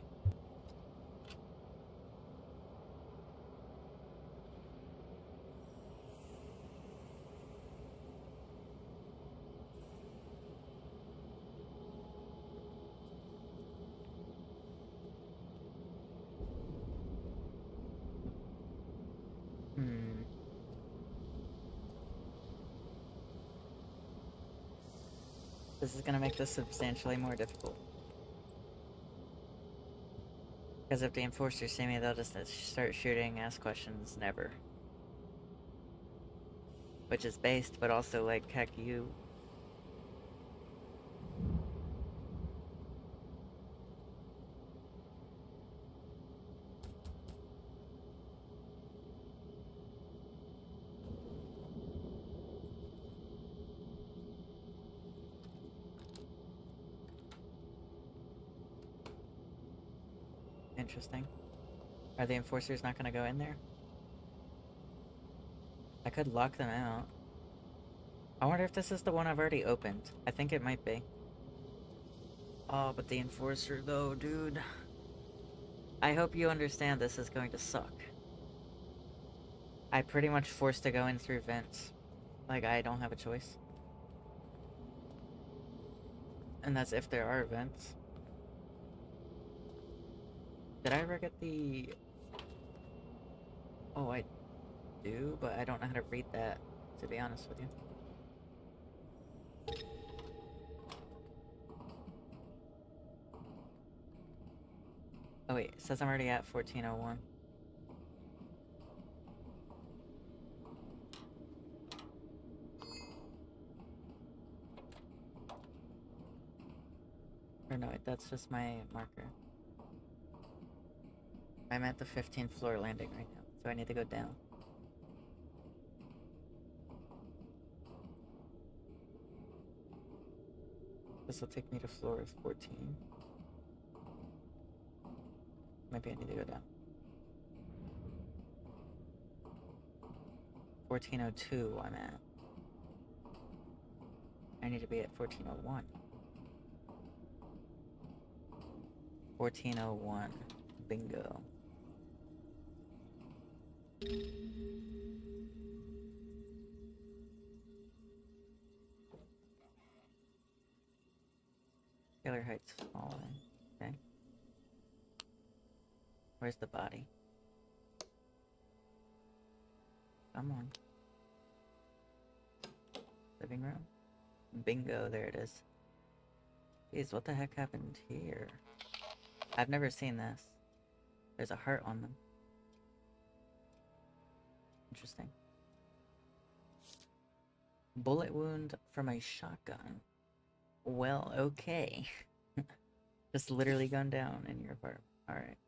This is gonna make this substantially more difficult. Because if the enforcers see me, they'll just start shooting, ask questions, never. Which is based, but also like, heck, you. Interesting. Are the enforcers not gonna go in there? I could lock them out. I wonder if this is the one I've already opened. I think it might be. Oh, but the enforcer though, dude. I hope you understand this is going to suck. I pretty much forced to go in through vents. Like, I don't have a choice. And that's if there are vents. Did I ever get the... Oh, I do, but I don't know how to read that, to be honest with you. Oh wait, it says I'm already at 1401. Or no, wait, that's just my marker. I'm at the 15th floor landing right now, so I need to go down. This will take me to floor 14. Maybe I need to go down. 1402 I'm at. I need to be at 1401. 1401. Bingo. Taylor Heights falling. Okay. Where's the body? Come on. Living room? Bingo, there it is. Jeez, what the heck happened here? I've never seen this. There's a heart on them. Interesting. Bullet wound from a shotgun. Well, okay. Just literally gone down in your apartment. Alright.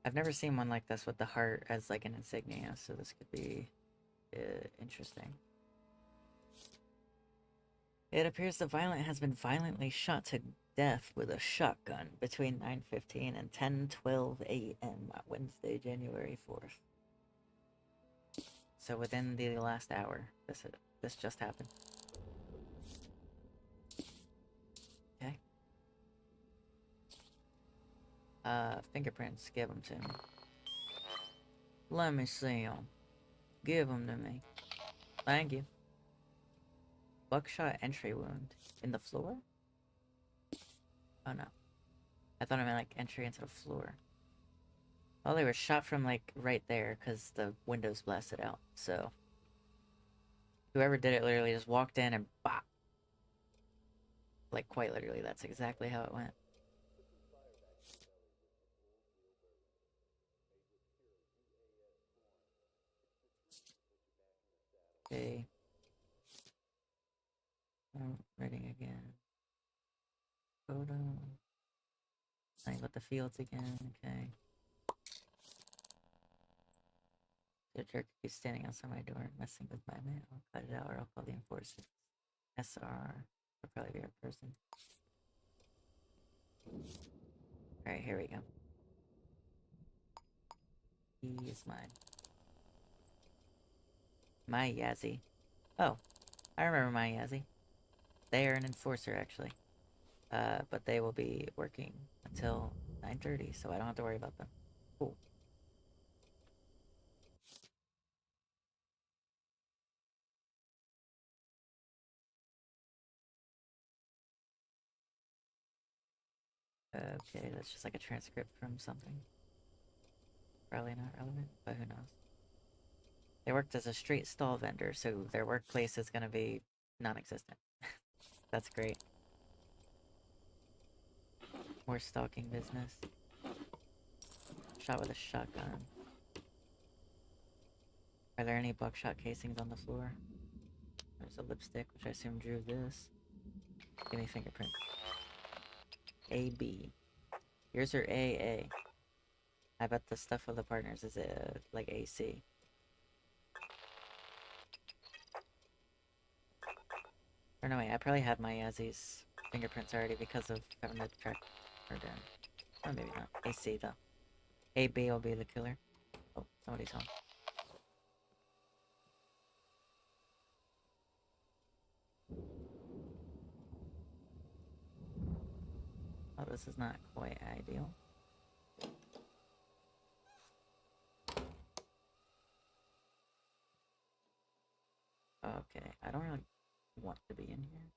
I've never seen one like this with the heart as like an insignia, so this could be interesting. It appears the violent has been violently shot to death with a shotgun between 9:15 and 10:12 a.m. on Wednesday, January 4th. So within the last hour, this just happened. Okay. Fingerprints, give them to me. Let me see them. Give them to me. Thank you. Buckshot entry wound. In the floor? Oh no. I thought I meant like entry into the floor. Well, they were shot from like right there because the windows blasted out, so. Whoever did it literally just walked in and bop. Like quite literally, that's exactly how it went. Okay. I'm reading again. Photo. Playing with the fields again, okay. The jerk is standing outside my door messing with my mail. Cut it out or I'll call the enforcers. SR. Will probably be our person. Alright, here we go. He is mine. My Yazzie. Oh, I remember my Yazzie. They are an enforcer, actually. But they will be working until 9:30, so I don't have to worry about them. Cool. Okay, that's just like a transcript from something. Probably not relevant, but who knows. They worked as a street stall vendor, so their workplace is gonna be non-existent. That's great. More stalking business. Shot with a shotgun. Are there any buckshot casings on the floor? There's a lipstick, which I assume drew this. Give me fingerprint. AB. Yours are AA. I bet the stuff with the partners is like AC. Or no, wait, I probably had my Yazzy's fingerprints already because of having to track her down. Or maybe not. AC though. AB will be the killer. Oh, somebody's home. Oh, this is not quite ideal. Okay, I don't really want to be in here.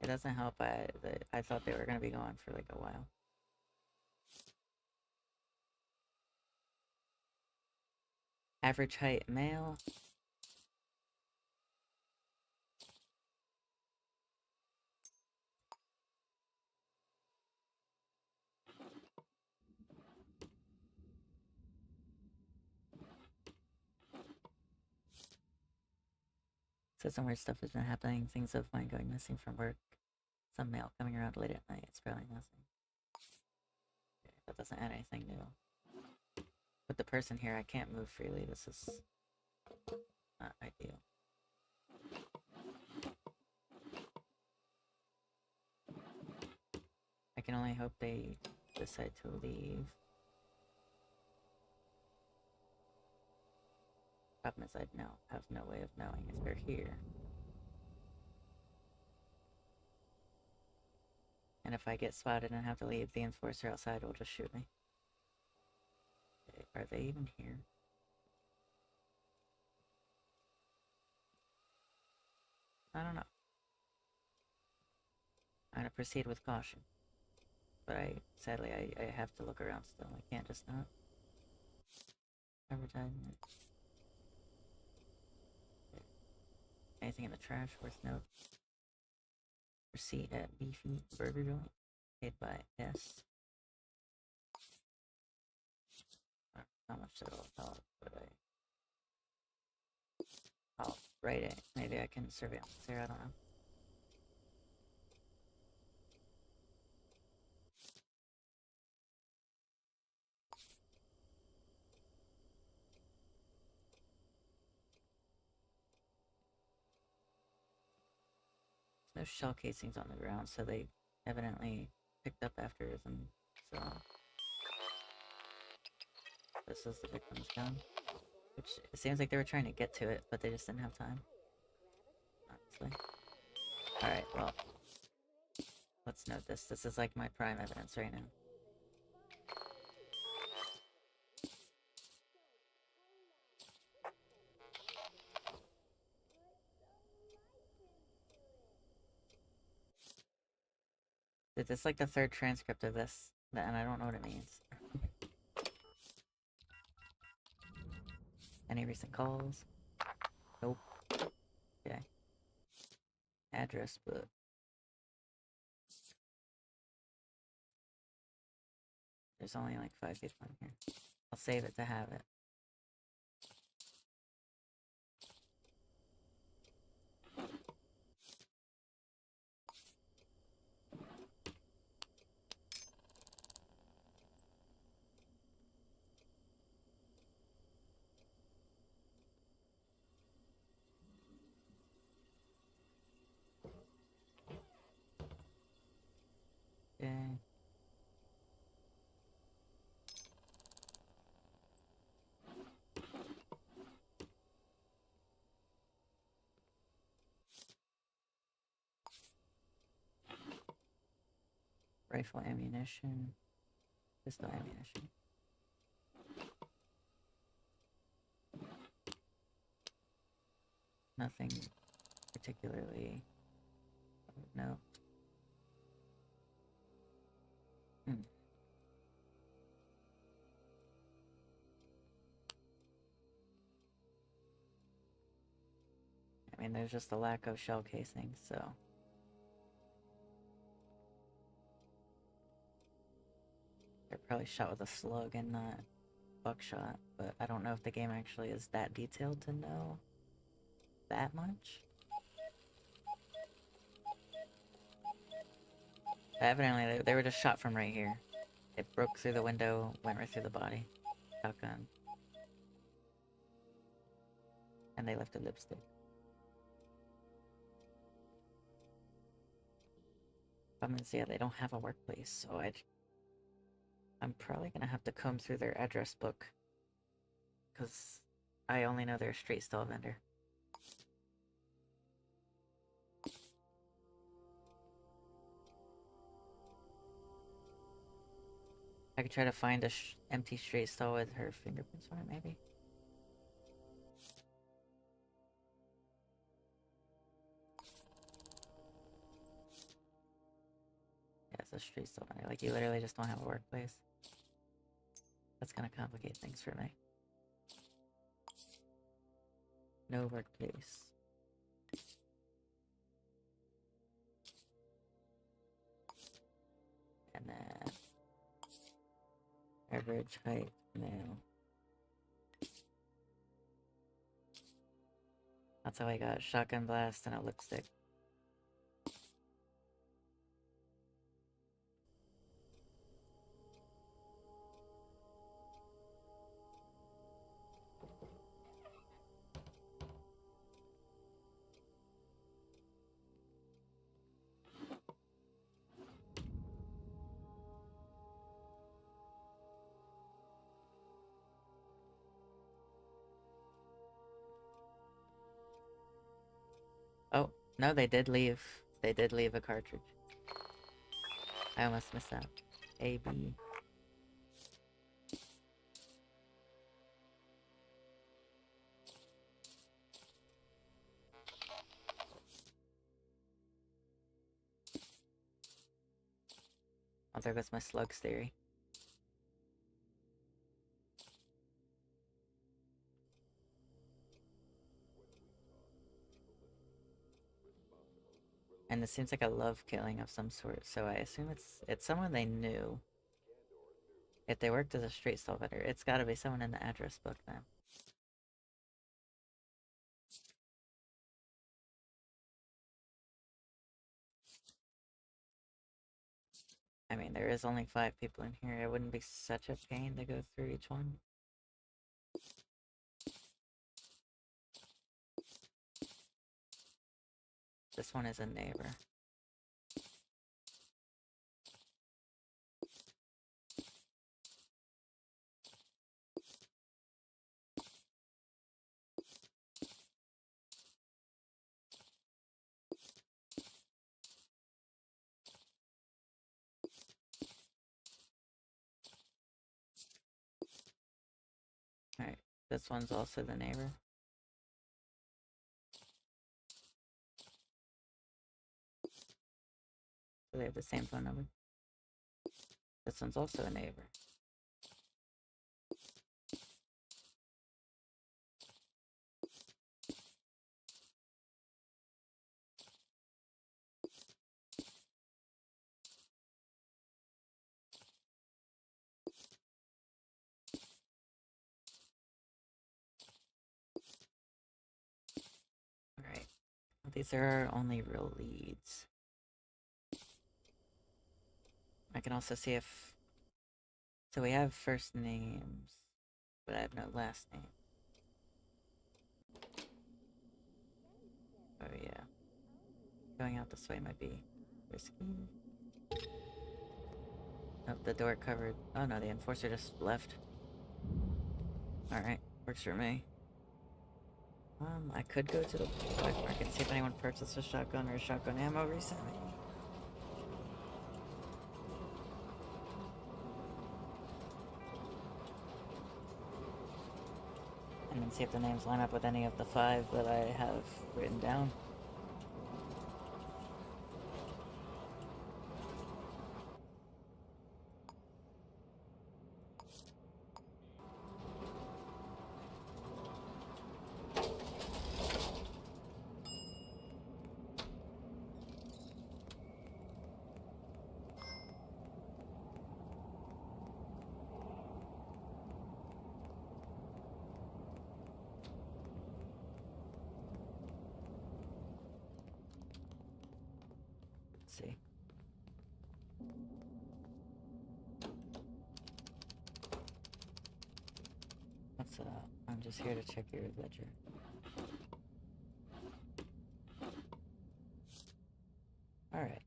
It doesn't help I thought they were gonna be gone for like a while. Average height male. So some weird stuff has been happening. Things of mine going missing from work. Some mail coming around late at night. It's probably nothing. Okay, that doesn't add anything new. With the person here, I can't move freely. This is not ideal. I can only hope they decide to leave. Problem is, I now have no way of knowing if they're here. And if I get spotted and have to leave, the enforcer outside will just shoot me. Okay, are they even here? I don't know. I'm gonna proceed with caution. But sadly, I have to look around still. I can't just not. Advertisement. Okay. Anything in the trash worth note? Receipt at Beefy Burger Joint. Paid by S. How much did it tell it? But I'll write it. Maybe I can surveillance there, I don't know. There's no shell casings on the ground, so they evidently picked up after them. So this is the victim's gun. Which it seems like they were trying to get to it, but they just didn't have time. Honestly. Alright, well. Let's note this. This is like my prime evidence right now. Dude, this is like the third transcript of this, and I don't know what it means. Any recent calls? Nope. Okay. Address book. There's only like 5 people in here. I'll save it to have it. Okay. Rifle ammunition. Pistol ammunition. Nothing particularly. No. I mean, there's just a lack of shell casing, so. They're probably shot with a slug and not buckshot, but I don't know if the game actually is that detailed to know that much. Evidently, they were just shot from right here. It broke through the window, went right through the body. Shotgun. And they left a lipstick. Problem is, yeah, they don't have a workplace, so I'm probably gonna have to comb through their address book. Because I only know they're a street stall vendor. I could try to find a empty street stall with her fingerprints on it, maybe? Yeah, it's a street stall vendor. Like, you literally just don't have a workplace. That's gonna complicate things for me. No workplace. And then average height, male. That's how I got a shotgun blast and a lipstick. Oh, no, they did leave. They did leave a cartridge. I almost missed that. A, B. Oh, there goes my slugs theory. And it seems like a love killing of some sort, so I assume it's someone they knew. If they worked as a street stall vendor, it's gotta be someone in the address book then. I mean, there is only 5 people in here. It wouldn't be such a pain to go through each one. This one is a neighbor. Alright, this one's also the neighbor. So they have the same phone number. This one's also a neighbor. Alright, these are our only real leads. I can also see if... So we have first names, but I have no last name. Oh yeah. Going out this way might be risky. Oh, the door covered. Oh no, the enforcer just left. Alright, works for me. I could go to the black market and see if anyone purchased a shotgun or shotgun ammo recently. And then see if the names line up with any of the 5 that I have written down. Let's see. What's I'm just here to check your ledger. Alright.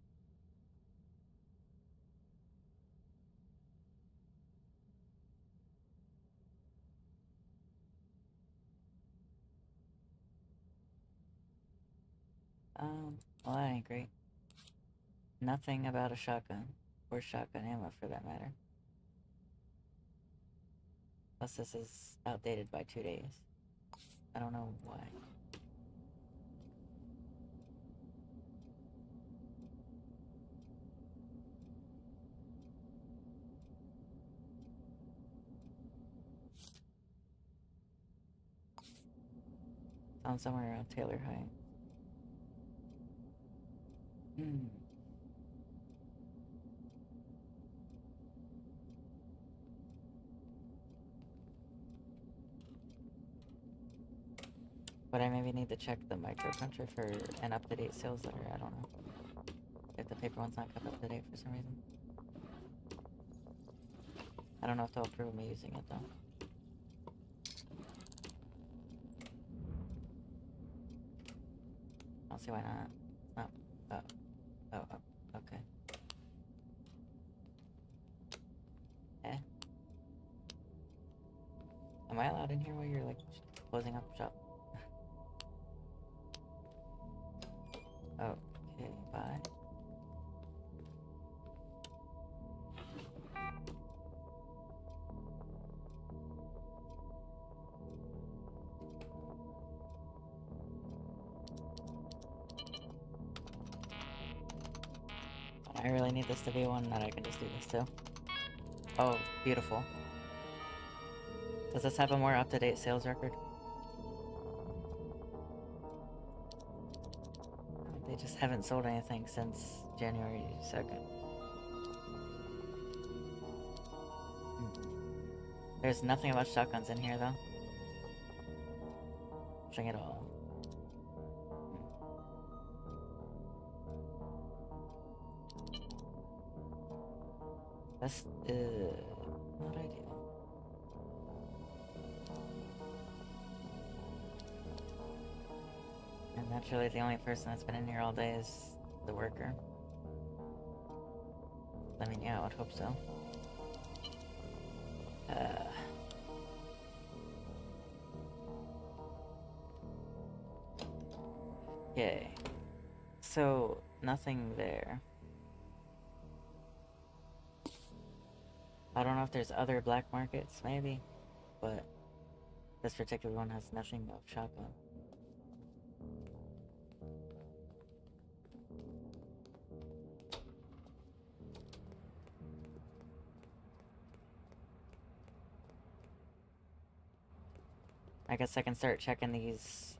Well, that ain't great. Nothing about a shotgun, or shotgun ammo for that matter. Plus this is outdated by 2 days. I don't know why. Found somewhere around Taylor Heights. But I maybe need to check the microprinter for an up-to-date sales letter. I don't know. If the paper one's not kept up to date for some reason. I don't know if they'll approve me using it though. I don't see why not. No. Okay. Eh? Am I allowed in here while you're like closing up shop? Okay, bye. I really need this to be one that I can just do this to. Oh, beautiful. Does this have a more up-to-date sales record? They just haven't sold anything since January 2nd. There's nothing about shotguns in here, though. Nothing at all. That's, not ideal. And naturally, the only person that's been in here all day is the worker. I mean, yeah, I would hope so. Okay. So, nothing there. I don't know if there's other black markets, maybe, but this particular one has nothing of shotgun. I guess I can start checking these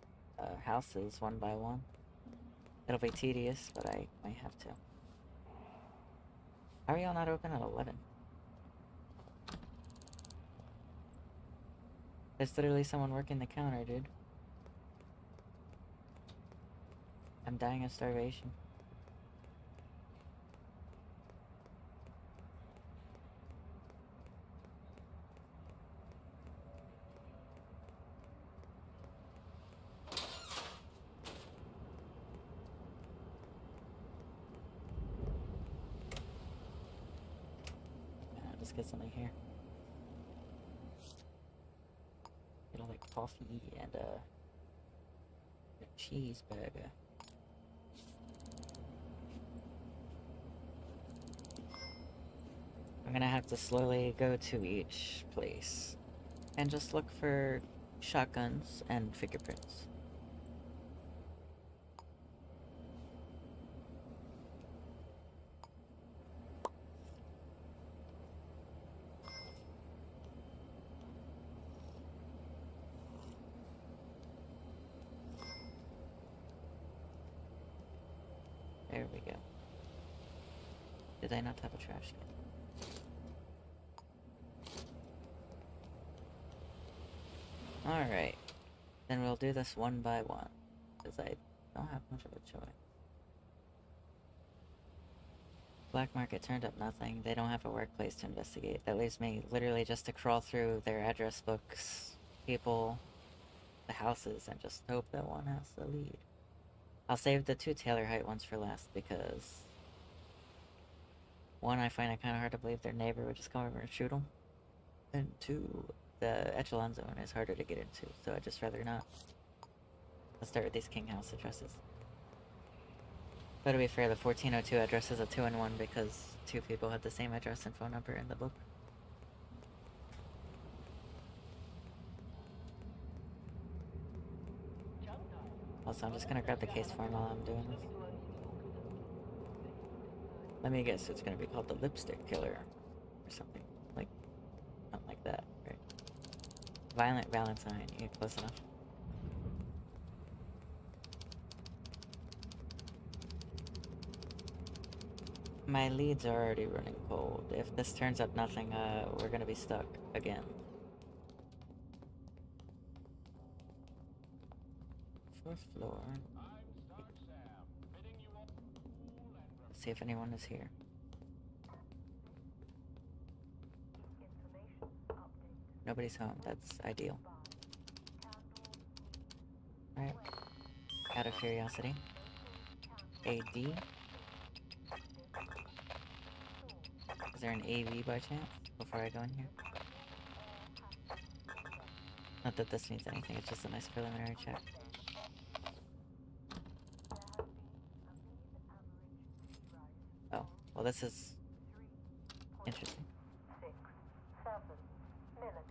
houses one by one. It'll be tedious, but I might have to. How are y'all not open at 11? There's literally someone working the counter, dude. I'm dying of starvation. I'll just get something here. Get like coffee and a cheeseburger. I'm gonna have to slowly go to each place and just look for shotguns and fingerprints. There we go. Did I not have a trash can? Alright. Then we'll do this one by one, because I don't have much of a choice. Black market turned up nothing. They don't have a workplace to investigate. That leaves me literally just to crawl through their address books, people, the houses, and just hope that one has the lead. I'll save the 2 Taylor Height ones for last because, one, I find it kind of hard to believe their neighbor would just come over and shoot them, and 2, the echelon zone is harder to get into, so I'd just rather not. Let's start with these King House addresses. But to be fair, the 1402 address is a 2-in-1 because 2 people had the same address and phone number in the book. Also, I'm just gonna grab the case form while I'm doing this. Let me guess, it's gonna be called the Lipstick Killer or something like that, right? Violent Valentine. Yeah, close enough. My leads are already running cold. If this turns up nothing, we're gonna be stuck again. 4th floor. I'm Stark Sam, bidding you all and Let's see if anyone is here. Nobody's home. That's ideal. Alright. Out of curiosity. AD? Is there an AV by chance? Before I go in here? Not that this means anything, it's just a nice preliminary check. Oh, well this is interesting. 7 millimeters.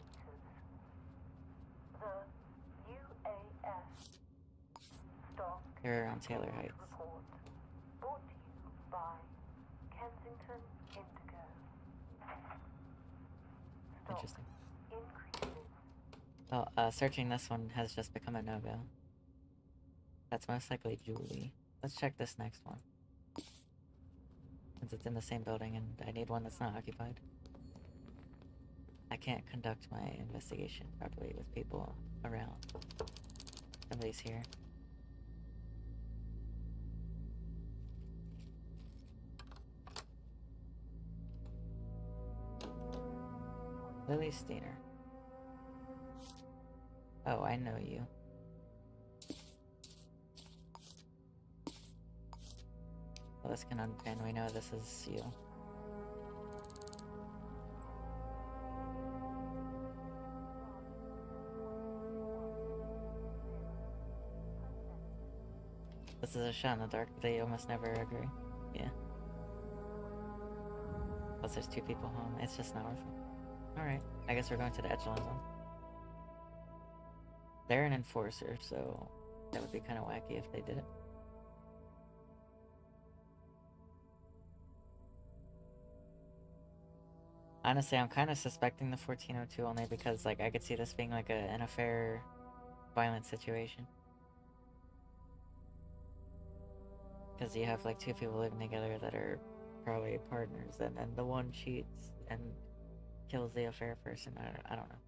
The UAS stock Here on Taylor Heights. report brought to you by Kensington Indigo. Stock Interesting. increases. Well, searching this one has just become a no-go. That's most likely Julie. Let's check this next one. Since it's in the same building and I need one that's not occupied. I can't conduct my investigation properly with people around. Somebody's here. Lily Steiner. Oh, I know you. Well, this can unpin. We know this is you. This is a shot in the dark, but they almost never agree. Yeah. Plus there's 2 people home. It's just not worth it. Alright. I guess we're going to the Echelon Zone. They're an enforcer, so that would be kind of wacky if they did it. Honestly, I'm kind of suspecting the 1402 only because, like, I could see this being like an affair, violent situation. Because you have like 2 people living together that are probably partners, and then the one cheats and kills the affair person. I don't know.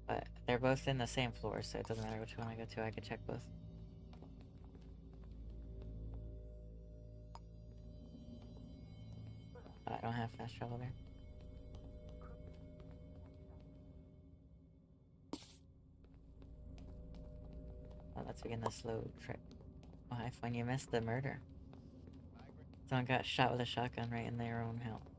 But they're both in the same floor, so it doesn't matter which one I go to. I could check both. I don't have fast travel there. Well, let's begin the slow trip. Life when you missed the murder. Someone got shot with a shotgun right in their own house.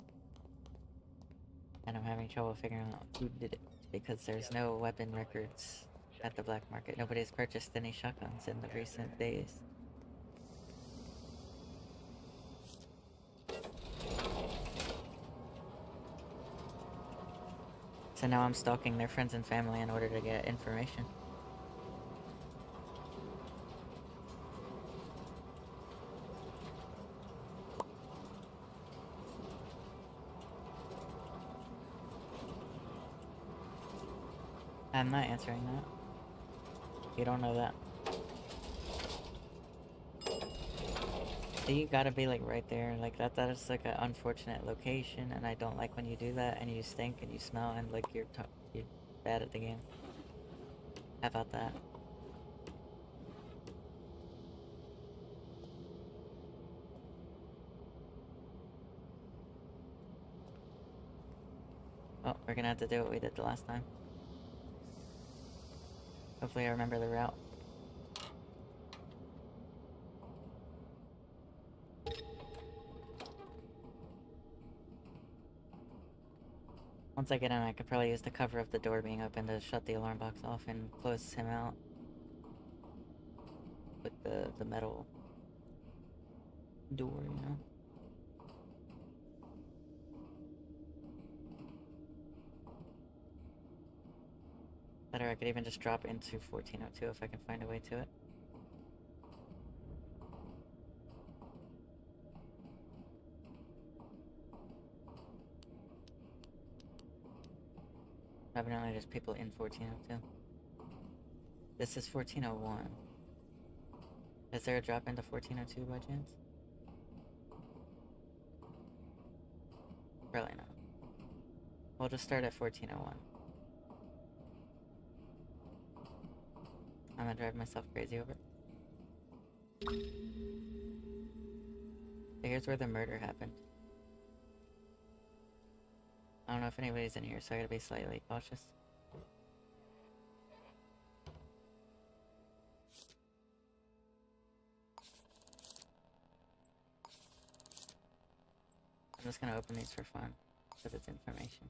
And I'm having trouble figuring out who did it, because there's no weapon records at the black market. Nobody's purchased any shotguns in the recent days. So now I'm stalking their friends and family in order to get information. I'm not answering that. You don't know that. So you gotta be like right there, like that is like an unfortunate location, and I don't like when you do that and you stink and you smell and like you're bad at the game. How about that? Oh, we're gonna have to do what we did the last time. Hopefully I remember the route. Once I get in, I could probably use the cover of the door being open to shut the alarm box off and close him out with the metal door, you know? Better, I could even just drop into 1402 if I can find a way to it. Evidently there's people in 1402. This is 1401. Is there a drop into 1402 by chance? Probably not. We'll just start at 1401. I'm gonna drive myself crazy over it. So here's where the murder happened. I don't know if anybody's in here, so I gotta be slightly cautious. I'm just gonna open these for fun, because it's information.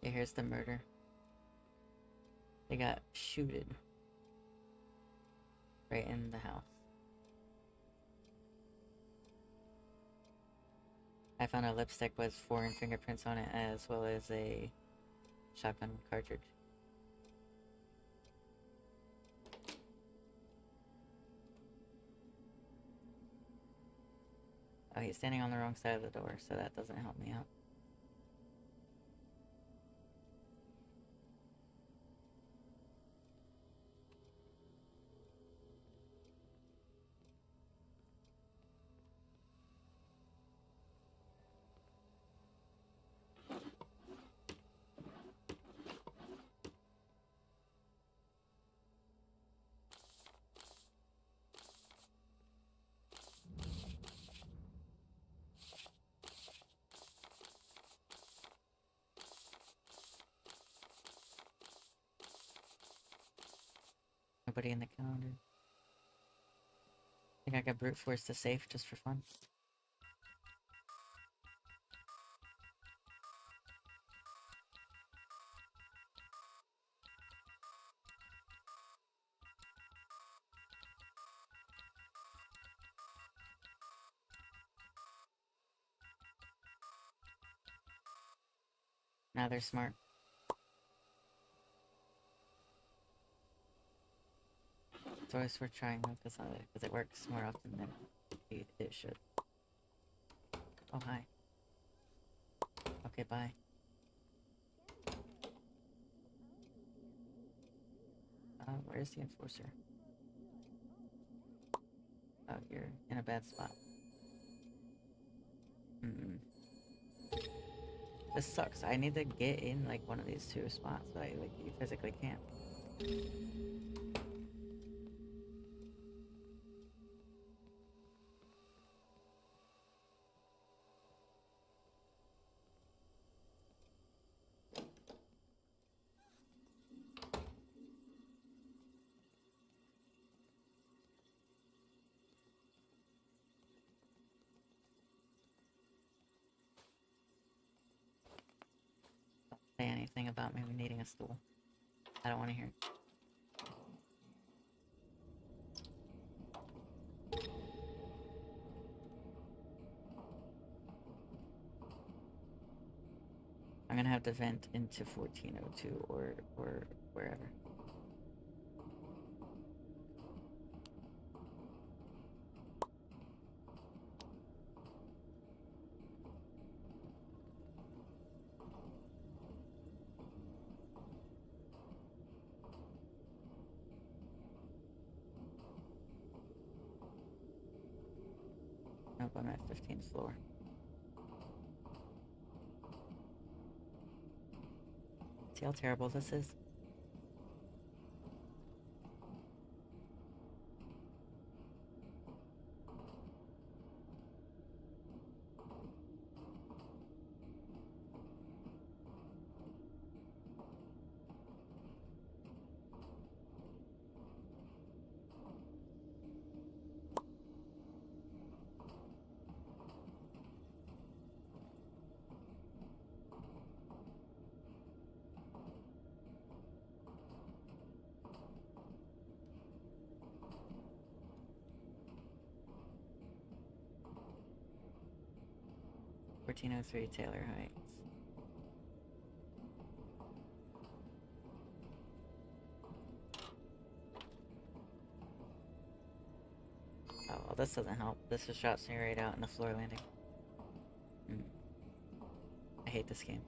Okay, here's the murder. They got shooted right in the house. I found a lipstick with foreign fingerprints on it, as well as a shotgun cartridge. Oh, he's standing on the wrong side of the door, so that doesn't help me out. Nobody in the calendar. I think I could brute force the safe just for fun. Now they're smart. It's always worth trying though, because it works more often than it should. Oh, hi. Okay, bye. Where's the enforcer? Oh, you're in a bad spot. This sucks. I need to get in, like, one of these two spots, but you physically can't. Say anything about me needing a stool. I don't want to hear it. I'm gonna have to vent into 1402 or wherever. Nope, I'm at 15th floor. See how terrible this is? (1403) Taylor Heights. Oh, well, this doesn't help. This just drops me right out in the floor landing. I hate this game.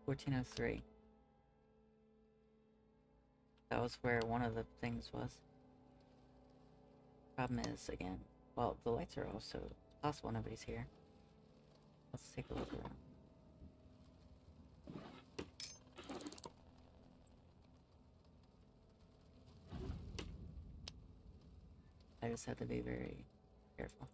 $14.03. That was where one of the things was. Problem is, again, well, the lights are off, so it's possible nobody's here. Let's take a look around. I just have to be very careful.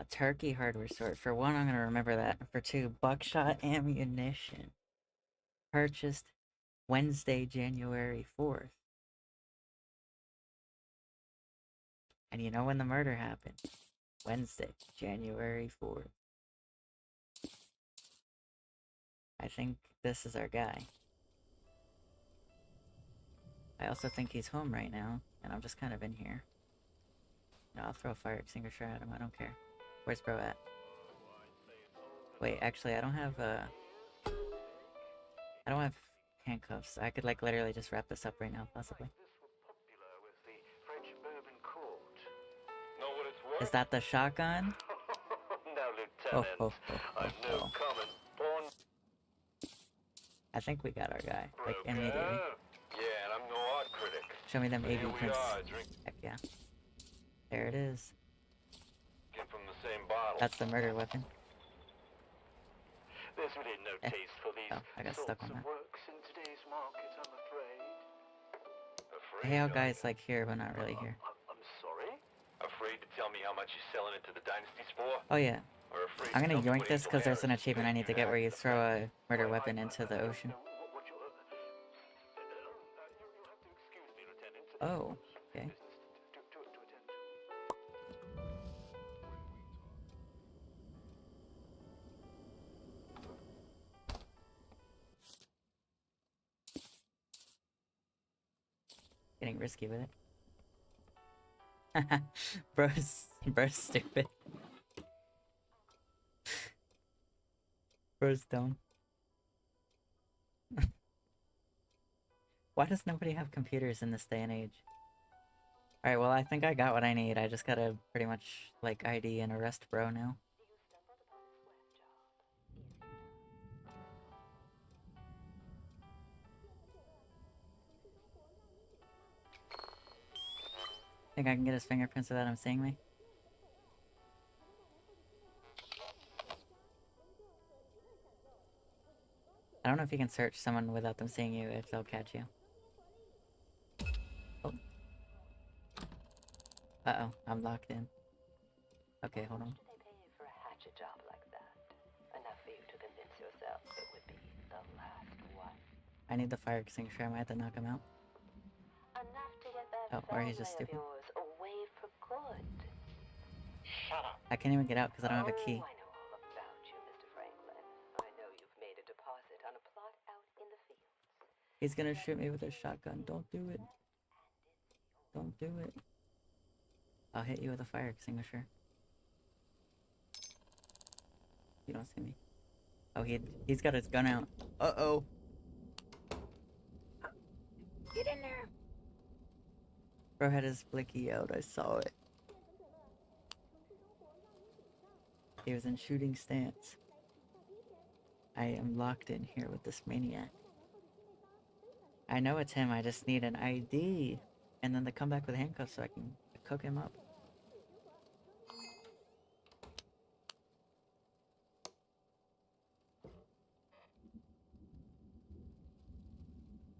Turkey hardware store. For one, I'm gonna remember that. For two, buckshot ammunition. Purchased Wednesday, January 4th. And you know when the murder happened? Wednesday, January 4th. I think this is our guy. I also think he's home right now, and I'm just kind of in here. No, I'll throw a fire extinguisher at him, I don't care. Where's bro at? Wait, actually, I don't have handcuffs. I could, like, literally just wrap this up right now, possibly. Know what it's worth? Is that the shotgun? Now, Lieutenant, I've no comment. Born I think we got our guy, like, broker. immediately. Yeah, and I'm no art critic. Show me them But AV here we prints. are, drinking Heck yeah. There it is. from the same bottle. That's the murder weapon. There's really no taste for these Oh, I got stuck on sorts of that. works in today's market, I'm afraid. I hate how guys like here, but not really here. I'm sorry? Afraid to tell me how much you're selling it to the dynasties for? Oh yeah. Or afraid I'm to gonna tell me yoink what this because there's an Angel achievement I need to get where you throw a murder weapon into the ocean. What you, you'll have to excuse me, Lieutenant. Oh, okay. Business to attend to. Getting risky with it. bro's stupid. Bro's dumb. Why does nobody have computers in this day and age? Alright, well, I think I got what I need. I just gotta pretty much, like, ID and arrest bro now. Think I can get his fingerprints without him seeing me? I don't know if you can search someone without them seeing you, if they'll catch you. Oh. Uh-oh, I'm locked in. Okay, hold on. They pay you for a hatchet job like that. Enough for you to convince yourself it would be the last one. I need the fire extinguisher, I might have to knock him out. Enough to get that Oh, or he's just family of stupid. yours away for good. Shut up. I can't even get out because I don't have a key. Oh, I know all about you, Mr. Franklin. I know you've made a deposit on a plot out in the fields. He's gonna shoot me with a shotgun. Don't do it. Don't do it. I'll hit you with a fire extinguisher. You don't see me. Oh, he's got his gun out. Uh-oh. Get in there. Bro had his blicky out. I saw it. He was in shooting stance. I am locked in here with this maniac. I know it's him. I just need an ID. And then to come back with handcuffs so I can cook him up.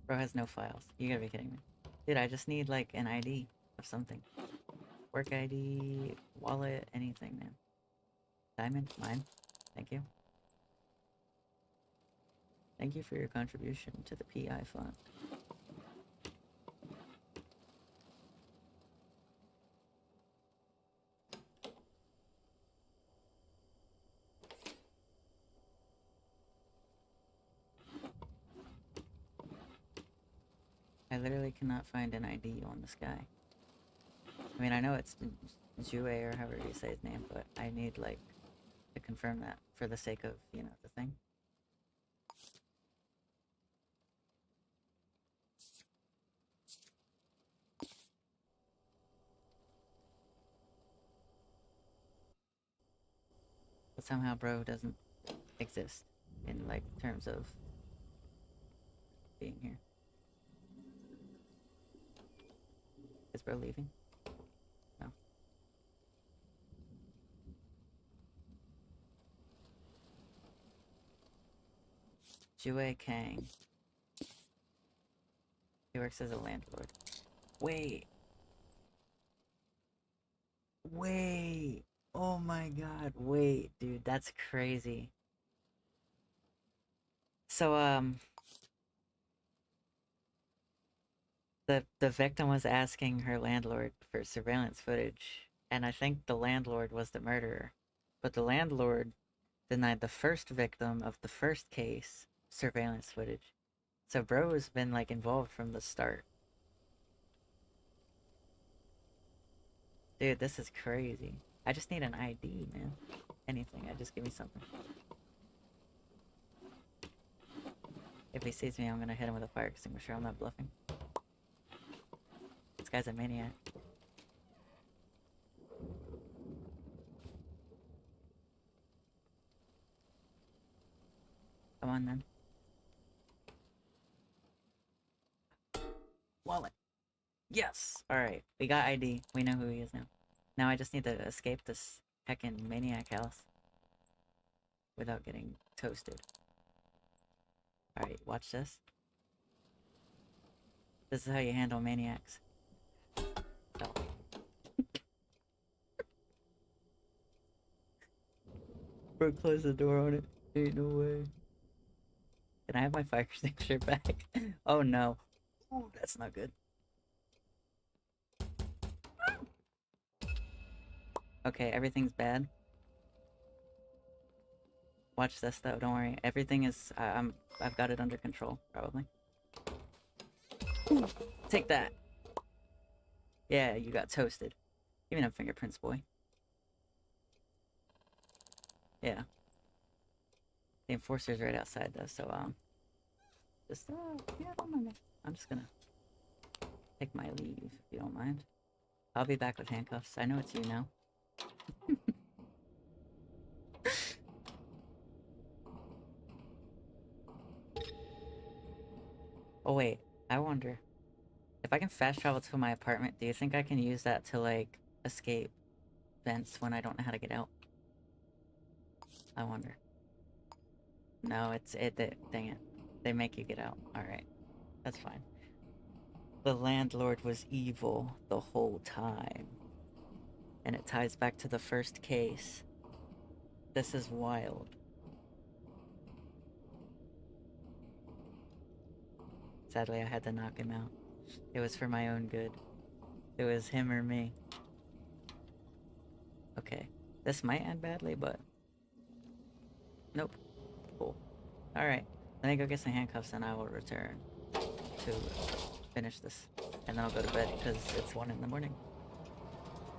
Bro has no files. You gotta be kidding me. Dude, I just need like an ID of something. Work ID, wallet, anything, man. Diamond, mine. Thank you. Thank you for your contribution to the PI fund. I literally cannot find an ID on this guy. I mean, I know it's Jue or however you say his name, but I need, like, to confirm that for the sake of, you know, the thing. But somehow bro doesn't exist in, like, terms of being here. Is bro leaving? No. Jue Kang. He works as a landlord. Wait. Wait. Oh my god. Wait, dude. That's crazy. So, the victim was asking her landlord for surveillance footage, and I think the landlord was the murderer. But the landlord denied the first victim of the first case surveillance footage. So bro has been, like, involved from the start. Dude, this is crazy. I just need an ID, man. Anything, just give me something. If he sees me, I'm gonna hit him with a fire extinguisher. I'm not bluffing. This guy's a maniac. Come on, then. Wallet. Yes! Alright, we got ID. We know who he is now. Now I just need to escape this heckin' maniac house without getting toasted. Alright, watch this. This is how you handle maniacs. Oh. Bro, close the door on it. Ain't no way. Can I have my fire extinguisher back? Oh no. Ooh, that's not good. Okay, everything's bad. Watch this though, don't worry. Everything is, I've got it under control, probably. Ooh, take that. Yeah, you got toasted. Give me them fingerprints, boy. Yeah. The enforcer's right outside though, so, just, yeah, don't mind me. I'm just gonna take my leave, if you don't mind. I'll be back with handcuffs. I know it's you now. Oh wait, I wonder. If I can fast travel to my apartment, do you think I can use that to, like, escape vents when I don't know how to get out? I wonder. No, dang it. They make you get out. Alright. That's fine. The landlord was evil the whole time. And it ties back to the first case. This is wild. Sadly, I had to knock him out. It was for my own good. It was him or me. Okay. This might end badly, but... Nope. Cool. Alright. Let me go get some handcuffs and I will return to finish this. And then I'll go to bed because it's 1 in the morning.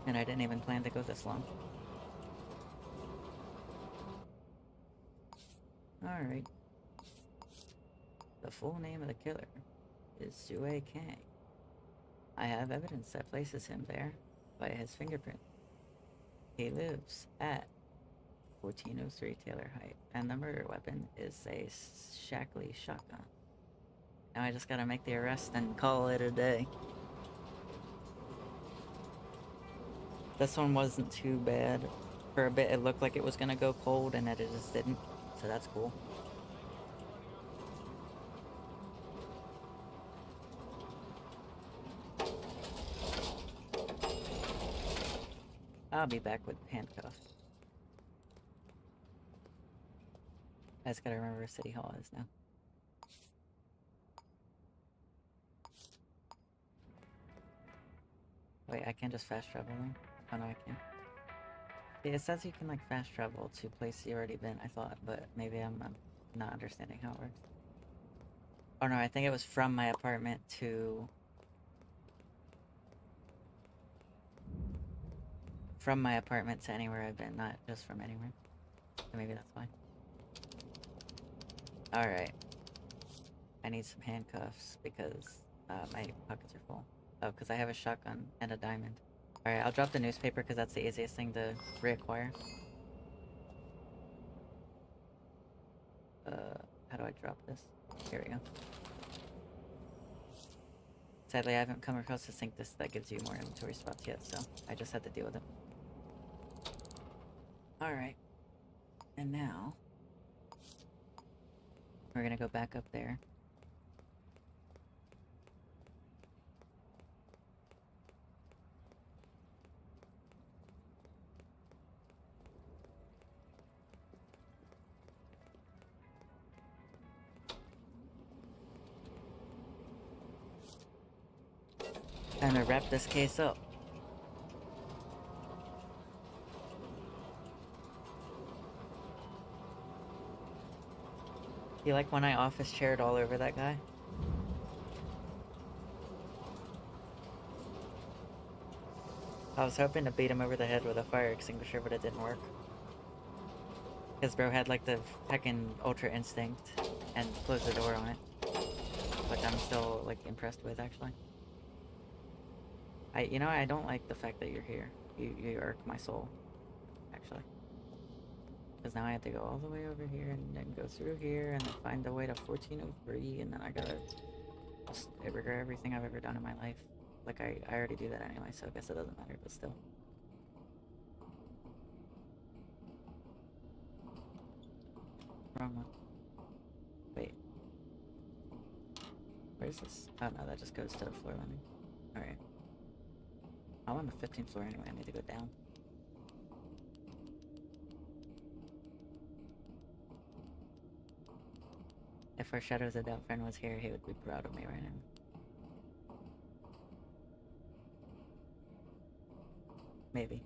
And I didn't even plan to go this long. Alright. The full name of the killer is Sue Kang. I have evidence that places him there by his fingerprint. He lives at 1403 Taylor Height, and the murder weapon is a Shackley shotgun. Now I just gotta make the arrest and call it a day. This one wasn't too bad. For a bit it looked like it was gonna go cold and it just didn't, so that's cool. I'll be back with handcuffs. I just gotta remember where City Hall is now. Wait, I can't just fast travel there? Oh no, I can. Yeah, it says you can, like, fast travel to a place you already been, I thought, but maybe I'm not understanding how it works. Oh no, I think it was from my apartment to... From my apartment to anywhere I've been, not just from anywhere. So maybe that's why. Alright. I need some handcuffs because my pockets are full. Oh, because I have a shotgun and a diamond. Alright, I'll drop the newspaper because that's the easiest thing to reacquire. How do I drop this? Here we go. Sadly, I haven't come across a sink that gives you more inventory spots yet, so I just had to deal with it. Alright. And now... we're gonna go back up there. Time to wrap this case up. You like when I office chaired all over that guy? I was hoping to beat him over the head with a fire extinguisher, but it didn't work. Because bro had like the heckin' ultra instinct and closed the door on it. Which I'm still like impressed with, actually. I don't like the fact that you're here. You irk my soul, actually. Because now I have to go all the way over here and then go through here and then find the way to 1403 and then I gotta just regret everything I've ever done in my life. Like, I already do that anyway, so I guess it doesn't matter, but still. Wrong one. Wait. Where's this? Oh no, that just goes to the floor landing. Alright. I'm on the 15th floor anyway, I need to go down. If our Shadows of Doubt friend was here, he would be proud of me right now. Maybe.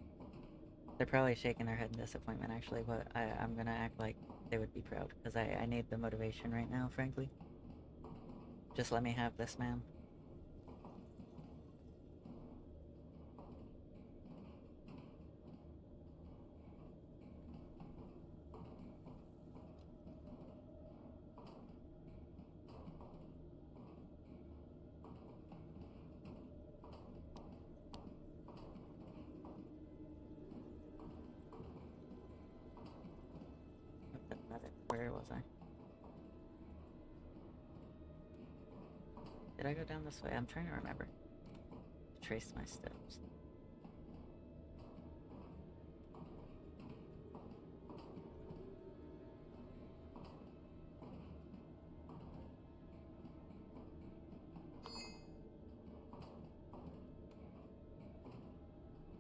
They're probably shaking their head in disappointment, actually, but I'm gonna act like they would be proud, because I need the motivation right now, frankly. Just let me have this, man. Where was I? Did I go down this way? I'm trying to remember. Trace my steps.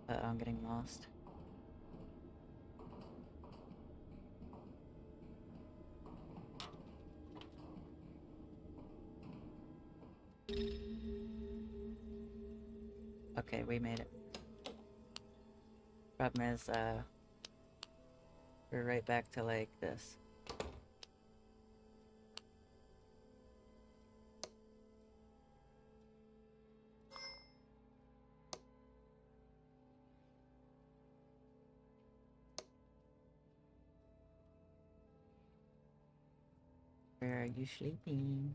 I'm getting lost. Okay, we made it. Problem is, we're right back to like this. Where are you sleeping?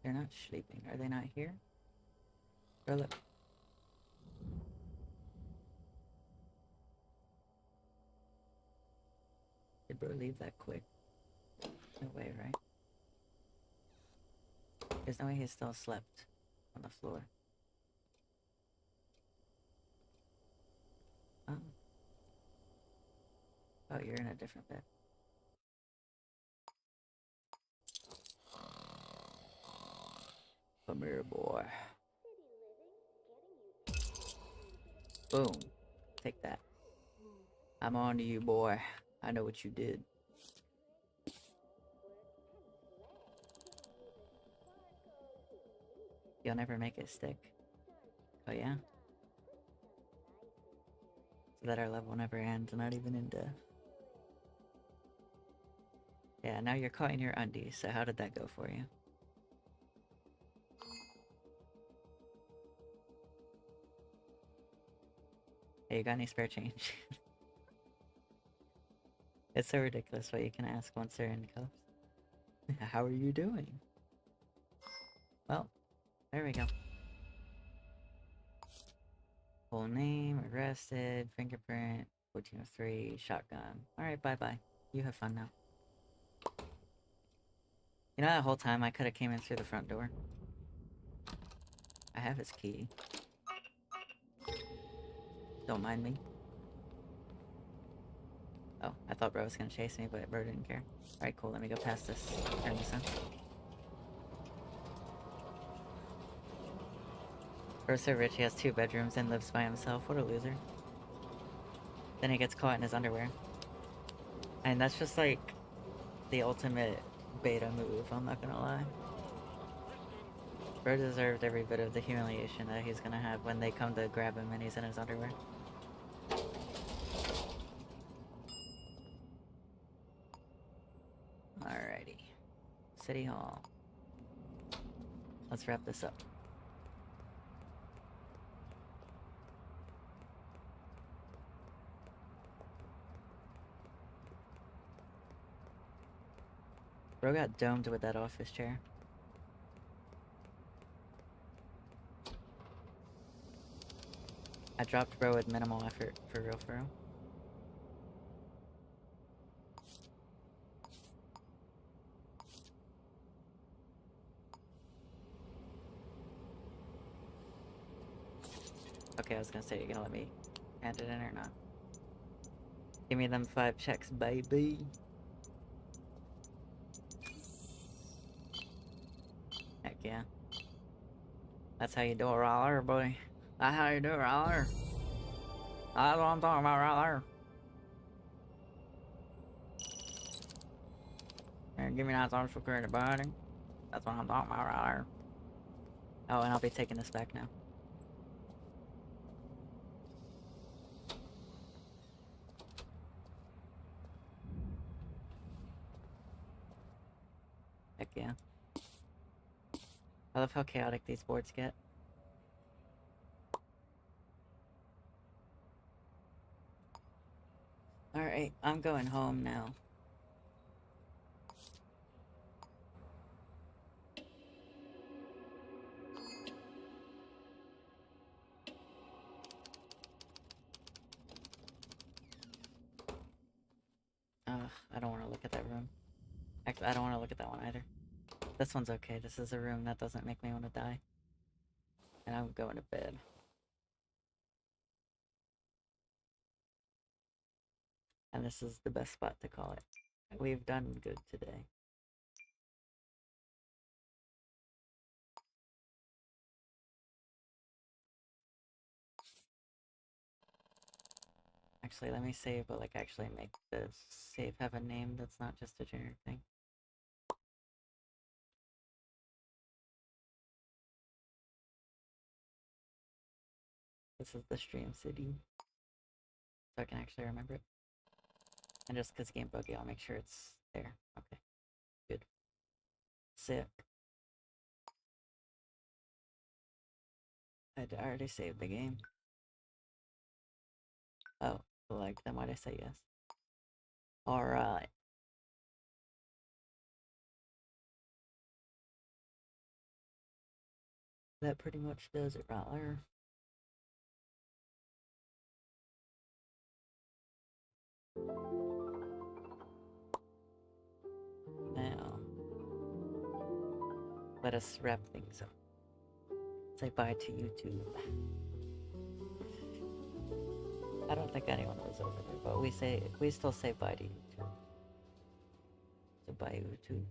They're not sleeping. Are they not here? Bro, look. Did bro leave that quick? No way, right? There's no way he still slept on the floor. Oh. Oh, you're in a different bed. Come here, boy. Boom. Take that. I'm on to you, boy. I know what you did. You'll never make it stick. Oh, yeah? So that our level never ends, not even in death. Yeah, now you're caught in your undies, so how did that go for you? Hey, you got any spare change? It's so ridiculous what you can ask once they're in cuffs. How are you doing? Well, there we go. Full name, arrested, fingerprint, 1403, shotgun. Alright, bye-bye. You have fun now. You know that whole time I could've came in through the front door? I have his key. Don't mind me. Oh, I thought bro was gonna chase me, but bro didn't care. Alright, cool, let me go past this. Turn this on. Bro's so rich he has 2 bedrooms and lives by himself. What a loser. Then he gets caught in his underwear. And that's just like the ultimate beta move, I'm not gonna lie. Bro deserved every bit of the humiliation that he's gonna have when they come to grab him and he's in his underwear. Alrighty. City Hall. Let's wrap this up. Bro got domed with that office chair. I dropped bro with minimal effort, for real, for real. Okay, I was gonna say, you're gonna let me hand it in or not? Give me them 5 checks, baby. Heck yeah. That's how you do it right there, boy. That's how you do it right there. That's what I'm talking about right there. Here, give me that social security, buddy. That's what I'm talking about right there. Oh, and I'll be taking this back now. Heck yeah. I love how chaotic these boards get. Alright, I'm going home now. I don't want to look at that room. Actually, I don't want to look at that one either. This one's okay. This is a room that doesn't make me want to die. And I'm going to bed. And this is the best spot to call it. We've done good today. Actually, let me save, but like actually make the save have a name that's not just a generic thing. This is the stream city. So I can actually remember it. And just because game buggy, I'll make sure it's there. Okay. Good. Sick. I already saved the game. Oh, like, then why'd I say yes? Alright. That pretty much does it right there. Now, let us wrap things up. Say bye to YouTube. I don't think anyone was over there, but we still say bye to YouTube. So bye YouTube.